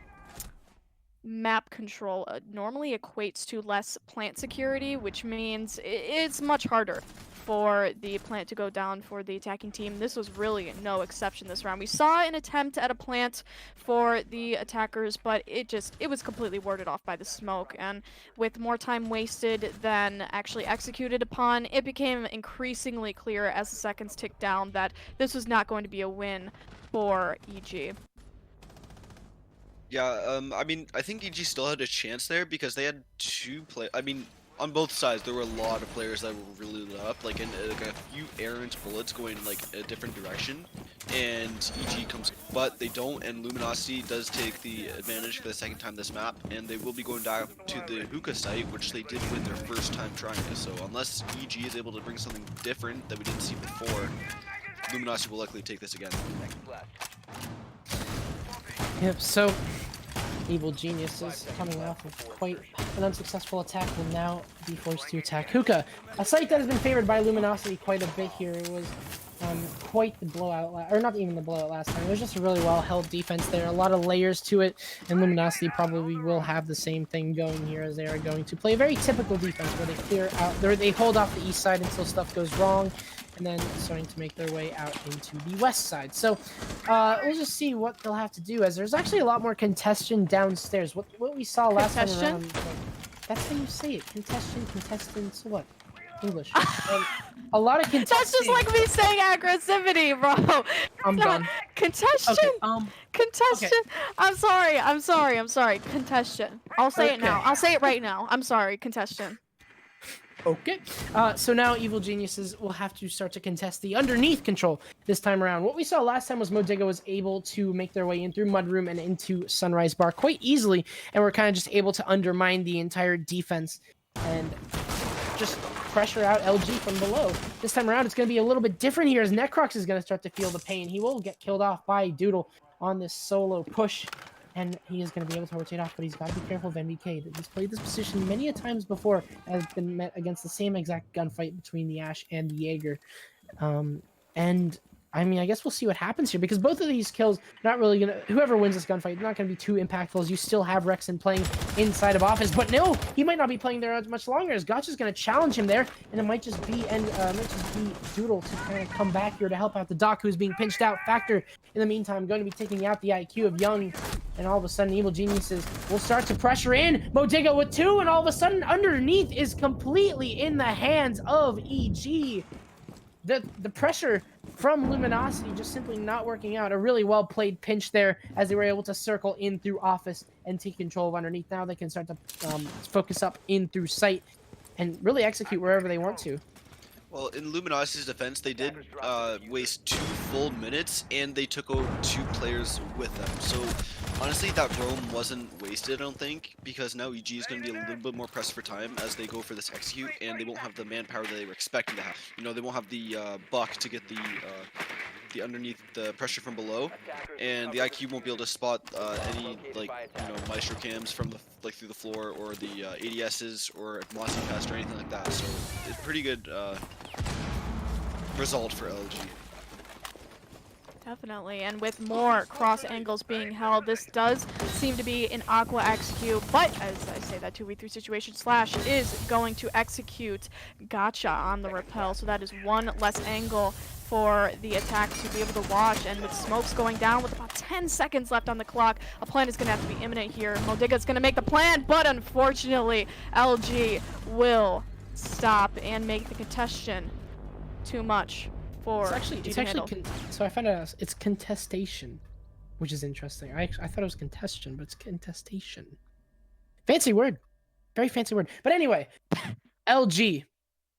[SPEAKER 3] map control normally equates to less plant security, which means it's much harder for the plant to go down for the attacking team. This was really no exception this round. We saw an attempt at a plant for the attackers, but it was completely warded off by the smoke, and with more time wasted than actually executed upon, it became increasingly clear as the seconds ticked down that this was not going to be a win for EG.
[SPEAKER 8] Yeah, I mean, I think EG still had a chance there because they had two play. I mean, on both sides, there were a lot of players that were really lit up, like a few errant bullets going like a different direction, and EG comes, but they don't, and Luminosity does take the advantage for the second time this map, and they will be going back to the hookah site, which they did win their first time trying this. So unless EG is able to bring something different that we didn't see before, Luminosity will likely take this again.
[SPEAKER 7] Yep, so Evil Genius is coming off of quite an unsuccessful attack, will now be forced to attack Hookah, a site that has been favored by Luminosity quite a bit here. It was quite the blowout, or not even the blowout last time. It was just a really well-held defense there, a lot of layers to it, and Luminosity probably will have the same thing going here, as they are going to play a very typical defense where they clear out, they hold off the east side until stuff goes wrong, and then starting to make their way out into the west side. So we'll just see what they'll have to do, as there's actually a lot more contention downstairs. What we saw last time around, that's how you say it. Contestants, what? English. A lot of contesting.
[SPEAKER 3] That's just like me saying aggressivity, bro.
[SPEAKER 7] I'm done.
[SPEAKER 3] Contestion.
[SPEAKER 7] Okay,
[SPEAKER 3] Contestion.
[SPEAKER 7] okay.
[SPEAKER 3] I'm sorry. Contestion. I'll say it now. I'll say it right now. I'm sorry. Contestation.
[SPEAKER 7] Okay. So now Evil Geniuses will have to start to contest the underneath control this time around. What we saw last time was Modiga was able to make their way in through Mudroom and into Sunrise Bar quite easily, and we're kind of just able to undermine the entire defense and just pressure out LG from below. This time around, it's going to be a little bit different here, as Necrox is going to start to feel the pain. He will get killed off by Doodle on this solo push, and he is going to be able to rotate off, but he's got to be careful of NBK. He's played this position many a times before, has been met against the same exact gunfight between the Ash and the Jaeger. And I mean, I guess we'll see what happens here, because both of these kills, not really going to, whoever wins this gunfight, not going to be too impactful, as you still have Rexon playing inside of office. But no, he might not be playing there much longer, as Gotcha's going to challenge him there, and it might just be Doodle to kind of come back here to help out the Doc, who's being pinched out. Factor, in the meantime, going to be taking out the IQ of Young, and all of a sudden, Evil Geniuses will start to pressure in. Modiga with 2, and all of a sudden, underneath is completely in the hands of EG. The pressure from Luminosity just simply not working out. A really well played pinch there, as they were able to circle in through office and take control of underneath. Now they can start to focus up in through sight and really execute wherever they want to.
[SPEAKER 8] Well, in Luminosity's defense, they did waste 2 full minutes, and they took out 2 players with them. So, honestly, that roam wasn't wasted, I don't think, because now EG is going to be a little bit more pressed for time as they go for this execute, and they won't have the manpower that they were expecting to have. You know, they won't have the buck to get the underneath the pressure from below, and the IQ won't be able to spot any, like, you know, Maestro cams from the through the floor, or the ADSs or Mossy Fest or anything like that. So it's pretty good result for LG.
[SPEAKER 3] Definitely, and with more cross angles being held, this does seem to be an Aqua execute, but as I say, that 2v3 situation, Slash is going to execute Gotcha on the repel, so that is one less angle for the attack to be able to watch, and with smokes going down with about 10 seconds left on the clock, a plan is going to have to be imminent here. Modiga's going to make the plan, but unfortunately, LG will stop and make the contestation too much. So
[SPEAKER 7] I found out it's contestation, which is interesting. I thought it was contestation, but it's contestation. Fancy word, very fancy word. But anyway, LG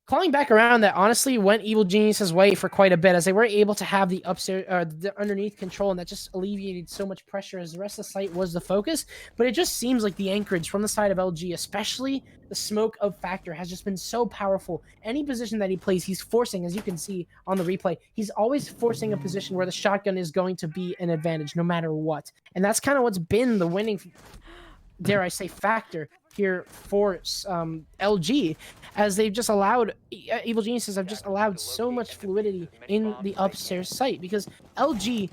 [SPEAKER 7] clawing back around, that honestly went Evil Genius's way for quite a bit, as they were able to have the upstairs, the underneath control, and that just alleviated so much pressure as the rest of the site was the focus. But it just seems like the anchorage from the side of LG, especially the smoke of Factor, has just been so powerful. Any position that he plays, he's forcing, as you can see on the replay, he's always forcing a position where the shotgun is going to be an advantage no matter what. And that's kind of what's been the winning, dare I say, factor here for LG, as they've just allowed, Evil Geniuses have just allowed so much fluidity in the upstairs site, because LG,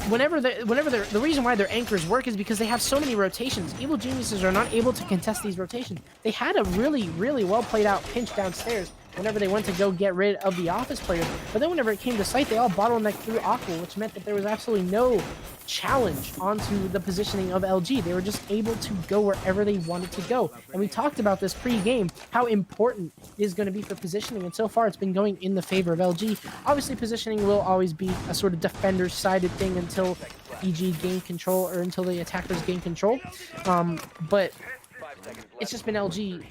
[SPEAKER 7] the reason why their anchors work is because they have so many rotations. Evil Geniuses are not able to contest these rotations. They had a really, really well played out pinch downstairs whenever they went to go get rid of the office players. But then whenever it came to site, they all bottlenecked through Aqua, which meant that there was absolutely no challenge onto the positioning of LG. They were just able to go wherever they wanted to go. And we talked about this pre-game, how important it is going to be for positioning, and so far it's been going in the favor of LG. Obviously, positioning will always be a sort of defender-sided thing until EG gain control, or until the attackers gain control. But it's just been LG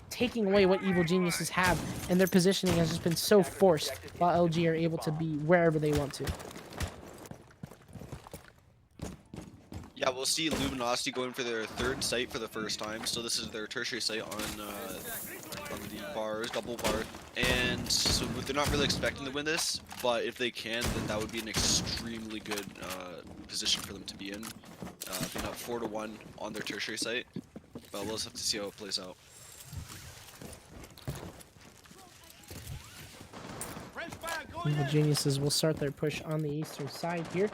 [SPEAKER 7] taking away what Evil Geniuses have, and their positioning has just been so forced, while LG are able to be wherever they want to.
[SPEAKER 8] Yeah, we'll see Luminosity going for their third site for the first time. So this is their tertiary site on the bars, double bar. And so they're not really expecting to win this, but if they can, then that would be an extremely good position for them to be in. Being up 4-1 on their tertiary site. But we'll just have to see how it plays out.
[SPEAKER 7] Evil Geniuses will start their push on the eastern side here.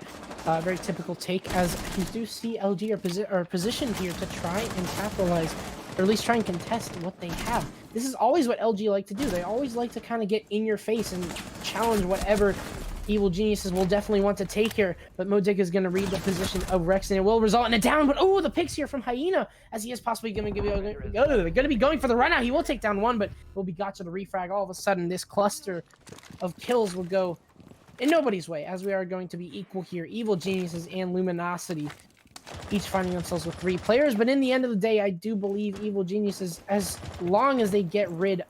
[SPEAKER 7] Very typical take, as you do see LG are positioned here to try and capitalize, or at least try and contest what they have. This is always what LG like to do. They always like to kind of get in your face and challenge whatever Evil Geniuses will definitely want to take here. But Modig is going to read the position of Rex, and it will result in a down. But oh, the picks here from Hyena, as he is possibly going to be going for the run out. He will take down one, but will be got to the refrag. All of a sudden, this cluster of kills will go in nobody's way, as we are going to be equal here. Evil Geniuses and Luminosity each finding themselves with 3 players. But in the end of the day, I do believe Evil Geniuses, as long as they get rid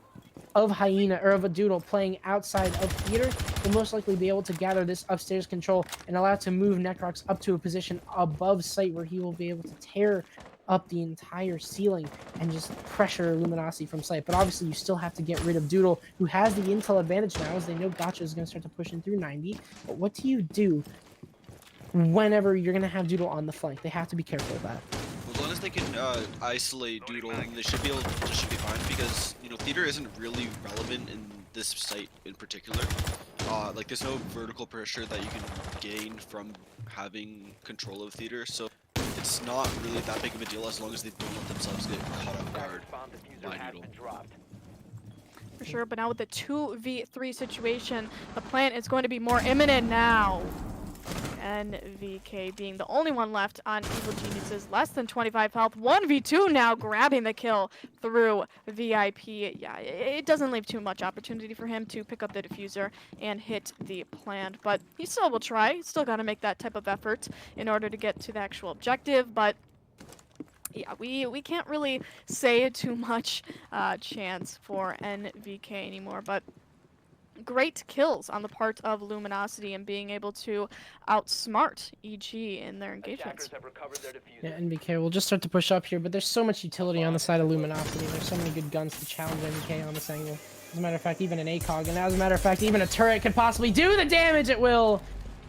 [SPEAKER 7] of Hyena, or of a Doodle playing outside of theater, will most likely be able to gather this upstairs control and allow it to move Necrox up to a position above site, where he will be able to tear up the entire ceiling and just pressure Luminosity from site. But obviously you still have to get rid of Doodle, who has the intel advantage now, as they know Gotcha is going to start to push in through 90. But what do you do whenever you're going to have Doodle on the flank? They have to be careful of that.
[SPEAKER 8] As long as they can isolate Doodle, then they should be fine, because you know theater isn't really relevant in this site in particular. Like there's no vertical pressure that you can gain from having control of theater, so it's not really that big of a deal as long as they don't let themselves get caught off guard by Doodle.
[SPEAKER 3] For sure, but now with the 2v3 situation, the plant is going to be more imminent now. NVK being the only one left on Evil Geniuses, less than 25 health. 1v2 now, grabbing the kill through VIP. Yeah, it doesn't leave too much opportunity for him to pick up the diffuser and hit the plant, but he still will try. He's still got to make that type of effort in order to get to the actual objective, but yeah, we can't really say too much chance for NVK anymore, but great kills on the part of Luminosity and being able to outsmart EG in their engagements.
[SPEAKER 7] Yeah, NVK will just start to push up here, but there's so much utility on the side of Luminosity. There's so many good guns to challenge NVK on this angle. As a matter of fact, even an ACOG, and as a matter of fact, even a turret could possibly do the damage it will.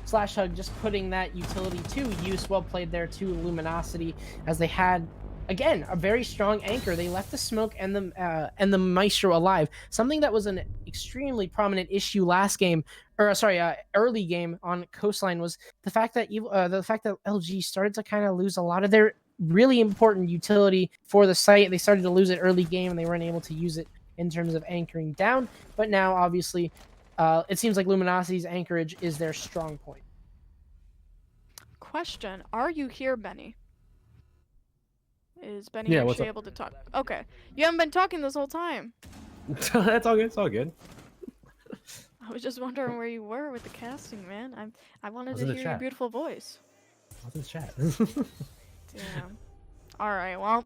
[SPEAKER 7] Slash Hug just putting that utility to use. Well played there to Luminosity, as they had, again, a very strong anchor. They left the smoke and the Maestro alive. Something that was an extremely prominent issue last game, or sorry, early game on Coastline, was the fact that LG started to kind of lose a lot of their really important utility for the site. They started to lose it early game, and they weren't able to use it in terms of anchoring down. But now, obviously, it seems like Luminosity's anchorage is their strong point.
[SPEAKER 3] Question: are you here, Benny? Is Benny
[SPEAKER 4] Yeah, what's
[SPEAKER 3] actually
[SPEAKER 4] up?
[SPEAKER 3] able to talk? Okay. You haven't been talking this whole time.
[SPEAKER 4] That's all good. It's all good.
[SPEAKER 3] I was just wondering where you were with the casting, man. I wanted
[SPEAKER 4] was
[SPEAKER 3] to
[SPEAKER 4] in the
[SPEAKER 3] hear your
[SPEAKER 4] chat.
[SPEAKER 3] beautiful voice.
[SPEAKER 4] I was in chat.
[SPEAKER 3] Damn. All right. Well,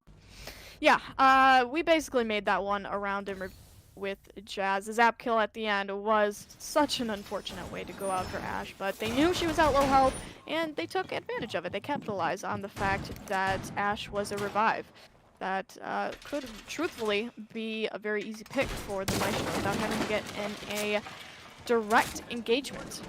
[SPEAKER 3] yeah. We basically made that one around and with Jazz. The zap kill at the end was such an unfortunate way to go out for Ash, but they knew she was at low health, and they took advantage of it. They capitalized on the fact that Ash was a revive. That could truthfully be a very easy pick for the Maestro without having to get in a direct engagement.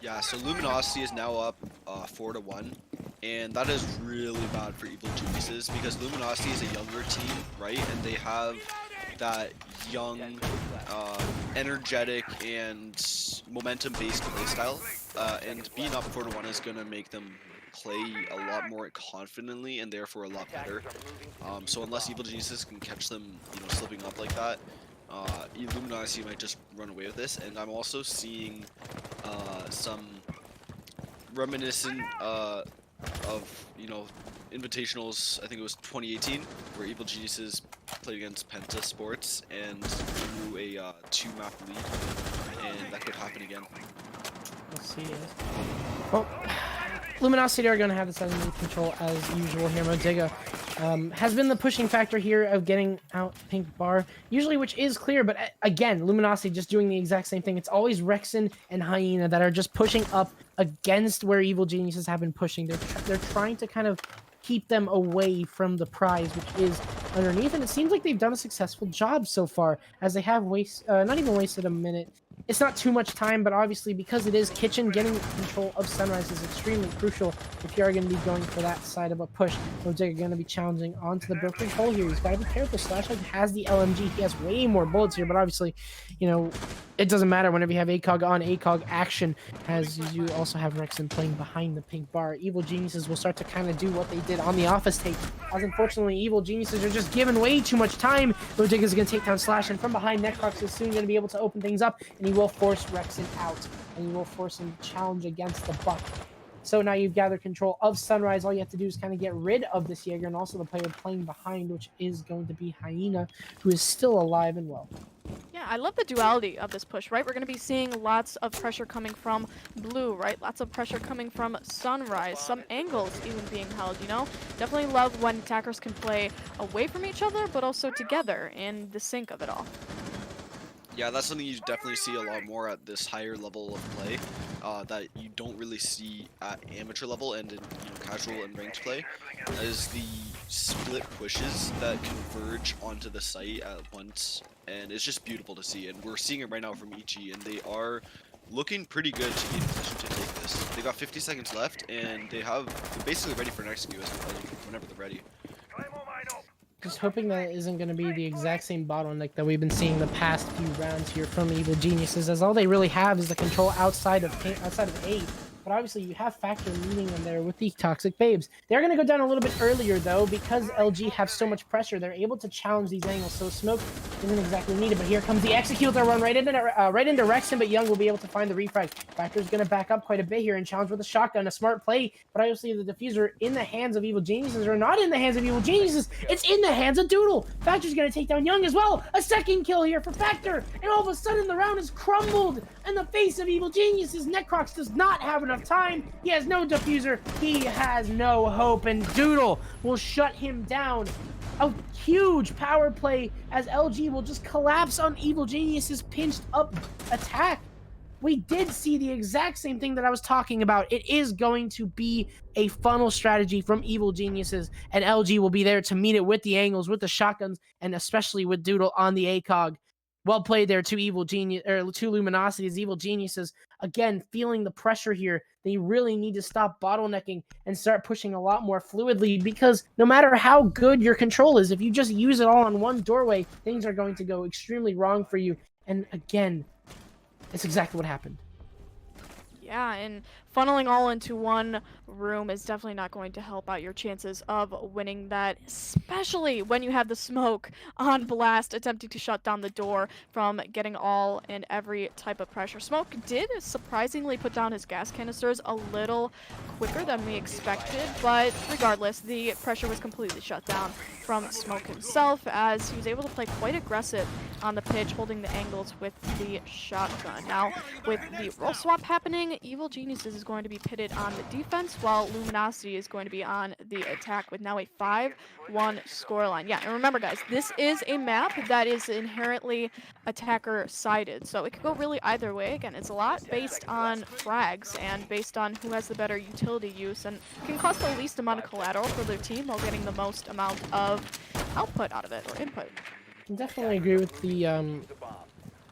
[SPEAKER 8] Yeah, so Luminosity is now up 4-1, and that is really bad for Evil Geniuses because Luminosity is a younger team, right? And they have that young, energetic, and momentum-based playstyle, and being up 4-1 is going to make them play a lot more confidently and therefore a lot better. So unless Evil Geniuses can catch them, slipping up like that, Luminosity might just run away with this. And I'm also seeing some reminiscent of Invitationals. I think it was 2018, where Evil Geniuses played against Penta Sports and drew a 2-map lead, and that could happen again.
[SPEAKER 7] We'll see. Well, Luminosity are going to have this under control as usual here. Modiga has been the pushing factor here of getting out Pink Bar, usually, which is clear, but again, Luminosity just doing the exact same thing. It's always Rexen and Hyena that are just pushing up against where Evil Geniuses have been pushing. They're trying to kind of keep them away from the prize, which is underneath, and it seems like they've done a successful job so far, as they have not even wasted a minute. It's not too much time, but obviously because it is Kitchen, getting control of Sunrise is extremely crucial if you are going to be going for that side of a push. Mojig going to be challenging onto the broken hole here. He's got to be careful. Slashlight has the LMG. He has way more bullets here, but obviously, it doesn't matter whenever you have ACOG on ACOG action, as you also have Rexen playing behind the Pink Bar. Evil Geniuses will start to kind of do what they did on the Office tape, as unfortunately Evil Geniuses are just given way too much time. Mojig is going to take down Slash, and from behind, Necrox is soon going to be able to open things up, and he will force Rexen out, and you will force him to challenge against the buck. So now you've gathered control of Sunrise. All you have to do is kind of get rid of this Jaeger and also the player playing behind, which is going to be Hyena, who is still alive and well.
[SPEAKER 3] Yeah, I love the duality of this push, right? We're going to be seeing lots of pressure coming from Blue, right? Lots of pressure coming from Sunrise. Some angles even being held, Definitely love when attackers can play away from each other, but also together in the sync of it all.
[SPEAKER 8] Yeah, that's something you definitely see a lot more at this higher level of play that you don't really see at amateur level and in casual and ranked play, is the split pushes that converge onto the site at once, and it's just beautiful to see. And we're seeing it right now from EG, and they are looking pretty good to be in position to take this. They got 50 seconds left, and they're basically ready for an execute whenever they're ready.
[SPEAKER 7] Just hoping that it isn't going to be the exact same bottleneck that we've been seeing the past few rounds here from Evil Geniuses, as all they really have is the control outside of A. But obviously you have Factor leading them there with the Toxic Babes. They're going to go down a little bit earlier, though, because LG have so much pressure. They're able to challenge these angles, so Smoke isn't exactly needed. But here comes the Execute. They'll run right into Rexen, but Young will be able to find the refrag. Factor's going to back up quite a bit here and challenge with a shotgun. A smart play, but obviously the diffuser in the hands of Evil Geniuses, or not in the hands of Evil Geniuses. It's in the hands of Doodle. Factor's going to take down Young as well. A second kill here for Factor, and all of a sudden the round is crumbled in the face of Evil Geniuses. Necrox does not have enough time. He has no diffuser. He has no hope, and Doodle will shut him down. A huge power play as LG will just collapse on Evil Genius's pinched up attack. We did see the exact same thing that I was talking about. It is going to be a funnel strategy from Evil Geniuses, and LG will be there to meet it with the angles, with the shotguns, and especially with Doodle on the ACOG. Well played there to to Luminosity's Evil Geniuses. Again, feeling the pressure here. They really need to stop bottlenecking and start pushing a lot more fluidly, because no matter how good your control is, if you just use it all on one doorway, things are going to go extremely wrong for you. And again, it's exactly what happened.
[SPEAKER 3] Yeah, and funneling all into one room is definitely not going to help out your chances of winning that, especially when you have the Smoke on blast attempting to shut down the door from getting all and every type of pressure. Smoke did surprisingly put down his gas canisters a little quicker than we expected, but regardless, the pressure was completely shut down from Smoke himself, as he was able to play quite aggressive on the pitch, holding the angles with the shotgun. Now, with the role swap happening, Evil Geniuses is is going to be pitted on the defense, while Luminosity is going to be on the attack with now a 5-1 scoreline. Yeah, and remember, guys, this is a map that is inherently attacker-sided, so it could go really either way. Again, it's a lot based on frags and based on who has the better utility use and can cost the least amount of collateral for their team while getting the most amount of output out of it, or input.
[SPEAKER 7] I definitely agree with the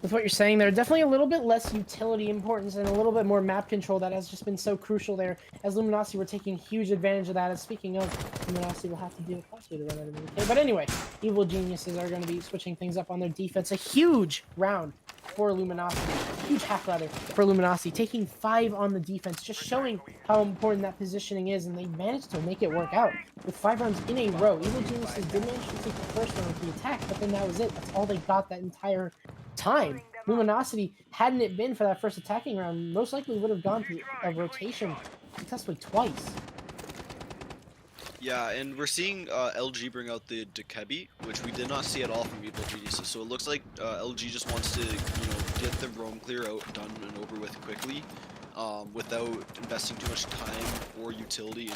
[SPEAKER 7] with what you're saying there. Definitely a little bit less utility importance and a little bit more map control that has just been so crucial there, as Luminosity were taking huge advantage of that. And speaking of, Luminosity will have to deal with possibly to run out of the. But anyway, Evil Geniuses are going to be switching things up on their defense. A huge round for Luminosity, huge half rather for Luminosity, taking 5 on the defense, just showing how important that positioning is, and they managed to make it work out with 5 rounds in a row. Evil Geniuses did manage to take the first round with the attack, but then that was it. That's all they got that entire time. Luminosity, hadn't it been for that first attacking round, most likely would have gone through a rotation successfully twice.
[SPEAKER 8] Yeah, and we're seeing LG bring out the Dekebi, which we did not see at all from Evil Geniuses. So it looks like LG just wants to, get the roam clear out done and over with quickly, without investing too much time or utility.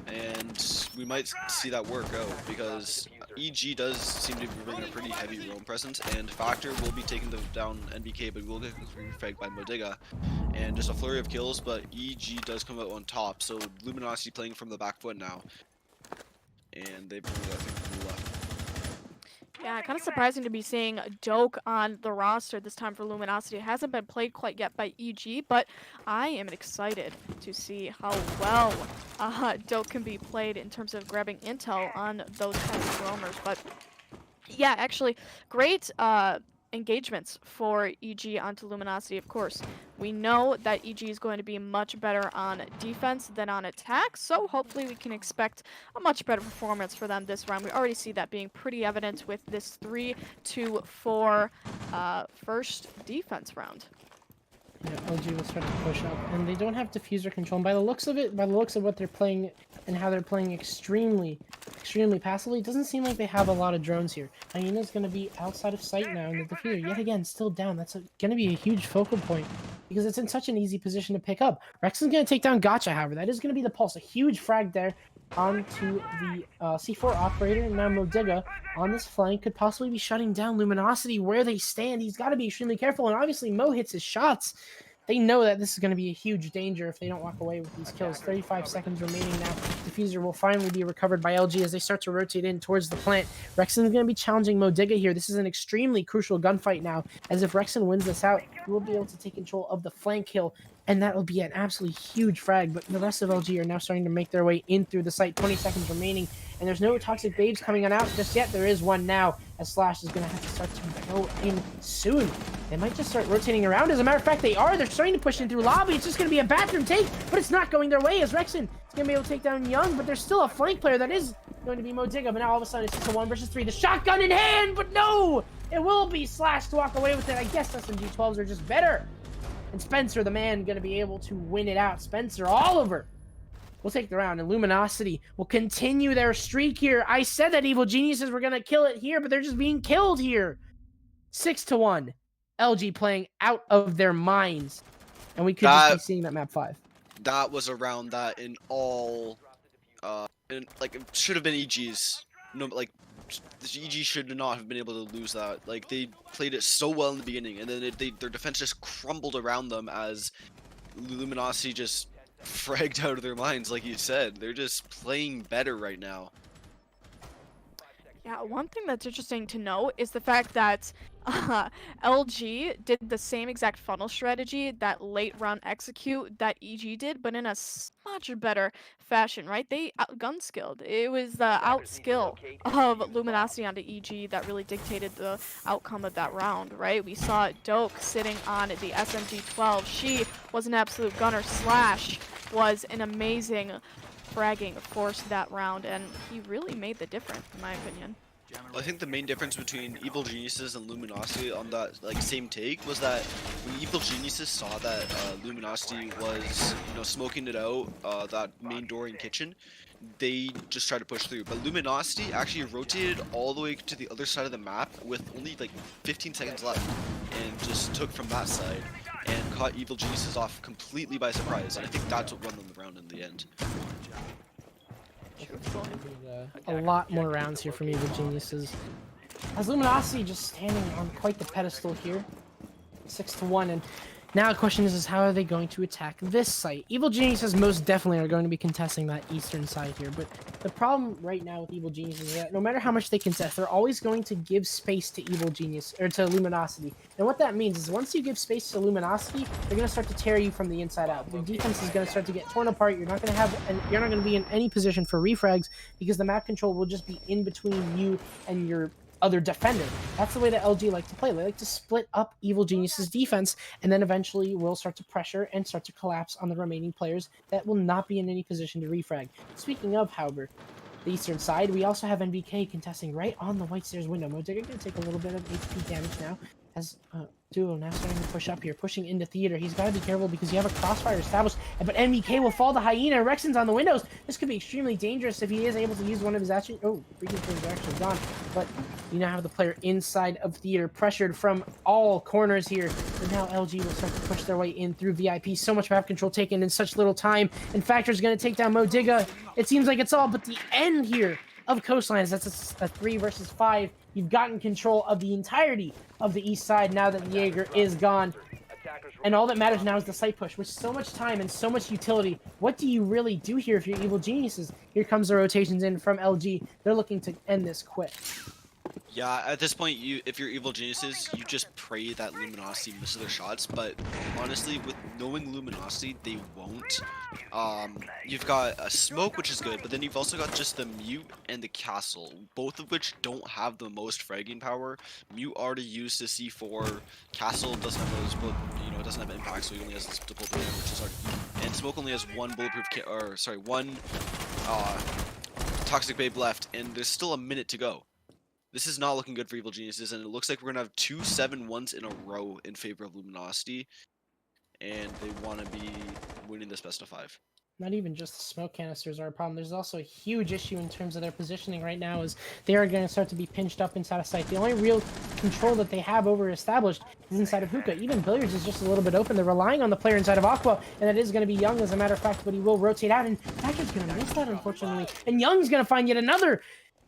[SPEAKER 8] And we might see that work out because EG does seem to be bringing a pretty heavy roam presence, and Factor will be taking down NBK, but will get fragged by Modiga, and just a flurry of kills. But EG does come out on top, so Luminosity playing from the back foot now. And they bring it, I think, from the left.
[SPEAKER 3] Yeah, kind of surprising to be seeing Doke on the roster this time for Luminosity. It hasn't been played quite yet by EG, but I am excited to see how well Doke can be played in terms of grabbing intel on those kinds of roamers. But yeah, actually, great engagements for EG onto Luminosity, of course. We know that EG is going to be much better on defense than on attack, so hopefully we can expect a much better performance for them this round. We already see that being pretty evident with this 3-4 first defense round.
[SPEAKER 7] Yeah, LG will start to push up, and they don't have diffuser control. And by the looks of it, by the looks of what they're playing and how they're playing extremely passively, it doesn't seem like they have a lot of drones here. Hyena's going to be outside of sight now, and the diffuser, yet again, still down. That's going to be a huge focal point because it's in such an easy position to pick up. Rex is going to take down Gotcha, however. That is going to be the pulse. A huge frag there onto the C4 operator. Now Modiga on this flank could possibly be shutting down Luminosity where they stand. He's got to be extremely careful, and obviously Mo hits his shots. They know that this is going to be a huge danger if they don't walk away with these kills. 35 seconds remaining now. Diffuser will finally be recovered by LG as they start to rotate in towards the plant. Rexon is going to be challenging Modiga here. This is an extremely crucial gunfight now, as if Rexon wins this out, he will be able to take control of the flank kill, and that will be an absolutely huge frag. But the rest of LG are now starting to make their way in through the site. 20 seconds remaining, and there's no Toxic Babes coming on out just yet. There is one now, as Slash is going to have to start to go in soon. They might just start rotating around. As a matter of fact, they are. They're starting to push in through lobby. It's just going to be a bathroom take, but it's not going their way as Rexon is going to be able to take down Young, but there's still a flank player that is going to be Modiga, but now all of a sudden it's just a 1 versus 3. The shotgun in hand, but no! It will be Slash to walk away with it. I guess SMG-12s are just better. And Spencer, the man, going to be able to win it out. Spencer, Oliver will take the round, and Luminosity will continue their streak here. I said that Evil Geniuses were going to kill it here, but they're just being killed here. 6-1. LG playing out of their minds. And we could just be seeing that map 5.
[SPEAKER 8] That was a round that in all, it should have been EG's. No, like, EG should not have been able to lose that. Like, they played it so well in the beginning, and then their defense just crumbled around them as Luminosity just fragged out of their minds, like you said. They're just playing better right now.
[SPEAKER 3] Yeah, one thing that's interesting to note is the fact that LG did the same exact funnel strategy, that late round execute that EG did, but in a much better fashion, right? They gun skilled. It was the out skill of Luminosity onto EG that really dictated the outcome of that round, right? We saw Doke sitting on the SMG-12. She was an absolute gunner. Slash was an amazing fragging force that round, and he really made the difference, in my opinion.
[SPEAKER 8] I think the main difference between Evil Geniuses and Luminosity on that same take was that when Evil Geniuses saw that Luminosity was smoking it out, that main door in kitchen, they just tried to push through. But Luminosity actually rotated all the way to the other side of the map with only 15 seconds left, and just took from that side. and caught Evil Geniuses off completely by surprise. And I think that's what won them the round in the end.
[SPEAKER 7] A lot more rounds here from Evil Geniuses. As Luminosity just standing on quite the pedestal here, 6-1, and now the question is how are they going to attack this site? Evil Geniuses most definitely are going to be contesting that eastern side here, but the problem right now with Evil Geniuses is that no matter how much they contest, they're always going to give space to Evil Genius, or to Luminosity. And what that means is once you give space to Luminosity, they're going to start to tear you from the inside out. Your defense is going to start to get torn apart. You're not going to have, and you're not going to be in any position for refrags because the map control will just be in between you and your other defender. That's the way that LG like to play. They like to split up Evil Genius's defense, and then eventually will start to pressure and start to collapse on the remaining players that will not be in any position to refrag. Speaking of, however, the eastern side, we also have NBK contesting right on the white stairs window. Modigga going to take a little bit of HP damage now, as Duo now starting to push up here, pushing into theater. He's got to be careful because you have a crossfire established, but NBK will fall to Hyena. Rexon's on the windows. This could be extremely dangerous if he is able to use one of his actions. Oh, freaking things are actually gone. But you now have the player inside of theater, pressured from all corners here. And now LG will start to push their way in through VIP. So much map control taken in such little time. And Factor's going to take down Modigga. It seems like it's all but the end here of Coastlines. That's a 3 versus 5. You've gotten control of the entirety of the east side now that Jaeger is gone. And all that matters now is the site push. With so much time and so much utility, what do you really do here if you're Evil Geniuses? Here comes the rotations in from LG. They're looking to end this quick.
[SPEAKER 8] Yeah, at this point, if you're Evil Geniuses, you just pray that Luminosity misses their shots, but honestly, with knowing Luminosity, they won't. You've got a smoke, which is good, but then you've also got just the mute and the castle, both of which don't have the most fragging power. Mute already used the C4, castle doesn't have those, but it doesn't have impact, so he only has this bulletproof, which is already, and smoke only has one bulletproof one toxic babe left, and there's still a minute to go. This is not looking good for Evil Geniuses, and it looks like we're going to have 2 7-1s in a row in favor of Luminosity, and they want to be winning this best of 5.
[SPEAKER 7] Not even just the smoke canisters are a problem. There's also a huge issue in terms of their positioning right now, as they are going to start to be pinched up inside of site. The only real control that they have over established is inside of Hookah. Even Billiards is just a little bit open. They're relying on the player inside of Aqua, and that is going to be Young, as a matter of fact, but he will rotate out, and Factor's going to miss that, unfortunately. And Young's going to find yet another.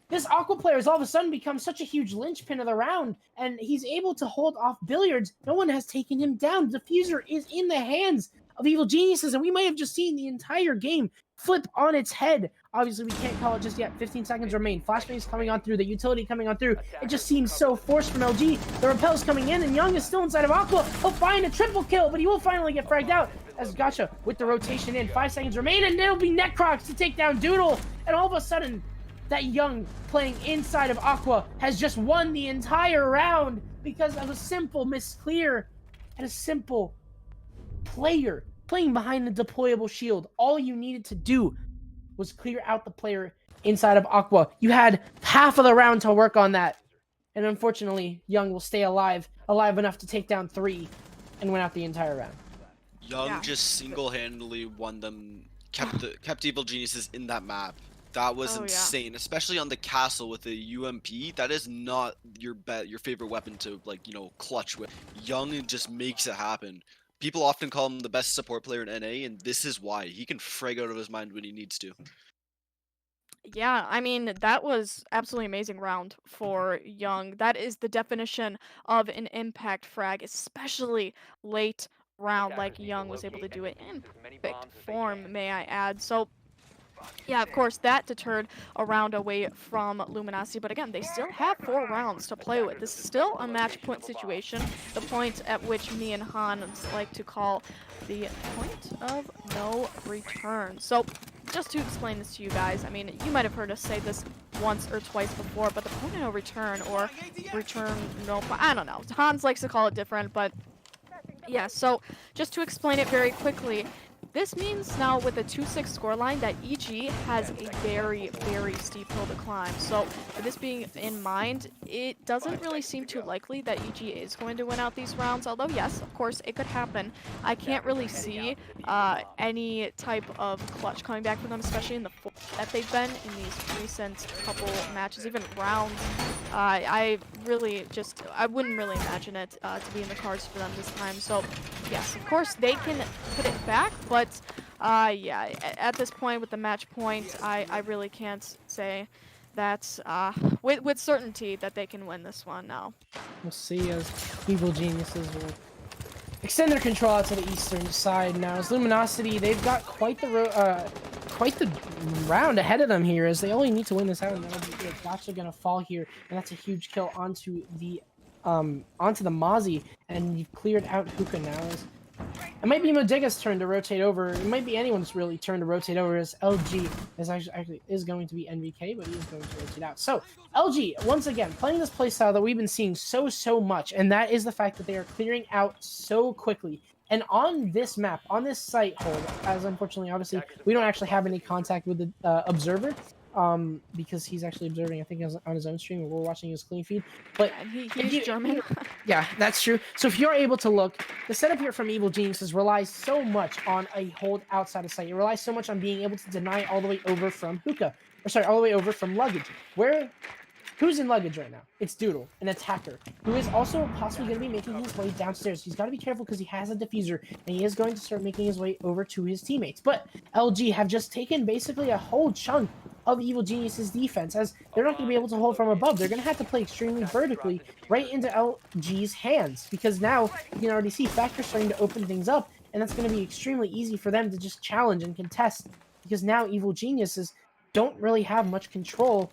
[SPEAKER 7] This Aqua player has all of a sudden become such a huge linchpin of the round, and he's able to hold off Billiards. No one has taken him down. Diffuser is in the hands of Evil Geniuses, and we might have just seen the entire game flip on its head. Obviously, we can't call it just yet. 15 seconds remain. Flashbangs coming on through. The utility coming on through. It just seems so forced from LG. The repel's coming in, and Young is still inside of Aqua. He'll find a triple kill, but he will finally get fragged out as Gotcha with the rotation in. 5 seconds remain, and it'll be Necrox to take down Doodle. And all of a sudden, that Young playing inside of Aqua has just won the entire round because of a simple misclear and a simple player playing behind the deployable shield. All you needed to do was clear out the player inside of Aqua. You had half of the round to work on that. And unfortunately, Young will stay alive enough to take down 3 and win out the entire round.
[SPEAKER 8] Young just single-handedly won them, kept Evil Geniuses in that map. That was insane, especially on the castle with the UMP. That is not your favorite weapon to clutch with. Young just makes it happen. People often call him the best support player in NA, and this is why. He can frag out of his mind when he needs to.
[SPEAKER 3] Yeah, I mean, that was absolutely amazing round for Young. That is the definition of an impact frag, especially late round, like Young was able to do it in perfect form, may I add. So yeah, of course, that deterred a round away from Luminosity, but again, they still have 4 rounds to play with. This is still a match point situation, the point at which me and Hans like to call the point of no return. So, just to explain this to you guys, I mean, you might have heard us say this once or twice before, but the point of no return, or return no, I don't know. Hans likes to call it different, but yeah, so just to explain it very quickly, this means now with a 2-6 scoreline that EG has a very, very steep hill to climb. So with this being in mind, it doesn't really seem too likely that EG is going to win out these rounds. Although yes, of course, it could happen. I can't really see any type of clutch coming back for them, especially in the form that they've been in these recent couple matches, even rounds. I wouldn't really imagine it to be in the cards for them this time. So yes, of course they can put it back, but yeah, at this point with the match point, I really can't say that with certainty that they can win this one now.
[SPEAKER 7] We'll see as Evil Geniuses will extend their control out to the eastern side now. As Luminosity, they've got quite the round ahead of them here, as they only need to win this out, and that'll be it. Gotcha gonna fall here, and that's a huge kill onto the Mozzie, and you've cleared out Hookah now. As it might be Modiga's turn to rotate over. It might be anyone's really turn to rotate over, as LG is actually is going to be NVK, but he is going to rotate out. So LG, once again, playing this playstyle that we've been seeing so much, and that is the fact that they are clearing out so quickly. And on this map, on this site hold, as unfortunately, obviously, we don't actually have any contact with the observer, because he's actually observing, I think, on his own stream, we're watching his clean feed. But
[SPEAKER 3] he's German.
[SPEAKER 7] Yeah, that's true. So if you're able to look, the setup here from Evil Geniuses relies so much on a hold outside of sight. It relies so much on being able to deny all the way over from Hookah, or sorry, all the way over from Luggage. Who's in Luggage right now? It's Doodle, an attacker, who is also possibly going to be making his way downstairs. He's got to be careful because he has a diffuser, and he is going to start making his way over to his teammates. But LG have just taken basically a whole chunk of Evil Genius's defense, as they're not going to be able to hold from above. They're going to have to play extremely vertically right into LG's hands, because now you can already see Factor starting to open things up, and that's going to be extremely easy for them to just challenge and contest, because now Evil Geniuses don't really have much control,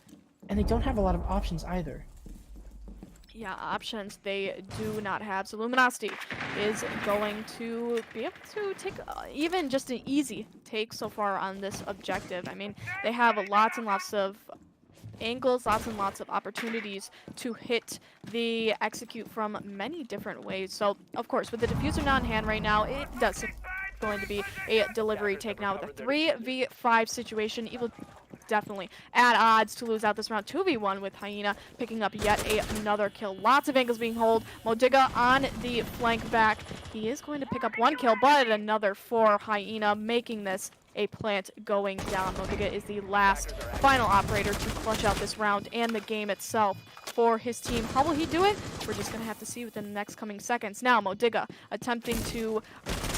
[SPEAKER 7] and they don't have a lot of options either.
[SPEAKER 3] Yeah, options they do not have. So Luminosity is going to be able to take even just an easy take so far on this objective. I mean, they have lots and lots of angles, lots and lots of opportunities to hit the execute from many different ways. So, of course, with the diffuser not in hand right now, it does going to be a delivery take now with a 3v5 situation. Evil definitely at odds to lose out this round. 2v1 with Hyena picking up yet another kill. Lots of angles being held. Modiga on the flank back. He is going to pick up one kill, but another for Hyena, making this a plant going down. Modiga is the last final operator to clutch out this round and the game itself for his team. How will he do it? We're just going to have to see within the next coming seconds. Now, Modiga attempting to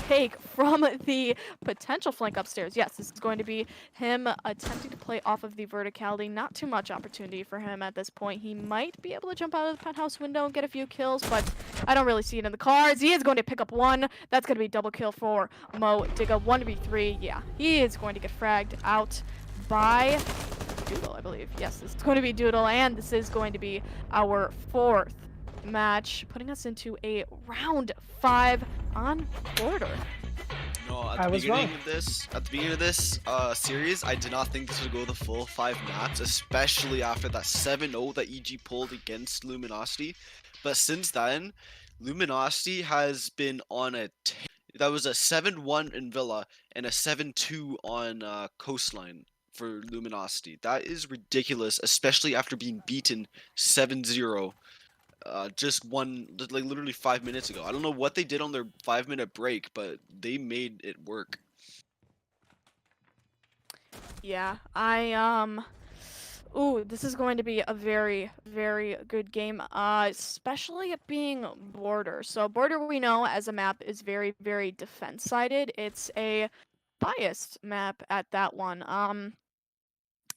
[SPEAKER 3] take from the potential flank upstairs. Yes, this is going to be him attempting to play off of the verticality. Not too much opportunity for him at this point. He might be able to jump out of the penthouse window and get a few kills, but I don't really see it in the cards. He is going to pick up one. That's going to be a double kill for Modiga. 1v3. Yeah, he is going to get fragged out by Doodle, I believe. Yes, this is going to be Doodle, and this is going to be our fourth match, putting us into a round 5 on Border.
[SPEAKER 8] No, at the beginning of this series, I did not think this would go the full 5 maps, especially after that 7-0 that EG pulled against Luminosity. But since then, Luminosity has been on a that was a 7-1 in Villa and a 7-2 on Coastline for Luminosity. That is ridiculous, especially after being beaten 7-0 just like literally 5 minutes ago. I don't know what they did on their 5-minute break, but they made it work.
[SPEAKER 3] Yeah, ooh, this is going to be a very, very good game, especially it being Border. So Border, we know as a map, is very, very defense-sided. It's a biased map at that one.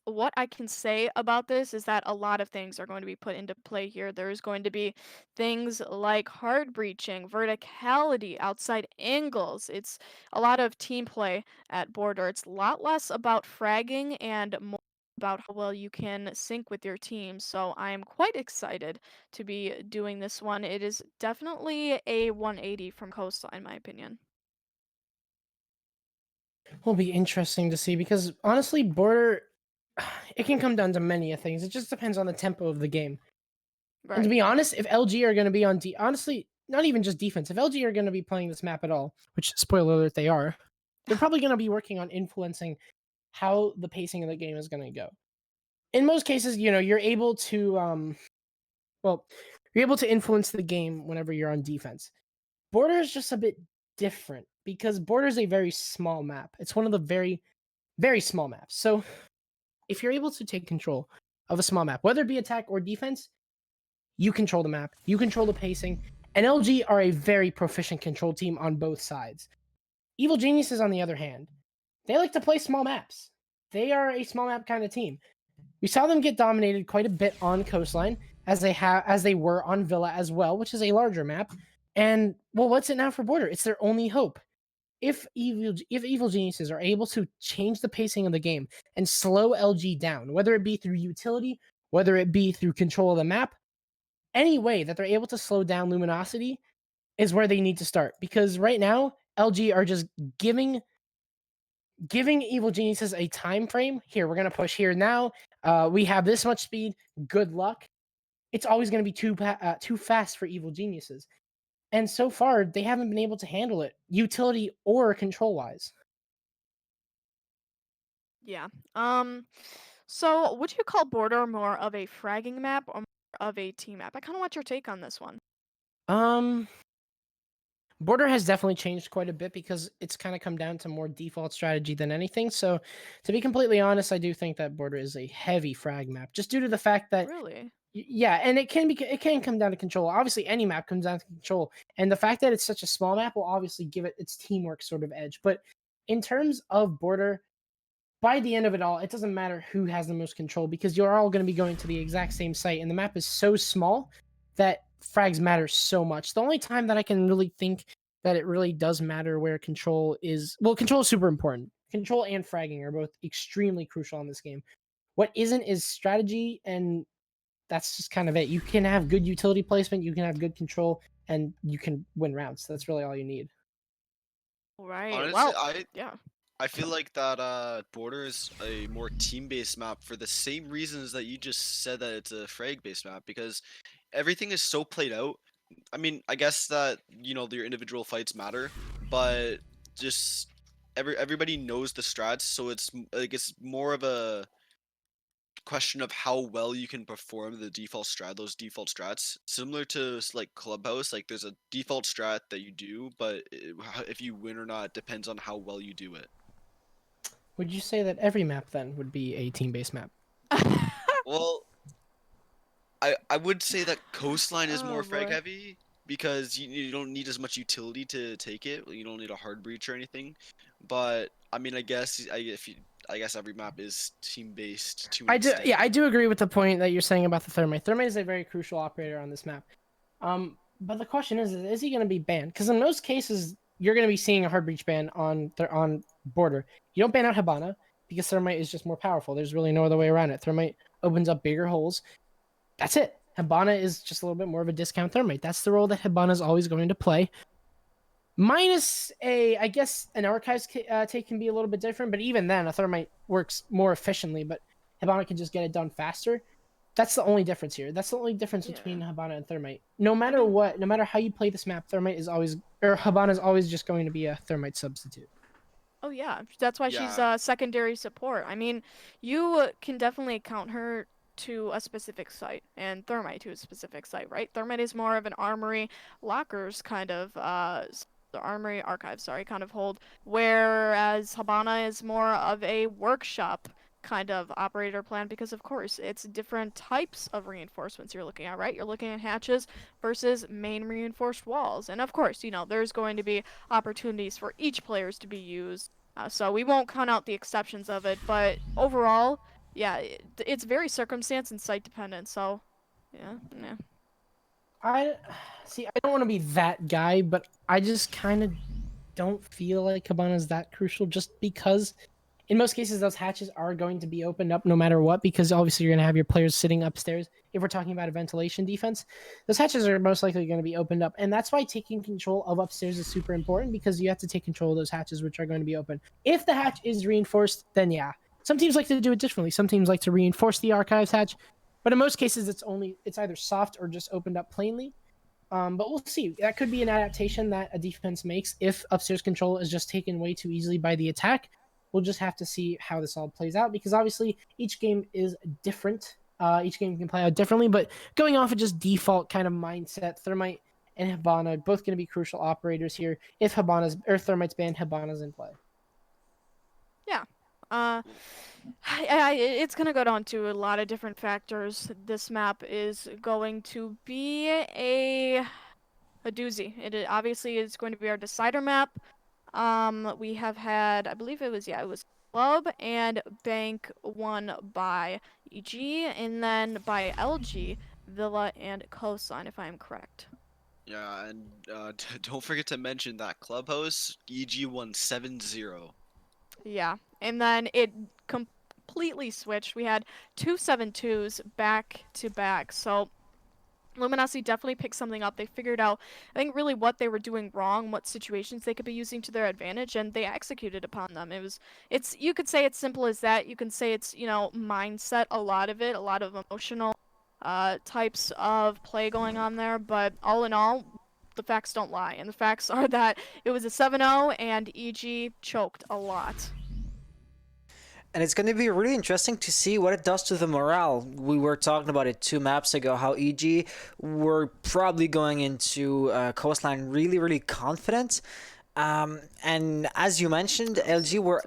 [SPEAKER 3] What I can say about this is that a lot of things are going to be put into play here. There's going to be things like hard breaching, verticality, outside angles. It's a lot of team play at Border. It's a lot less about fragging and more about how well you can sync with your team. So I am quite excited to be doing this one. It is definitely a 180 from Coastal, in my opinion.
[SPEAKER 7] Will be interesting to see, because honestly, Border, it can come down to many things. It just depends on the tempo of the game.
[SPEAKER 3] Right.
[SPEAKER 7] And to be honest, if LG are going to be on honestly, not even just defense, if LG are going to be playing this map at all, which, spoiler alert, they are, they're probably going to be working on influencing how the pacing of the game is going to go. In most cases, you're able to you're able to influence the game whenever you're on defense. Border is just a bit different, because Border is a very small map. It's one of the very, very small maps. So if you're able to take control of a small map, whether it be attack or defense, you control the map, you control the pacing, And LG are a very proficient control team on both sides. Evil Geniuses, on the other hand, they like to play small maps. They are a small map kind of team. We saw them get dominated quite a bit on Coastline, as they were on Villa as well, which is a larger map. And well, what's it now for Border? It's their only hope. If Evil Geniuses are able to change the pacing of the game and slow LG down, whether it be through utility, whether it be through control of the map, any way that they're able to slow down Luminosity is where they need to start. Because right now, LG are just giving Evil Geniuses a time frame. Here, we're gonna push here now. We have this much speed. Good luck. It's always gonna be too fast for Evil Geniuses. And so far, they haven't been able to handle it, utility or control wise.
[SPEAKER 3] Yeah. So would you call Border more of a fragging map or more of a team map? I kind of want your take on this one.
[SPEAKER 7] Um, Border has definitely changed quite a bit because it's kind of come down to more default strategy than anything. So, to be completely honest, I do think that Border is a heavy frag map, just due to the fact that
[SPEAKER 3] Really?
[SPEAKER 7] yeah, and it can come down to control. Obviously, any map comes down to control, and the fact that it's such a small map will obviously give it its teamwork sort of edge. But in terms of Border, by the end of it all, it doesn't matter who has the most control because you're all going to be going to the exact same site, and the map is so small that frags matter so much. The only time that I can really think that it really does matter where control is, well, control is super important. Control and fragging are both extremely crucial in this game. What isn't is strategy, and that's just kind of it. You can have good utility placement, you can have good control, and you can win rounds. That's really all you need.
[SPEAKER 3] Right.
[SPEAKER 8] Honestly,
[SPEAKER 3] Well, yeah.
[SPEAKER 8] I feel like that Border is a more team-based map for the same reasons that you just said that it's a frag-based map, because everything is so played out. I mean, I guess that your individual fights matter, but just everybody knows the strats, so it's more of a question of how well you can perform those default strats, similar to like Clubhouse. Like, there's a default strat that you do, but if you win or not depends on how well you do it.
[SPEAKER 7] Would you say that every map then would be a team-based map?
[SPEAKER 8] Well, I would say that Coastline is more
[SPEAKER 3] Oh
[SPEAKER 8] frag
[SPEAKER 3] boy.
[SPEAKER 8] heavy because you don't need as much utility to take it. You don't need a hard breach or anything. But I mean, I guess every map is team based to an
[SPEAKER 7] I do,
[SPEAKER 8] extent.
[SPEAKER 7] yeah, I do agree with the point that you're saying about the Thermite. Thermite is a very crucial operator on this map. But the question is he going to be banned? Because in most cases, you're going to be seeing a hard breach ban on Border. You don't ban out Hibana because Thermite is just more powerful. There's really no other way around it. Thermite opens up bigger holes. That's it. Hibana is just a little bit more of a discount Thermite. That's the role that Hibana is always going to play. Minus I guess an Archives take can be a little bit different, but even then, a Thermite works more efficiently, but Hibana can just get it done faster. That's the only difference here. That's the only difference between
[SPEAKER 3] Yeah.
[SPEAKER 7] Hibana and Thermite. No matter what, no matter how you play this map, Thermite is always, or Hibana is always just going to be a Thermite substitute.
[SPEAKER 3] Oh yeah, that's why she's
[SPEAKER 8] Yeah.
[SPEAKER 3] secondary support. I mean, you can definitely count her to a specific site and Thermite to a specific site, right? Thermite is more of an armory lockers kind of the armory archive, sorry, kind of hold, whereas Habana is more of a workshop kind of operator plan because of course it's different types of reinforcements you're looking at, right? You're looking at hatches versus main reinforced walls. And of course, there's going to be opportunities for each players to be used. So we won't count out the exceptions of it, but overall, yeah, it's very circumstance and site dependent. So, yeah.
[SPEAKER 7] I see. I don't want to be that guy, but I just kind of don't feel like Hibana is that crucial, just because in most cases those hatches are going to be opened up no matter what, because obviously you're going to have your players sitting upstairs. If we're talking about a ventilation defense, those hatches are most likely going to be opened up, and that's why taking control of upstairs is super important, because you have to take control of those hatches which are going to be open. If the hatch is reinforced, then yeah, some teams like to do it differently. Some teams like to reinforce the archives hatch, but in most cases it's either soft or just opened up plainly. But we'll see. That could be an adaptation that a defense makes if upstairs control is just taken way too easily by the attack. We'll just have to see how this all plays out, because obviously each game is different. Each game can play out differently, but going off of just default kind of mindset, Thermite and Hibana are both going to be crucial operators here. If Thermite's banned, Hibana's in play.
[SPEAKER 3] Yeah. It's gonna go down to a lot of different factors. This map is going to be a doozy. Obviously is going to be our decider map. We have had, I believe it was Club and Bank won by EG, and then by LG, Villa and Coastline, if I am correct.
[SPEAKER 8] Yeah, and don't forget to mention that Clubhouse EG won 7-0.
[SPEAKER 3] Yeah, and then it completely switched. We had 2-7-2s back to back. So Luminosity definitely picked something up. They figured out, I think, really what they were doing wrong, what situations they could be using to their advantage, and they executed upon them. You could say it's simple as that. You can say it's, mindset, a lot of it, a lot of emotional types of play going on there. But all in all, the facts don't lie. And the facts are that it was a 7-0, and EG choked a lot.
[SPEAKER 6] And it's going to be really interesting to see what it does to the morale. We were talking about it 2 maps ago, how EG were probably going into Coastline really, really confident. And as you mentioned, LG were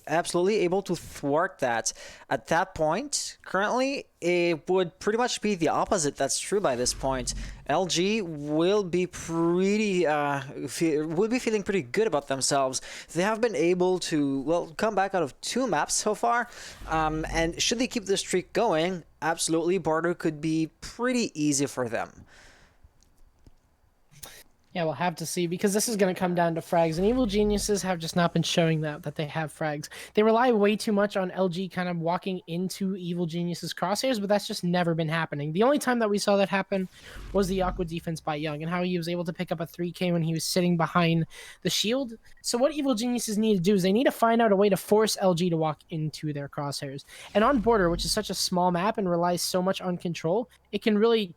[SPEAKER 6] absolutely able to thwart that. At that point, currently, it would pretty much be the opposite. That's true by this point. LG will be feeling pretty good about themselves. They have been able to, well, come back out of 2 maps so far. And should they keep the streak going, absolutely, Border could be pretty easy for them.
[SPEAKER 7] Yeah, we'll have to see, because this is going to come down to frags, and Evil Geniuses have just not been showing that they have frags. They rely way too much on LG kind of walking into Evil Geniuses' crosshairs, but that's just never been happening. The only time that we saw that happen was the Aqua defense by Young, and how he was able to pick up a 3K when he was sitting behind the shield. So what Evil Geniuses need to do is they need to find out a way to force LG to walk into their crosshairs. And on Border, which is such a small map and relies so much on control, it can really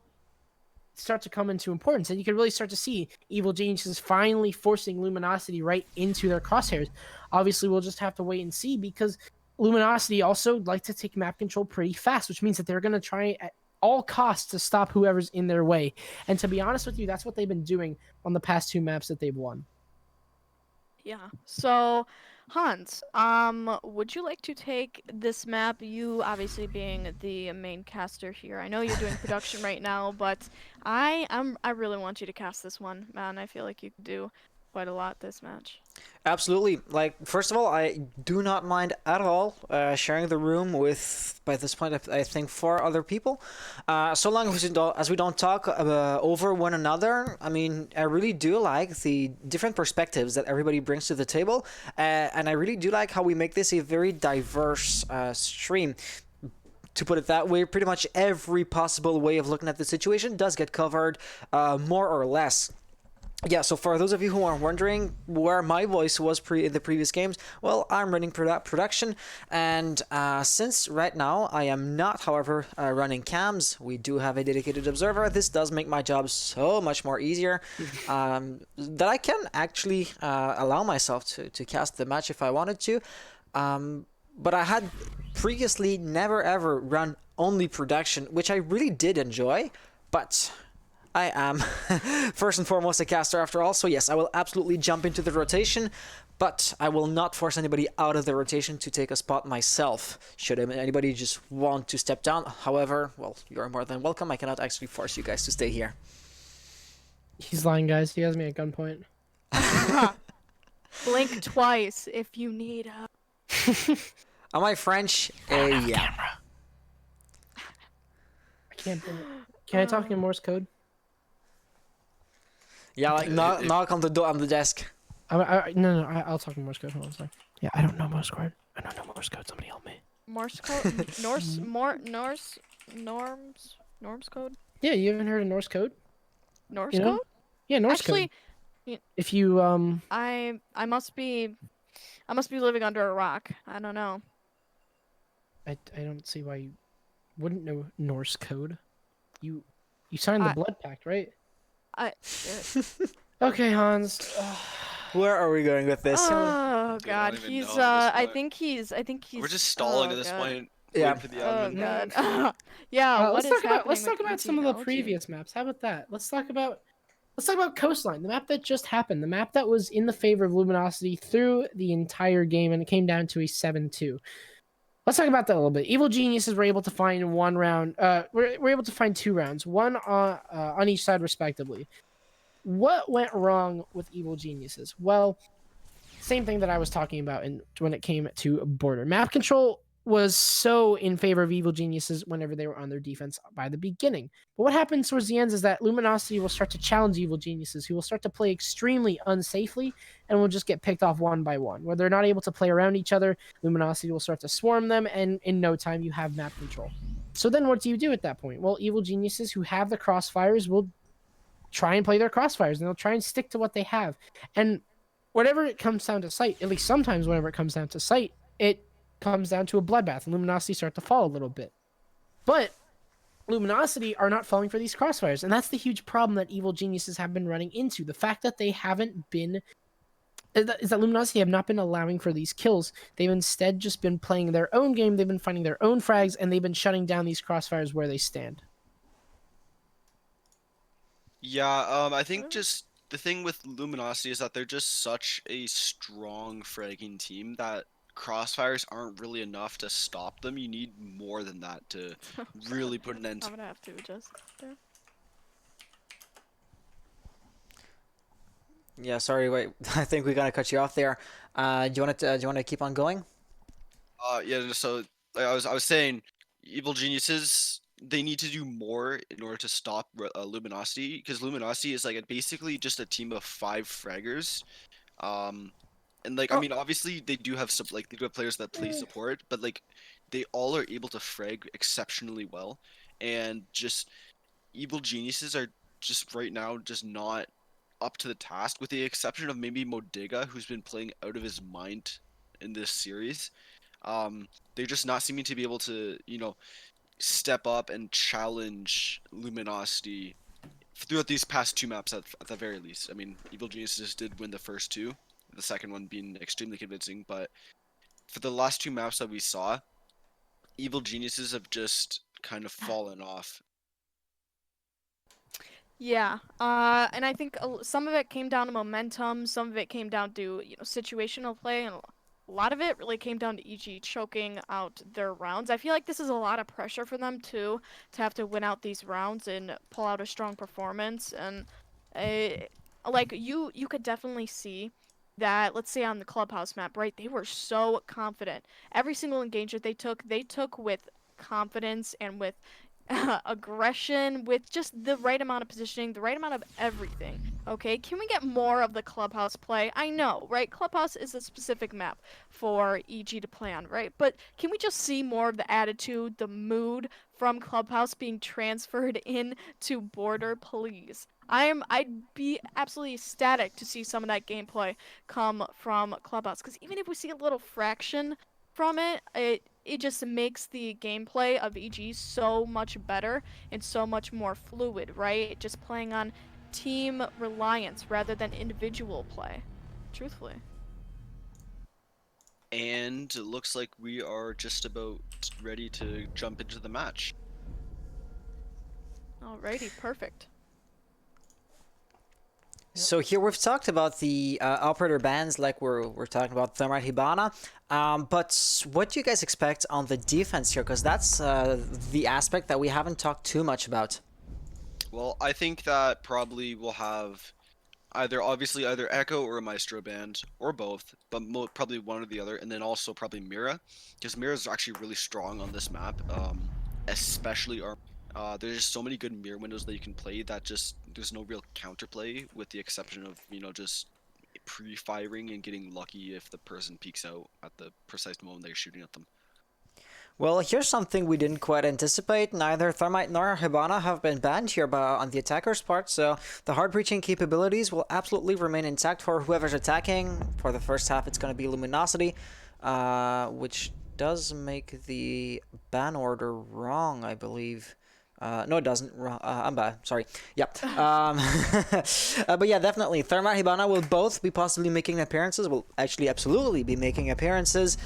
[SPEAKER 7] start to come into importance, and you can really start to see Evil Geniuses finally forcing Luminosity right into their crosshairs. Obviously, we'll just have to wait and see, because Luminosity also like to take map control pretty fast, which means that they're going to try at all costs to stop whoever's in their way. And to be honest with you, that's what they've been doing on the past 2 maps that they've won.
[SPEAKER 3] Yeah. So, Hans, would you like to take this map? You obviously being the main caster here. I know you're doing production right now, but I really want you to cast this one, man. I feel like you could do quite a lot this match.
[SPEAKER 6] Absolutely. Like, first of all, I do not mind at all sharing the room with, by this point, I think 4 other people. So long as we don't talk over one another. I mean, I really do like the different perspectives that everybody brings to the table. And I really do like how we make this a very diverse stream. To put it that way, pretty much every possible way of looking at the situation does get covered, more or less. Yeah, so for those of you who are wondering where my voice was in the previous games, well, I'm running production, and since right now I am not, however, running cams, we do have a dedicated observer. This does make my job so much more easier, that I can actually allow myself to cast the match if I wanted to. But I had previously never ever run only production, which I really did enjoy, but I am first and foremost a caster after all, so yes, I will absolutely jump into the rotation, but I will not force anybody out of the rotation to take a spot myself. Should anybody just want to step down, however, well, you are more than welcome. I cannot actually force you guys to stay here.
[SPEAKER 7] He's lying, guys. He has me at gunpoint.
[SPEAKER 3] Blink twice if you need help.
[SPEAKER 6] Am I French? Yeah.
[SPEAKER 7] I can't. Can I talk in Morse code?
[SPEAKER 6] Yeah, like knock on the door on the desk.
[SPEAKER 7] No, I'll talk in Morse code. Hold on a second. Yeah, I don't know Morse code. I don't know Morse code. Somebody help me.
[SPEAKER 3] Morse code? Norms code?
[SPEAKER 7] Yeah, you haven't heard of Norse code?
[SPEAKER 3] Norse
[SPEAKER 7] You know?
[SPEAKER 3] code?
[SPEAKER 7] Yeah, Norse
[SPEAKER 3] Actually,
[SPEAKER 7] code. If you
[SPEAKER 3] I must be living under a rock. I don't know.
[SPEAKER 7] I don't see why you wouldn't know Norse code. You signed the blood pact, right? Okay, Hans.
[SPEAKER 6] Where are we going with this?
[SPEAKER 3] Oh
[SPEAKER 8] Dude,
[SPEAKER 3] God,
[SPEAKER 8] I don't even
[SPEAKER 3] he's
[SPEAKER 8] know at this
[SPEAKER 3] I
[SPEAKER 8] point.
[SPEAKER 3] think he's
[SPEAKER 8] We're just stalling
[SPEAKER 3] oh,
[SPEAKER 8] at this
[SPEAKER 3] God.
[SPEAKER 8] point.
[SPEAKER 6] Yeah.
[SPEAKER 8] Waiting for the
[SPEAKER 3] Oh
[SPEAKER 8] admin.
[SPEAKER 3] God. Yeah, what is happening
[SPEAKER 7] Let's talk
[SPEAKER 3] with
[SPEAKER 7] about some of the
[SPEAKER 3] ETLG?
[SPEAKER 7] previous maps. How about that? Let's talk about Coastline, the map that just happened, the map that was in the favor of Luminosity through the entire game, and it came down to a 7-2. Let's talk about that a little bit. Evil Geniuses were able to find we're able to find 2 rounds, one on each side respectively. what went wrong with Evil Geniuses? Well, same thing that I was talking about when it came to border. Map control was so in favor of Evil Geniuses whenever they were on their defense by the beginning. But what happens towards the end is that Luminosity will start to challenge Evil Geniuses, who will start to play extremely unsafely and will just get picked off one by one. Where they're not able to play around each other, Luminosity will start to swarm them, and in no time you have map control. So then what do you do at that point? Well, Evil Geniuses who have the crossfires will try and play their crossfires, and they'll try and stick to what they have. And whenever it comes down to sight, at least sometimes whenever it comes down to sight, it comes down to a bloodbath, and Luminosity start to fall a little bit. But Luminosity are not falling for these crossfires, and that's the huge problem that Evil Geniuses have been running into. The fact that they haven't been is that Luminosity have not been allowing for these kills. They've instead just been playing their own game, they've been finding their own frags, and they've been shutting down these crossfires where they stand.
[SPEAKER 8] Yeah, I think just the thing with Luminosity is that they're just such a strong fragging team that crossfires aren't really enough to stop them. You need more than that to really put an end
[SPEAKER 3] I'm
[SPEAKER 8] to.
[SPEAKER 3] gonna have to adjust there.
[SPEAKER 6] Yeah, sorry, wait. I think we gotta cut you off there. Do you want to keep on going?
[SPEAKER 8] Yeah. So like I was saying, evil geniuses they need to do more in order to stop Luminosity because Luminosity is like basically just a team of 5 fraggers. And like I mean, obviously they do have they do have players that play support, but like they all are able to frag exceptionally well, and just evil geniuses are just right now just not up to the task, with the exception of maybe Modiga, who's been playing out of his mind in this series. They're just not seeming to be able to, step up and challenge Luminosity throughout these past 2 maps at the very least. I mean, Evil Geniuses did win the first 2, the second one being extremely convincing, but for the last 2 maps that we saw, Evil Geniuses have just kind of fallen off.
[SPEAKER 3] Yeah, and I think some of it came down to momentum, some of it came down to, situational play, and a lot of it really came down to EG choking out their rounds. I feel like this is a lot of pressure for them too, to have to win out these rounds and pull out a strong performance. And like you could definitely see that, let's say on the clubhouse map, right? They were so confident. Every single engagement they took with confidence and with aggression, with just the right amount of positioning, the right amount of everything. Okay, can we get more of the clubhouse play? I know, right? Clubhouse is a specific map for EG to play on, right? But can we just see more of the attitude, the mood from clubhouse being transferred in to border, please? I'd be absolutely ecstatic to see some of that gameplay come from clubhouse, because even if we see a little fraction from it just makes the gameplay of EG so much better and so much more fluid, right? Just playing on team reliance rather than individual play, truthfully.
[SPEAKER 8] And it looks like we are just about ready to jump into the match.
[SPEAKER 3] Alrighty, perfect.
[SPEAKER 6] So here we've talked about the operator bans, like we're talking about Thermite Hibana. But what do you guys expect on the defense here? Because that's the aspect that we haven't talked too much about.
[SPEAKER 8] Well, I think that probably we'll have either Echo or a Maestro band, or both, but probably one or the other, and then also probably Mira, because Mira is actually really strong on this map, especially there's just so many good mirror windows that you can play that just there's no real counterplay, with the exception of just pre-firing and getting lucky if the person peeks out at the precise moment they're shooting at them.
[SPEAKER 6] Well, here's something we didn't quite anticipate. Neither Thermite nor Hibana have been banned here on the attacker's part, so the hard breaching capabilities will absolutely remain intact for whoever's attacking. For the first half, it's going to be Luminosity, which does make the ban order wrong, I believe. No, it doesn't. I'm bad. Sorry. Yep. But yeah, definitely. Thermite Hibana will both be possibly making appearances. Will actually absolutely be making appearances.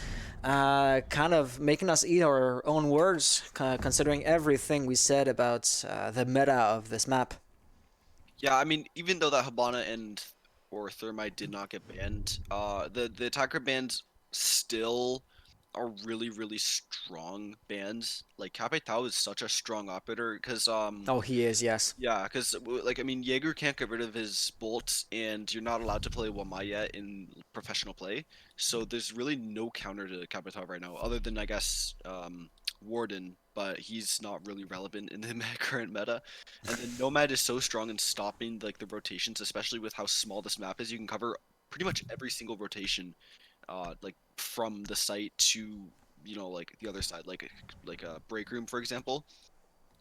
[SPEAKER 6] Kind of making us eat our own words, considering everything we said about the meta of this map.
[SPEAKER 8] Yeah, I mean, even though that Hibana or Thermite did not get banned, the attacker bans still are really, really strong bans. Like Capitao is such a strong operator because
[SPEAKER 6] Oh, he is, yes.
[SPEAKER 8] yeah, because like I mean Jaeger can't get rid of his bolts, and you're not allowed to play Wamai yet in professional play. So there's really no counter to Capitao right now, other than I guess Warden, but he's not really relevant in the current meta. And then Nomad is so strong in stopping like the rotations, especially with how small this map is. You can cover pretty much every single rotation, like from the site to like the other side, like a break room for example.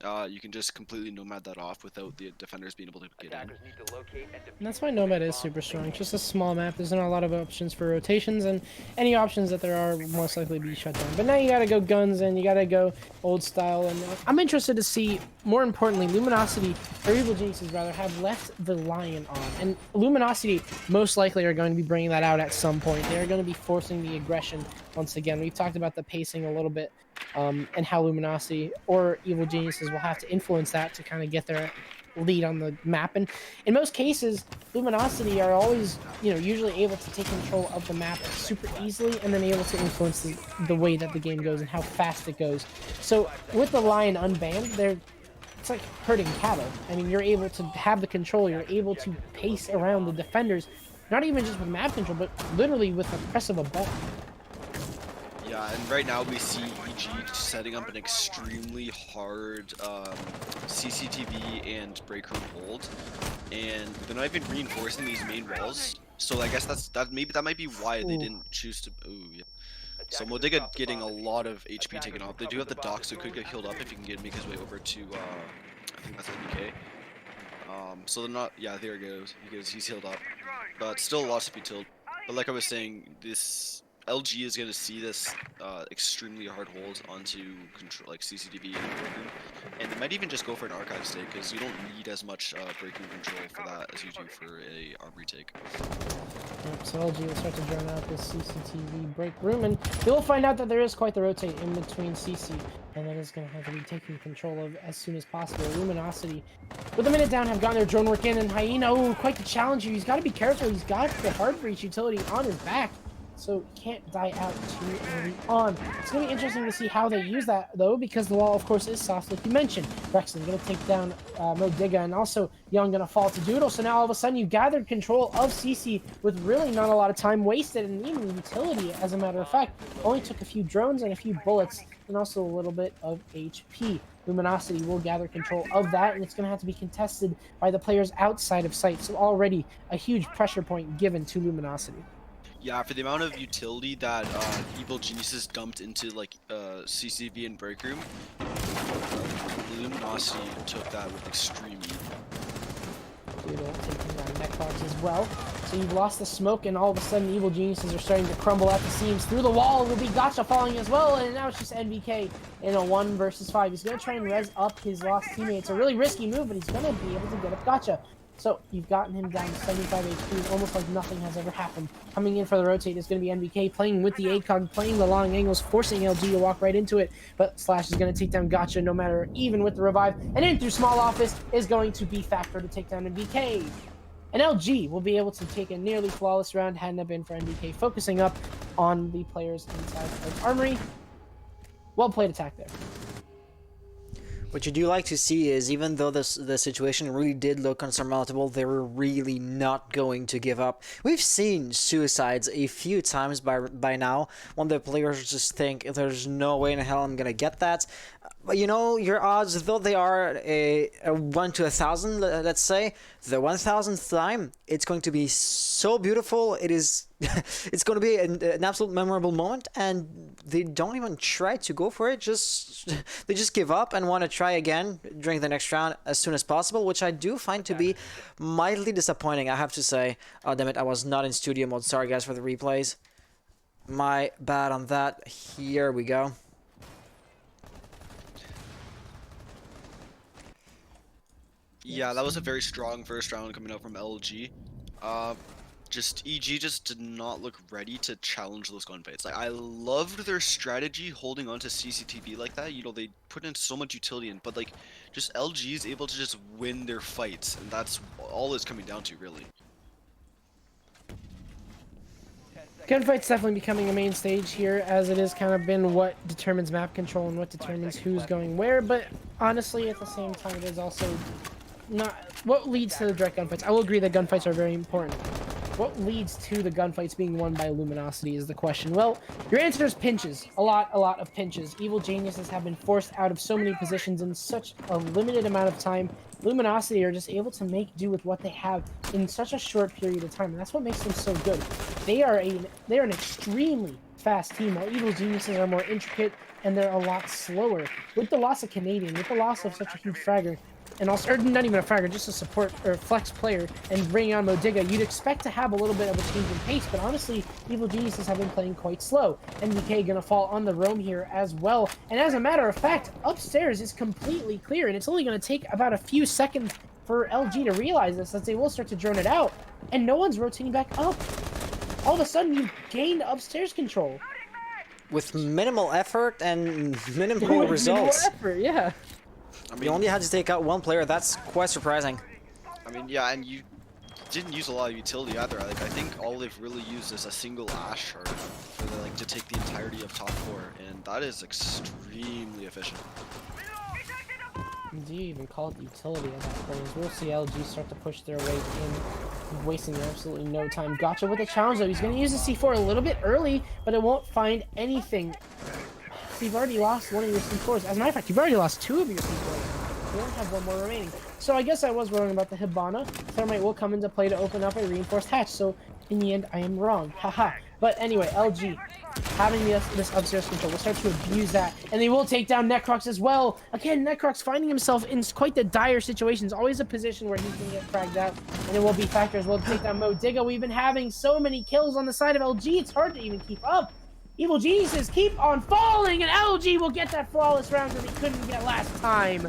[SPEAKER 8] You can just completely nomad that off without the defenders being able to get in.
[SPEAKER 2] Attackers need to locate and
[SPEAKER 7] And that's why Nomad is super strong. It's just a small map. There's not a lot of options for rotations, and any options that there are will most likely be shut down. But now you gotta go guns, and you gotta go old style. And I'm interested to see, more importantly, Luminosity, or Evil Geniuses rather, have left the Lion on. And Luminosity most likely are going to be bringing that out at some point. They are going to be forcing the aggression once again. We've talked about the pacing a little bit, and how Luminosity or Evil Geniuses will have to influence that to kind of get their lead on the map. And in most cases, Luminosity are always, usually able to take control of the map super easily, and then able to influence the way that the game goes and how fast it goes. So with the Lion unbanned, it's like herding cattle. I mean, you're able to have the control, you're able to pace around the defenders, not even just with map control, but literally with the press of a button.
[SPEAKER 8] Yeah, and right now we see EG setting up an extremely hard CCTV and break room hold, and they're not even reinforcing these main walls. So I guess maybe that might be why they didn't choose to. Ooh, yeah. So Modiga getting a lot of HP taken off. They do have the dock, so he could get healed up if he can make his way over to I think that's NBK. So they're not. Yeah, there he goes. He's healed up, but still lots to be tilled. But like I was saying, this LG is going to see this extremely hard hold onto control, like CCTV and break room, and they might even just go for an archive stake because you don't need as much break room control for that as you do for a arm retake.
[SPEAKER 7] Yep, so LG will start to drown out this CCTV break room, and you'll find out that there is quite the rotate in between CC, and that is going to have to be taken control of as soon as possible. Luminosity, with a minute down, have gotten their drone work in, and Hyena, quite the challenge here. He's got to be careful. He's got the hard breach utility on his back, so can't die out too early on. It's going to be interesting to see how they use that, though, because the wall, of course, is soft, like you mentioned. Rexon going to take down Modiga, and also Young going to fall to Doodle. So now, all of a sudden, you've gathered control of CC with really not a lot of time wasted, and even utility, as a matter of fact. Only took a few drones and a few bullets, and also a little bit of HP. Luminosity will gather control of that, and it's going to have to be contested by the players outside of sight. So already a huge pressure point given to Luminosity.
[SPEAKER 8] Yeah, for the amount of utility that Evil Geniuses dumped into like CCV and break room, Luminosity took that with extreme ease.
[SPEAKER 7] Doodle taking down Neckbox as well. So you've lost the smoke, and all of a sudden Evil Geniuses are starting to crumble at the seams. Through the wall will be Gotcha falling as well, and now it's just NBK in a 1 versus 5. He's going to try and res up his lost teammate. It's a really risky move, but he's going to be able to get up Gotcha. So you've gotten him down to 75 HP, almost like nothing has ever happened. Coming in for the rotate is going to be NBK, playing with the ACOG, playing the long angles, forcing LG to walk right into it. But Slash is going to take down Gotcha no matter, even with the revive. And in through small office is going to be Factor to take down NBK. And LG will be able to take a nearly flawless round, hand up in for NBK, focusing up on the players inside of Armory. Well played attack there.
[SPEAKER 6] What you do like to see is, even though the situation really did look unsurmountable, they were really not going to give up. We've seen suicides a few times by now, when the players just think, there's no way in hell I'm gonna get that. But your odds, though they are a 1 to 1,000, let's say, the 1,000th time, it's going to be so beautiful. It is, it's going to be an absolute memorable moment, and they don't even try to go for it. They just give up and want to try again during the next round as soon as possible, which I do find to be mildly disappointing, I have to say. Oh, damn it, I was not in studio mode. Sorry, guys, for the replays. My bad on that. Here we go.
[SPEAKER 8] Yeah, that was a very strong first round coming out from LG. Just EG just did not look ready to challenge those gunfights. Like, I loved their strategy holding on to CCTV like that. They put in so much utility in, but like, just LG is able to just win their fights, and that's all it's coming down to, really.
[SPEAKER 7] Gunfight's definitely becoming a main stage here, as it has kind of been what determines map control and what determines who's going where. But honestly, at the same time, it is also not what leads to the direct gunfights. I will agree that gunfights are very important. What leads to the gunfights being won by Luminosity is the question. Well, your answer is pinches. A lot of pinches. Evil geniuses have been forced out of so many positions in such a limited amount of time. Luminosity are just able to make do with what they have in such a short period of time, and that's what makes them so good. They are an extremely fast team, while Evil geniuses are more intricate and they're a lot slower. With the loss of Canadian, with the loss of such a huge fragger, and also, or not even a fragger, just a support or flex player, and bringing on Modiga, you'd expect to have a little bit of a change in pace, but honestly, Evil Geniuses have been playing quite slow. MDK gonna fall on the roam here as well, and as a matter of fact, upstairs is completely clear, and it's only gonna take about a few seconds for LG to realize this, as they will start to drone it out, and no one's rotating back up. All of a sudden, you've gained upstairs control.
[SPEAKER 6] With minimal effort and minimal results.
[SPEAKER 7] Minimal effort, yeah.
[SPEAKER 8] I mean,
[SPEAKER 6] You only had to take out one player. That's quite surprising.
[SPEAKER 8] I mean, yeah, and you didn't use a lot of utility either. Like, I think all they've really used is a single Ash shard for the, like, to take the entirety of top 4, and that is extremely efficient.
[SPEAKER 7] Do you even call it utility at that point? We'll see LG start to push their way in, wasting absolutely no time. Gotcha with the challenge though. He's going to use the C4 a little bit early, but it won't find anything. So you've already lost one of your C4s. As a matter of fact, you've already lost 2 of your C4s. You only have 1 more remaining. So I guess I was wrong about the Hibana. Thermite will come into play to open up a reinforced hatch. So in the end, I am wrong. Haha. But anyway, LG having this upstairs control will start to abuse that, and they will take down Necrox as well. Again, Necrox finding himself in quite the dire situation. It's always a position where he can get fragged out, and it will be factors. Will take down Modiga. We've been having so many kills on the side of LG, it's hard to even keep up. Evil geniuses keep on falling, and LG will get that flawless round that he couldn't get last time.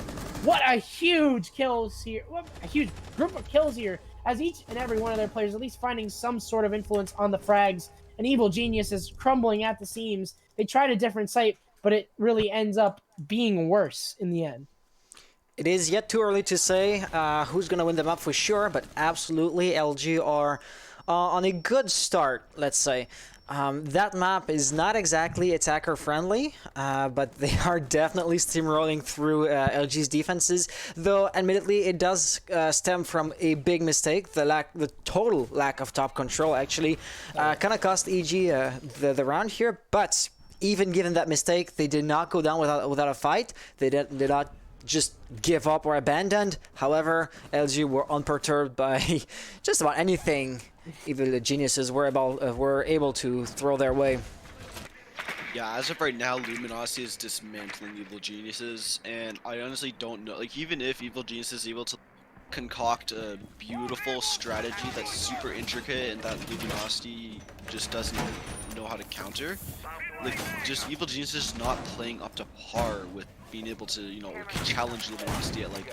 [SPEAKER 7] What a huge kills here! What a huge group of kills here, as each and every one of their players at least finding some sort of influence on the frags. And Evil Genius is crumbling at the seams. They tried a different site, but it really ends up being worse in the end.
[SPEAKER 6] It is yet too early to say who's going to win the map for sure, but absolutely LG are on a good start, let's say. That map is not exactly attacker friendly, but they are definitely steamrolling through LG's defenses, though admittedly it does stem from a big mistake. The total lack of top control actually kind of cost EG the round here, but even given that mistake, they did not go down without a fight. They did not just give up or abandoned. However, LG were unperturbed by just about anything even the geniuses were able to throw their way.
[SPEAKER 8] Yeah, as of right now, Luminosity is dismantling Evil Geniuses, and I honestly don't know. Like, even if Evil Genius is able to concoct a beautiful strategy that's super intricate and that Luminosity just doesn't know how to counter, like, just Evil Genius is not playing up to par with being able to, you know, challenge Luminosity at, like,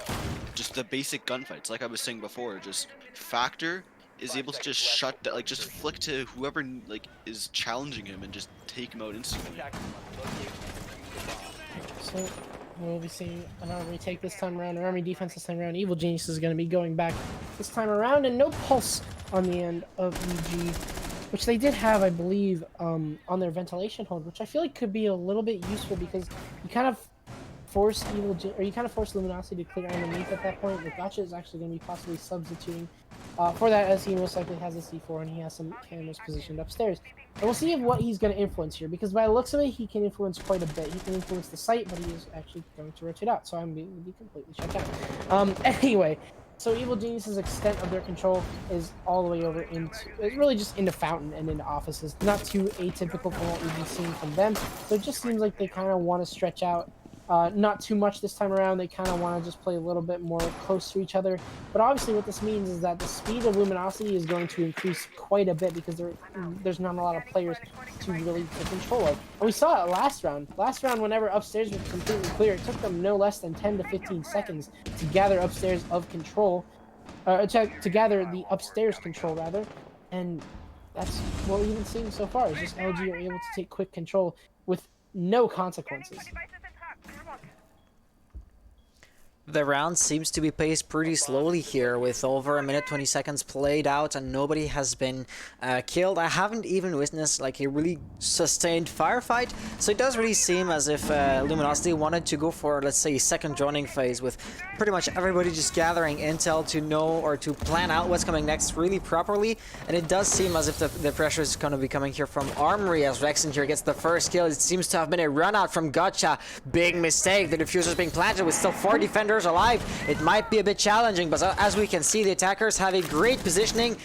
[SPEAKER 8] just the basic gunfights. Like I was saying before, just Factor is able to just shut that, like, just flick to whoever, like, is challenging him and just take him out instantly.
[SPEAKER 7] So we'll be seeing an army take this time around, an army defense this time around. Evil Genius is going to be going back this time around, and no pulse on the end of EG, which they did have, I believe, on their ventilation hold, which I feel like could be a little bit useful because you kind of force Luminosity to clear underneath at that point. But Gotcha is actually going to be possibly substituting for that, as he most likely has a C4 and he has some cameras positioned upstairs. And we'll see what he's going to influence here, because by the looks of it, he can influence quite a bit. He can influence the site, but he is actually going to rotate out, so I'm going to be completely checked out. Anyway, so Evil Genius's extent of their control is all the way over into, it's really just into Fountain and into offices. Not too atypical from what we've been seeing from them. So it just seems like they kind of want to stretch out. Not too much this time around. They kind of want to just play a little bit more close to each other. But obviously what this means is that the speed of Luminosity is going to increase quite a bit because there's not a lot of players to really take control of. And we saw it last round. Last round, whenever upstairs was completely clear, it took them no less than 10 to 15 seconds to gather upstairs of control. To gather the upstairs control, rather. And that's what we've been seeing so far, is just LG are able to take quick control with no consequences.
[SPEAKER 6] The round seems to be paced pretty slowly here, with over a minute 20 seconds played out and nobody has been killed. I haven't even witnessed like a really sustained firefight, so it does really seem as if Luminosity wanted to go for, let's say, a second droning phase, with pretty much everybody just gathering intel to know or to plan out what's coming next really properly. And it does seem as if the pressure is going to be coming here from Armory, as Rexon here gets the first kill. It seems to have been a run out from Gotcha. Big mistake. The diffuser's being planted with still 4 defenders alive. It might be a bit challenging, but as we can see, the attackers have a great positioning,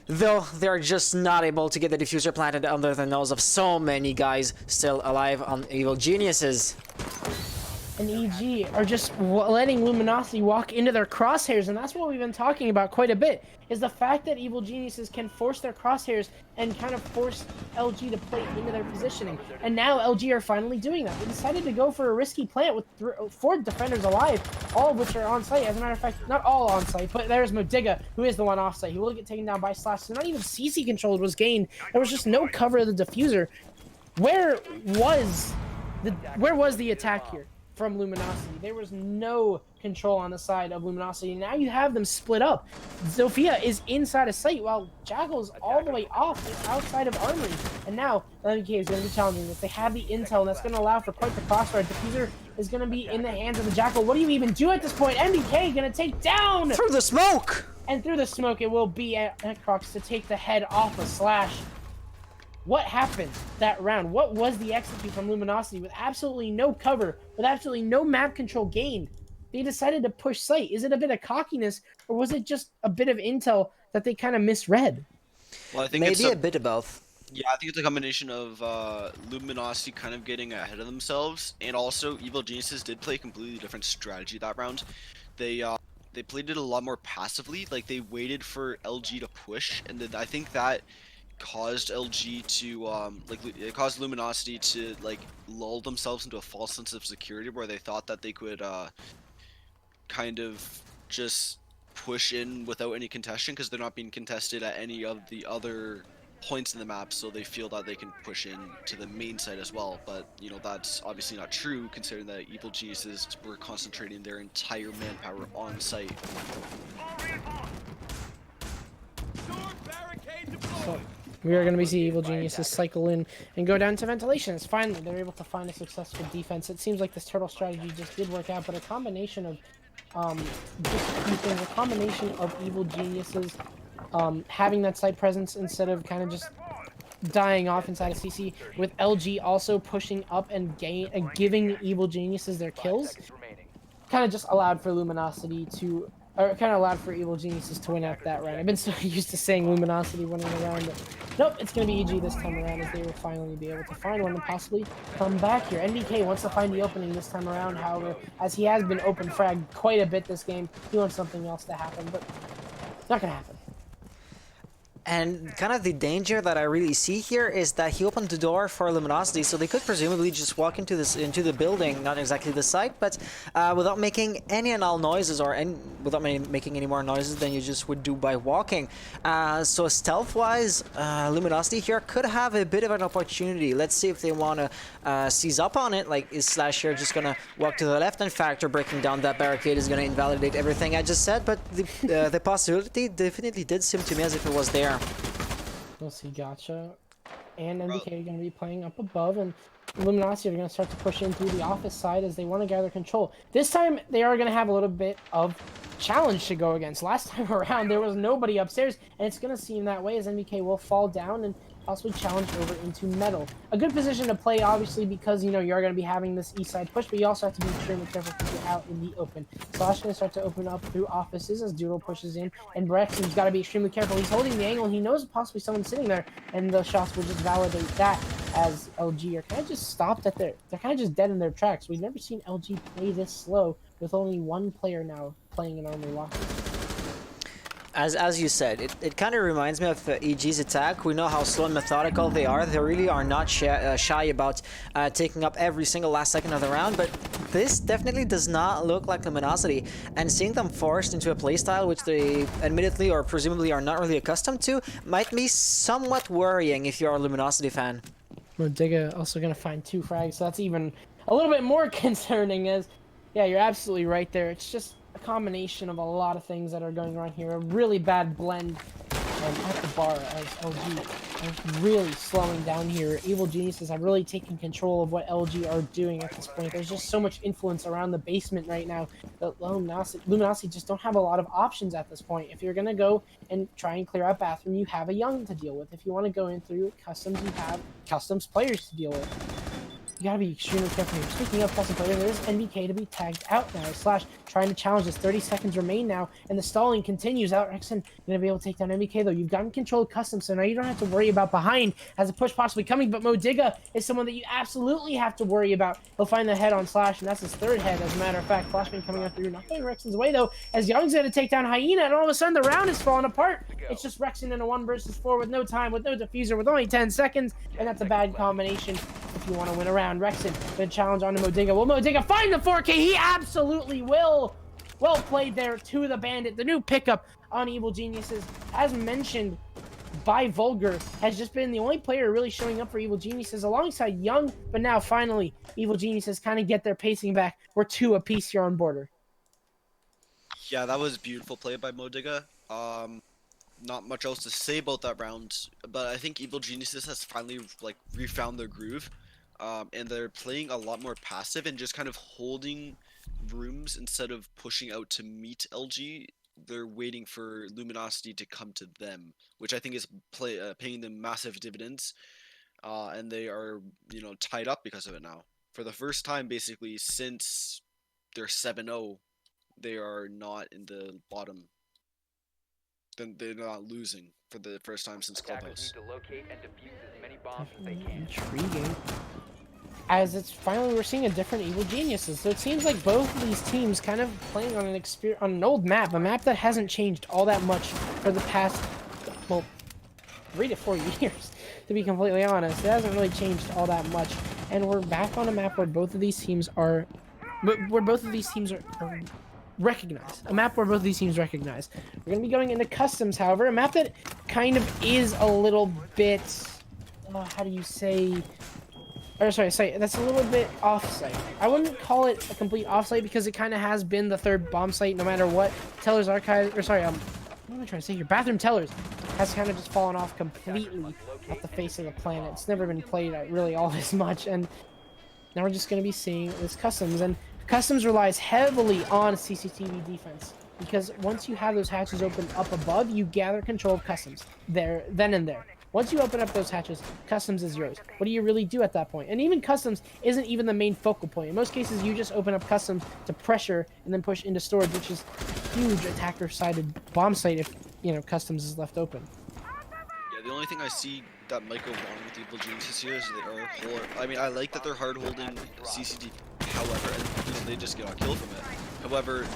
[SPEAKER 6] though they're just not able to get the diffuser planted under the nose of so many guys still alive on Evil Geniuses.
[SPEAKER 7] And EG are just letting Luminosity walk into their crosshairs, and that's what we've been talking about quite a bit, is the fact that Evil Geniuses can force their crosshairs and kind of force LG to play into their positioning. And now LG are finally doing that. They decided to go for a risky plant with 4 defenders alive, all of which are on site. As a matter of fact, not all on site, but there's Modiga, who is the one off site. He will get taken down by Slash. So not even CC control was gained. There was just no cover of the diffuser. Where was the attack here from Luminosity? There was no control on the side of Luminosity. Now you have them split up. Zofia is inside of sight while Jackal's all the way off outside of Armory. And now MK is going to be challenging this. They have the intel, and that's going to allow for quite the crossfire. Diffuser is going to be in the hands of the Jackal. What do you even do at this point? MBK going to take down
[SPEAKER 6] Through the smoke!
[SPEAKER 7] And through the smoke, it will be Necrox to take the head off of Slash. What happened that round? What was the execute from Luminosity with absolutely no cover, with absolutely no map control gained? They decided to push site. Is it a bit of cockiness, or was it just a bit of intel that they kind of misread?
[SPEAKER 8] Well, I think
[SPEAKER 6] Maybe
[SPEAKER 8] it's
[SPEAKER 6] a bit of both.
[SPEAKER 8] Yeah, I think it's a combination of Luminosity kind of getting ahead of themselves, and also Evil Geniuses did play a completely different strategy that round. They played it a lot more passively. Like, they waited for LG to push, and then I think that caused LG to it caused Luminosity to like lull themselves into a false sense of security, where they thought that they could kind of just push in without any contestation, because they're not being contested at any of the other points in the map, so they feel that they can push in to the main site as well. But you know, that's obviously not true, considering that Evil Geniuses were concentrating their entire manpower on site.
[SPEAKER 7] So we are going to be seeing Evil Geniuses cycle in and go down to ventilations. Finally, they're able to find a successful defense. It seems like this turtle strategy just did work out, but a combination of just a few things. A combination of Evil Geniuses having that site presence instead of kind of just dying off inside of CC, with LG also pushing up and giving Evil Geniuses their kills, kind of just allowed for Luminosity to, or kind of allowed for Evil Geniuses to win out that round. I've been so used to saying Luminosity winning a round, but nope, it's going to be EG this time around, as they will finally be able to find one and possibly come back here. NBK wants to find the opening this time around, however, as he has been open fragged quite a bit this game. He wants something else to happen, but not going to happen.
[SPEAKER 6] And kind of the danger that I really see here is that he opened the door for Luminosity, so they could presumably just walk into the building, not exactly the site, but without making any and all noises, or without making any more noises than you just would do by walking. So stealth-wise, Luminosity here could have a bit of an opportunity. Let's see if they want to seize up on it. Like, is Slash here just gonna walk to the left-hand factor, breaking down that barricade is gonna invalidate everything I just said? But the possibility definitely did seem to me as if it was there.
[SPEAKER 7] We'll see Gotcha and MBK are going to be playing up above, and Luminosity are going to start to push in through the office side as they want to gather control. This time, they are going to have a little bit of challenge to go against. Last time around, there was nobody upstairs, and it's going to seem that way as MBK will fall down and possibly challenge over into metal. A good position to play, obviously, because, you know, you're going to be having this east side push, but you also have to be extremely careful because you're out in the open. Slash going to start to open up through offices as Doodle pushes in, and Brexton's got to be extremely careful. He's holding the angle. He knows possibly someone's sitting there, and the shots will just validate that, as LG are kind of just stopped at they're kind of just dead in their tracks. We've never seen LG play this slow with only one player now playing an Armory Locker.
[SPEAKER 6] As you said, it kind of reminds me of EG's attack. We know how slow and methodical they are. They really are not shy about taking up every single last second of the round, but this definitely does not look like Luminosity. And seeing them forced into a playstyle which they admittedly or presumably are not really accustomed to might be somewhat worrying if you're a Luminosity fan.
[SPEAKER 7] Modiga also going to find 2 frags, so that's even a little bit more concerning, as Yeah, you're absolutely right there. It's just a combination of a lot of things that are going on here. A really bad blend at the bar as LG are really slowing down here. Evil Geniuses have really taken control of what LG are doing at this point. There's just so much influence around the basement right now that Luminosity just don't have a lot of options at this point. If you're going to go and try and clear out bathroom, you have a Young to deal with. If you want to go in through customs, you have customs players to deal with. You gotta be extremely careful here. Speaking of custom players, there's NBK to be tagged out now. Slash trying to challenge this. 30 seconds remain now, and the stalling continues. Rexon gonna be able to take down NBK though. You've gotten control of custom, so now you don't have to worry about behind as a push possibly coming. But Modiga is someone that you absolutely have to worry about. He'll find the head on Slash, and that's his third head. As a matter of fact, Flashbang coming out through, not going Rexon's way though. As Young's gonna take down Hyena, and all of a sudden the round is falling apart. It's just Rexon in a 1 versus 4 with no time, with no diffuser, with only 10 seconds, and that's a bad combination if you want to win a round. Rexon gonna challenge onto Modiga. Will Modiga find the 4K? He absolutely will. Well played there to the Bandit. The new pickup on Evil Geniuses, as mentioned by Vulgar, has just been the only player really showing up for Evil Geniuses alongside Young, but now finally Evil Geniuses kind of get their pacing back. We're 2 apiece here on border.
[SPEAKER 8] Yeah, that was beautiful play by Modiga. Not much else to say about that round, but I think Evil Geniuses has finally like refound their groove, and they're playing a lot more passive and just kind of holding rooms instead of pushing out to meet LG. They're waiting for Luminosity to come to them, which I think is paying them massive dividends, and they are tied up because of it now. For the first time, basically since they're 7-0, they are not in the bottom. Then they're not losing for the first time since Clubhouse.
[SPEAKER 7] Intriguing. As it's finally, we're seeing a different Evil Geniuses. So it seems like both of these teams kind of playing on an old map, a map that hasn't changed all that much for the past, well, 3 to 4 years, to be completely honest. It hasn't really changed all that much. And we're back on a map where both of these teams are, recognized. A map where both of these teams recognize. We're going to be going into customs, however. A map that kind of is a little bit, how do you say, or sorry, that's a little bit off-site. I wouldn't call it a complete off-site because it kind of has been the third bomb site no matter what. Teller's Archive, or sorry, what am I trying to say here? Bathroom Tellers has kind of just fallen off completely off the face of the planet. It's never been played really all this much, and now we're just going to be seeing this customs, and Customs relies heavily on CCTV defense because once you have those hatches open up above, you gather control of Customs then and there. Once you open up those hatches, Customs is yours. What do you really do at that point? And even Customs isn't even the main focal point. In most cases, you just open up Customs to pressure and then push into storage, which is a huge attacker-sided bomb site if, Customs is left open.
[SPEAKER 8] Yeah, the only thing I see that might go wrong with Evil Geniuses here is they are I mean, I like that they're hard holding CCTV, however, and they just get a kill from it. However,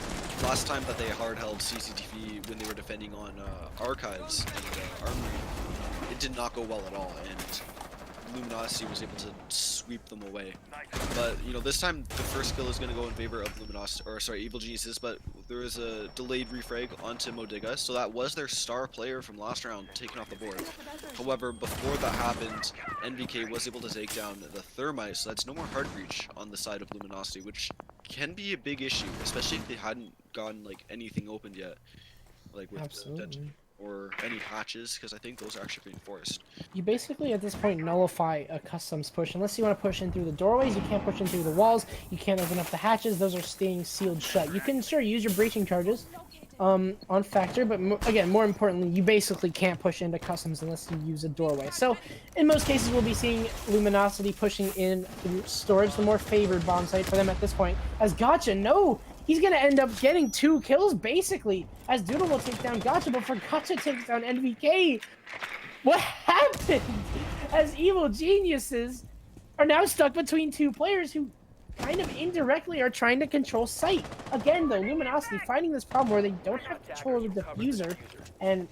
[SPEAKER 8] last time that they hard held CCTV when they were defending on Archives and Armory, it did not go well at all, and Luminosity was able to sweep them away. But this time the first kill is going to go in favor of Evil Geniuses, but there is a delayed refrag onto Modiga, so that was their star player from last round taken off the board. However, before that happened, NVK was able to take down the Thermite, so that's no more hard breach on the side of Luminosity, which can be a big issue, especially if they hadn't gotten anything opened yet, like with
[SPEAKER 7] Absolutely.
[SPEAKER 8] Or any hatches, because I think those are actually being forced.
[SPEAKER 7] You basically at this point nullify a customs push. Unless you want to push in through the doorways, you can't push in through the walls, you can't open up the hatches, those are staying sealed shut. You can sure use your breaching charges on Factor, but again, more importantly, you basically can't push into customs unless you use a doorway. So in most cases, we'll be seeing Luminosity pushing in through storage, the more favored bomb site for them at this point. As Gotcha, no! He's going to end up getting 2 kills, basically, as Doodle will take down Gotcha, but for Gotcha takes down NVK. What happened? As Evil Geniuses are now stuck between 2 players who kind of indirectly are trying to control site. Again, though, Luminosity finding this problem where they don't have control of the diffuser, and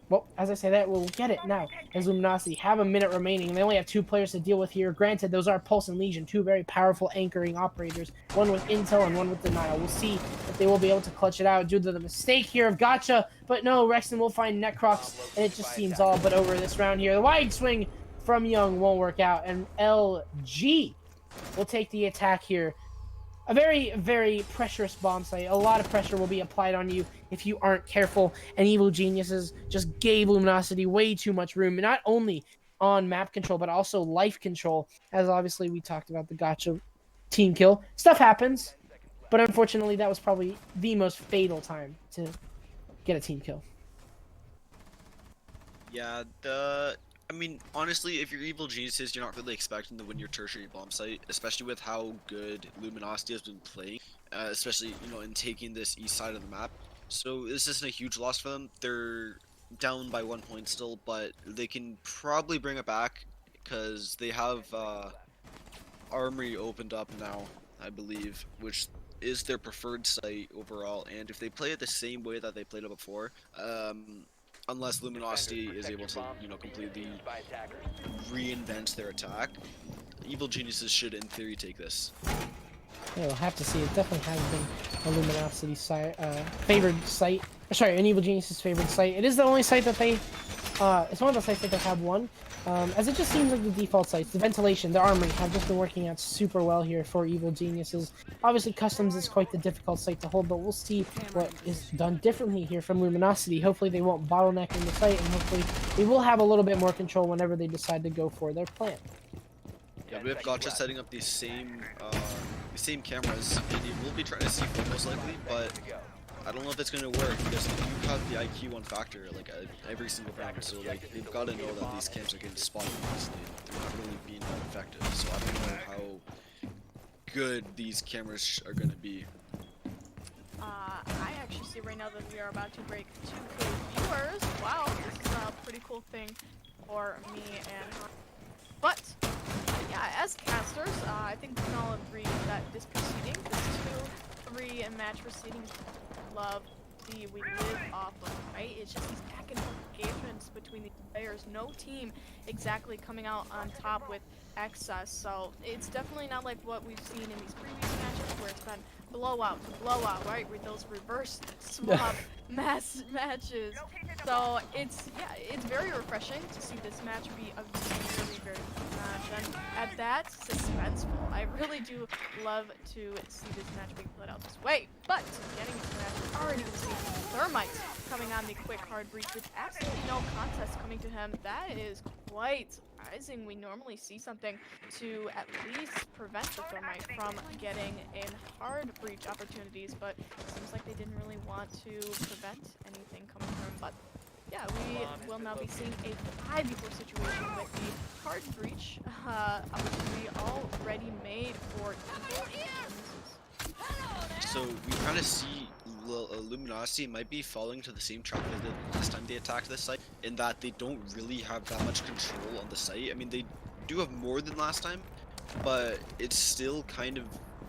[SPEAKER 7] well, as I say that, we'll get it now. As Luminosity have a minute remaining, they only have 2 players to deal with here. Granted, those are Pulse and Legion, 2 very powerful anchoring operators, one with intel and one with denial. We'll see if they will be able to clutch it out due to the mistake here of Gotcha, but no, Rexon will find Necrox, and it just seems all but over this round here. The wide swing from Young won't work out, and LG will take the attack here. a very, very pressurous bomb site. A lot of pressure will be applied on you if you aren't careful. And Evil Geniuses just gave Luminosity way too much room, not only on map control, but also life control. As obviously we talked about the gotcha team kill. Stuff happens, but unfortunately that was probably the most fatal time to get a team kill.
[SPEAKER 8] Yeah, I mean, honestly, if you're Evil Geniuses, you're not really expecting to win your tertiary bomb site, especially with how good Luminosity has been playing, especially, you know, in taking this east side of the map. So this isn't a huge loss for them. They're down by 1 point still, but they can probably bring it back because they have Armory opened up now, I believe, which is their preferred site overall. And if they play it the same way that they played it before, unless Luminosity is able to, you know, completely reinvent their attack, Evil Geniuses should, in theory, take this.
[SPEAKER 7] Yeah, we'll have to see. It definitely has been a Luminosity site, favored site. Sorry, an Evil Geniuses favored site. It is the only site that they. It's one of the sites that they have won. As it just seems like the default sites, the ventilation, the armory have just been working out super well here for Evil Geniuses. Obviously, customs is quite the difficult site to hold, but we'll see what is done differently here from Luminosity. Hopefully, they won't bottleneck in the site, and hopefully, they will have a little bit more control whenever they decide to go for their plan.
[SPEAKER 8] Yeah, we have Gotcha setting up these same cameras, and he will be trying to see most likely, but I don't know if it's going to work because you have the IQ on factor like every single round, so like they've got to know that these cams are getting spotted easily. They're not really being that effective, so I don't know how good these cameras are going to be.
[SPEAKER 3] I actually see right now that we are about to break 2K viewers. Wow, this is a pretty cool thing for me and but yeah, as casters, I think we can all agree that this proceeding, this 2-3 match proceeding, love we live off of, right? It's just these back and forth engagements between the players. No team exactly coming out on top with excess. So it's definitely not like what we've seen in these previous matches where it's been blowout to blowout, right? With those reverse swap matches. So it's very refreshing to see this match be a very, very good match. And at that, suspenseful. I really do love to see this match being played out this way. But getting to the match, we're already going to see Thermite coming on the quick hard breach with absolutely no contest coming to him. That is quite surprising. We normally see something to at least prevent the Thermite from getting in hard breach opportunities, but it seems like they didn't really want to prevent anything coming from him. But yeah, we will now be seeing a 5v4 situation with the hard breach opportunity already made for Evil Geniuses.
[SPEAKER 8] So we kind of see Luminosity might be falling to the same trap they did last time they attacked this site, in that they don't really have that much control on the site. I mean, they do have more than last time, but it's still kind of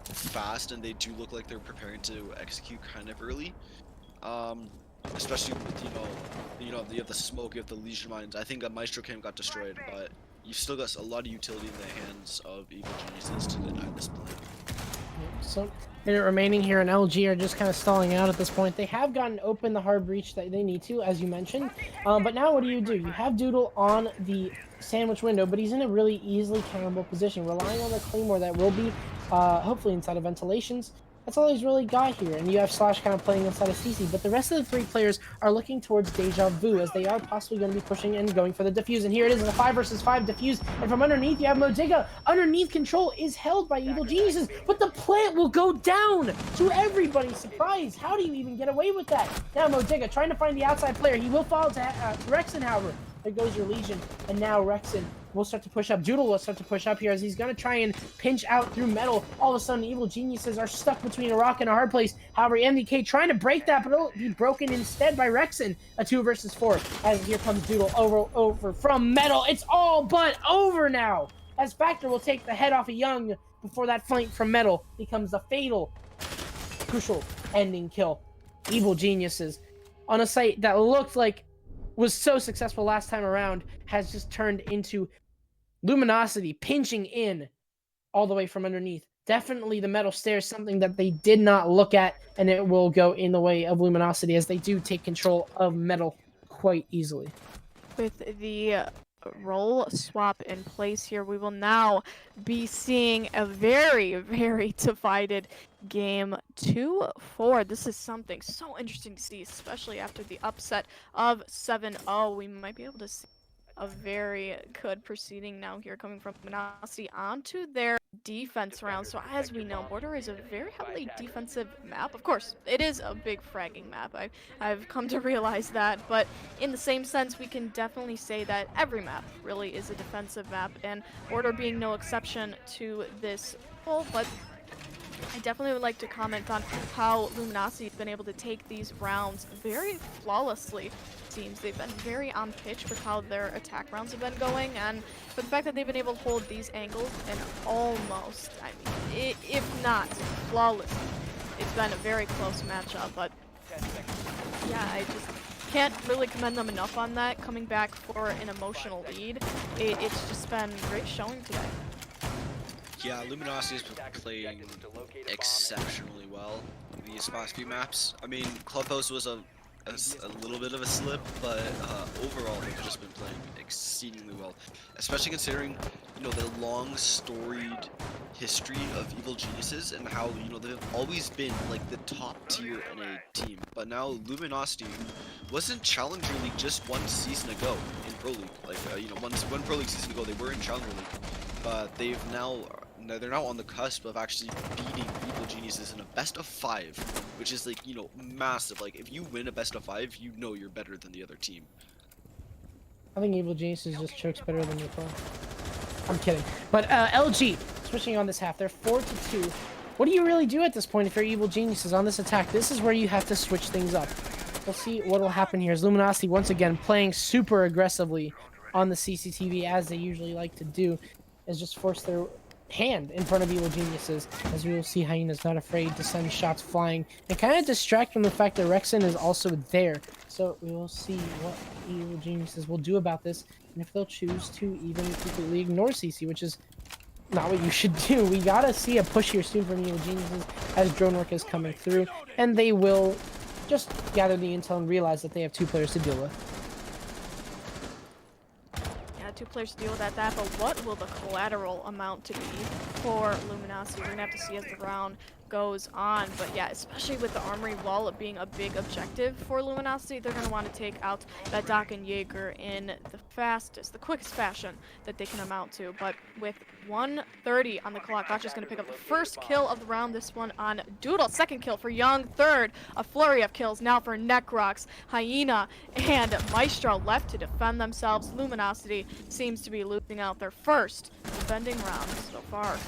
[SPEAKER 8] fast, and they do look like they're preparing to execute kind of early. Especially with, you have the smoke, you have the Legion Mines. I think a Maestro Cam got destroyed, but you've still got a lot of utility in the hands of Evil Geniuses to deny this plan.
[SPEAKER 7] So, minute remaining here, and LG are just kind of stalling out at this point. They have gotten open the hard breach that they need to, as you mentioned. But now what do? You have Doodle on the sandwich window, but he's in a really easily counterable position, relying on the Claymore that will be hopefully inside of ventilations. That's all he's really got here, and you have Slash kind of playing inside of CC, but the rest of the three players are looking towards Deja Vu, as they are possibly going to be pushing and going for the defuse, and here it is, a 5 versus 5 defuse, and from underneath you have Modiga. Underneath control is held by Evil Geniuses, but the plant will go down to everybody's surprise. How do you even get away with that? Now Modiga trying to find the outside player. He will fall to Rexen, however. There goes your Legion, and now Rexen will start to push up. Doodle will start to push up here as he's going to try and pinch out through metal. All of a sudden, Evil Geniuses are stuck between a rock and a hard place. However, MDK trying to break that, but it'll be broken instead by Rexen. A 2 versus 4, as here comes Doodle over from metal. It's all but over now, as Factor will take the head off of Young before that flank from metal becomes a fatal, crucial ending kill. Evil Geniuses, on a site that looked like was so successful last time around, has just turned into Luminosity pinching in all the way from underneath. Definitely the metal stairs, something that they did not look at, and it will go in the way of Luminosity as they do take control of metal quite easily.
[SPEAKER 3] With the role swap in place here. We will now be seeing a very, very divided game 2-4. This is something so interesting to see, especially after the upset of 7-0. We might be able to see a very good proceeding now here coming from Manasi onto their defense round. So as we know, Border is a very heavily defensive map. Of course, it is a big fragging map. I've come to realize that, but in the same sense, we can definitely say that every map really is a defensive map, and Border being no exception to this rule. But I definitely would like to comment on how Luminosity has been able to take these rounds very flawlessly. It seems they've been very on pitch with how their attack rounds have been going, and for the fact that they've been able to hold these angles and almost, I mean, if not flawless, it's been a very close matchup. But yeah, I just can't really commend them enough on that, coming back for an emotional lead. It's just been great showing today.
[SPEAKER 8] Yeah, Luminosity has been playing exceptionally well these past few maps. I mean, Clubhouse was a little bit of a slip, but overall they've just been playing exceedingly well. Especially considering, you know, the long storied history of Evil Geniuses and how, you know, they've always been like the top tier NA team. But now Luminosity wasn't Challenger League just one season ago in Pro League. Like, you know, one Pro League season ago they were in Challenger League, but they're now on the cusp of actually beating Evil Geniuses in a best of 5, which is like, you know, massive. Like, if you win a best of 5, you know you're better than the other team.
[SPEAKER 7] I think Evil Geniuses just chokes better than your pro. I'm kidding. But LG, switching on this half, they're 4-2. What do you really do at this point if you're Evil Geniuses on this attack? This is where you have to switch things up. We'll see what will happen here as Luminosity once again playing super aggressively on the CCTV as they usually like to do, is just force their hand in front of Evil Geniuses, as we will see Hyena's not afraid to send shots flying and kind of distract from the fact that Rexon is also there. So we will see what Evil Geniuses will do about this, and if they'll choose to even completely ignore CC, which is not what you should do. We gotta see a push here soon from Evil Geniuses as drone work is coming through, and they will just gather the intel and realize that they have 2 players to deal with.
[SPEAKER 3] 2 players to deal with that, but what will the collateral amount to be for Luminosity? We're gonna have to see as the round goes on. But yeah, especially with the armory wall being a big objective for Luminosity, they're gonna want to take out that Doc and Jaeger in the quickest fashion that they can amount to. But with 1:30 on the clock, Gotcha's gonna pick up the first kill of the round. This one on Doodle, second kill for Young, third. A flurry of kills now for Necrox, Hyena, and Maestro left to defend themselves. Luminosity seems to be losing out their first defending round so far.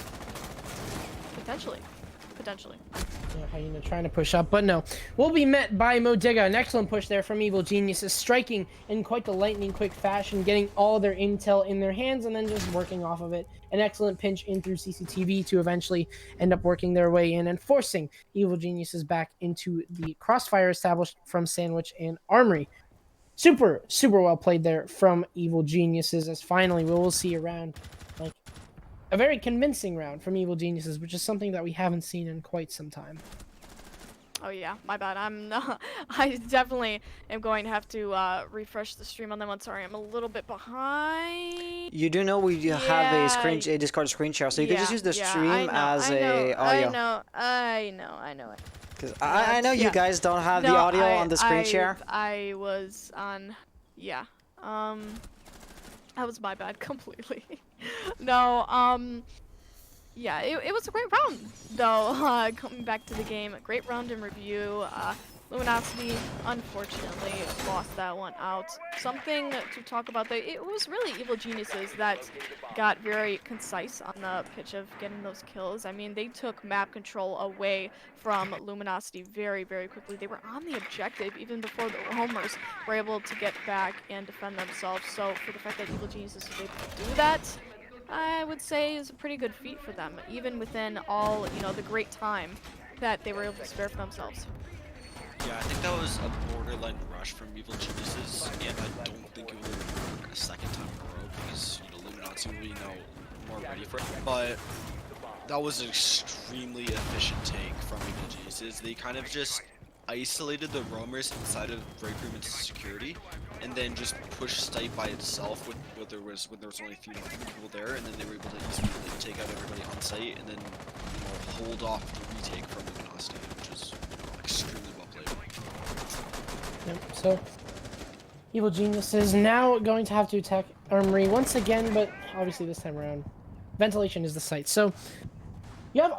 [SPEAKER 3] Potentially.
[SPEAKER 7] Yeah, Hyena trying to push up, but no. We'll be met by Modega. An excellent push there from Evil Geniuses, striking in quite the lightning quick fashion, getting all their intel in their hands and then just working off of it. An excellent pinch in through CCTV to eventually end up working their way in and forcing Evil Geniuses back into the crossfire established from Sandwich and Armory. Super well played there from Evil Geniuses, as finally we will see a round, like a very convincing round from Evil Geniuses, which is something that we haven't seen in quite some time.
[SPEAKER 3] Oh yeah, my bad. I definitely am going to have to refresh the stream on that one. Sorry, I'm a little bit behind.
[SPEAKER 6] You do know we have a Discord screen share, so you can just use the stream as a audio.
[SPEAKER 3] I know it.
[SPEAKER 6] Because I know you guys don't have the audio on the screen share.
[SPEAKER 3] I was on, yeah. That was my bad completely. No, yeah, it was a great round, though. Coming back to the game, a great round in review. Luminosity, unfortunately, lost that one out. Something to talk about, it was really Evil Geniuses that got very concise on the pitch of getting those kills. I mean, they took map control away from Luminosity very quickly. They were on the objective even before the homers were able to get back and defend themselves. So for the fact that Evil Geniuses was able to do that, I would say is a pretty good feat for them, even within all, you know, the great time that they were able to spare for themselves.
[SPEAKER 8] Yeah, I think that was a borderline rush from Evil Geniuses, and I don't think it will work a second time in a row because, you know, Luminosity will be now more ready for it. But that was an extremely efficient take from Evil Geniuses. They kind of just isolated the roamers inside of break room and security, and then just pushed site by itself when there was only 3 people there, and then they were able to easily like, take out everybody on site, and then hold off the retake from Luminosity, which is extremely well played.
[SPEAKER 7] Yep, so Evil Genius is now going to have to attack Armory once again, but obviously this time around, ventilation is the site. So you have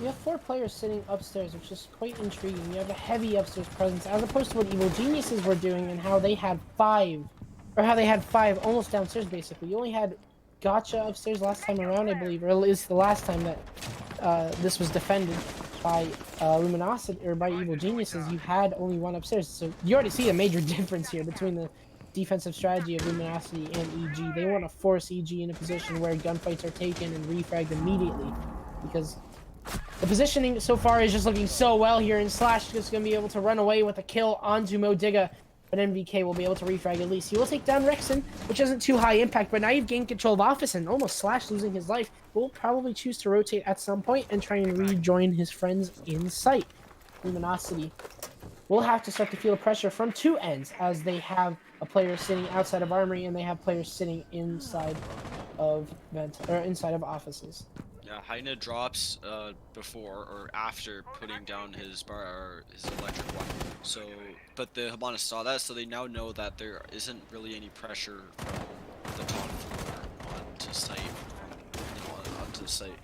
[SPEAKER 7] you have 4 players sitting upstairs, which is quite intriguing. You have a heavy upstairs presence, as opposed to what Evil Geniuses were doing and how they had 5 almost downstairs basically. You only had Gotcha upstairs last time around, I believe, or at least the last time that this was defended by Luminosity or by Evil Geniuses. You had only 1 upstairs, so you already see a major difference here between the defensive strategy of Luminosity and EG. They want to force EG in a position where gunfights are taken and refragged immediately, because the positioning so far is just looking so well here, and Slash is going to be able to run away with a kill onto Modiga, but MVK will be able to refrag at least. He will take down Rexon, which isn't too high impact, but now you've gained control of Office, and almost Slash losing his life will probably choose to rotate at some point and try and rejoin his friends in sight. Luminosity will have to start to feel pressure from 2 ends, as they have a player sitting outside of Armory and they have players sitting inside of inside of offices.
[SPEAKER 8] Yeah, Heine drops before or after putting down his electric one. So, but the Habanas saw that, so they now know that there isn't really any pressure from the top floor onto site. Onto the site.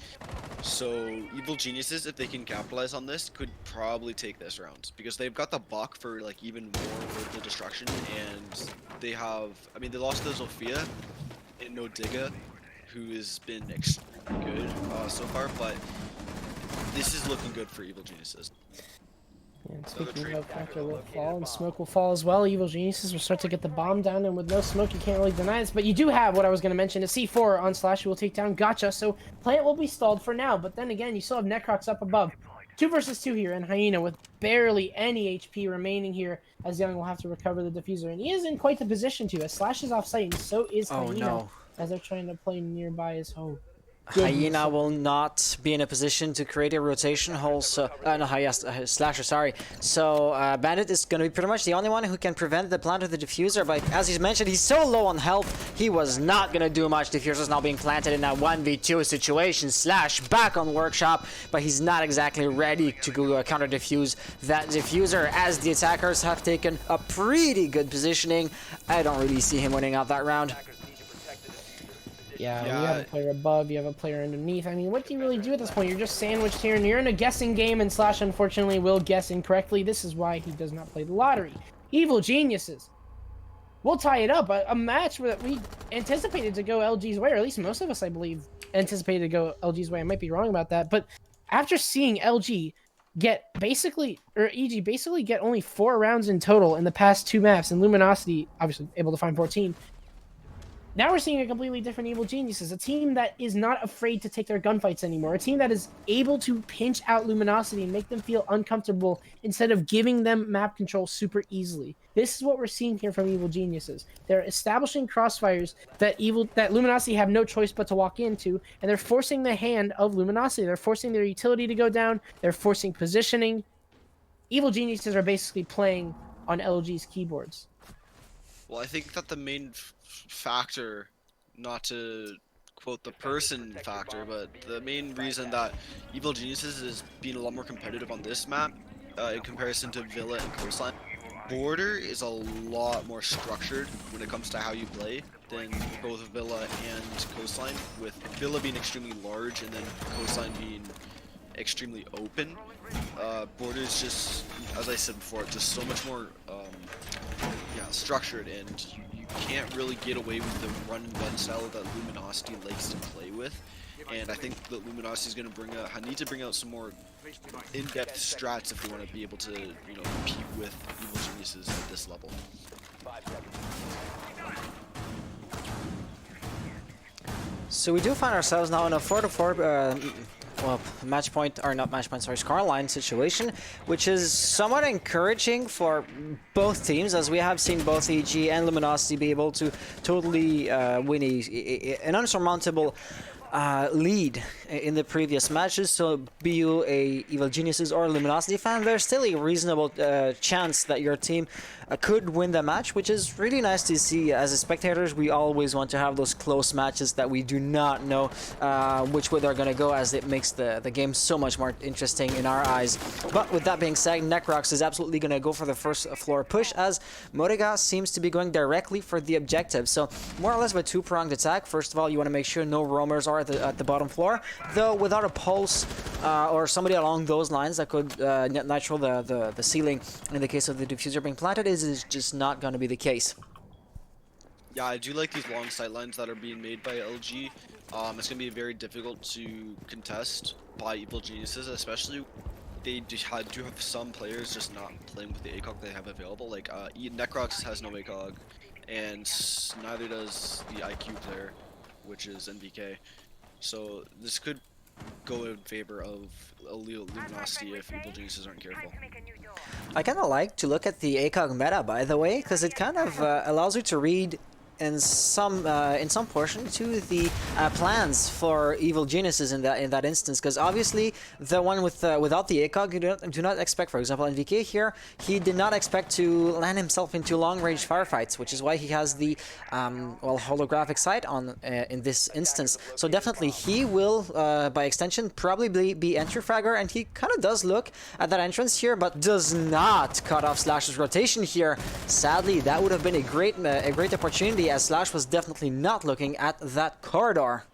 [SPEAKER 8] So Evil Geniuses, if they can capitalize on this, could probably take this round, because they've got the buck for like even more vertical destruction, and they have. I mean, they lost to Zofia and Nodiga, who has been extremely good so far, but this is looking good for Evil Geniuses.
[SPEAKER 7] And speaking of, Factor will fall and smoke will fall as well. Evil Geniuses will start to get the bomb down, and with no smoke you can't really deny this, but you do have what I was going to mention, a C4 on Slash who will take down Gotcha, so Plant will be stalled for now, but then again you still have Necrox up above. 2 versus 2 here, and Hyena with barely any HP remaining here, as Young will have to recover the diffuser, and he is in quite the position to, as Slash is off site, and so is Hyena, as they're trying to play nearby his home.
[SPEAKER 6] Hyena will not be in a position to create a rotation hole, so Slasher, sorry. So Bandit is going to be pretty much the only one who can prevent the plant of the diffuser, but as he's mentioned, he's so low on health, he was not going to do much. Diffuser's now being planted in a 1v2 situation. Slash back on Workshop, but he's not exactly ready to go counter diffuse that diffuser, as the attackers have taken a pretty good positioning. I don't really see him winning out that round.
[SPEAKER 7] Yeah, you have a player above, you have a player underneath. I mean, what do you really do at this point? You're just sandwiched here, and you're in a guessing game, and Slash, unfortunately, will guess incorrectly. This is why he does not play the lottery. Evil Geniuses will tie it up. A match that we anticipated to go LG's way, or at least most of us, I believe, anticipated to go LG's way. I might be wrong about that, but after seeing LG get EG basically get only 4 rounds in total in the past 2 maps, and Luminosity, obviously, able to find 14, now we're seeing a completely different Evil Geniuses, a team that is not afraid to take their gunfights anymore, a team that is able to pinch out Luminosity and make them feel uncomfortable instead of giving them map control super easily. This is what we're seeing here from Evil Geniuses. They're establishing crossfires that Luminosity have no choice but to walk into, and they're forcing the hand of Luminosity. They're forcing their utility to go down. They're forcing positioning. Evil Geniuses are basically playing on LG's keyboards.
[SPEAKER 8] Well, I think that the main factor, not to quote the person factor, but the main reason that Evil Geniuses is being a lot more competitive on this map in comparison to Villa and Coastline. Border is a lot more structured when it comes to how you play than both Villa and Coastline, with Villa being extremely large and then Coastline being extremely open. Border is just, as I said before, just so much more structured, and you can't really get away with the run and gun style that Luminosity likes to play with. And I think that Luminosity is going to need to bring out some more in-depth strats if they want to be able to, compete with Evil Geniuses at this level.
[SPEAKER 6] So we do find ourselves now in a 4-4 scoreline situation, which is somewhat encouraging for both teams, as we have seen both EG and Luminosity be able to totally win an unsurmountable lead in the previous matches, so be you a Evil Geniuses or Luminosity fan, there's still a reasonable chance that your team could win the match, which is really nice to see. As a spectators, we always want to have those close matches that we do not know which way they're going to go, as it makes the game so much more interesting in our eyes. But with that being said, Necrox is absolutely going to go for the first floor push, as Modiga seems to be going directly for the objective. So more or less of a two-pronged attack. First of all, you want to make sure no roamers are at the bottom floor, though without a pulse or somebody along those lines that could nitro the ceiling in the case of the diffuser being planted is just not going to be the case.
[SPEAKER 8] Yeah, I do like these long sight lines that are being made by LG. It's going to be very difficult to contest by Evil Geniuses, especially they do have some players just not playing with the ACOG they have available. Like Necrox has no ACOG, and neither does the IQ player, which is NBK. So this could go in favor of Luminosity if Evil Geniuses aren't careful.
[SPEAKER 6] I kind of like to look at the ACOG meta, by the way, because it kind of allows you to read in some portion to the plans for Evil Geniuses in that instance, because obviously the one with without the ACOG, you do not expect, for example, NVK here, he did not expect to land himself into long-range firefights, which is why he has the well, holographic sight on in this instance. So definitely he will, by extension, probably be entry fragger, and he kind of does look at that entrance here, but does not cut off Slash's rotation here. Sadly, that would have been a great opportunity, as Slash was definitely not looking at that corridor.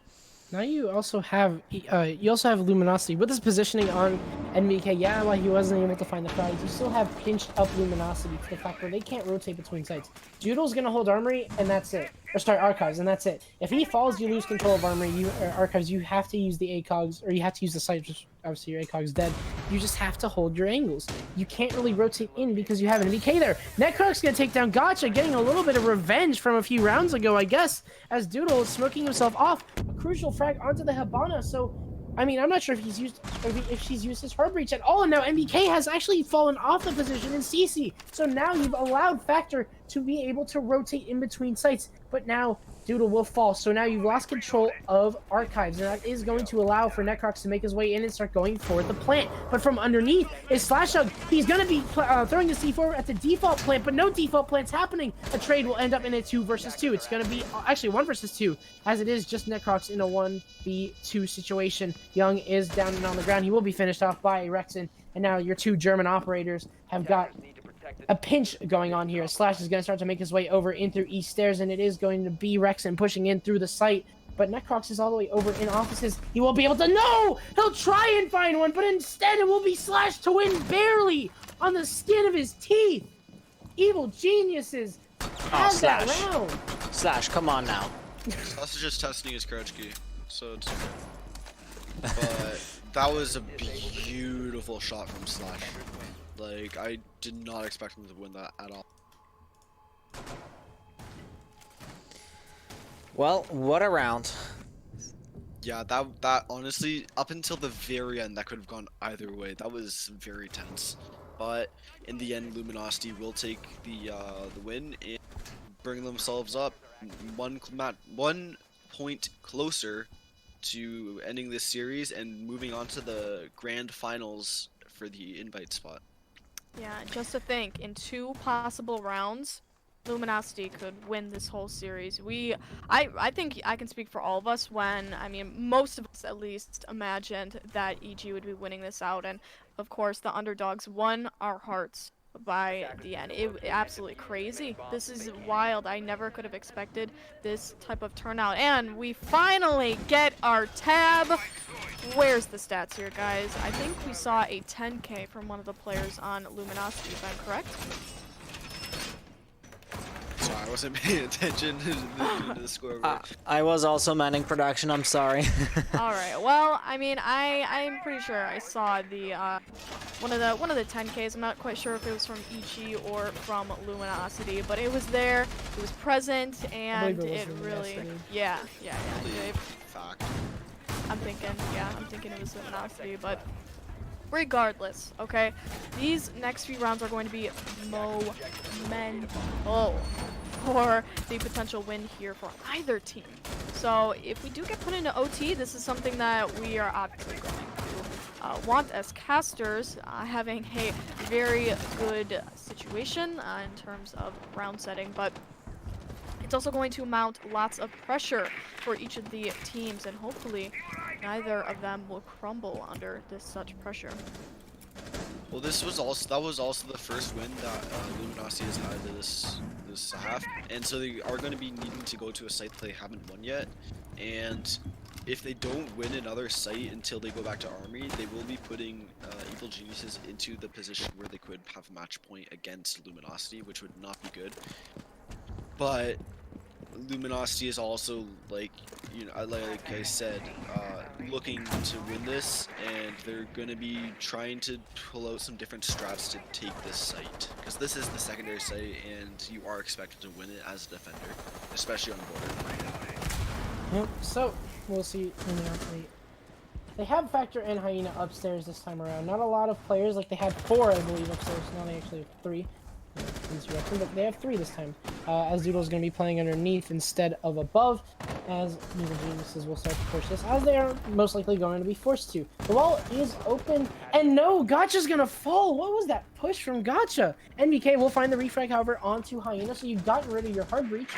[SPEAKER 7] Now you also have Luminosity with his positioning on NVK. Yeah, while he wasn't able to find the crowds, you still have pinched up Luminosity to the fact where they can't rotate between sites. Doodle's gonna hold Armory, and that's it. Or start Archives, and that's it. If he falls, you lose control of Armory. Archives, you have to use the ACOGs, or you have to use the site. Which obviously your ACOG's dead. You just have to hold your angles. You can't really rotate in because you have an NVK there. Necroc's gonna take down Gotcha, getting a little bit of revenge from a few rounds ago, I guess, as Doodle is smoking himself off. A crucial frag onto the Habana, so I mean, I'm not sure if she's used his hard breach at all, and now MBK has actually fallen off the position in CC. So now you've allowed Factor to be able to rotate in between sites, but now Doodle will fall. So now you've lost control of Archives, and that is going to allow for Necrox to make his way in and start going for the plant. But from underneath is Slashhug. He's going to be throwing the C4 at the default plant, but no default plant's happening. A trade will end up in a 2 versus 2. It's going to be actually 1 versus 2, as it is just Necrox in a 1v2 situation. Young is down and on the ground. He will be finished off by Rexon, and now your two German operators have got a pinch going on here. Slash is going to start to make his way over in through East Stairs, and it is going to be Rexon pushing in through the site. But Necrox is all the way over in offices. He won't be able to. No! He'll try and find one, but instead it will be Slash to win barely on the skin of his teeth. Evil Geniuses has that round.
[SPEAKER 6] Slash, come on now.
[SPEAKER 8] Slash is just testing his crouch key, so it's okay. But that was a beautiful shot from Slash. Like, I did not expect him to win that at all.
[SPEAKER 6] Well, what a round.
[SPEAKER 8] Yeah, that honestly, up until the very end, that could have gone either way. That was very tense. But in the end, Luminosity will take the win and bring themselves up one point closer to ending this series and moving on to the grand finals for the invite spot.
[SPEAKER 3] Yeah, just to think, in 2 possible rounds, Luminosity could win this whole series. I think I can speak for all of us when, I mean, most of us at least imagined that EG would be winning this out, and of course the underdogs won our hearts by the end. It absolutely crazy. This is wild. I never could have expected this type of turnout, and we finally get our tab. Where's the stats here, guys? I think we saw a 10K from one of the players on Luminosity, if I'm correct.
[SPEAKER 8] Sorry, I wasn't paying attention to the scoreboard.
[SPEAKER 6] I was also manning production, I'm sorry.
[SPEAKER 3] Alright, well, I mean, I'm pretty sure I saw the, one of the 10Ks. I'm not quite sure if it was from EG or from Luminosity, but it was there, it was present, and it really, yeah.
[SPEAKER 8] Fact.
[SPEAKER 3] I'm thinking it was Luminosity, but regardless, okay? These next few rounds are going to be monumental. for the potential win here for either team. So if we do get put into OT, this is something that we are obviously going to want as casters, having a very good situation in terms of round setting, but it's also going to mount lots of pressure for each of the teams, and hopefully neither of them will crumble under this such pressure.
[SPEAKER 8] Well, that was also the first win that Luminosity has had this half, and so they are going to be needing to go to a site that they haven't won yet. And if they don't win another site until they go back to Army, they will be putting Evil Geniuses into the position where they could have a match point against Luminosity, which would not be good. But Luminosity is also, like, you know, like I said, looking to win this, and they're going to be trying to pull out some different strats to take this site, because this is the secondary site, and you are expected to win it as a defender, especially on border.
[SPEAKER 7] Yep. So we'll see in the update. They have Factor and Hyena upstairs this time around. Not a lot of players, like they had 4, I believe, upstairs. Now they actually have 3. But they have 3 this time, as Doodle's going to be playing underneath instead of above, as Evil Geniuses will start to push this, as they are most likely going to be forced to. The wall is open, and no, Gotcha's going to fall. What was that push from Gotcha? NBK will find the refrag, however, onto Hyena, so you've gotten rid of your hard breach.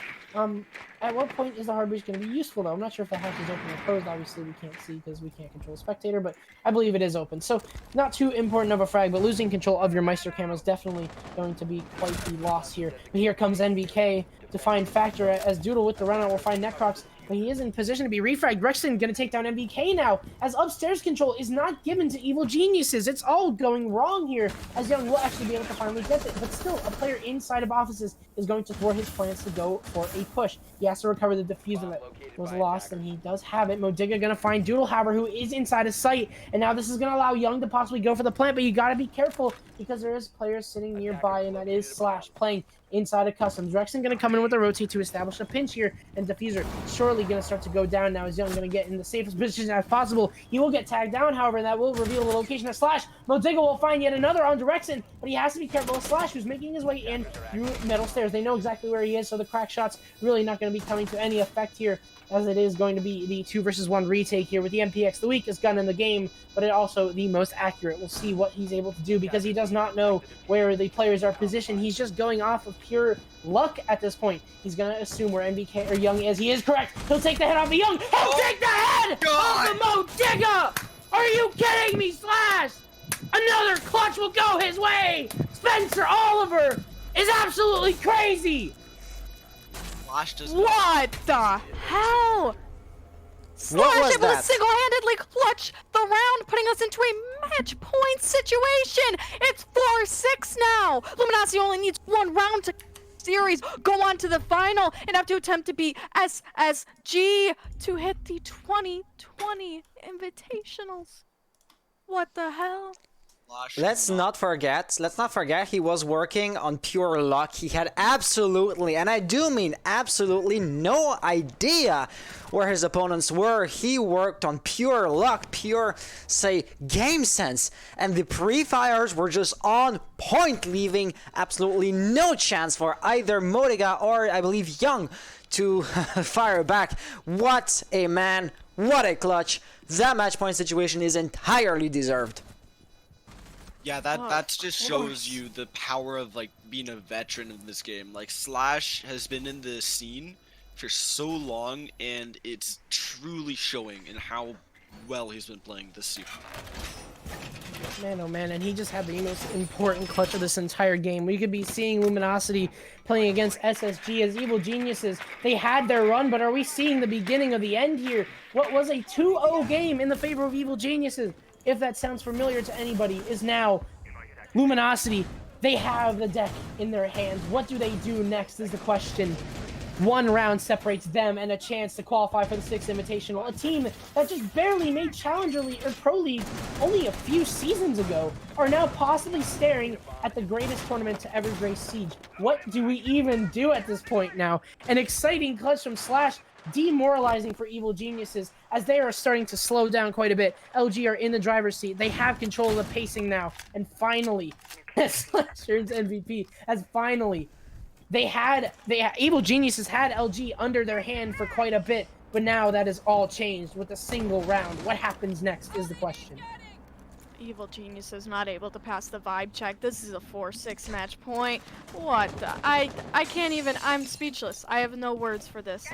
[SPEAKER 7] At what point is the hard breach going to be useful, though? I'm not sure if the hatch is open or closed. Obviously, we can't see because we can't control Spectator, but I believe it is open. So, not too important of a frag, but losing control of your Meister camo is definitely going to be quite the loss here. But here comes NBK to find Factor, as Doodle with the runout will find Necrox, but he is in position to be refragged. Rexton going to take down MBK now, as upstairs control is not given to Evil Geniuses. It's all going wrong here, as Young will actually be able to finally get it, but still, a player inside of offices is going to thwart his plans to go for a push. He has to recover the diffuser that was lost, and he does have it. Modiga going to find Doodlehammer, who is inside his sight, and now this is going to allow Young to possibly go for the plant, but you got to be careful, because there is players sitting nearby, and that is Slash playing inside of Customs. Rexton going to come in with a rotate to establish a pinch here, and Diffuser surely going to start to go down now, as Young going to get in the safest position as possible. He will get tagged down, however, and that will reveal the location of Slash. Modiga will find yet another on Rexton, but he has to be careful of Slash, who's making his way in through metal stairs. They know exactly where he is, so the crack shots really not going to be coming to any effect here, as it is going to be the 2 versus 1 retake here with the MPX, the weakest gun in the game, but it also the most accurate. We'll see what he's able to do, because he does not know where the players are positioned. He's just going off of pure luck at this point. He's going to assume where MBK or Young is. He is correct. He'll take the head off of Young. He'll take the head off of Modiga! Are you kidding me, Slash? Another clutch will go his way! Spencer Oliver is absolutely crazy!
[SPEAKER 3] What the hell? Slash able to single-handedly clutch the round, putting us into a match point situation. It's 4-6 now. Luminosity only needs 1 round to series, go on to the final, and have to attempt to beat SSG to hit the 2020 Invitationals. What the hell?
[SPEAKER 6] Let's not forget he was working on pure luck. He had absolutely, and I do mean absolutely, no idea where his opponents were. He worked on pure luck, pure, say, game sense, and the pre-fires were just on point, leaving absolutely no chance for either Modiga or, I believe, Young to fire back. What a man, what a clutch. That match point situation is entirely deserved.
[SPEAKER 8] Yeah, that just shows you the power of, like, being a veteran in this game. Like, Slash has been in the scene for so long, and it's truly showing in how well he's been playing this season.
[SPEAKER 7] Man, oh man, and he just had the most important clutch of this entire game. We could be seeing Luminosity playing against SSG as Evil Geniuses. They had their run, but are we seeing the beginning of the end here? What was a 2-0 game in the favor of Evil Geniuses, if that sounds familiar to anybody, is now Luminosity. They have the deck in their hands. What do they do next is the question. 1 round separates them and a chance to qualify for the 6th Invitational. A team that just barely made Challenger League or Pro League only a few seasons ago are now possibly staring at the greatest tournament to ever grace Siege. What do we even do at this point now? An exciting clutch from Slash, demoralizing for Evil Geniuses as they are starting to slow down quite a bit. LG are in the driver's seat. They have control of the pacing now. And finally, Slash turns MVP as finally Evil Geniuses had LG under their hand for quite a bit, but now that is all changed with a single round. What happens next is the question.
[SPEAKER 3] Evil Genius is not able to pass the vibe check. This is a 4-6 match point. What the? I can't even. I'm speechless. I have no words for this.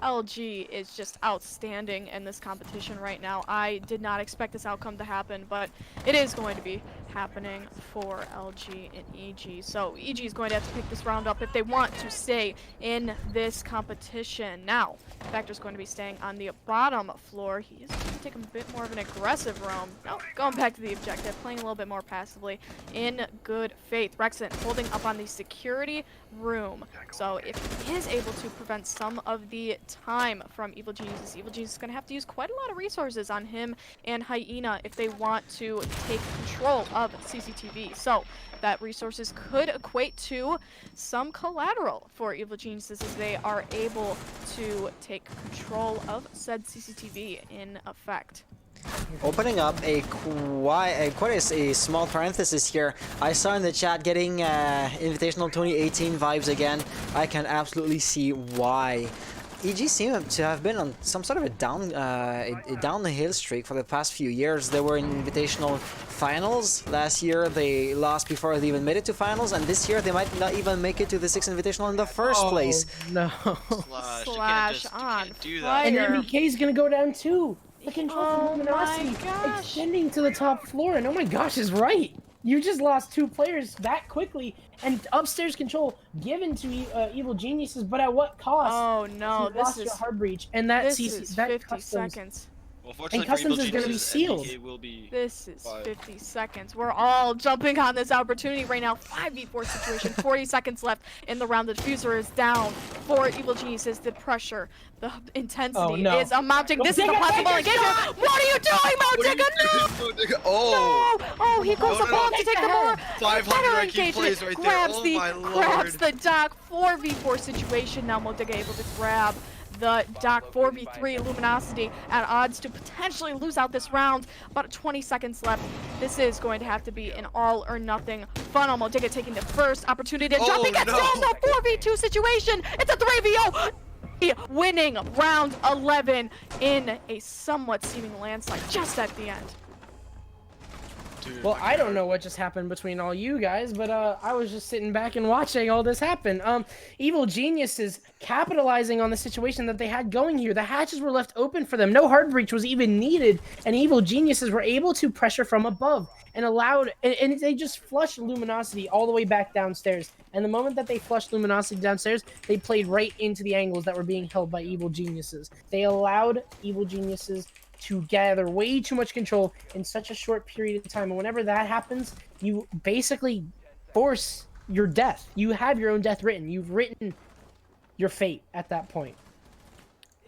[SPEAKER 3] LG is just outstanding in this competition right now. I did not expect this outcome to happen, but it is going to be happening for LG and EG. So EG is going to have to pick this round up if they want to stay in this competition. Now, Factor's going to be staying on the bottom floor. He is going to take a bit more of an aggressive roam. No, going back to the objective, playing a little bit more passively in good faith. Rexon holding up on the security room. So if he is able to prevent some of the time from Evil Genius is going to have to use quite a lot of resources on him and Hyena if they want to take control of CCTV. So that resources could equate to some collateral for Evil Geniuses as they are able to take control of said CCTV in effect.
[SPEAKER 6] Opening up quite a small parenthesis here. I saw in the chat getting Invitational 2018 vibes again. I can absolutely see why. EG seem to have been on some sort of a down the hill streak for the past few years. They were in Invitational finals. Last year they lost before they even made it to finals, and this year they might not even make it to the 6th Invitational in the first place.
[SPEAKER 7] No.
[SPEAKER 3] Slash on
[SPEAKER 8] do
[SPEAKER 3] fire.
[SPEAKER 7] And MVK is gonna go down too. The control from Luminosity extending to the top floor, and oh my gosh, is right. You just lost 2 players that quickly, and upstairs control given to Evil Geniuses, but at what cost?
[SPEAKER 3] Oh no,
[SPEAKER 7] You lost your hard breach, and that
[SPEAKER 3] this is 50
[SPEAKER 7] customs,
[SPEAKER 3] seconds.
[SPEAKER 8] Well,
[SPEAKER 7] and customs is going to be sealed.
[SPEAKER 3] This is 50 seconds. We're all jumping on this opportunity right now. 5v4 situation, 40 seconds left in the round. The diffuser is down for Evil Geniuses. The pressure, the intensity is amounting. This is a possible engagement. What are you doing, Motiga? No!
[SPEAKER 8] Oh!
[SPEAKER 3] No! Oh, he goes above to take the more
[SPEAKER 8] 500
[SPEAKER 3] better
[SPEAKER 8] IQ plays
[SPEAKER 3] engagement.
[SPEAKER 8] right there.
[SPEAKER 3] Grabs the dock. 4v4 situation. Now Motiga able to grab the dock. 4v3 Luminosity at odds to potentially lose out this round. About 20 seconds left. This is going to have to be an all or nothing funnel. Motiga taking the first opportunity to jump. He gets down the 4v2 situation. It's a 3v0. Winning round 11 in a somewhat seeming landslide just at the end.
[SPEAKER 7] Well, I don't know what just happened between all you guys, but I was just sitting back and watching all this happen. Evil Geniuses capitalizing on the situation that they had going here. The hatches were left open for them. No hard breach was even needed, and Evil Geniuses were able to pressure from above and and they just flushed Luminosity all the way back downstairs. And the moment that they flushed Luminosity downstairs, they played right into the angles that were being held by Evil Geniuses. They allowed Evil Geniuses to gather way too much control in such a short period of time. And whenever that happens, you basically force your death. You have your own death written. You've written your fate at that point.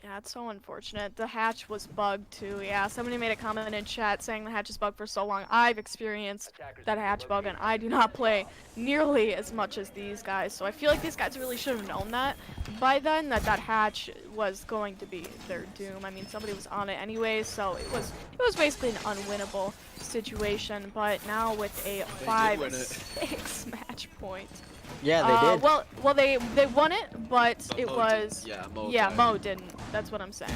[SPEAKER 3] Yeah, it's so unfortunate. The hatch was bugged too. Yeah, somebody made a comment in chat saying the hatch is bugged for so long. I've experienced that hatch bug, and I do not play nearly as much as these guys. So I feel like these guys really should have known that by then, that hatch was going to be their doom. I mean, somebody was on it anyway, so it was basically an unwinnable situation. But now with a 5-6 match point.
[SPEAKER 6] Yeah, they did.
[SPEAKER 3] Well, they won it, but it was Mo didn't. That's what I'm saying.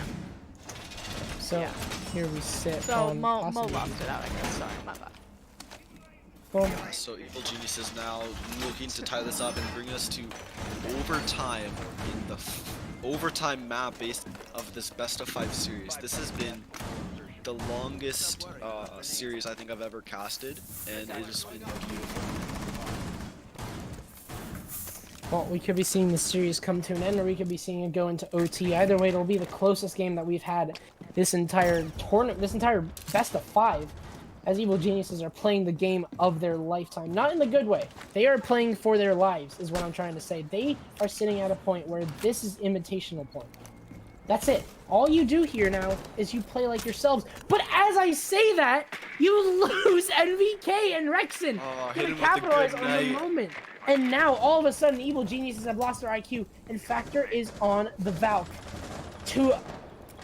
[SPEAKER 7] So here we sit.
[SPEAKER 3] So Mo lost it out, I guess. Sorry, my bad.
[SPEAKER 8] Yeah, so Evil Geniuses now looking to tie this up and bring us to overtime in the overtime map based of this best of 5 series. This has been the longest series I think I've ever casted, and it has been beautiful.
[SPEAKER 7] Well, we could be seeing the series come to an end, or we could be seeing it go into OT. Either way, it'll be the closest game that we've had this entire tournament, this entire best of 5, as Evil Geniuses are playing the game of their lifetime. Not in the good way. They are playing for their lives, is what I'm trying to say. They are sitting at a point where this is invitational point. That's it. All you do here now is you play like yourselves. But as I say that, you lose NVK and Rexon. Gonna capitalize on the moment. And now, all of a sudden, Evil Geniuses have lost their IQ, and Factor is on the Valk. Too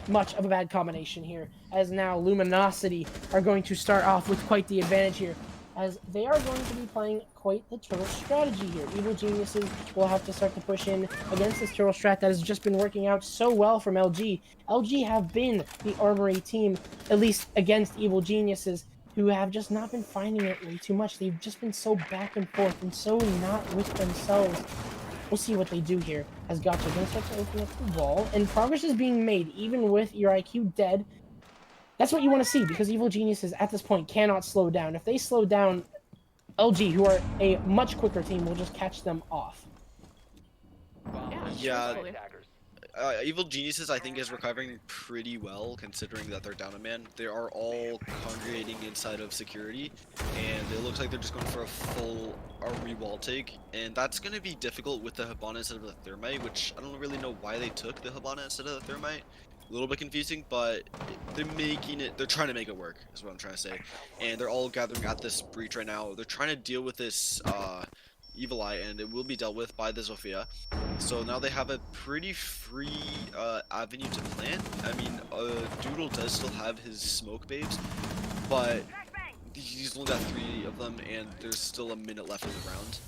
[SPEAKER 7] much of a bad combination here, as now Luminosity are going to start off with quite the advantage here, as they are going to be playing quite the turtle strategy here. Evil Geniuses will have to start to push in against this turtle strat that has just been working out so well from LG. LG have been the armory team, at least against Evil Geniuses, who have just not been finding it way too much. They've just been so back and forth and so not with themselves. We'll see what they do here as Gotcha going to start to open up the wall, and progress is being made even with your IQ dead. That's what you want to see, because Evil Geniuses at this point cannot slow down. If they slow down, LG, who are a much quicker team, will just catch them off.
[SPEAKER 8] Yeah.
[SPEAKER 3] truthfully.
[SPEAKER 8] Evil Geniuses, I think, is recovering pretty well, considering that they're down a man. They are all congregating inside of security, and it looks like they're just going for a full armory wall take, and that's going to be difficult with the Hibana instead of the Thermite, which I don't really know why they took the Hibana instead of the Thermite. A little bit confusing, but they're trying to make it work, is what I'm trying to say. And they're all gathering at this breach right now. They're trying to deal with this Evil Eye, and it will be dealt with by the Zofia. So now they have a pretty free avenue to plant. I mean, Doodle does still have his smoke babes, but he's only got 3 of them, and there's still a minute left in the round.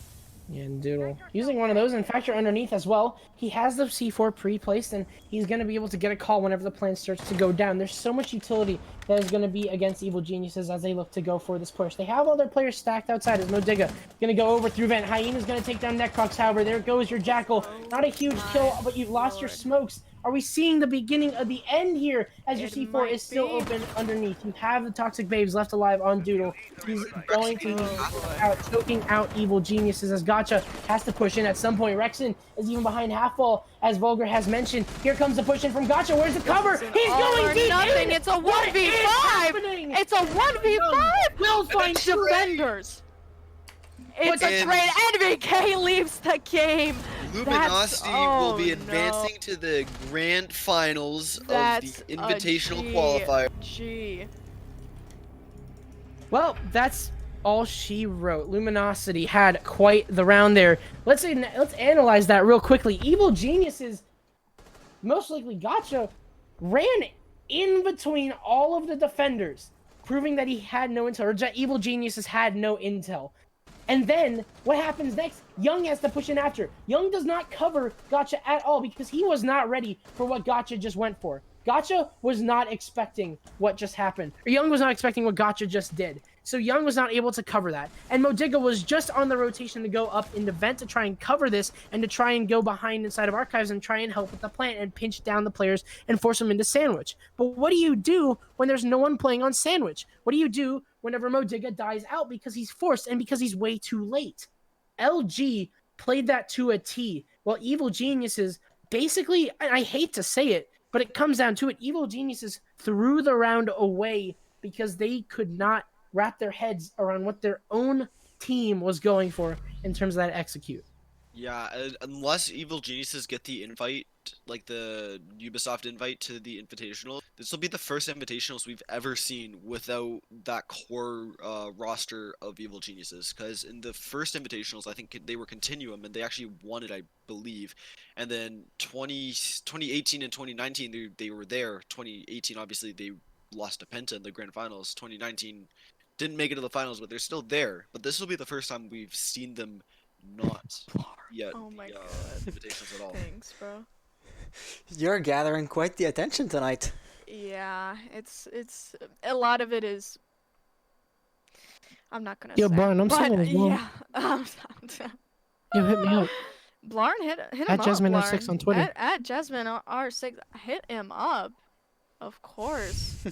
[SPEAKER 7] Yeah, and Doodle using one of those, and Factor underneath as well. He has the C4 pre-placed, and he's going to be able to get a call whenever the plan starts to go down. There's so much utility that is going to be against Evil Geniuses as they look to go for this push. They have all their players stacked outside as Modiga going to go over through vent. Hyena's going to take down Necrox, however. There goes your Jackal. Not a huge kill, but you've lost your smokes. Are we seeing the beginning of the end here as your C4 is still open underneath? You have the Toxic Babes left alive on Doodle. He's going to be choking out Evil Geniuses as Gotcha has to push in at some point. Rexon is even behind half wall, as Vulgar has mentioned. Here comes the push in from Gotcha. Where's the cover? He's going deep in!
[SPEAKER 3] It's a 1v5! It's a 1v5!
[SPEAKER 7] We'll find
[SPEAKER 3] defenders! It's a trade. NVK leaves the game!
[SPEAKER 8] Luminosity will be advancing to the grand finals of the Invitational Qualifier.
[SPEAKER 3] Gee.
[SPEAKER 7] Well, that's all she wrote. Luminosity had quite the round there. Let's analyze that real quickly. Evil Geniuses, most likely Gotcha, ran in between all of the defenders, proving that he had no intel, or Evil Geniuses had no intel. And then, what happens next? Young has to push in after. Young does not cover Gotcha at all because he was not ready for what Gotcha just went for. Gotcha was not expecting what just happened. Or Young was not expecting what Gotcha just did. So Young was not able to cover that. And Modiga was just on the rotation to go up into vent to try and cover this and to try and go behind inside of archives and try and help with the plant and pinch down the players and force them into sandwich. But what do you do when there's no one playing on sandwich? What do you do whenever Modiga dies out because he's forced and because he's way too late? LG played that to a T, while Evil Geniuses basically, I hate to say it, but it comes down to it, Evil Geniuses threw the round away because they could not wrap their heads around what their own team was going for in terms of that execute.
[SPEAKER 8] Yeah, unless Evil Geniuses get the invite, like the Ubisoft invite to the Invitational, this will be the first Invitationals we've ever seen without that core roster of Evil Geniuses. Because in the first Invitationals, I think they were Continuum, and they actually won it, I believe. And then 2018 and 2019, they were there. 2018, obviously, they lost to Penta in the Grand Finals. 2019 didn't make it to the finals, but they're still there. But this will be the first time we've seen them not yet Invitations at all.
[SPEAKER 3] Thanks, bro.
[SPEAKER 6] You're gathering quite the attention tonight.
[SPEAKER 3] Yeah, it's a lot of it is. I'm not gonna
[SPEAKER 7] Yo,
[SPEAKER 3] say.
[SPEAKER 7] Blarn, I'm single as well.
[SPEAKER 3] Yeah.
[SPEAKER 7] Yo, hit me up.
[SPEAKER 3] Blarn, hit him
[SPEAKER 7] At
[SPEAKER 3] up.
[SPEAKER 7] Jasmine06 on Twitter.
[SPEAKER 3] At Jasmine R6, hit him up. Of course.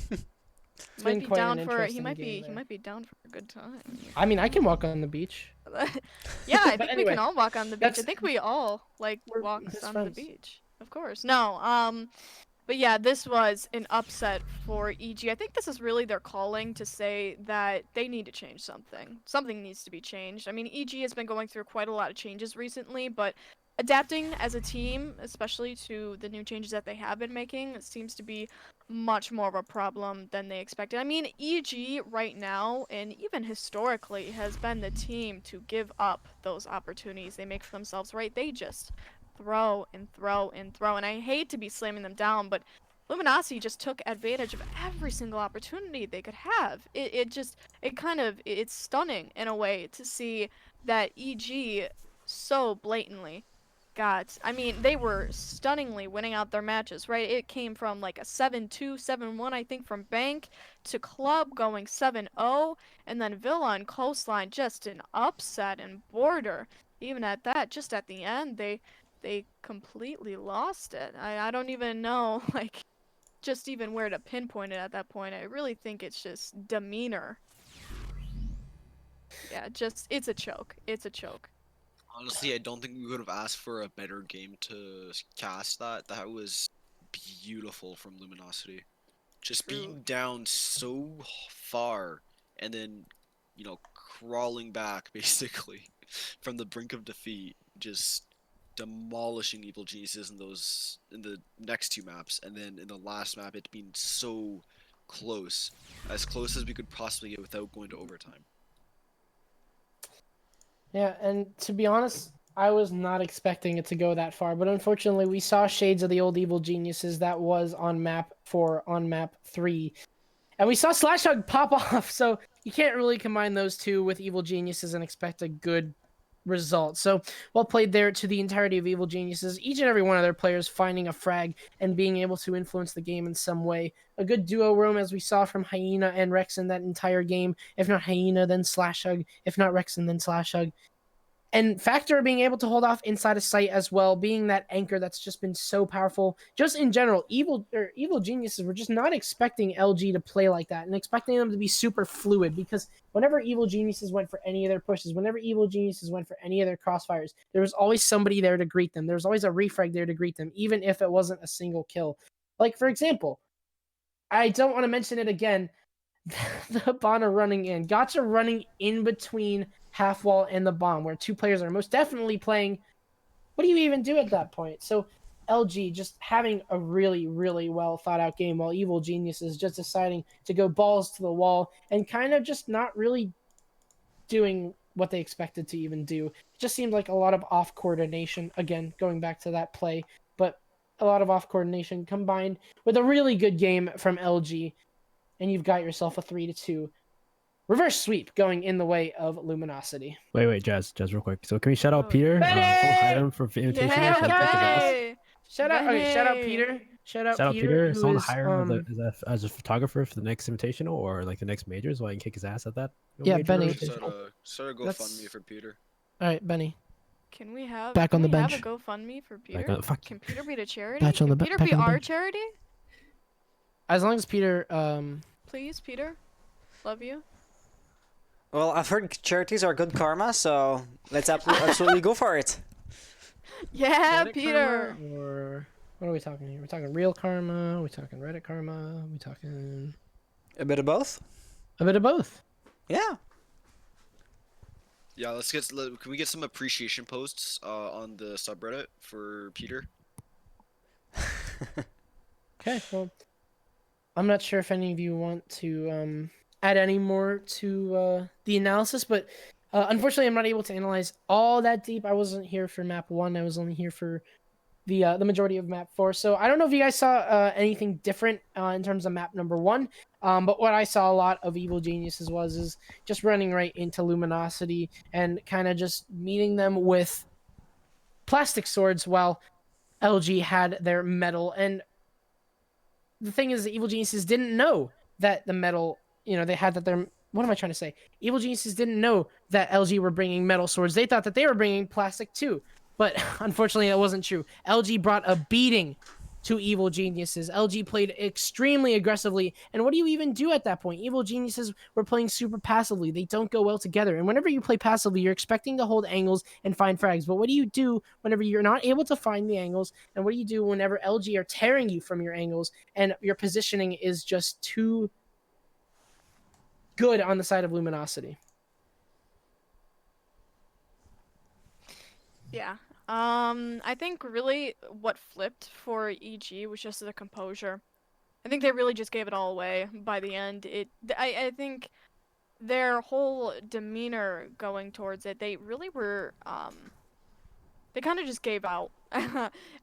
[SPEAKER 3] Might be down for he might be down for a good time.
[SPEAKER 7] I mean, I can walk on the beach.
[SPEAKER 3] Yeah, I think
[SPEAKER 7] anyway,
[SPEAKER 3] we can all walk on the beach. I think we all walk on the beach. Of course. No, but yeah, this was an upset for EG. I think this is really their calling to say that they need to change something. Something needs to be changed. I mean, EG has been going through quite a lot of changes recently, but adapting as a team, especially to the new changes that they have been making, seems to be much more of a problem than they expected. I mean, EG right now, and even historically, has been the team to give up those opportunities they make for themselves, right? They just throw and throw and throw, and I hate to be slamming them down, but Luminosity just took advantage of every single opportunity they could have. It's stunning in a way to see that EG so blatantly I mean, they were stunningly winning out their matches, right? It came from like a 7-2, 7-1, I think, from Bank to Club going 7-0, and then Villa and Coastline just an upset and border. Even at that, just at the end, they completely lost it. I don't even know, like, just even where to pinpoint it at that point. I really think it's just demeanor. Yeah, it's a choke. It's a choke.
[SPEAKER 8] Honestly, I don't think we would have asked for a better game to cast that. That was beautiful from Luminosity. Just
[SPEAKER 3] True.
[SPEAKER 8] being down so far and then, crawling back basically from the brink of defeat, just demolishing Evil Geniuses in the next two maps, and then in the last map it being so close as we could possibly get without going to overtime.
[SPEAKER 7] Yeah, and to be honest, I was not expecting it to go that far, but unfortunately, we saw shades of the old Evil Geniuses that was on map 4, on map 3. And we saw Slash Hug pop off, so you can't really combine those two with Evil Geniuses and expect a good result. So, well played there to the entirety of Evil Geniuses. Each and every one of their players finding a frag and being able to influence the game in some way. A good duo roam, as we saw from Hyena and Rexen that entire game. If not Hyena, then Slash Hug. If not Rexen, then Slash Hug. And Factor being able to hold off inside of sight as well, being that anchor that's just been so powerful. Just in general, Evil Geniuses were just not expecting LG to play like that and expecting them to be super fluid, because whenever Evil Geniuses went for any of their pushes, whenever Evil Geniuses went for any of their crossfires, there was always somebody there to greet them. There was always a refrag there to greet them, even if it wasn't a single kill. Like, for example, I don't want to mention it again, the Hibana running in. Gotcha running in between half wall and the bomb, where two players are most definitely playing. What do you even do at that point? So LG just having a really, really well thought out game, while Evil Genius is just deciding to go balls to the wall and kind of just not really doing what they expected to even do. It just seemed like a lot of off coordination, again, going back to that play, but a lot of off coordination combined with a really good game from LG, and you've got yourself a 3-2 reverse sweep going in the way of Luminosity.
[SPEAKER 4] Wait, Jazz, real quick. So can we shout out
[SPEAKER 3] Oh,
[SPEAKER 4] Peter?
[SPEAKER 7] Benny!
[SPEAKER 4] Hire him for Invitational.
[SPEAKER 3] Yeah,
[SPEAKER 4] so I think his ass.
[SPEAKER 3] Benny!
[SPEAKER 7] Shout out, okay, shout out
[SPEAKER 3] Benny!
[SPEAKER 7] Peter. Shout out
[SPEAKER 4] Shout out
[SPEAKER 7] Peter,
[SPEAKER 4] Peter.
[SPEAKER 7] who
[SPEAKER 4] Someone
[SPEAKER 7] is
[SPEAKER 4] hire him as a photographer for the next Invitational or like the next major, so I can kick his ass at that.
[SPEAKER 7] Yeah,
[SPEAKER 4] major
[SPEAKER 7] Benny.
[SPEAKER 4] invitational.
[SPEAKER 8] Start a
[SPEAKER 7] That's-
[SPEAKER 8] GoFundMe for Peter.
[SPEAKER 7] all right, Benny.
[SPEAKER 3] Can we have
[SPEAKER 7] Back on the
[SPEAKER 3] have a
[SPEAKER 7] bench.
[SPEAKER 3] GoFundMe for
[SPEAKER 4] Back
[SPEAKER 3] Peter?
[SPEAKER 4] on- fuck.
[SPEAKER 3] Can Peter be the charity?
[SPEAKER 7] Back on the
[SPEAKER 3] Can
[SPEAKER 7] be-
[SPEAKER 3] Peter
[SPEAKER 7] back
[SPEAKER 3] be
[SPEAKER 7] on the
[SPEAKER 3] our
[SPEAKER 7] bench.
[SPEAKER 3] charity?
[SPEAKER 7] As long as Peter,
[SPEAKER 3] Please, Peter. Love you.
[SPEAKER 6] Well, I've heard charities are good karma, so let's absolutely go for it.
[SPEAKER 3] Yeah,
[SPEAKER 7] Reddit
[SPEAKER 3] Peter.
[SPEAKER 7] karma, or what are we talking here? We're talking real karma. We're talking Reddit karma. We're talking
[SPEAKER 6] A bit of both.
[SPEAKER 7] a bit of both.
[SPEAKER 6] Yeah.
[SPEAKER 8] Yeah, can we get some appreciation posts on the subreddit for Peter?
[SPEAKER 7] Okay, well, I'm not sure if any of you want to add any more to the analysis, but unfortunately, I'm not able to analyze all that deep. I wasn't here for map 1. I was only here for the majority of map 4. So I don't know if you guys saw anything different in terms of map number 1. But what I saw a lot of Evil Geniuses is just running right into Luminosity and kind of just meeting them with plastic swords while LG had their metal. And the thing is, the Evil Geniuses didn't know that the metal, they had that their. What am I trying to say? Evil Geniuses didn't know that LG were bringing metal swords. They thought that they were bringing plastic too. But unfortunately, that wasn't true. LG brought a beating to Evil Geniuses. LG played extremely aggressively. And what do you even do at that point? Evil Geniuses were playing super passively. They don't go well together. And whenever you play passively, you're expecting to hold angles and find frags. But what do you do whenever you're not able to find the angles? And what do you do whenever LG are tearing you from your angles and your positioning is just too good on the side of Luminosity?
[SPEAKER 3] Yeah. I think really what flipped for EG was just the composure. I think they really just gave it all away by the end. I think their whole demeanor going towards it, they really were, they kind of just gave out.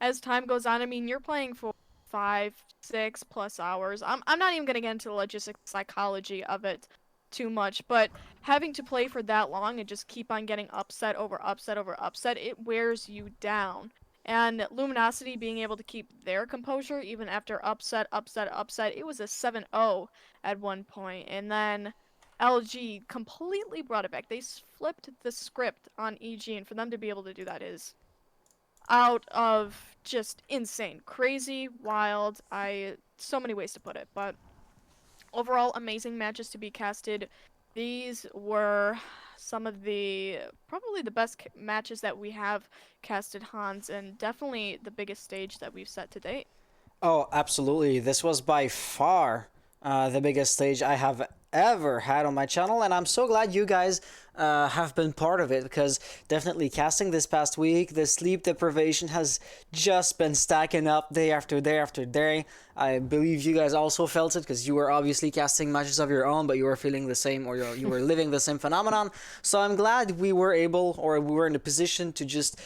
[SPEAKER 3] As time goes on, I mean, you're playing for 5, 6+ hours. I'm not even gonna get into the logistic psychology of it too much, but having to play for that long and just keep on getting upset over upset over upset, it wears you down. And Luminosity being able to keep their composure even after upset, upset, upset, it was a 7-0 at one point, and then LG completely brought it back. They flipped the script on EG, and for them to be able to do that is out of just insane, crazy, wild. So many ways to put it, but overall amazing matches to be casted. These were some of the probably the best matches that we have casted, Hans, and definitely the biggest stage that we've set to date.
[SPEAKER 6] Oh, absolutely. This was by far the biggest stage I have ever had on my channel, and I'm so glad you guys have been part of it, because definitely casting this past week, the sleep deprivation has just been stacking up day after day after day. I believe you guys also felt it, because you were obviously casting matches of your own, but you were feeling the same, or you were living the same phenomenon. So I'm glad we were able, or we were in a position to just,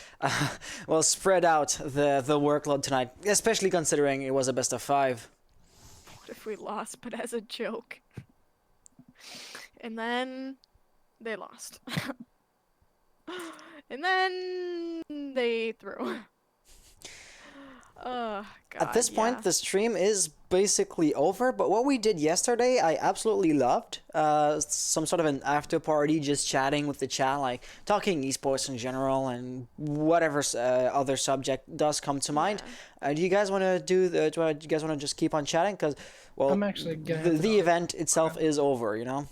[SPEAKER 6] well, spread out the workload tonight, especially considering it was a best of 5.
[SPEAKER 3] What if we lost, but as a joke? And then they lost. And then they threw. Oh, God,
[SPEAKER 6] At this point, the stream is basically over, but what we did yesterday, I absolutely loved. Some sort of an after party, just chatting with the chat, like talking esports in general, and whatever other subject does come to mind. Do you guys want to do you guys want to just keep on chatting? Because, well,
[SPEAKER 7] I'm actually gonna have to
[SPEAKER 6] the
[SPEAKER 7] go.
[SPEAKER 6] event itself is over, you know?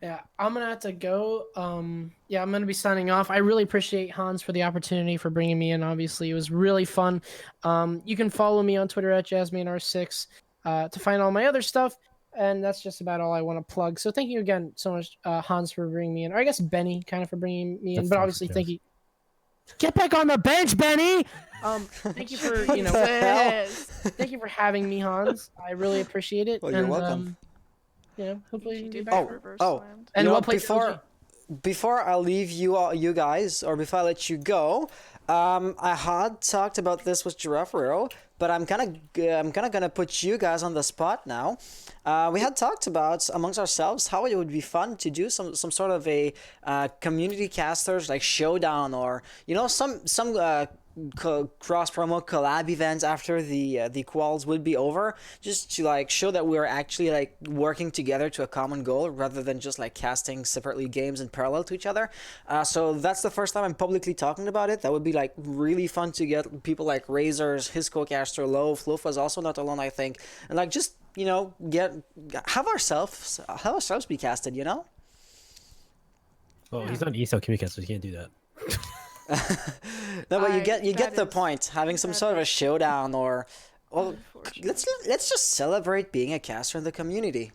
[SPEAKER 7] Yeah, I'm gonna have to go. Yeah, I'm gonna be signing off. I really appreciate Hans for the opportunity for bringing me in. Obviously, it was really fun. You can follow me on Twitter at JasmineR6 to find all my other stuff, and that's just about all I want to plug. So thank you again so much, Hans, for bringing me in, or I guess Benny kind of for bringing me in.
[SPEAKER 4] That's
[SPEAKER 7] But
[SPEAKER 4] awesome,
[SPEAKER 7] obviously,
[SPEAKER 4] Jas.
[SPEAKER 7] thank you. Get back on the bench, Benny. Thank you for
[SPEAKER 6] What the hell?
[SPEAKER 7] thank you for having me, Hans. I really appreciate it.
[SPEAKER 6] Well, you're welcome.
[SPEAKER 7] Hopefully
[SPEAKER 3] EG
[SPEAKER 7] you
[SPEAKER 3] did
[SPEAKER 7] get back.
[SPEAKER 3] get reverse
[SPEAKER 6] Oh,
[SPEAKER 3] slammed.
[SPEAKER 7] And
[SPEAKER 6] you know,
[SPEAKER 7] what plays
[SPEAKER 6] before I leave you guys, or before I let you go, I had talked about this with Giraffe Rero, but I'm kind of gonna put you guys on the spot now. We had talked about amongst ourselves how it would be fun to do some sort of a community casters like showdown, or some cross promo collab events after the quals would be over, just to like show that we're actually like working together to a common goal, rather than just like casting separately games in parallel to each other. So that's the first time I'm publicly talking about it. That would be like really fun to get people like Razors, his co-caster Loaf was also not alone, I think, and like just have ourselves be casted,
[SPEAKER 4] Oh, he's on ESL Communicast, so he can't do that.
[SPEAKER 6] No, but you get
[SPEAKER 3] that
[SPEAKER 6] the
[SPEAKER 3] is-
[SPEAKER 6] point. Having some
[SPEAKER 3] that
[SPEAKER 6] sort of a
[SPEAKER 3] is
[SPEAKER 6] showdown, or
[SPEAKER 3] unfortunate.
[SPEAKER 6] let's just celebrate being a caster in the community.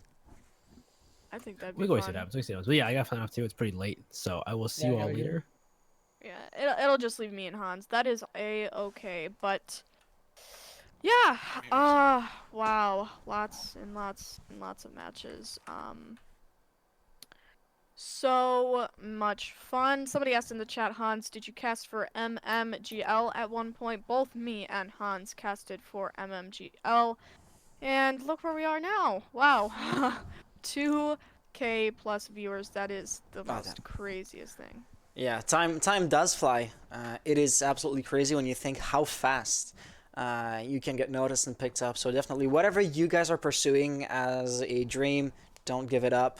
[SPEAKER 3] I think that'd be
[SPEAKER 4] We can always see
[SPEAKER 3] fun.
[SPEAKER 4] what happens. We can see what happens. But yeah, I got to sign off too. It's pretty late, so I will see
[SPEAKER 7] Yeah,
[SPEAKER 4] you
[SPEAKER 7] I
[SPEAKER 4] all
[SPEAKER 7] gotta go.
[SPEAKER 4] later.
[SPEAKER 3] Yeah, it'll just leave me and Hans. That is a-okay, but yeah. Wow. Lots and lots and lots of matches. So much fun. Somebody asked in the chat, Hans, did you cast for MMGL at one point? Both me and Hans casted for MMGL. And look where we are now. Wow. 2K plus viewers. That is the most craziest thing.
[SPEAKER 6] Yeah, time does fly. It is absolutely crazy when you think how fast you can get noticed and picked up. So definitely, whatever you guys are pursuing as a dream, don't give it up.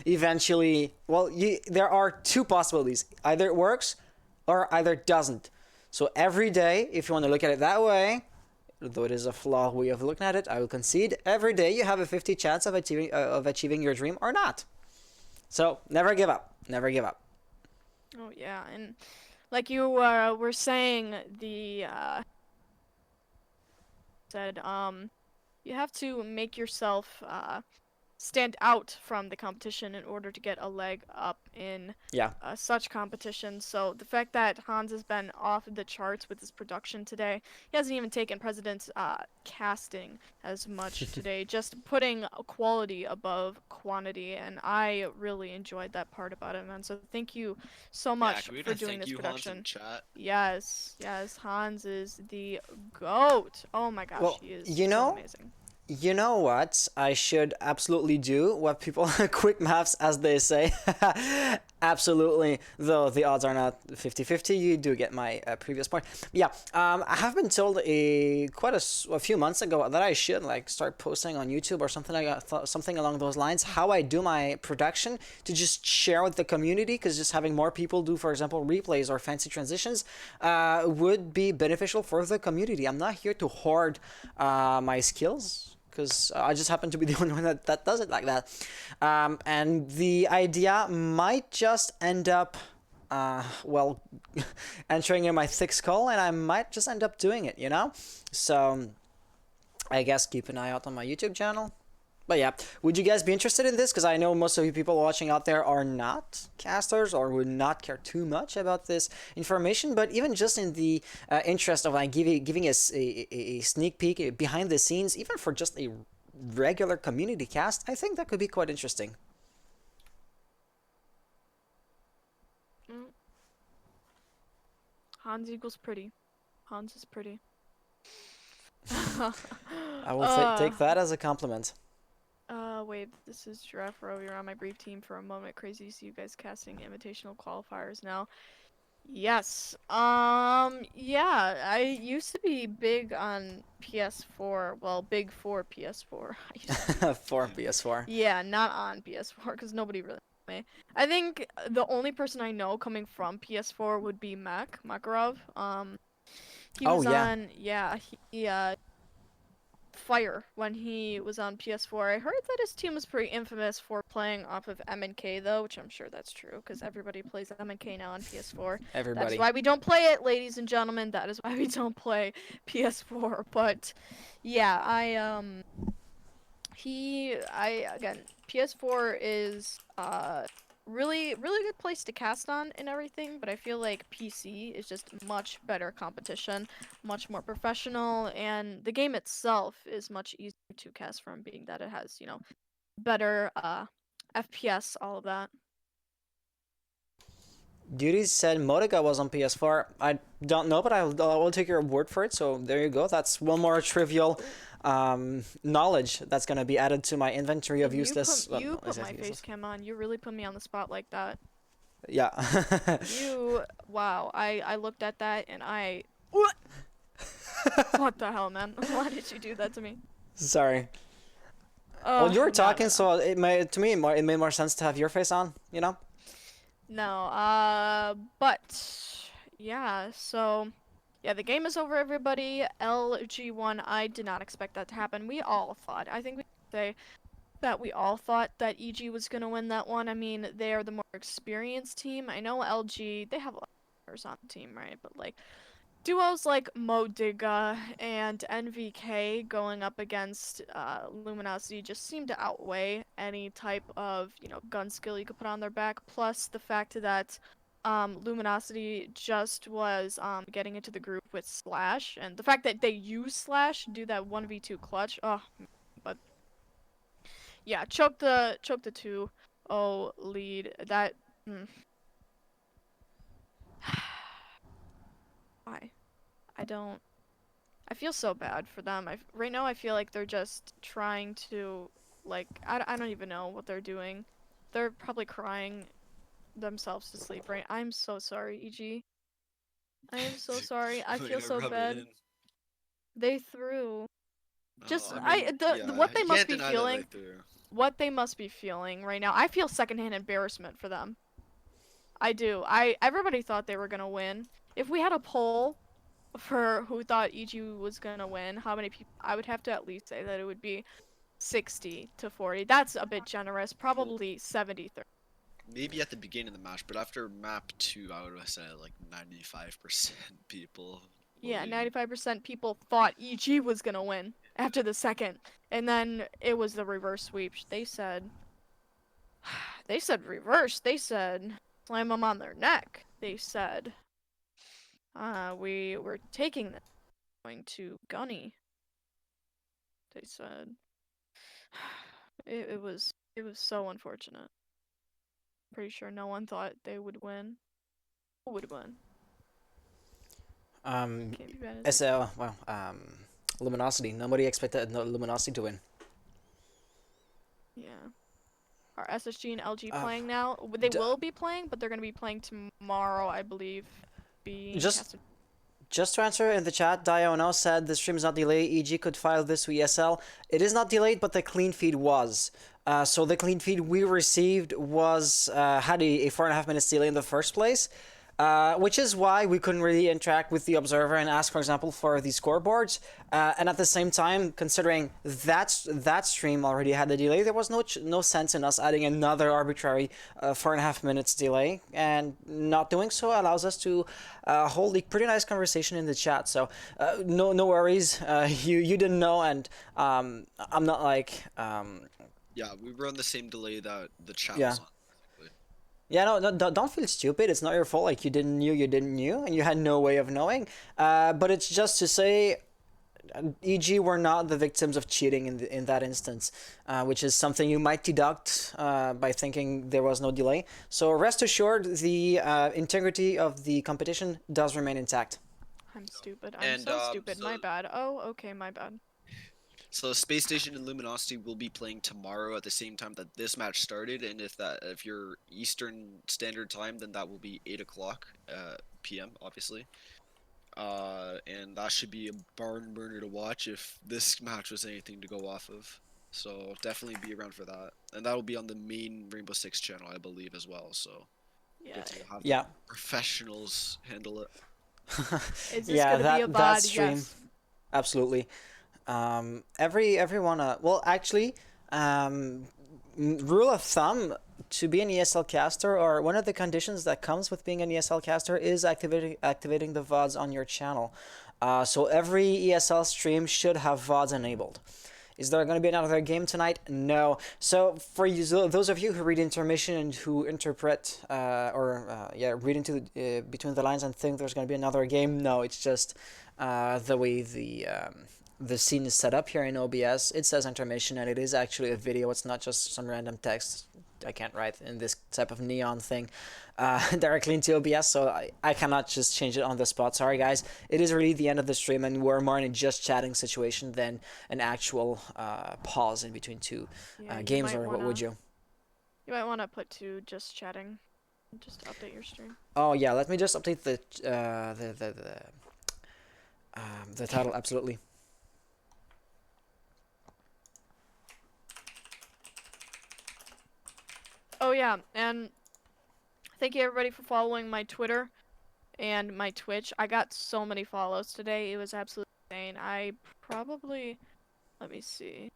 [SPEAKER 6] Eventually, well, there are two possibilities: either it works, or either it doesn't. So every day, if you want to look at it that way, though it is a flawed way of looking at it, I will concede. Every day you have a 50 chance of achieving your dream or not. So never give up. Never give up.
[SPEAKER 3] Oh yeah, and like you were saying, said you have to make yourself stand out from the competition in order to get a leg up in
[SPEAKER 6] Yeah.
[SPEAKER 3] such competitions. So the fact that Hans has been off the charts with his production today, he hasn't even taken President's casting as much today, just putting quality above quantity, and I really enjoyed that part about it, man. So thank you so much
[SPEAKER 8] can we
[SPEAKER 3] for
[SPEAKER 8] just
[SPEAKER 3] doing
[SPEAKER 8] thank
[SPEAKER 3] this
[SPEAKER 8] you, Hans,
[SPEAKER 3] production.
[SPEAKER 8] in chat?
[SPEAKER 3] Yes, yes, Hans is the GOAT. Oh my gosh,
[SPEAKER 6] Well,
[SPEAKER 3] he is
[SPEAKER 6] you
[SPEAKER 3] so
[SPEAKER 6] know,
[SPEAKER 3] amazing.
[SPEAKER 6] You know what? I should absolutely do what people quick maths, as they say. Absolutely, though the odds are not 50-50. You do get my previous point. Yeah, I have been told a few months ago that I should like start posting on YouTube or something like something along those lines. How I do my production to just share with the community, because just having more people do, for example, replays or fancy transitions, would be beneficial for the community. I'm not here to hoard my skills, because I just happen to be the only one that does it like that. And the idea might just end up, well, entering in my thick skull, and I might just end up doing it, you know? So, I guess keep an eye out on my YouTube channel. But yeah, would you guys be interested in this? Because I know most of you people watching out there are not casters or would not care too much about this information. But even just in the interest of like giving us a sneak peek behind the scenes, even for just a regular community cast, I think that could be quite interesting.
[SPEAKER 3] Hans equals pretty. Hans is pretty.
[SPEAKER 6] I will take that as a compliment.
[SPEAKER 3] Wait, this is Giraffe Row. You're on my brief team for a moment. Crazy to see you guys casting Invitational Qualifiers now. Yes. Yeah, I used to be big on PS4. Well, big for PS4. I used to be.
[SPEAKER 6] For PS4.
[SPEAKER 3] Yeah, not on PS4 because nobody really knows me. I think the only person I know coming from PS4 would be Makarov. He
[SPEAKER 6] Oh
[SPEAKER 3] was
[SPEAKER 6] yeah.
[SPEAKER 3] on, yeah, he Fire when he was on PS4. I heard that his team was pretty infamous for playing off of M&K though, which I'm sure that's true because everybody plays M&K now on PS4.
[SPEAKER 6] Everybody.
[SPEAKER 3] That's why we don't play it, ladies and gentlemen. That is why we don't play PS4. But yeah, again, PS4 is really good place to cast on and everything, but I feel like PC is just much better competition, much more professional, and the game itself is much easier to cast from, being that it has, you know, better FPS, all of that.
[SPEAKER 6] Duty said Modica was on PS4. I don't know, but I will take your word for it. So there you go. That's one more trivial knowledge that's gonna be added to my inventory of useless.
[SPEAKER 3] You put my face cam on. You really put me on the spot like that.
[SPEAKER 6] Yeah.
[SPEAKER 3] Wow. I looked at that and I. What the hell, man? Why did you do that to me?
[SPEAKER 6] Sorry. Well, you were talking,
[SPEAKER 3] no.
[SPEAKER 6] so it made more sense to have your face on. You know.
[SPEAKER 3] No, but yeah, so yeah, the game is over, everybody. LG1, I did not expect that to happen. We all thought, I think we can say that we all thought that EG was gonna win that one. I mean, they are the more experienced team. I know LG, they have a lot of players on the team, right? But like duos like Modiga and NVK going up against Luminosity just seem to outweigh any type of, you know, gun skill you could put on their back. Plus the fact that Luminosity just was getting into the group with Slash, and the fact that they use Slash, do that 1v2 clutch. Oh, but yeah, choke the 2-0 lead. That. Why? I feel so bad for them. Right now I feel like they're just trying to, like, I don't even know what they're doing. They're probably crying themselves to sleep, right? I'm so sorry, EG. I am so sorry. I feel so bad. They threw. Just, what they must be feeling. What they must be feeling right now. I feel secondhand embarrassment for them. I do. Everybody thought they were gonna win. If we had a poll for who thought EG was gonna win, how many people? I would have to at least say that it would be 60-40. That's a bit generous. Probably 70-30.
[SPEAKER 8] Maybe at the beginning of the match, but after map 2, I would have said like 95% people
[SPEAKER 3] Yeah,
[SPEAKER 8] Holy-
[SPEAKER 3] 95% people thought EG was gonna win after the second, and then it was the reverse sweep. They said, they said reverse. They said slam them on their neck. They said, we were taking this, going to Gunny. They said, it was so unfortunate. Pretty sure no one thought they would win. Who would win? Can't be bad as
[SPEAKER 6] Luminosity. Nobody expected Luminosity to win.
[SPEAKER 3] yeah. Are SSG and LG
[SPEAKER 6] Uh,
[SPEAKER 3] playing now? They
[SPEAKER 6] d-
[SPEAKER 3] will be playing, but they're gonna be playing tomorrow, I believe.
[SPEAKER 6] Just to answer in the chat, Diono said the stream is not delayed. EG could file this to ESL. It is not delayed, but the clean feed was. So the clean feed we received was had a 4.5 minutes delay in the first place. Which is why we couldn't really interact with the observer and ask, for example, for the scoreboards. And at the same time, considering that stream already had a delay, there was no sense in us adding another arbitrary 4.5 minutes delay. And not doing so allows us to hold a pretty nice conversation in the chat. So no worries. You didn't know, and I'm not like.
[SPEAKER 8] Yeah, we were on the same delay that the chat
[SPEAKER 6] Yeah.
[SPEAKER 8] was on.
[SPEAKER 6] Yeah, no, don't feel stupid. It's not your fault. Like, you didn't knew, and you had no way of knowing. But it's just to say, e.g., we're not the victims of cheating in that instance, which is something you might deduct by thinking there was no delay. So rest assured, the integrity of the competition does remain intact.
[SPEAKER 3] I'm stupid. I'm
[SPEAKER 8] And,
[SPEAKER 3] so stupid.
[SPEAKER 8] so-
[SPEAKER 3] My bad. Oh, okay, my bad.
[SPEAKER 8] So Space Station and Luminosity will be playing tomorrow at the same time that this match started, and if you're Eastern Standard Time, then that will be 8 o'clock p.m. obviously. And that should be a barn burner to watch if this match was anything to go off of. So definitely be around for that, and that will be on the main Rainbow Six channel, I believe, as well. So
[SPEAKER 3] Yeah.
[SPEAKER 8] get to have
[SPEAKER 6] Yeah.
[SPEAKER 8] the professionals handle it.
[SPEAKER 3] Is this
[SPEAKER 6] Yeah,
[SPEAKER 3] gonna be a
[SPEAKER 6] that
[SPEAKER 3] VOD?
[SPEAKER 6] stream,
[SPEAKER 3] Yes.
[SPEAKER 6] absolutely. Everyone. Well, actually, rule of thumb to be an ESL caster, or one of the conditions that comes with being an ESL caster, is activating the VODs on your channel. So every ESL stream should have VODs enabled. Is there going to be another game tonight? No. So for you, those of you who read intermission and who interpret read into between the lines and think there's going to be another game, no. It's just the way the scene is set up here in OBS. It says intermission, and it is actually a video. It's not just some random text I can't write in this type of neon thing directly into OBS, so I cannot just change it on the spot. Sorry, guys. It is really the end of the stream, and we're more in a just chatting situation than an actual pause in between two
[SPEAKER 3] Yeah, you
[SPEAKER 6] games,
[SPEAKER 3] might
[SPEAKER 6] or what would you?
[SPEAKER 3] You might want to put to just chatting, just to update your stream.
[SPEAKER 6] Oh, yeah, let me just update the title, absolutely.
[SPEAKER 3] Oh yeah, and thank you everybody for following my Twitter and my Twitch. I got so many follows today. It was absolutely insane. I probably, let me see.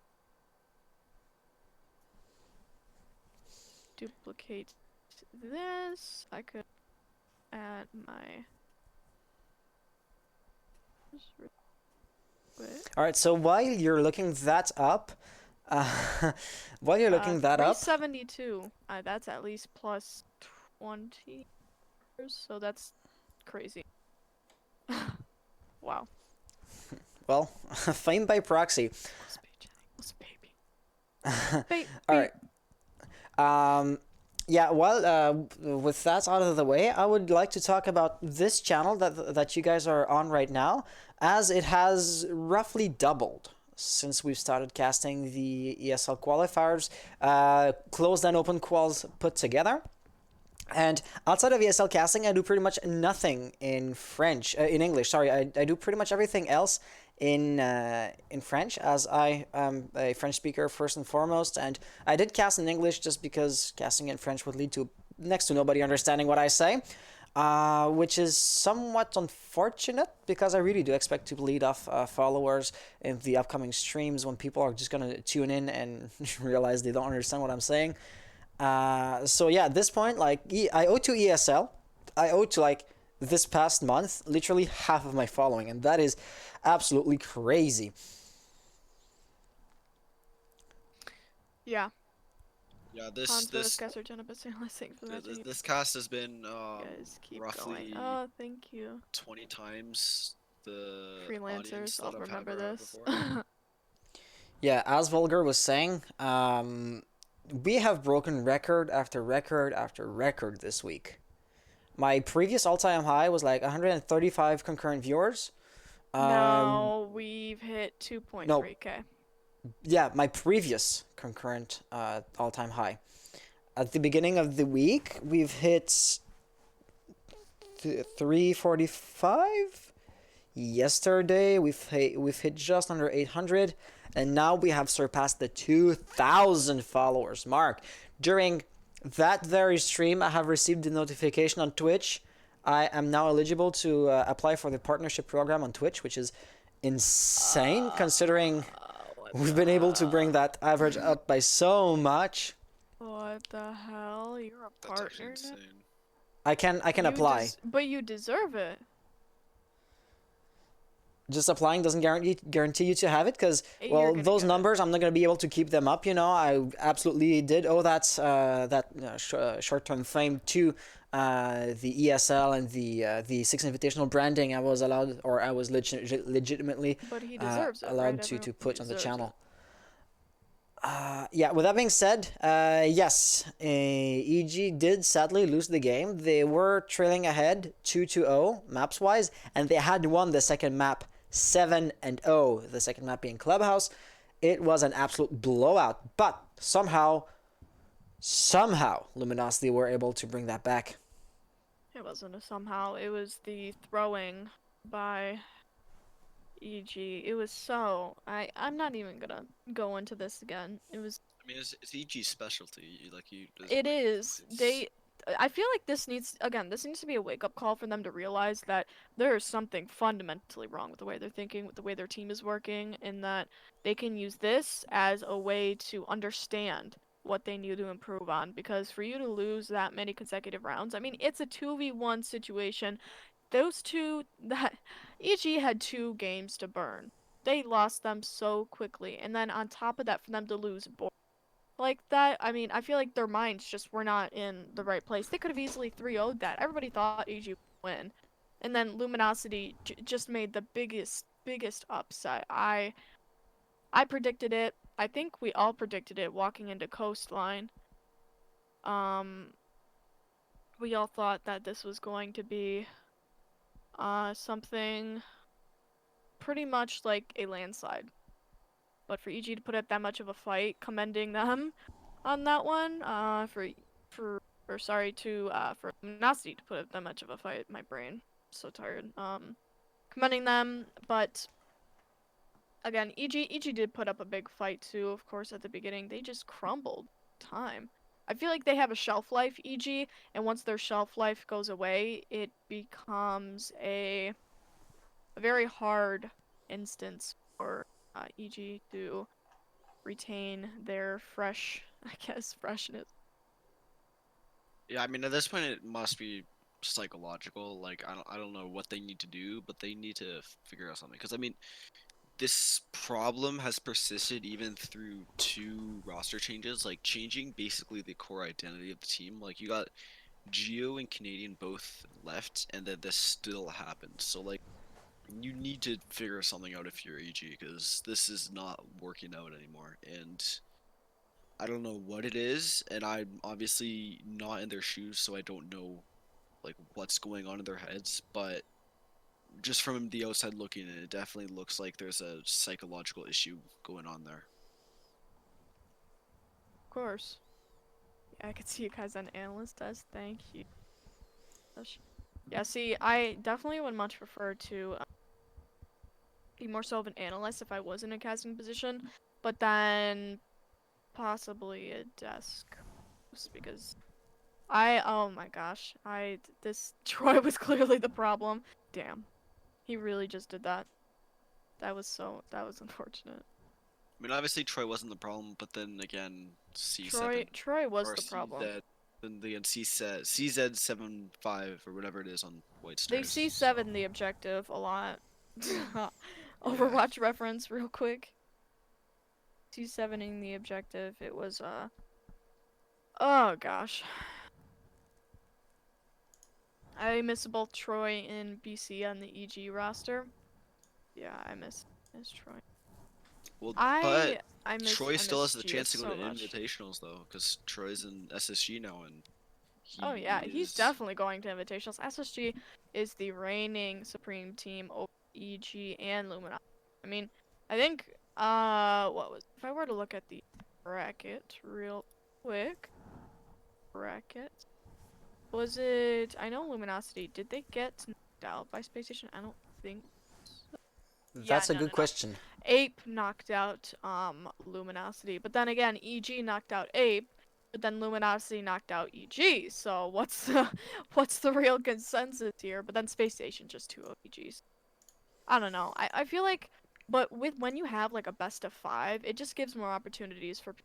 [SPEAKER 3] Duplicate this. I could add my.
[SPEAKER 6] All right, so while you're looking that up, while you're looking that up,
[SPEAKER 3] 372. That's at least plus 20. So that's crazy. Wow.
[SPEAKER 6] well, fame by proxy.
[SPEAKER 3] Baby.
[SPEAKER 6] All right. Yeah, well, with that out of the way, I would like to talk about this channel that you guys are on right now, as it has roughly doubled since we've started casting the ESL qualifiers, closed and open quals put together. And outside of ESL casting, I do pretty much nothing in English. Sorry, I do pretty much everything else in French, as I am a French speaker first and foremost, and I did cast in English just because casting in French would lead to next to nobody understanding what I say, which is somewhat unfortunate, because I really do expect to lead off followers in the upcoming streams when people are just gonna tune in and realize they don't understand what I'm saying. So yeah, at this point, like, I owe to ESL, I owe to like this past month literally half of my following, and that is absolutely crazy.
[SPEAKER 3] Yeah.
[SPEAKER 8] Yeah,
[SPEAKER 3] Pontus, guys are listening for that.
[SPEAKER 8] this cast has been
[SPEAKER 3] Guys, keep
[SPEAKER 8] roughly
[SPEAKER 3] going. Oh, thank you.
[SPEAKER 8] 20 times the audience
[SPEAKER 3] Freelancers, I'll
[SPEAKER 8] that I've had
[SPEAKER 3] remember this.
[SPEAKER 8] before.
[SPEAKER 6] Yeah, as Volgar was saying, we have broken record after record after record this week. My previous all-time high was like 135 concurrent viewers.
[SPEAKER 3] No, we've hit 2.3K.
[SPEAKER 6] Yeah, my previous concurrent all-time high. At the beginning of the week, we've hit 345. Yesterday, we've hit just under 800, and now we have surpassed the 2,000 followers mark. During that very stream, I have received the notification on Twitch. I am now eligible to apply for the partnership program on Twitch, which is insane considering we've been able to bring that average up by so much.
[SPEAKER 3] What the hell? You're a
[SPEAKER 8] That's actually
[SPEAKER 3] partner now?
[SPEAKER 8] insane.
[SPEAKER 6] I can apply.
[SPEAKER 3] But you deserve it.
[SPEAKER 6] Just applying doesn't guarantee you to have it, because
[SPEAKER 3] You're gonna
[SPEAKER 6] those
[SPEAKER 3] get it.
[SPEAKER 6] numbers I'm not going to be able to keep them up. I absolutely did owe that short-term fame to the ESL and the Six Invitational branding I was allowed, or I was legitimately
[SPEAKER 3] But he deserves it,
[SPEAKER 6] allowed
[SPEAKER 3] right?
[SPEAKER 6] to
[SPEAKER 3] Everyone
[SPEAKER 6] put on the
[SPEAKER 3] deserves
[SPEAKER 6] channel. Yeah, with that being said, yes, EG did sadly lose the game. They were trailing ahead 2-0 maps-wise, and they had won the second map 7-0, the second map being Clubhouse. It was an absolute blowout, but somehow, Luminosity were able to bring that back.
[SPEAKER 3] It wasn't a somehow. It was the throwing by EG. It was so... I'm not even gonna go into this again. It was...
[SPEAKER 8] I mean, it's EG's specialty.
[SPEAKER 3] It is. I feel like this needs to be a wake-up call for them to realize that there is something fundamentally wrong with the way they're thinking, with the way their team is working, and that they can use this as a way to understand what they need to improve on. Because for you to lose that many consecutive rounds, I mean, it's a 2v1 situation. Those two, EG had 2 games to burn. They lost them so quickly, and then on top of that, for them to lose like that, I mean, I feel like their minds just were not in the right place. They could have easily 3-0'd that. Everybody thought EG would win. And then Luminosity just made the biggest upset. I predicted it. I think we all predicted it walking into Coastline. We all thought that this was going to be something pretty much like a landslide. But for EG to put up that much of a fight, commending them on that one. For Luminosity to put up that much of a fight. My brain, so tired. Commending them, but again, EG did put up a big fight too. Of course, at the beginning, they just crumbled. Time. I feel like they have a shelf life, EG, and once their shelf life goes away, it becomes a very hard instance for EG to retain their freshness.
[SPEAKER 8] Yeah, I mean, at this point, it must be psychological. Like, I don't know what they need to do, but they need to figure out something. Because I mean, this problem has persisted even through 2 roster changes, like changing basically the core identity of the team. Like, you got Geo and Canadian both left, and then this still happened. So like, you need to figure something out if you're EG, because this is not working out anymore. And I don't know what it is, and I'm obviously not in their shoes, so I don't know like what's going on in their heads, but just from the outside looking in, it definitely looks like there's a psychological issue going on there.
[SPEAKER 3] Of course. Yeah, I could see you guys on analyst test. Thank you. Yeah, see, I definitely would much prefer to be more so of an analyst if I was in a casting position, but then possibly a desk host, because oh my gosh, this Troy was clearly the problem. Damn, he really just did that. That was unfortunate.
[SPEAKER 8] I mean, obviously Troy wasn't the problem, but then again, C7.
[SPEAKER 3] Troy was
[SPEAKER 8] or
[SPEAKER 3] the problem.
[SPEAKER 8] The And the CZ75 or whatever it is on White
[SPEAKER 3] They
[SPEAKER 8] Stars.
[SPEAKER 3] C7 the objective a lot. Overwatch reference real quick. C7ing the objective. It was oh gosh. I miss both Troy and BC on the EG roster. Yeah, I miss Troy.
[SPEAKER 8] Well,
[SPEAKER 3] I miss
[SPEAKER 8] Troy still has the
[SPEAKER 3] GS
[SPEAKER 8] chance to go
[SPEAKER 3] so
[SPEAKER 8] to
[SPEAKER 3] much.
[SPEAKER 8] Invitationals though, because Troy's in SSG now, and
[SPEAKER 3] Oh yeah, he's
[SPEAKER 8] is-
[SPEAKER 3] definitely going to Invitationals. SSG is the reigning supreme team over EG and Lumina. I mean, I think if I were to look at the bracket real quick, was it, I know Luminosity, did they get knocked out by Space Station? I don't think.
[SPEAKER 6] That's
[SPEAKER 3] Yeah,
[SPEAKER 6] a good question.
[SPEAKER 3] Ape knocked out Luminosity, but then again, EG knocked out Ape, but then Luminosity knocked out EG. So what's the real consensus here? But then Space Station just two OPGs. I don't know. I feel like, but when you have like a best of 5, it just gives more opportunities for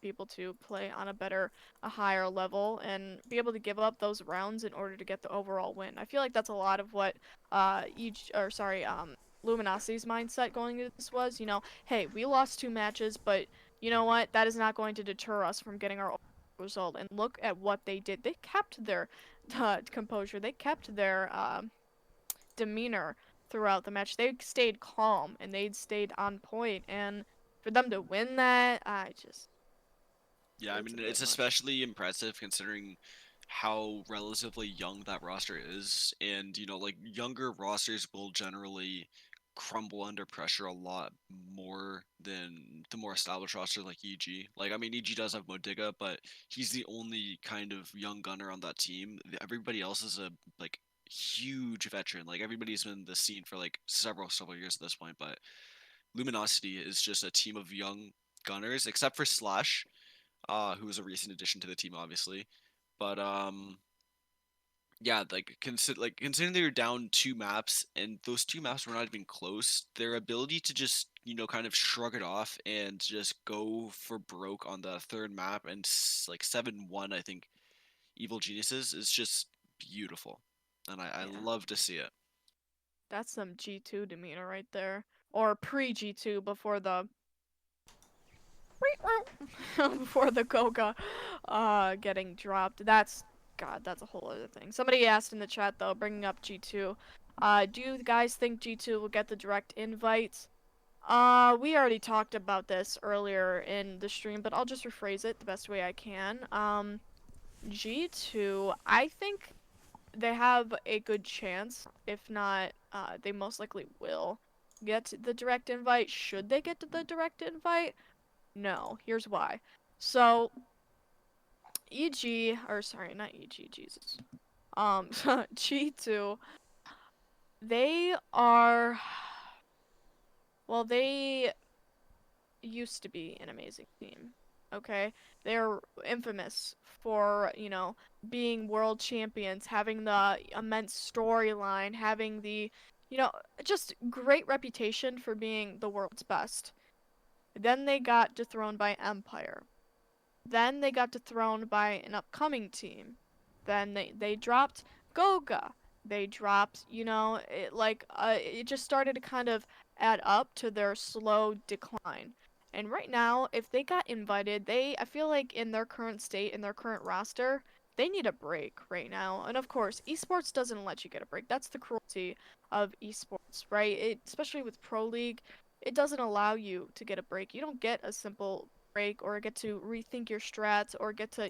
[SPEAKER 3] people to play on a higher level and be able to give up those rounds in order to get the overall win. I feel like that's a lot of what Luminosity's mindset going into this was, hey, we lost 2 matches, but you know what? That is not going to deter us from getting our result. And look at what they did. They kept their composure. They kept their demeanor throughout the match. They stayed calm and they stayed on point. And for them to win that,
[SPEAKER 8] yeah, I
[SPEAKER 3] it's a
[SPEAKER 8] mean
[SPEAKER 3] bit
[SPEAKER 8] it's
[SPEAKER 3] much.
[SPEAKER 8] especially impressive considering how relatively young that roster is, and like younger rosters will generally crumble under pressure a lot more than the more established roster like EG. Like, I mean, EG does have Modiga, but he's the only kind of young gunner on that team. Everybody else is a like huge veteran. Like, everybody's been in the scene for like several years at this point, but Luminosity is just a team of young gunners, except for Slash, who is a recent addition to the team, obviously. But yeah, like considering they were down 2 maps, and those 2 maps were not even close, their ability to just kind of shrug it off and just go for broke on the third map and like 7-1, I think, Evil Geniuses is just beautiful, and I
[SPEAKER 3] Yeah.
[SPEAKER 8] love to see it.
[SPEAKER 3] That's some G2 demeanor right there. Or pre-G2 before the before the Goga getting dropped. God, that's a whole other thing. Somebody asked in the chat though, bringing up G2. Do you guys think G2 will get the direct invites? We already talked about this earlier in the stream, but I'll just rephrase it the best way I can. G2, I think they have a good chance. If not, they most likely will get the direct invite. Should they get to the direct invite? No. Here's why. So, EG, or sorry, not EG, Jesus. G2, they are, well, they used to be an amazing team. Okay? They're infamous for, being world champions, having the immense storyline, having the, just great reputation for being the world's best. Then they got dethroned by Empire. Then they got dethroned by an upcoming team. Then they dropped Goga. They dropped, it just started to kind of add up to their slow decline. And right now, if they got invited, I feel like in their current state, in their current roster, they need a break right now. And of course, esports doesn't let you get a break. That's the cruelty of esports, right? Especially with Pro League, it doesn't allow you to get a break. You don't get a simple break or get to rethink your strats or get to,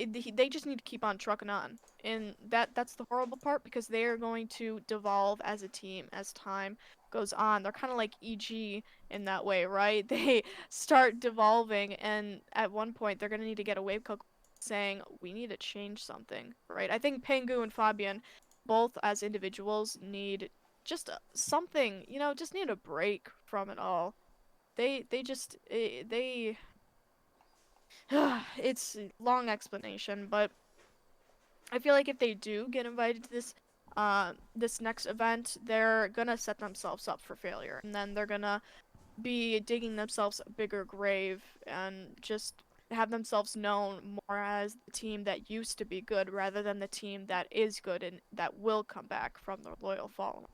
[SPEAKER 3] they just need to keep on trucking on. And that's the horrible part because they are going to devolve as a team as time goes on. They're kind of like EG in that way, right? They start devolving and at one point they're going to need to get a wave call saying we need to change something, right? I think Pengu and Fabian both as individuals need just something, just need a break from it all. They just it's a long explanation, but I feel like if they do get invited to this next event, they're gonna set themselves up for failure, and then they're gonna be digging themselves a bigger grave and just have themselves known more as the team that used to be good rather than the team that is good and that will come back from their loyal following.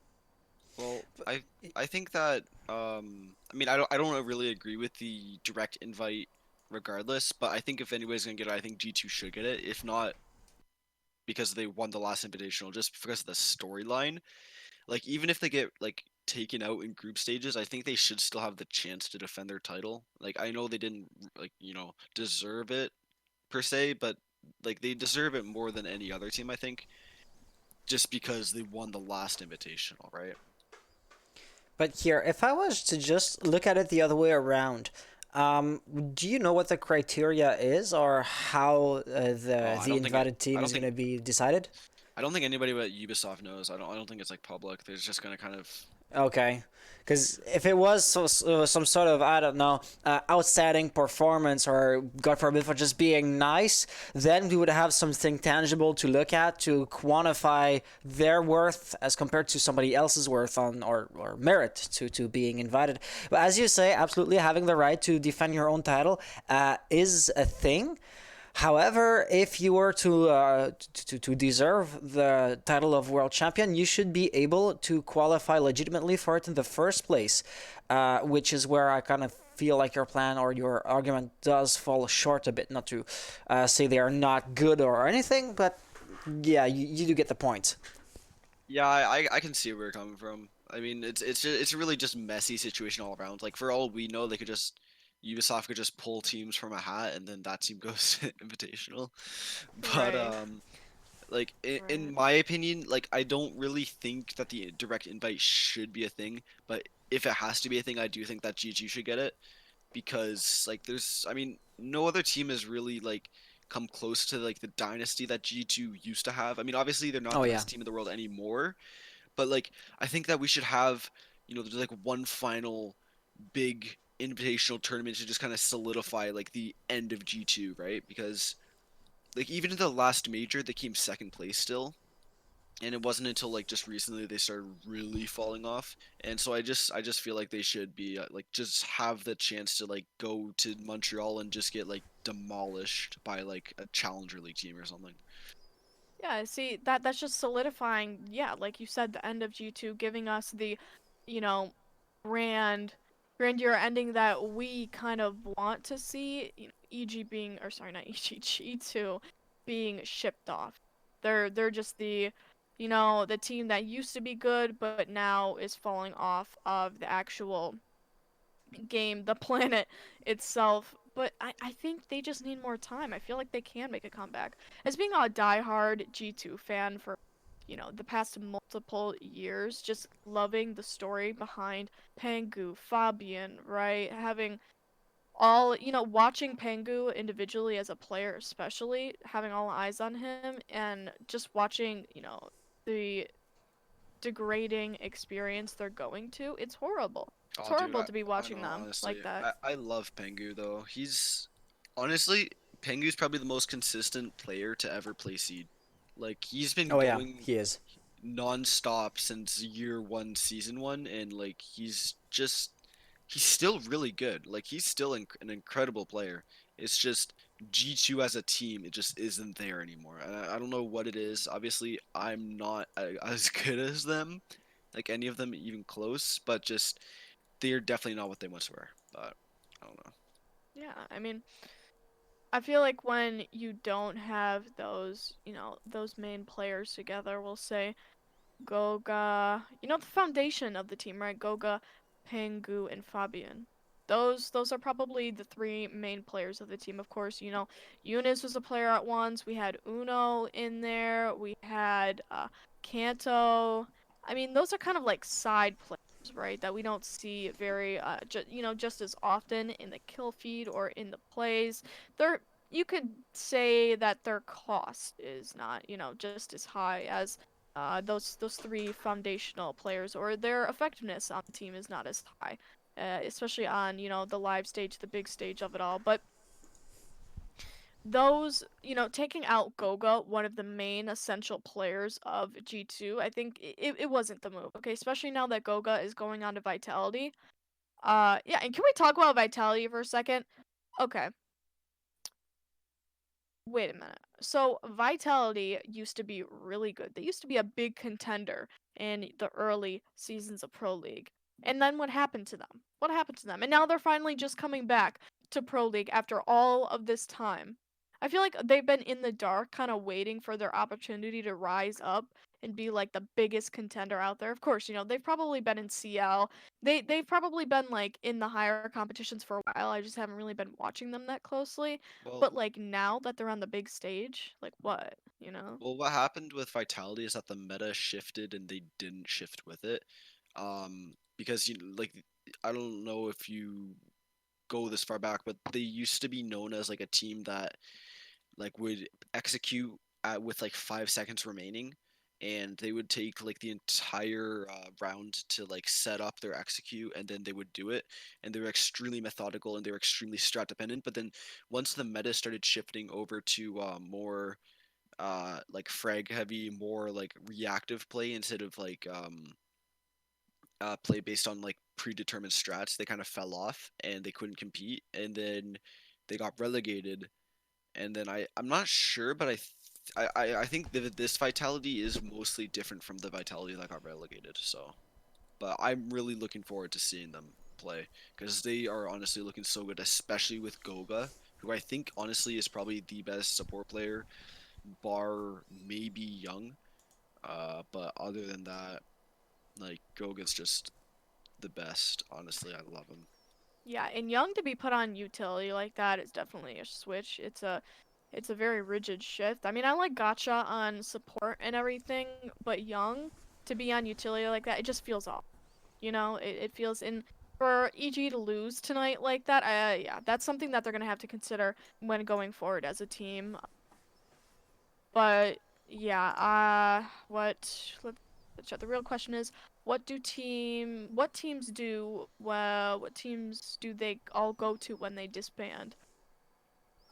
[SPEAKER 8] Well, I think that I mean I don't really agree with the direct invite regardless, but I think if anybody's gonna get it, I think G2 should get it. If not because they won the last invitational, just because of the storyline. Like even if they get like taken out in group stages, I think they should still have the chance to defend their title. Like I know they didn't like, deserve it per se, but like they deserve it more than any other team, I think, just because they won the last invitational, right?
[SPEAKER 6] But here, if I was to just look at it the other way around, do you know what the criteria is, or how the
[SPEAKER 8] I
[SPEAKER 6] the
[SPEAKER 8] don't think it,
[SPEAKER 6] invited team
[SPEAKER 8] I don't
[SPEAKER 6] is going
[SPEAKER 8] think
[SPEAKER 6] to be decided?
[SPEAKER 8] I don't think anybody but Ubisoft knows. I don't think it's like public. They're just gonna kind of.
[SPEAKER 6] Okay, because if it was some sort of, I don't know, outstanding performance, or God forbid for just being nice, then we would have something tangible to look at to quantify their worth as compared to somebody else's worth on, or merit to being invited. But as you say, absolutely having the right to defend your own title is a thing. However, if you were to deserve the title of world champion, you should be able to qualify legitimately for it in the first place, which is where I kind of feel like your plan or your argument does fall short a bit. Not to say they are not good or anything, but yeah, you do get the point.
[SPEAKER 8] Yeah, I can see where you're coming from. I mean, it's really just messy situation all around. Like for all we know, they could just Ubisoft could just pull teams from a hat, and then that team goes to Invitational. But
[SPEAKER 3] Right.
[SPEAKER 8] like in
[SPEAKER 3] Right.
[SPEAKER 8] my opinion, like I don't really think that the direct invite should be a thing. But if it has to be a thing, I do think that GG should get it because like I mean, no other team has really like come close to like the dynasty that G2 used to have. I mean, obviously they're not
[SPEAKER 6] Oh
[SPEAKER 8] the
[SPEAKER 6] yeah.
[SPEAKER 8] best team in the world anymore, but like I think that we should have, there's like one final big invitational tournament to just kind of solidify like the end of G2, right? Because like even in the last major they came second place still, and it wasn't until like just recently they started really falling off. And so I just feel like they should be like just have the chance to like go to Montreal and just get like demolished by like a challenger league team or something.
[SPEAKER 3] Yeah, see that's just solidifying, yeah, like you said, the end of G2, giving us the, you know, grand grandeur ending that we kind of want to see, EG being, or sorry, not EG, G2 being shipped off. They're just the team that used to be good but now is falling off of the actual game, the planet itself. But I think they just need more time. I feel like they can make a comeback. As being a diehard G2 fan for, the past multiple years, just loving the story behind Pangu, Fabian, right? Having watching Pangu individually as a player, especially, having all eyes on him, and just watching, the degrading experience they're going to. It's horrible. It's
[SPEAKER 8] Oh, dude,
[SPEAKER 3] horrible
[SPEAKER 8] I,
[SPEAKER 3] to be
[SPEAKER 8] I
[SPEAKER 3] watching
[SPEAKER 8] know,
[SPEAKER 3] them
[SPEAKER 8] honestly.
[SPEAKER 3] like that.
[SPEAKER 8] I love Pengu, though. Honestly, Pengu's probably the most consistent player to ever play Seed. Like, he's been
[SPEAKER 6] Oh yeah,
[SPEAKER 8] going
[SPEAKER 6] he is.
[SPEAKER 8] non-stop since year one, season one, and, like, he's still really good. Like, he's still an incredible player. It's just G2 as a team, it just isn't there anymore. And I don't know what it is. Obviously, I'm not as good as them, like any of them even close, but just they're definitely not what they once were. But I don't know.
[SPEAKER 3] Yeah, I mean, I feel like when you don't have those main players together, we'll say Goga, the foundation of the team, right? Goga, Pengu, and Fabian. Those are probably the three main players of the team. Of course, Eunice was a player at once. We had Uno in there. We had Kanto. I mean, those are kind of like side players, right? That we don't see very just as often in the kill feed or in the plays. They're You could say that their cost is not, just as high as those three foundational players, or their effectiveness on the team is not as high, especially on the live stage, the big stage of it all. But those, taking out Goga, one of the main essential players of G2, I think it wasn't the move. Okay, especially now that Goga is going on to Vitality. Yeah, and can we talk about Vitality for a second? Okay. Wait a minute. So Vitality used to be really good. They used to be a big contender in the early seasons of Pro League. And then what happened to them? What happened to them? And now they're finally just coming back to Pro League after all of this time. I feel like they've been in the dark, kind of waiting for their opportunity to rise up and be like the biggest contender out there. Of course, they've probably been in CL. They've probably been like in the higher competitions for a while. I just haven't really been watching them that closely.
[SPEAKER 8] Well,
[SPEAKER 3] But like now that they're on the big stage, like what, you know?
[SPEAKER 8] well, what happened with Vitality is that the meta shifted and they didn't shift with it. Because like I don't know if you go this far back, but they used to be known as like a team that like would execute with like 5 seconds remaining, and they would take like the entire round to like set up their execute, and then they would do it, and they were extremely methodical and they were extremely strat dependent. But then once the meta started shifting over to more like frag heavy, more like reactive play instead of like play based on like predetermined strats, they kind of fell off and they couldn't compete, and then they got relegated. And then I'm not sure, but I think that this Vitality is mostly different from the Vitality that got relegated. So, but I'm really looking forward to seeing them play because they are honestly looking so good, especially with Goga, who I think honestly is probably the best support player, bar maybe Young. But other than that, like Goga's just the best. Honestly, I love him.
[SPEAKER 3] Yeah, and Young to be put on utility like that is definitely a switch. It's a very rigid shift. I mean, I like Gotcha on support and everything, but Young to be on utility like that, it just feels off. It feels in for EG to lose tonight like that. Yeah, that's something that they're gonna have to consider when going forward as a team. But yeah, let's check. The real question is, what teams do, well, what teams do they all go to when they disband?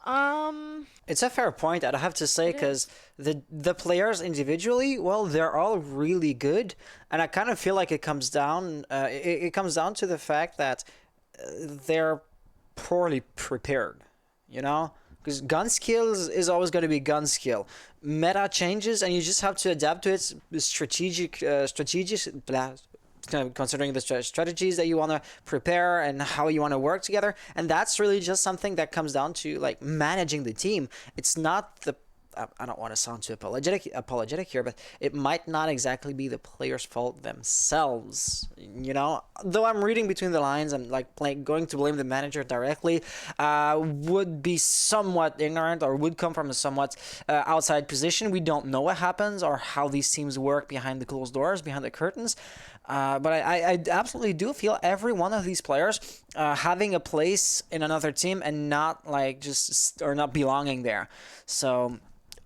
[SPEAKER 3] Um,
[SPEAKER 6] It's a fair point, I'd have to say,
[SPEAKER 3] it
[SPEAKER 6] because
[SPEAKER 3] is.
[SPEAKER 6] the players individually, well, they're all really good, and I kind of feel like it comes down to the fact that they're poorly prepared, you know? Because gun skills is always going to be gun skill. Meta changes, and you just have to adapt to its considering the strategies that you want to prepare and how you want to work together. And that's really just something that comes down to like managing the team. It's not the I don't want to sound too apologetic here, but it might not exactly be the players' fault themselves. Though I'm reading between the lines, I'm like going to blame the manager directly. Would be somewhat ignorant or would come from a somewhat outside position. We don't know what happens or how these teams work behind the closed doors, behind the curtains. But I absolutely do feel every one of these players having a place in another team and not like or not belonging there. So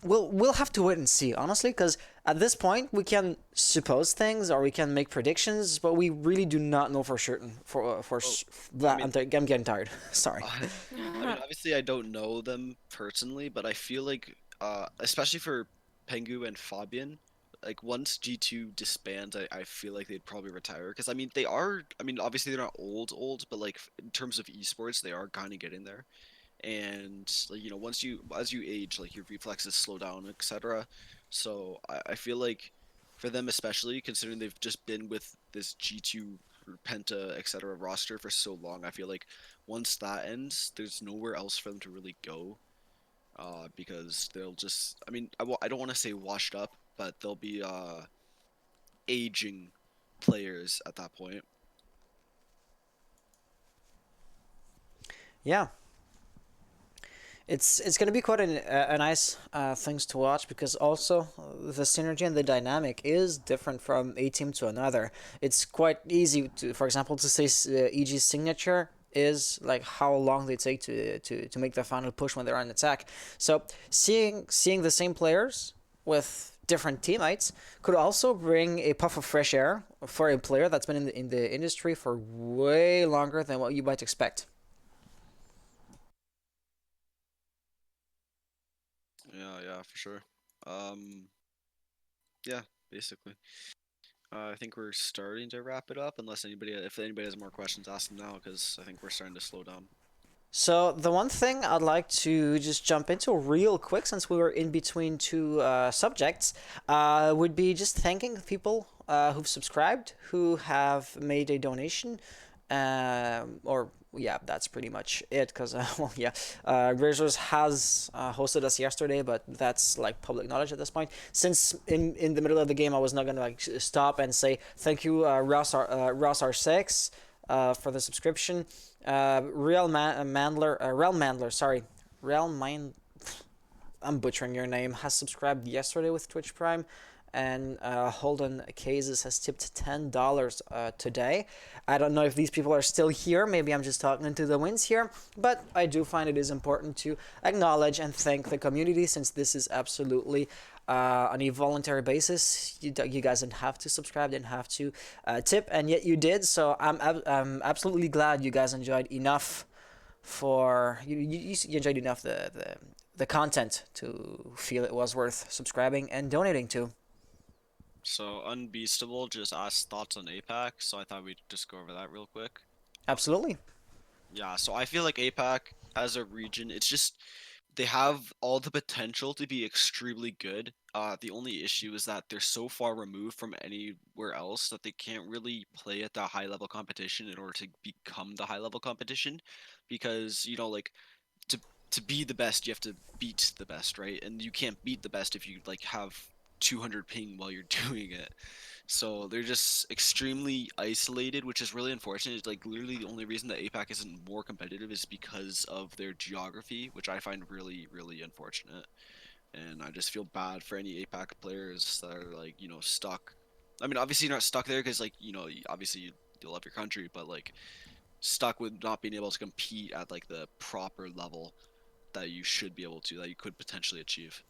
[SPEAKER 6] we'll have to wait and see, honestly, because at this point we can suppose things or we can make predictions, but we really do not know for certain. I'm getting tired. Sorry.
[SPEAKER 8] I mean, obviously, I don't know them personally, but I feel like, especially for Pengu and Fabian, like once G2 disbands, I feel like they'd probably retire. Because I mean, I mean, obviously they're not old, but like in terms of esports, they are kind of getting there. And like as you age, like your reflexes slow down, etc. So I feel like for them especially, considering they've just been with this G2 or Penta etc. roster for so long, I feel like once that ends, there's nowhere else for them to really go. Because they'll just, I mean, I don't want to say washed up, but they'll be aging players at that point.
[SPEAKER 6] Yeah. It's going to be quite a nice things to watch, because also the synergy and the dynamic is different from a team to another. It's quite easy to, for example, to say EG's signature is like how long they take to make the final push when they're on attack. So seeing the same players with different teammates could also bring a puff of fresh air for a player that's been in the industry for way longer than what you might expect.
[SPEAKER 8] Yeah, for sure. Yeah, basically. I think we're starting to wrap it up, unless if anybody has more questions, ask them now, because I think we're starting to slow down.
[SPEAKER 6] So the one thing I'd like to just jump into real quick, since we were in between two subjects, would be just thanking people who've subscribed, who have made a donation, or yeah, that's pretty much it. Cause well, yeah, Grazers has hosted us yesterday, but that's like public knowledge at this point. Since in the middle of the game, I was not gonna like stop and say thank you, Ross R6, for the subscription. Mandler, sorry, Real Mind. I'm butchering your name. Has subscribed yesterday with Twitch Prime, and Holden Cases has tipped $10 today. I don't know if these people are still here. Maybe I'm just talking into the winds here, but I do find it is important to acknowledge and thank the community, since this is absolutely on a voluntary basis. You guys didn't have to subscribe, didn't have to tip, and yet you did. So I'm absolutely glad you guys enjoyed enough for you enjoyed enough the content to feel it was worth subscribing and donating to.
[SPEAKER 8] So Unbeastable just asked thoughts on APAC, so I thought we'd just go over that real quick.
[SPEAKER 6] Absolutely.
[SPEAKER 8] Yeah, so I feel like APAC as a region, it's just they have all the potential to be extremely good. The only issue is that they're so far removed from anywhere else that they can't really play at the high level competition in order to become the high level competition, because like to to be the best, you have to beat the best, right? And you can't beat the best if you like have 200 ping while you're doing it. So they're just extremely isolated, which is really unfortunate. It's like literally the only reason that APAC isn't more competitive is because of their geography, which I find really, really unfortunate. And I just feel bad for any APAC players that are like, stuck. I mean, obviously you're not stuck there because like, obviously you love your country, but like stuck with not being able to compete at like the proper level that you should be able to, that you could potentially achieve.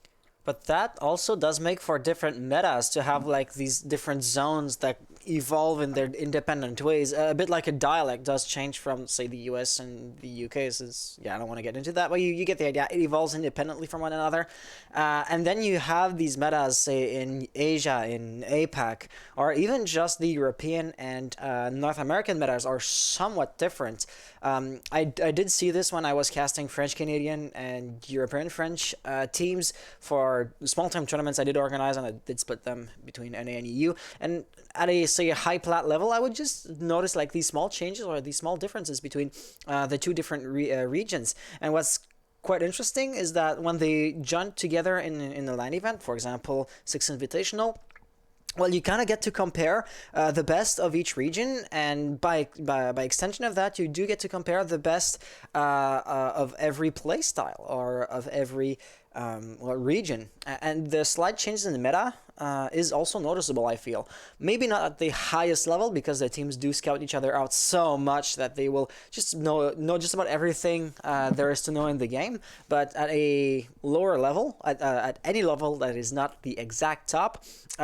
[SPEAKER 6] But that also does make for different metas, to have like these different zones that evolve in their independent ways. A bit like a dialect does change from, say, the US and the UK. Yeah, I don't want to get into that, but you get the idea. It evolves independently from one another. And then you have these metas, say, in Asia, in APAC, or even just the European and North American metas are somewhat different. I did see this when I was casting French Canadian and European French teams for small time tournaments I did organize, and I did split them between NA and EU. And at a, say, a high plat level, I would just notice like these small changes or these small differences between the two different regions. And what's quite interesting is that when they join together in a LAN event, for example, Six Invitational, well, you kind of get to compare the best of each region, and by extension of that, you do get to compare the best of every play style or of every region. And the slight changes in the meta is also noticeable, I feel. Maybe not at the highest level, because the teams do scout each other out so much that they will just know just about everything there is to know in the game. But at a lower level, at any level that is not the exact top,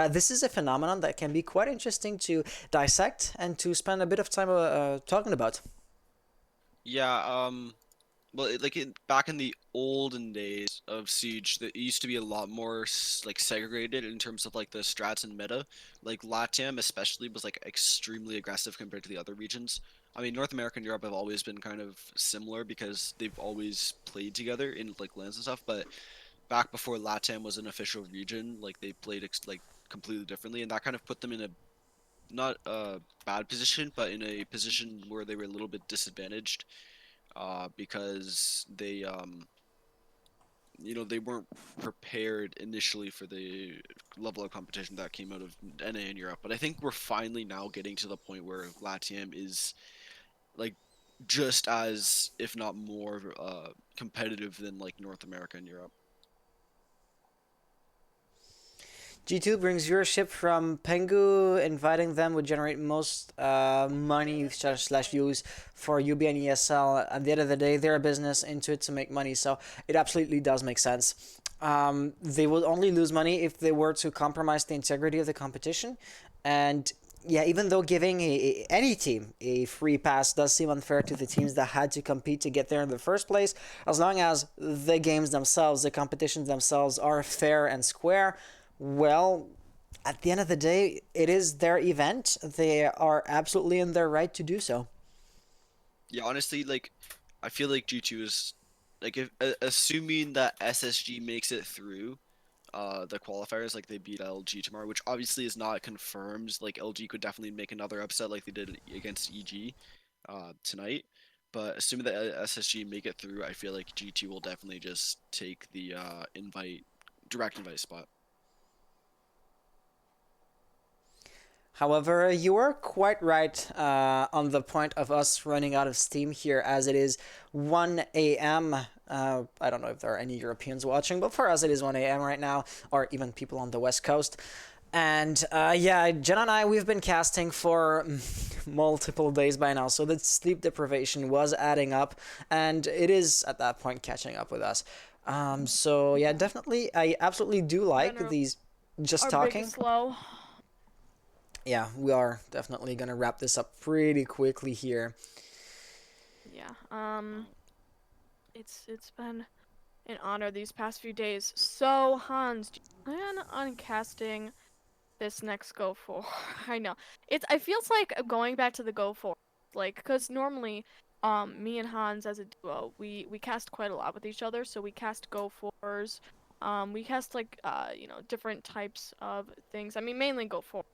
[SPEAKER 6] this is a phenomenon that can be quite interesting to dissect and to spend a bit of time talking about.
[SPEAKER 8] Yeah, well, back in the olden days of Siege, it used to be a lot more like segregated in terms of like the strats and meta. Like LATAM especially was like extremely aggressive compared to the other regions. I mean, North America and Europe have always been kind of similar because they've always played together in like lands and stuff. But back before LATAM was an official region, like they played like completely differently, and that kind of put them in a not a bad position, but in a position where they were a little bit disadvantaged because they weren't prepared initially for the level of competition that came out of NA in Europe. But I think we're finally now getting to the point where LATAM is like just as, if not more, competitive than like North America and Europe.
[SPEAKER 6] G2 brings viewership from Pengu. Inviting them would generate most money slash views for UB and ESL. At the end of the day, they're a business into it to make money, so it absolutely does make sense. They would only lose money if they were to compromise the integrity of the competition. And yeah, even though giving any team a free pass does seem unfair to the teams that had to compete to get there in the first place, as long as the games themselves, the competitions themselves are fair and square, well, at the end of the day, it is their event. They are absolutely in their right to do so.
[SPEAKER 8] Yeah, honestly, like I feel like G2 is like if assuming that SSG makes it through the qualifiers, like they beat LG tomorrow, which obviously is not confirmed. Like LG could definitely make another upset like they did against EG tonight. But assuming that SSG make it through, I feel like G2 will definitely just take the direct invite spot.
[SPEAKER 6] However, you are quite right on the point of us running out of steam here, as it is 1 a.m. I don't know if there are any Europeans watching, but for us it is 1 a.m. right now, or even people on the West Coast. And yeah, Jen and I, we've been casting for multiple days by now, so the sleep deprivation was adding up, and it is at that point catching up with us. So yeah, definitely, I absolutely do like
[SPEAKER 3] Runner-
[SPEAKER 6] these just
[SPEAKER 3] Our
[SPEAKER 6] talking.
[SPEAKER 3] biggest low.
[SPEAKER 6] Yeah, we are definitely gonna wrap this up pretty quickly here.
[SPEAKER 3] Yeah. It's been an honor these past few days. So Hans, do you plan on casting this next Go 4? I know it feels like going back to the Go 4, like because normally, me and Hans as a duo, we cast quite a lot with each other. So we cast Go 4s. We cast like different types of things. I mean mainly Go 4, of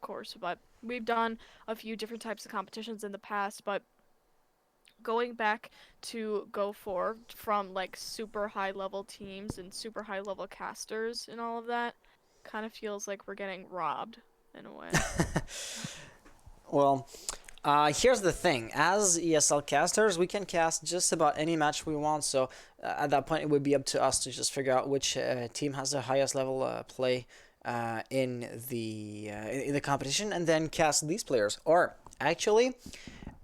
[SPEAKER 3] course, but we've done a few different types of competitions in the past. But going back to Go 4 from like super high level teams and super high level casters and all of that kind of feels like we're getting robbed in a way.
[SPEAKER 6] Well, here's the thing. As ESL casters, we can cast just about any match we want. So at that point, it would be up to us to just figure out which team has the highest level play in the competition, and then cast these players. Or actually,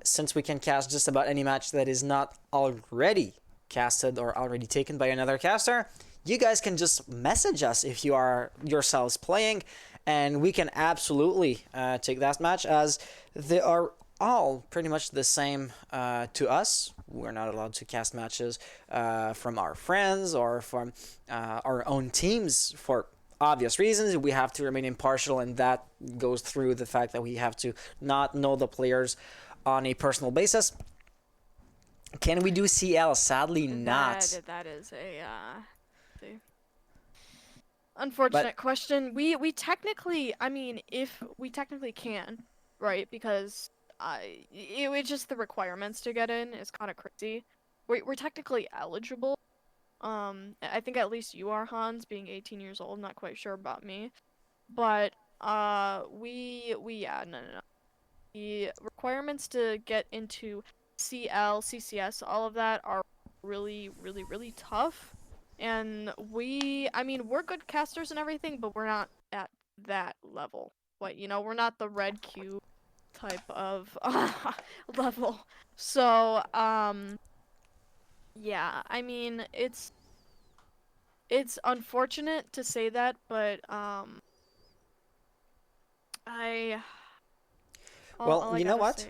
[SPEAKER 6] since we can cast just about any match that is not already casted or already taken by another caster, you guys can just message us if you are yourselves playing, and we can absolutely take that match, as they are all pretty much the same to us. We're not allowed to cast matches from our friends or from our own teams for obvious reasons. We have to remain impartial, and that goes through the fact that we have to not know the players on a personal basis. Can we do CL? Sadly, not.
[SPEAKER 3] That is a unfortunate question. We technically, I mean, if we technically can, right? Because it's just the requirements to get in is kind of crazy. We're technically eligible. I think at least you are, Hans, being 18 years old. Not quite sure about me, but yeah, no. The requirements to get into CL, CCS, all of that are really, really, really tough. And I mean, we're good casters and everything, but we're not at that level. We're not the red cube type of level. So, yeah, I mean, it's unfortunate to say that, but
[SPEAKER 6] Well, you know what?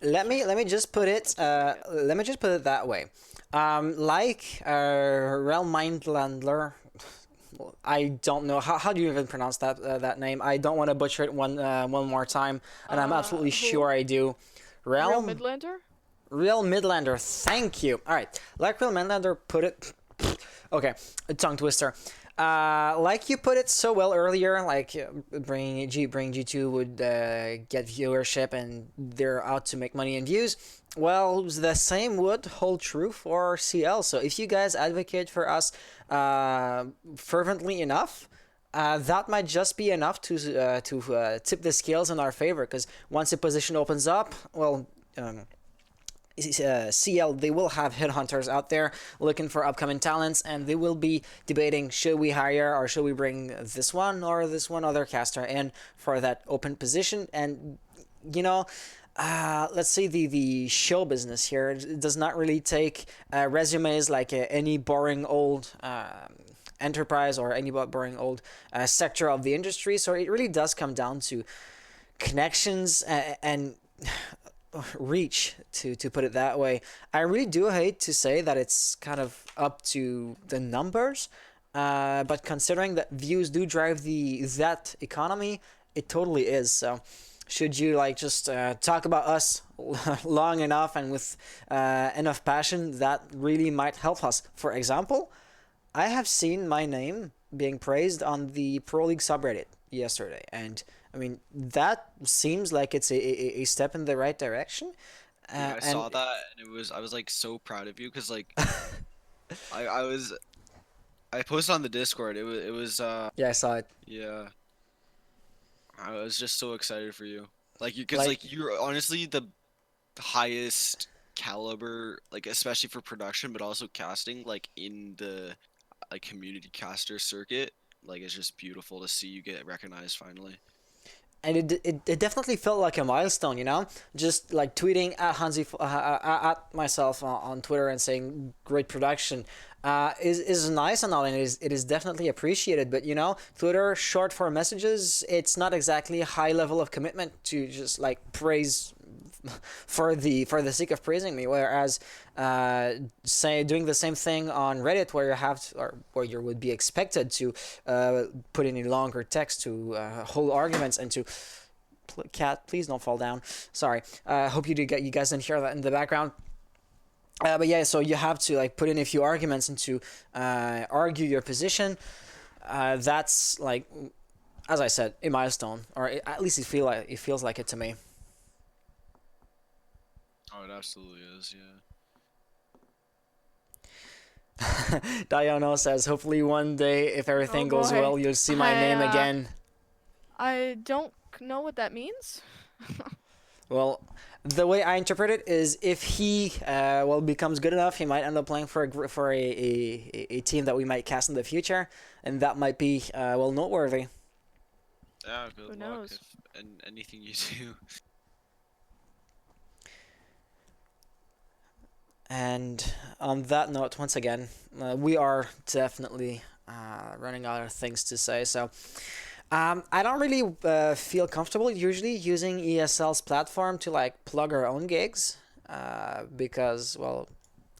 [SPEAKER 6] Let me just put it that way. Like Realm Mindlander, I don't know how do you even pronounce that name. I don't want to butcher it one more time, and I'm absolutely sure I do.
[SPEAKER 3] Real Midlander?
[SPEAKER 6] Real Midlander, thank you. All right, like Real Midlander put it. Okay, a tongue twister. Like you put it so well earlier, like bring G2 would get viewership and they're out to make money and views. Well, the same would hold true for CL. So if you guys advocate for us fervently enough, that might just be enough to tip the scales in our favor. Because once a position opens up, well. CL, they will have headhunters out there looking for upcoming talents, and they will be debating, should we hire or should we bring this one or this one other caster in for that open position. And let's say the show business here does not really take resumes like any boring old enterprise or any boring old sector of the industry. So it really does come down to connections and reach, to put it that way. I really do hate to say that it's kind of up to the numbers, but considering that views do drive that economy, it totally is. So should you like just talk about us long enough and with enough passion, that really might help us. For example, I have seen my name being praised on the Pro League subreddit yesterday, and I mean that seems like it's a step in the right direction.
[SPEAKER 8] Yeah, I
[SPEAKER 6] And
[SPEAKER 8] saw that, and I was like so proud of you because like I posted on the Discord. It was
[SPEAKER 6] yeah, I saw it.
[SPEAKER 8] yeah. I was just so excited for you. Like you, cause
[SPEAKER 6] Like,
[SPEAKER 8] like you're honestly the highest caliber, like especially for production, but also casting, like in the like community caster circuit. Like it's just beautiful to see you get recognized finally.
[SPEAKER 6] and it definitely felt like a milestone, you know. Just like tweeting at Hansi at myself on Twitter and saying great production is nice and all, and it is definitely appreciated. But you know, Twitter short form messages, it's not exactly a high level of commitment to just like praise for the sake of praising me, whereas say doing the same thing on Reddit, where you have to, or where you would be expected to put in a longer text to whole arguments and to cat, please don't fall down, sorry, hope you guys didn't hear that in the background. But yeah, so you have to like put in a few arguments and to argue your position. That's like, as I said, a milestone, or at least it feels like it to me.
[SPEAKER 8] Oh, it absolutely is, yeah.
[SPEAKER 6] Diana says, hopefully one day, if everything goes
[SPEAKER 3] boy.
[SPEAKER 6] well, you'll see my name again.
[SPEAKER 3] I don't know what that means.
[SPEAKER 6] Well, the way I interpret it is, if he becomes good enough, he might end up playing for a team that we might cast in the future, and that might be noteworthy.
[SPEAKER 8] Yeah, good
[SPEAKER 3] Who
[SPEAKER 8] luck
[SPEAKER 3] knows?
[SPEAKER 8] if and anything you do.
[SPEAKER 6] And on that note, once again, we are definitely running out of things to say. So I don't really feel comfortable usually using ESL's platform to like plug our own gigs because, well,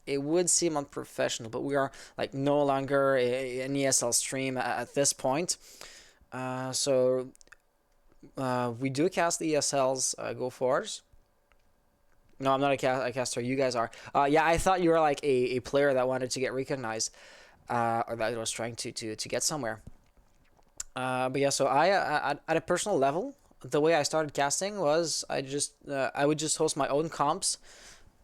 [SPEAKER 6] it would seem unprofessional, but we are like no longer an ESL stream at this point. So we do cast the ESL's Go Fours. No, I'm not a caster. You guys are. Yeah, I thought you were like a player that wanted to get recognized, or that was trying to get somewhere. But yeah, so I at a personal level, the way I started casting was I would just host my own comps,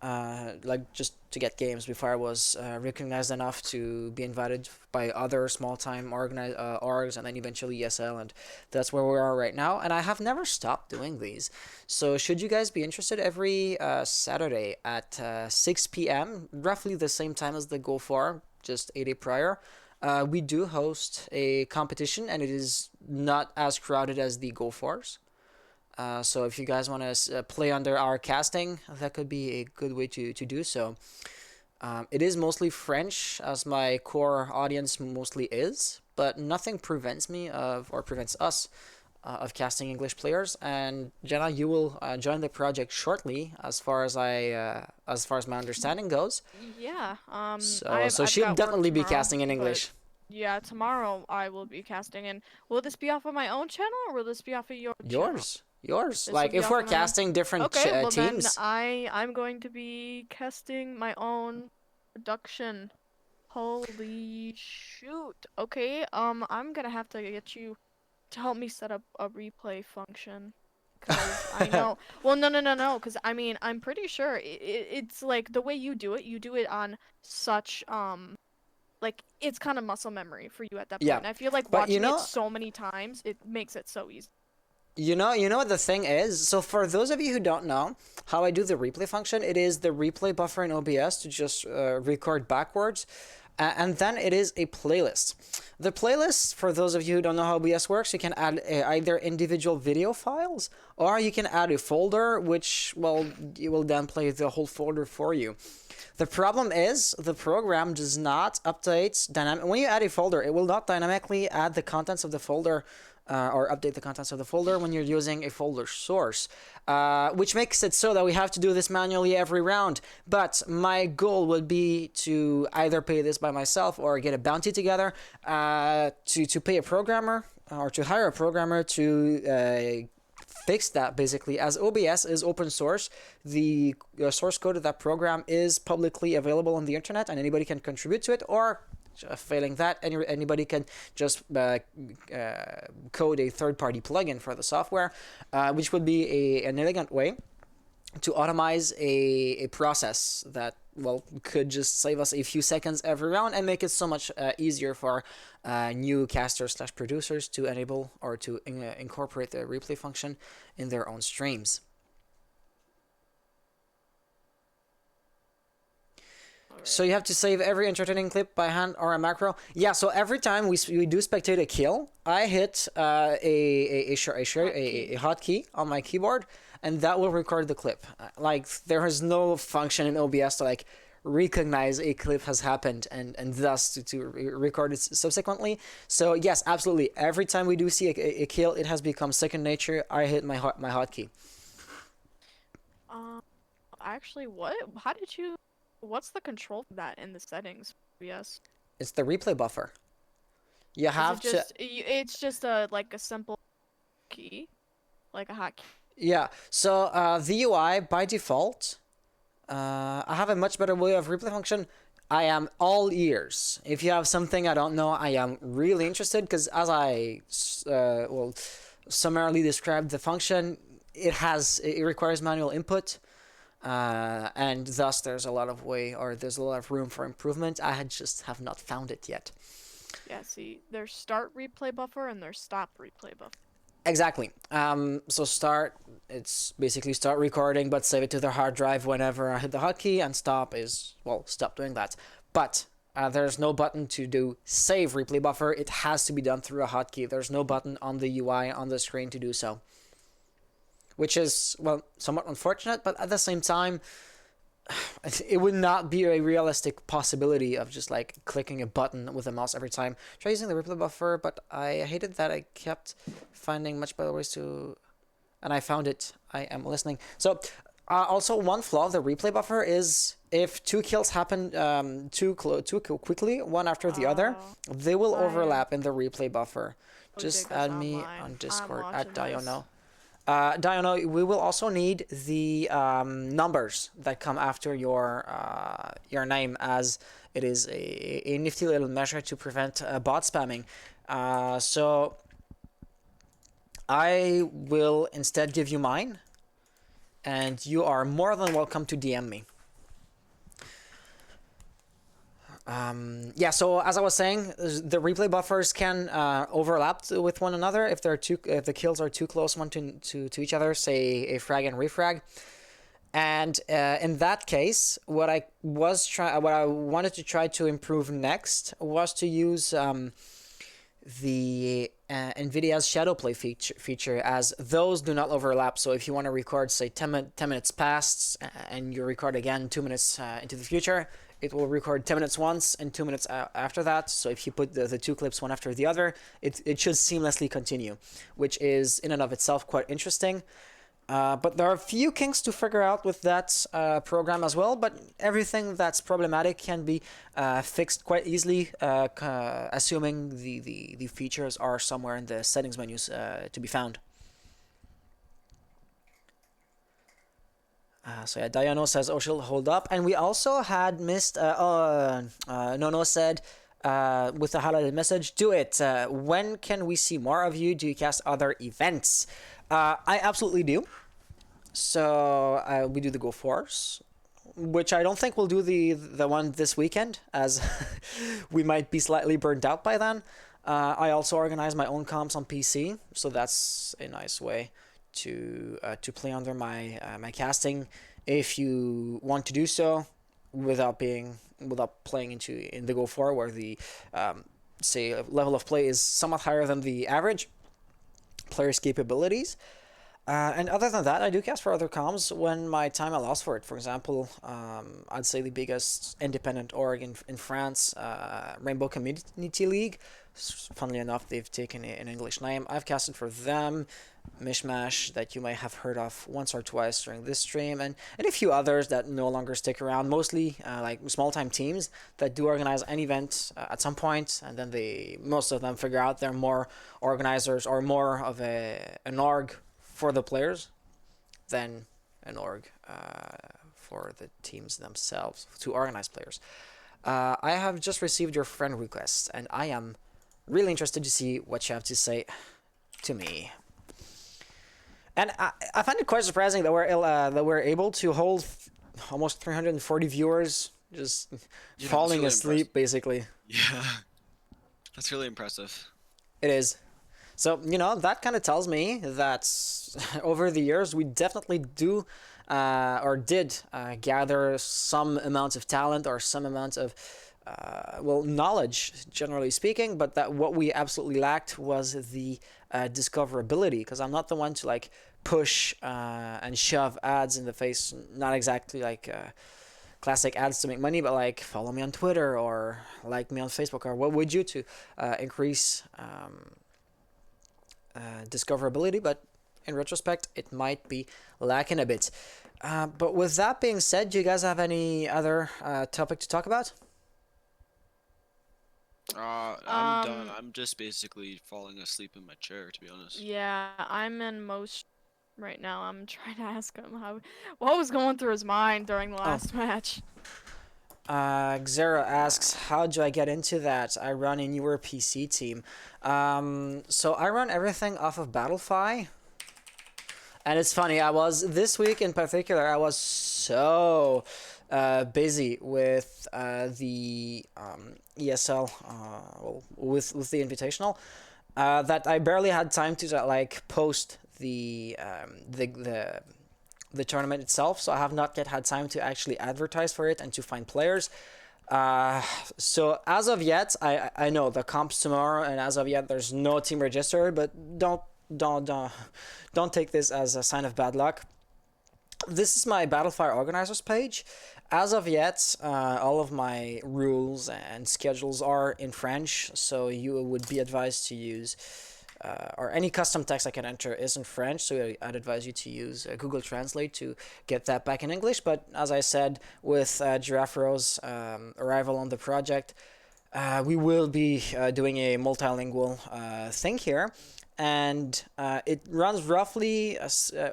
[SPEAKER 6] like just to get games before I was recognized enough to be invited by other small time orgs, and then eventually ESL, and that's where we are right now. And I have never stopped doing these. So should you guys be interested, every Saturday at 6 p.m., roughly the same time as the Go 4, just a day prior, we do host a competition, and it is not as crowded as the Go 4s. So if you guys want to play under our casting, that could be a good way to do so. It is mostly French, as my core audience mostly is, but nothing prevents us of casting English players. And Jenna, you will join the project shortly, as far as my understanding goes.
[SPEAKER 3] Yeah.
[SPEAKER 6] So
[SPEAKER 3] I've
[SPEAKER 6] she'll
[SPEAKER 3] got work
[SPEAKER 6] definitely be
[SPEAKER 3] tomorrow,
[SPEAKER 6] casting in
[SPEAKER 3] but
[SPEAKER 6] English.
[SPEAKER 3] yeah, tomorrow I will be casting. And will this be off of my own channel, or will this be off of your channel?
[SPEAKER 6] Yours.
[SPEAKER 3] This
[SPEAKER 6] Like,
[SPEAKER 3] will be
[SPEAKER 6] if
[SPEAKER 3] off
[SPEAKER 6] we're
[SPEAKER 3] of my own-
[SPEAKER 6] casting different
[SPEAKER 3] Okay, well then
[SPEAKER 6] teams,
[SPEAKER 3] I'm going to be casting my own production. Holy shoot. Okay, I'm gonna have to get you to help me set up a replay function. Because I know. Well, no. Because I mean, I'm pretty sure it's like the way you do it on such like it's kind of muscle memory for you at that point.
[SPEAKER 6] Yeah,
[SPEAKER 3] And I feel like
[SPEAKER 6] but you
[SPEAKER 3] watching
[SPEAKER 6] know,
[SPEAKER 3] it so many times, it makes it so easy.
[SPEAKER 6] you know what the thing is? So for those of you who don't know how I do the replay function, it is the replay buffer in OBS to just record backwards. And then it is a playlist. The playlist, for those of you who don't know how OBS works, you can add either individual video files, or you can add a folder, which, well, it will then play the whole folder for you. The problem is the program does not update dynamic. When you add a folder, it will not dynamically add the contents of the folder or update the contents of the folder when you're using a folder source, which makes it so that we have to do this manually every round. But my goal would be to either pay this by myself or get a bounty together to pay a programmer or to hire a programmer to fixed that basically. As OBS is open source, the source code of that program is publicly available on the internet, and anybody can contribute to it, or failing that, anybody can just code a third-party plugin for the software, which would be an elegant way to automize a process that, well, could just save us a few seconds every round and make it so much easier for new casters / producers to enable or to incorporate the replay function in their own streams. So you have to save every entertaining clip by hand or a macro. Yeah, so every time we do spectate a kill, I hit a hotkey on my keyboard, and that will record the clip. Like, there is no function in OBS to like recognize a clip has happened and thus to record it subsequently. So yes, absolutely. Every time we do see a kill, it has become second nature. I hit my hotkey.
[SPEAKER 3] Actually, what's the control for that in the settings? Yes.
[SPEAKER 6] It's the replay buffer. You have
[SPEAKER 3] it's just a simple key, like a hotkey.
[SPEAKER 6] Yeah. So the UI by default, I have a much better way of replay function. I am all ears. If you have something I don't know, I am really interested, because as I summarily described the function, it requires manual input. And thus there's a lot of room for improvement. I just have not found it yet.
[SPEAKER 3] Yeah, see, there's start replay buffer and there's stop replay buffer.
[SPEAKER 6] Exactly. So start, it's basically start recording, but save it to the hard drive whenever I hit the hotkey, and stop is, well, stop doing that. But there's no button to do save replay buffer. It has to be done through a hotkey. There's no button on the UI on the screen to do so. Which is, well, somewhat unfortunate, but at the same time, it would not be a realistic possibility of just like clicking a button with a mouse every time. Try using the replay buffer, but I hated that I kept finding much better ways to, and I found it. I am listening. So also one flaw of the replay buffer is if two kills happen too quickly, one after the other, they will overlap in the replay buffer. Just add me on Discord at Diono. Diono, we will also need the numbers that come after your name, as it is a nifty little measure to prevent bot spamming. So I will instead give you mine, and you are more than welcome to DM me. Yeah, so as I was saying, the replay buffers can overlap with one another if the kills are too close one to each other, say a frag and refrag. And in that case, what I wanted to try to improve next was to use the NVIDIA's shadow play feature, as those do not overlap. So if you want to record, say 10 minutes past, and you record again 2 minutes into the future, it will record 10 minutes once and 2 minutes after that. So if you put the two clips one after the other, it should seamlessly continue, which is in and of itself quite interesting. But there are a few kinks to figure out with that program as well, but everything that's problematic can be fixed quite easily, assuming the features are somewhere in the settings menus to be found. So yeah, Diano says, oh, she'll hold up. And we also had missed, Nono said, with the highlighted message, do it. When can we see more of you? Do you cast other events? I absolutely do. So we do the Go Force, which I don't think we'll do the one this weekend, as we might be slightly burned out by then. I also organize my own comps on PC, so that's a nice way to play under my casting, if you want to do so without playing in the Go 4, where the say level of play is somewhat higher than the average player's capabilities. And other than that, I do cast for other comms when my time allows for it. For example, I'd say the biggest independent org in France, Rainbow Community League. Funnily enough, they've taken an English name. I've casted for them, Mishmash, that you might have heard of once or twice during this stream, and a few others that no longer stick around, mostly like small-time teams that do organize an event at some point, and then most of them figure out they're more organizers or more of an org for the players than an org for the teams themselves to organize players. I have just received your friend request, and I am really interested to see what you have to say to me. And I find it quite surprising that we're able to hold almost 340 viewers just
[SPEAKER 8] Yeah,
[SPEAKER 6] falling
[SPEAKER 8] really
[SPEAKER 6] asleep, basically.
[SPEAKER 8] Yeah, that's really impressive.
[SPEAKER 6] It is. So, that kind of tells me that over the years, we definitely do or did gather some amount of talent or some amount of, knowledge, generally speaking, but that what we absolutely lacked was the discoverability, because I'm not the one to, like, push and shove ads in the face, not exactly like classic ads to make money, but like follow me on Twitter or like me on Facebook, or what would you to increase discoverability, but in retrospect, it might be lacking a bit. But with that being said, do you guys have any other topic to talk about?
[SPEAKER 8] I'm done. I'm just basically falling asleep in my chair, to be honest.
[SPEAKER 3] Yeah, I'm in most right now. I'm trying to ask him what was going through his mind during the last match.
[SPEAKER 6] Xera asks, how do I get into that? I run a newer PC team. So I run everything off of Battlefy. And it's funny, this week in particular, I was so busy with the ESL, with the Invitational, that I barely had time to post the tournament itself, so I have not yet had time to actually advertise for it and to find players. So as of yet, I know the comp's tomorrow, and as of yet, there's no team registered. But don't take this as a sign of bad luck. This is my Battlefire organizers page. As of yet, all of my rules and schedules are in French, so you would be advised to use. Or any custom text I can enter is in French, so I'd advise you to use Google Translate to get that back in English. But as I said, with Giraffe Row's arrival on the project, we will be doing a multilingual thing here. And it runs roughly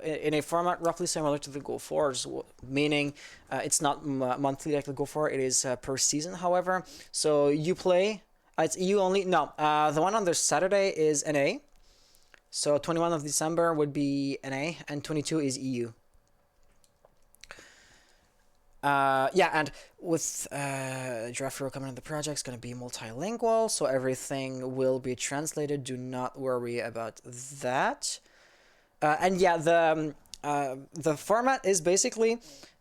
[SPEAKER 6] in a format roughly similar to the Go 4s, meaning it's not monthly like the Go 4, it is per season, however. So you play... It's EU only. No, the one on this Saturday is NA. So 21 of December would be NA, and 22 is EU. Yeah, and with Giraffe Row coming in the project, it's going to be multilingual, so everything will be translated. Do not worry about that. And yeah, the format is basically...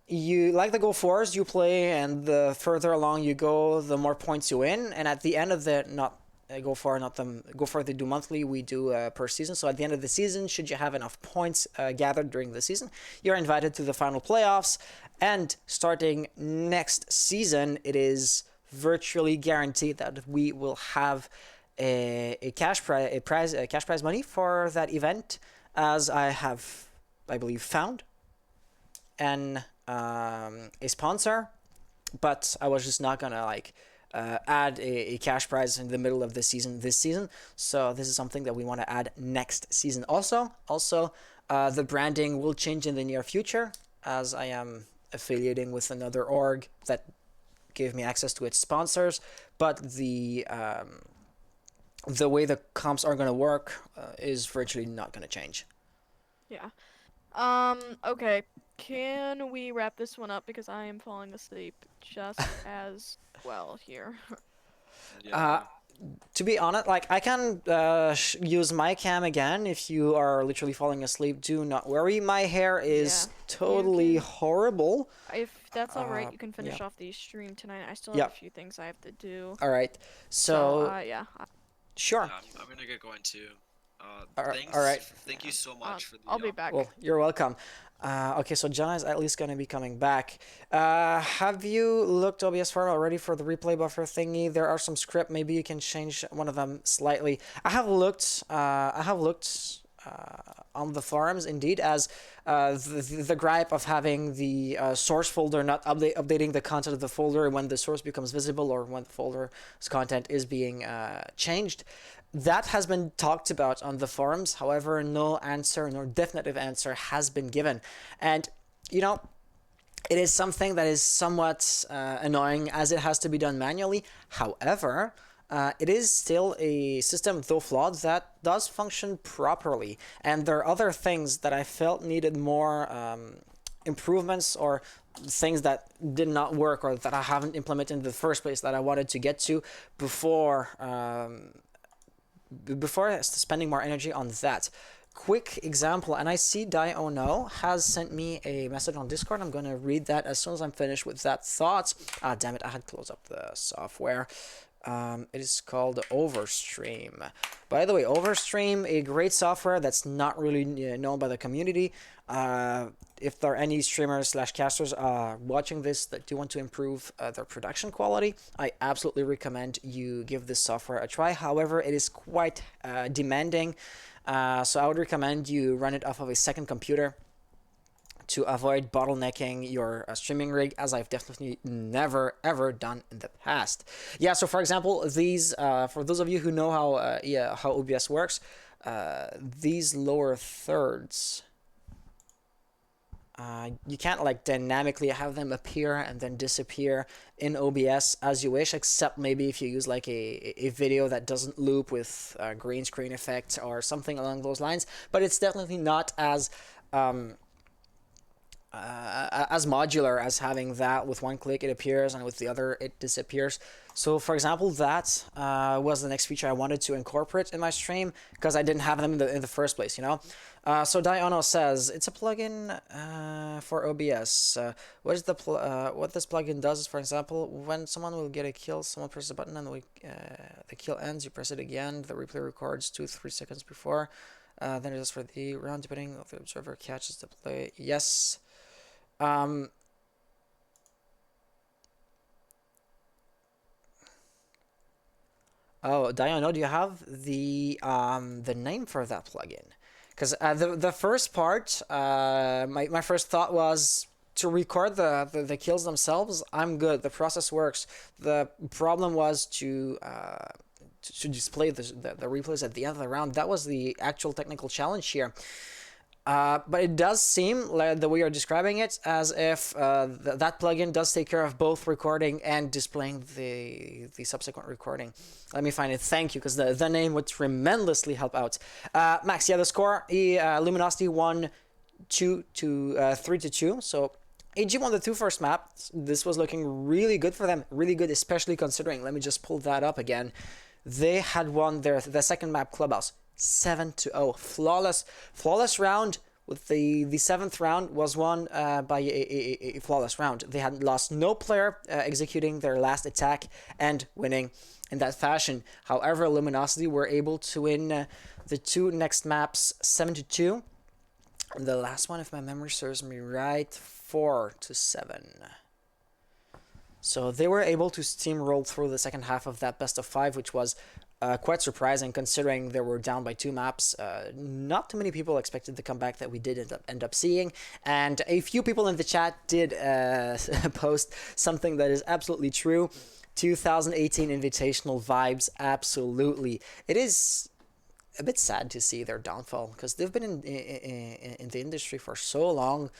[SPEAKER 6] You like the Go 4s, you play, and the further along you go, the more points you win. And at the end of the Go 4, they do monthly, we do per season. So at the end of the season, should you have enough points gathered during the season, you're invited to the final playoffs. And starting next season, it is virtually guaranteed that we will have a cash prize money for that event, as I believe, found and a sponsor, but I was just not gonna add a cash prize in the middle of the season this season. So this is something that we want to add next season. Also, the branding will change in the near future, as I am affiliating with another org that gave me access to its sponsors. But the way the comps are gonna work is virtually not gonna change.
[SPEAKER 3] Yeah. Okay. Can we wrap this one up, because I am falling asleep just as well here.
[SPEAKER 8] Yeah.
[SPEAKER 6] To be honest, I can use my cam again if you are literally falling asleep. Do not worry. My hair is totally horrible.
[SPEAKER 3] If that's all right, you can finish off the stream tonight. I still have a few things I have to do.
[SPEAKER 6] All right. So
[SPEAKER 3] yeah.
[SPEAKER 6] Sure.
[SPEAKER 8] Yeah, I'm gonna get going too.
[SPEAKER 6] All right.
[SPEAKER 8] Thank you so much for the.
[SPEAKER 3] I'll be back.
[SPEAKER 6] Well, you're welcome. Okay, so John is at least going to be coming back. Have you looked OBS format already for the replay buffer thingy? There are some script. Maybe you can change one of them slightly. I have looked on the forums, indeed, as the gripe of having the source folder not updating the content of the folder when the source becomes visible or when the folder's content is being changed. That has been talked about on the forums. However, no answer, no definitive answer has been given. And, you know, it is something that is somewhat annoying as it has to be done manually. However, it is still a system, though flawed, that does function properly. And there are other things that I felt needed more improvements or things that did not work or that I haven't implemented in the first place that I wanted to get to before spending more energy on that. Quick example, and I see Diono has sent me a message on Discord. I'm going to read that as soon as I'm finished with that thought. Ah, damn it, I had to close up the software. It is called Overstream. By the way, Overstream, a great software that's not really known by the community. If there are any streamers / casters watching this that do want to improve their production quality, I absolutely recommend you give this software a try. However, it is quite demanding, so I would recommend you run it off of a second computer to avoid bottlenecking your streaming rig, as I've definitely never ever done in the past. Yeah, so for example, these for those of you who know how OBS works, these lower thirds, you can't like dynamically have them appear and then disappear in OBS as you wish, except maybe if you use like a video that doesn't loop with green screen effect or something along those lines. But it's definitely not as modular as having that with one click it appears and with the other it disappears. So for example, that was the next feature I wanted to incorporate in my stream because I didn't have them in the first place, you know. So Diono says it's a plugin for OBS. What this plugin does is, for example, when someone will get a kill, someone presses a button and the kill ends, you press it again, the replay records 2-3 seconds before, then it is for the round depending if the observer catches the play. Yes. Oh, Diono, do you have the name for that plugin? Because the first part, my first thought was to record the kills themselves. I'm good. The process works. The problem was to display the replays at the end of the round. That was the actual technical challenge here. But it does seem, like the way you're describing it, as if that plugin does take care of both recording and displaying the subsequent recording. Let me find it. Thank you, because the name would tremendously help out. Max, yeah, the score, Luminosity won 3-2. So AG won the 2 first maps. This was looking really good for them. Really good, especially considering, let me just pull that up again. They had won the second map, Clubhouse, 7-0. Flawless round. With the 7th round was won by a flawless round. They had lost no player executing their last attack and winning in that fashion. However, Luminosity were able to win the 2 next maps 7-2. And the last one, if my memory serves me right, 4-7. So they were able to steamroll through the second half of that best of 5, which was quite surprising considering they were down by 2 maps. Not too many people expected the comeback that we did end up seeing, and a few people in the chat did post something that is absolutely true. 2018 Invitational vibes, absolutely. It is a bit sad to see their downfall because they've been in the industry for so long.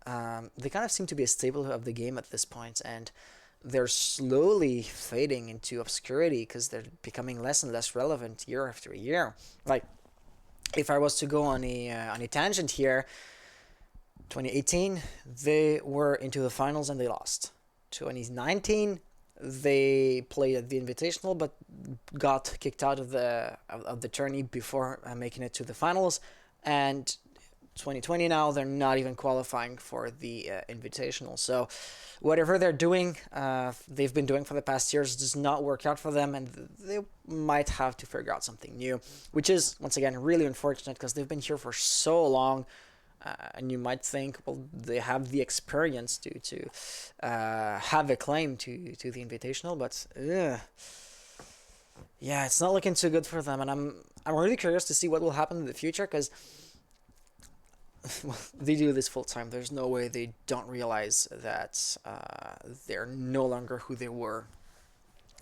[SPEAKER 6] They kind of seem to be a staple of the game at this point, and they're slowly fading into obscurity because they're becoming less and less relevant year after year. Like, if I was to go on a tangent here, 2018 they were into the finals and they lost. 2019 they played at the Invitational but got kicked out of the tourney before making it to the finals, and 2020 now they're not even qualifying for the Invitational. So whatever they're doing, they've been doing for the past years, does not work out for them, and they might have to figure out something new, which is once again really unfortunate because they've been here for so long. And you might think, well, they have the experience to have a claim to the Invitational, but yeah, it's not looking too good for them, and I'm really curious to see what will happen in the future, because well, they do this full time. There's no way they don't realize that they're no longer who they were.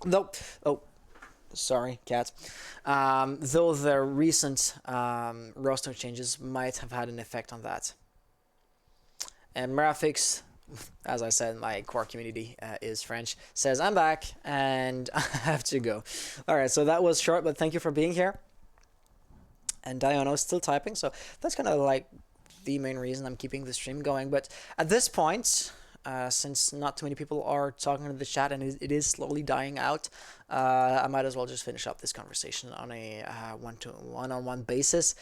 [SPEAKER 6] Though, oh, sorry, cat. Though the recent roster changes might have had an effect on that. And Marafix, as I said, my core community is French, says I'm back and I have to go. All right, so that was short, but thank you for being here. And Diano's still typing, so that's kind of like the main reason I'm keeping the stream going. But at this point, since not too many people are talking to the chat and it is slowly dying out, I might as well just finish up this conversation on a one-on-one basis.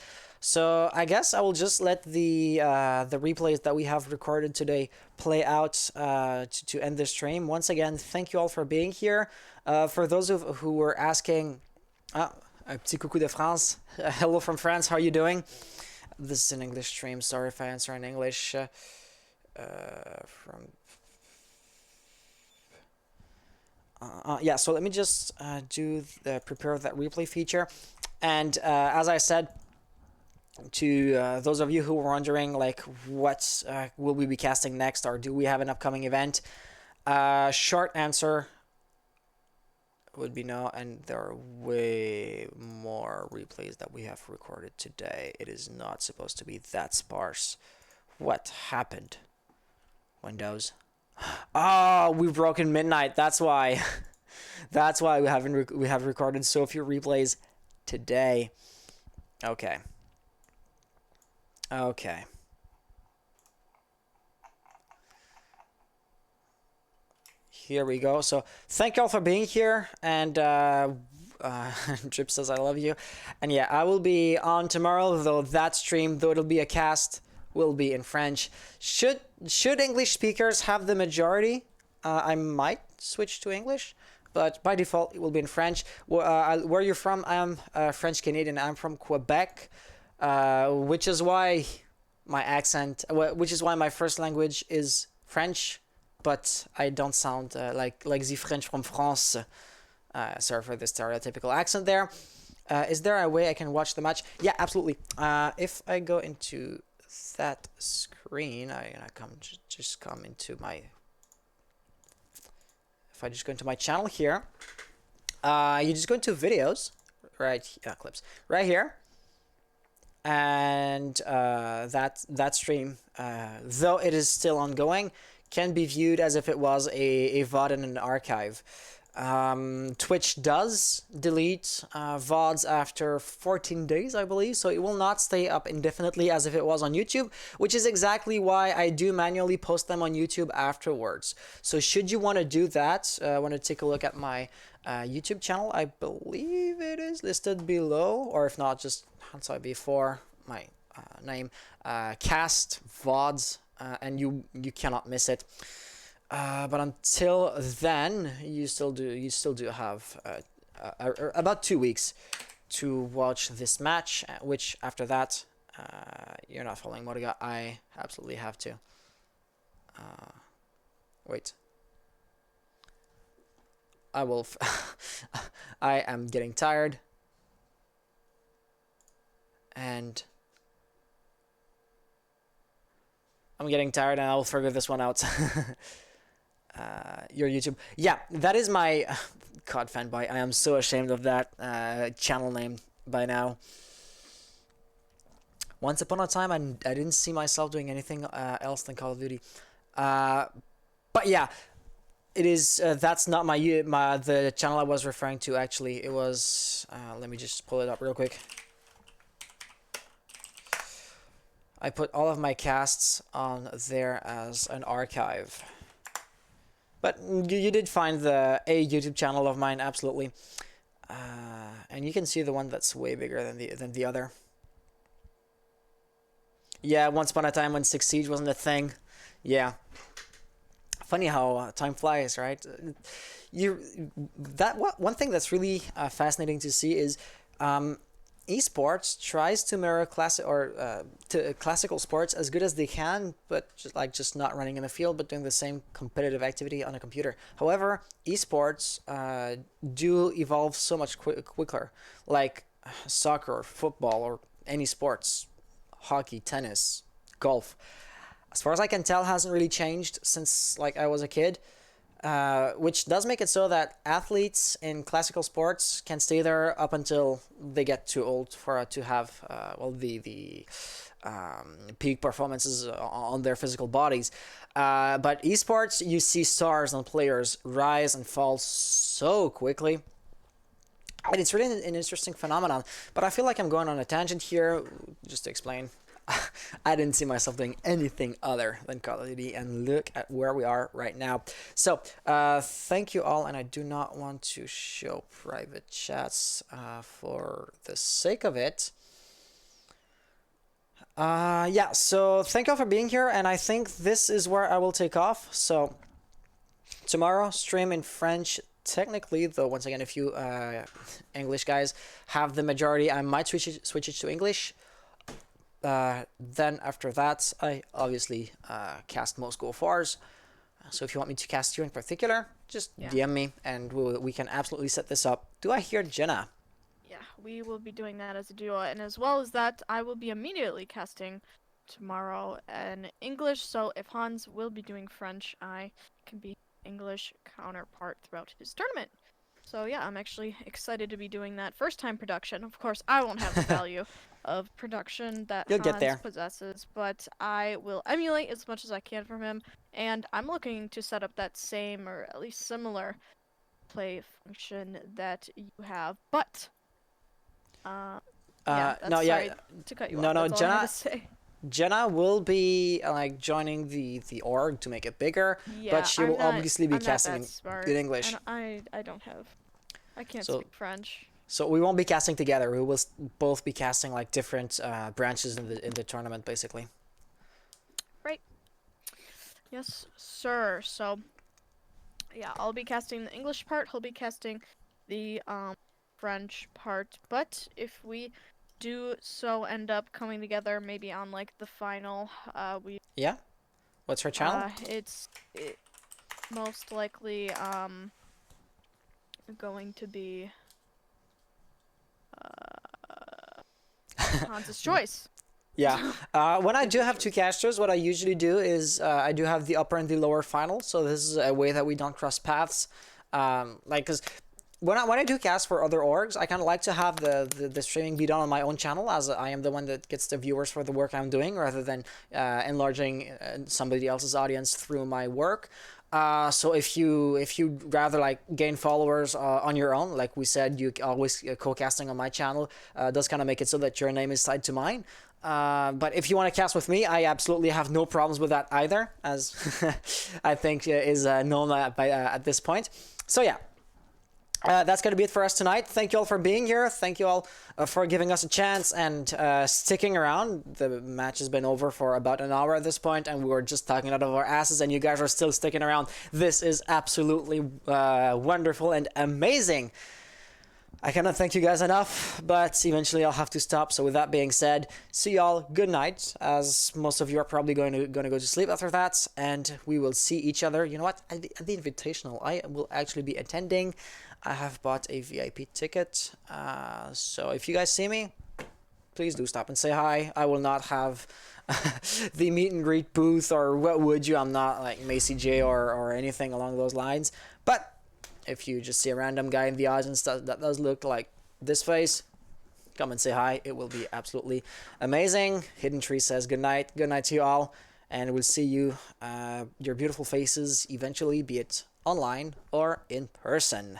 [SPEAKER 6] So I guess I will just let the replays that we have recorded today play out to end the stream. Once again, thank you all for being here. For those who were asking, un petit coucou de France. Hello from France. How are you doing? This is an English stream. Sorry if I answer in English. Yeah, so let me just prepare that replay feature. And as I said, to those of you who were wondering, like, what will we be casting next, or do we have an upcoming event? Short answer would be no, and there are way more replays that we have recorded today. It is not supposed to be that sparse. What happened? Windows. Oh, we've broken midnight. That's why. That's why we have recorded so few replays today. Okay. Okay. Here we go. So thank you all for being here, and Drip says I love you. And yeah, I will be on tomorrow, though that stream, though it'll be a cast, will be in French. Should English speakers have the majority, I might switch to English, but by default it will be in French. Where you're from? I'm French Canadian. I'm from Quebec, which is why my accent, which is why my first language is French, but I don't sound like the French from France. Sorry for the stereotypical accent there. Is there a way I can watch the match? Yeah, absolutely. If I go into that screen, I'm gonna just come into my. If I just go into my channel here, you just go into videos, right? Clips right here, and that stream, though it is still ongoing, can be viewed as if it was a VOD in an archive. Twitch does delete VODs after 14 days, I believe, so it will not stay up indefinitely as if it was on YouTube, which is exactly why I do manually post them on YouTube afterwards. So should you want to do that, want to take a look at my YouTube channel, I believe it is listed below, or if not, just outside before my name, cast VODs, and you cannot miss it. But until then, you still do have about 2 weeks to watch this match. Which after that, you're not following Moriga. I absolutely have to. Wait. I will. I am getting tired, and I'm getting tired, and I will figure this one out. Your YouTube. Yeah, that is my God fanboy. I am so ashamed of that channel name by now. Once upon a time, I didn't see myself doing anything else than Call of Duty. But yeah, it is. That's not the channel I was referring to. Actually, it was. Let me just pull it up real quick. I put all of my casts on there as an archive. But you did find a YouTube channel of mine, absolutely, and you can see the one that's way bigger than the other. Yeah, once upon a time when 6 Siege wasn't a thing. Yeah, funny how time flies, right? One thing that's really fascinating to see is esports tries to mirror classical sports as good as they can, but just not running in the field, but doing the same competitive activity on a computer. However, esports do evolve so much quicker, like soccer or football or any sports, hockey, tennis, golf. As far as I can tell, hasn't really changed since like I was a kid. Which does make it so that athletes in classical sports can stay there up until they get too old to have the peak performances on their physical bodies. But esports, you see stars and players rise and fall so quickly. And it's really an interesting phenomenon. But I feel like I'm going on a tangent here, just to explain. I didn't see myself doing anything other than Call of Duty, and look at where we are right now. So, thank you all, and I do not want to show private chats for the sake of it. Yeah, so thank you all for being here, and I think this is where I will take off. So, tomorrow, stream in French. Technically, though, once again, if you English guys have the majority, I might switch it to English. Then after that, I obviously cast most Qualifiers. So if you want me to cast you in particular, just DM me and we can absolutely set this up. Do I hear Jenna?
[SPEAKER 3] Yeah, we will be doing that as a duo, and as well as that, I will be immediately casting tomorrow in English. So if Hans will be doing French, I can be English counterpart throughout his tournament. So yeah, I'm actually excited to be doing that. First time production. Of course, I won't have the value of production that Hans possesses, but I will emulate as much as I can from him, and I'm looking to set up that same or at least similar play function that you have. But sorry to cut you off.
[SPEAKER 6] No,
[SPEAKER 3] that's all I had to say.
[SPEAKER 6] Jenna will be like joining the org to make it bigger, but she will obviously be casting in English.
[SPEAKER 3] I can't speak French.
[SPEAKER 6] So we won't be casting together. We will both be casting like different branches in the tournament, basically.
[SPEAKER 3] Right. Yes, sir. So yeah, I'll be casting the English part. He'll be casting the French part. But if we do so end up coming together, maybe on like the final,
[SPEAKER 6] yeah. What's her channel?
[SPEAKER 3] It's most likely going to be Hans's choice.
[SPEAKER 6] Yeah. When I do have two casters, what I usually do is I do have the upper and the lower final. So this is a way that we don't cross paths. Because when I do cast for other orgs, I kind of like to have the streaming be done on my own channel, as I am the one that gets the viewers for the work I'm doing, rather than enlarging somebody else's audience through my work. So if you rather like gain followers on your own, like we said, you always co-casting on my channel does kind of make it so that your name is tied to mine. But if you want to cast with me, I absolutely have no problems with that either, as I think is known at this point. So yeah. That's going to be it for us tonight. Thank you all for being here. Thank you all for giving us a chance and sticking around. The match has been over for about an hour at this point, and we were just talking out of our asses, and you guys are still sticking around. This is absolutely wonderful and amazing. I cannot thank you guys enough, but eventually I'll have to stop. So with that being said, see y'all. Good night, as most of you are probably going to go to sleep after that, and we will see each other. You know what? At the Invitational, I will actually be attending. I have bought a VIP ticket, so if you guys see me, please do stop and say hi. I will not have the meet and greet booth, or what would you? I'm not like Macy J or anything along those lines. But if you just see a random guy in the audience that does look like this face, come and say hi. It will be absolutely amazing. Hidden Tree says good night. Good night to you all, and we'll see you, your beautiful faces, eventually, be it online or in person.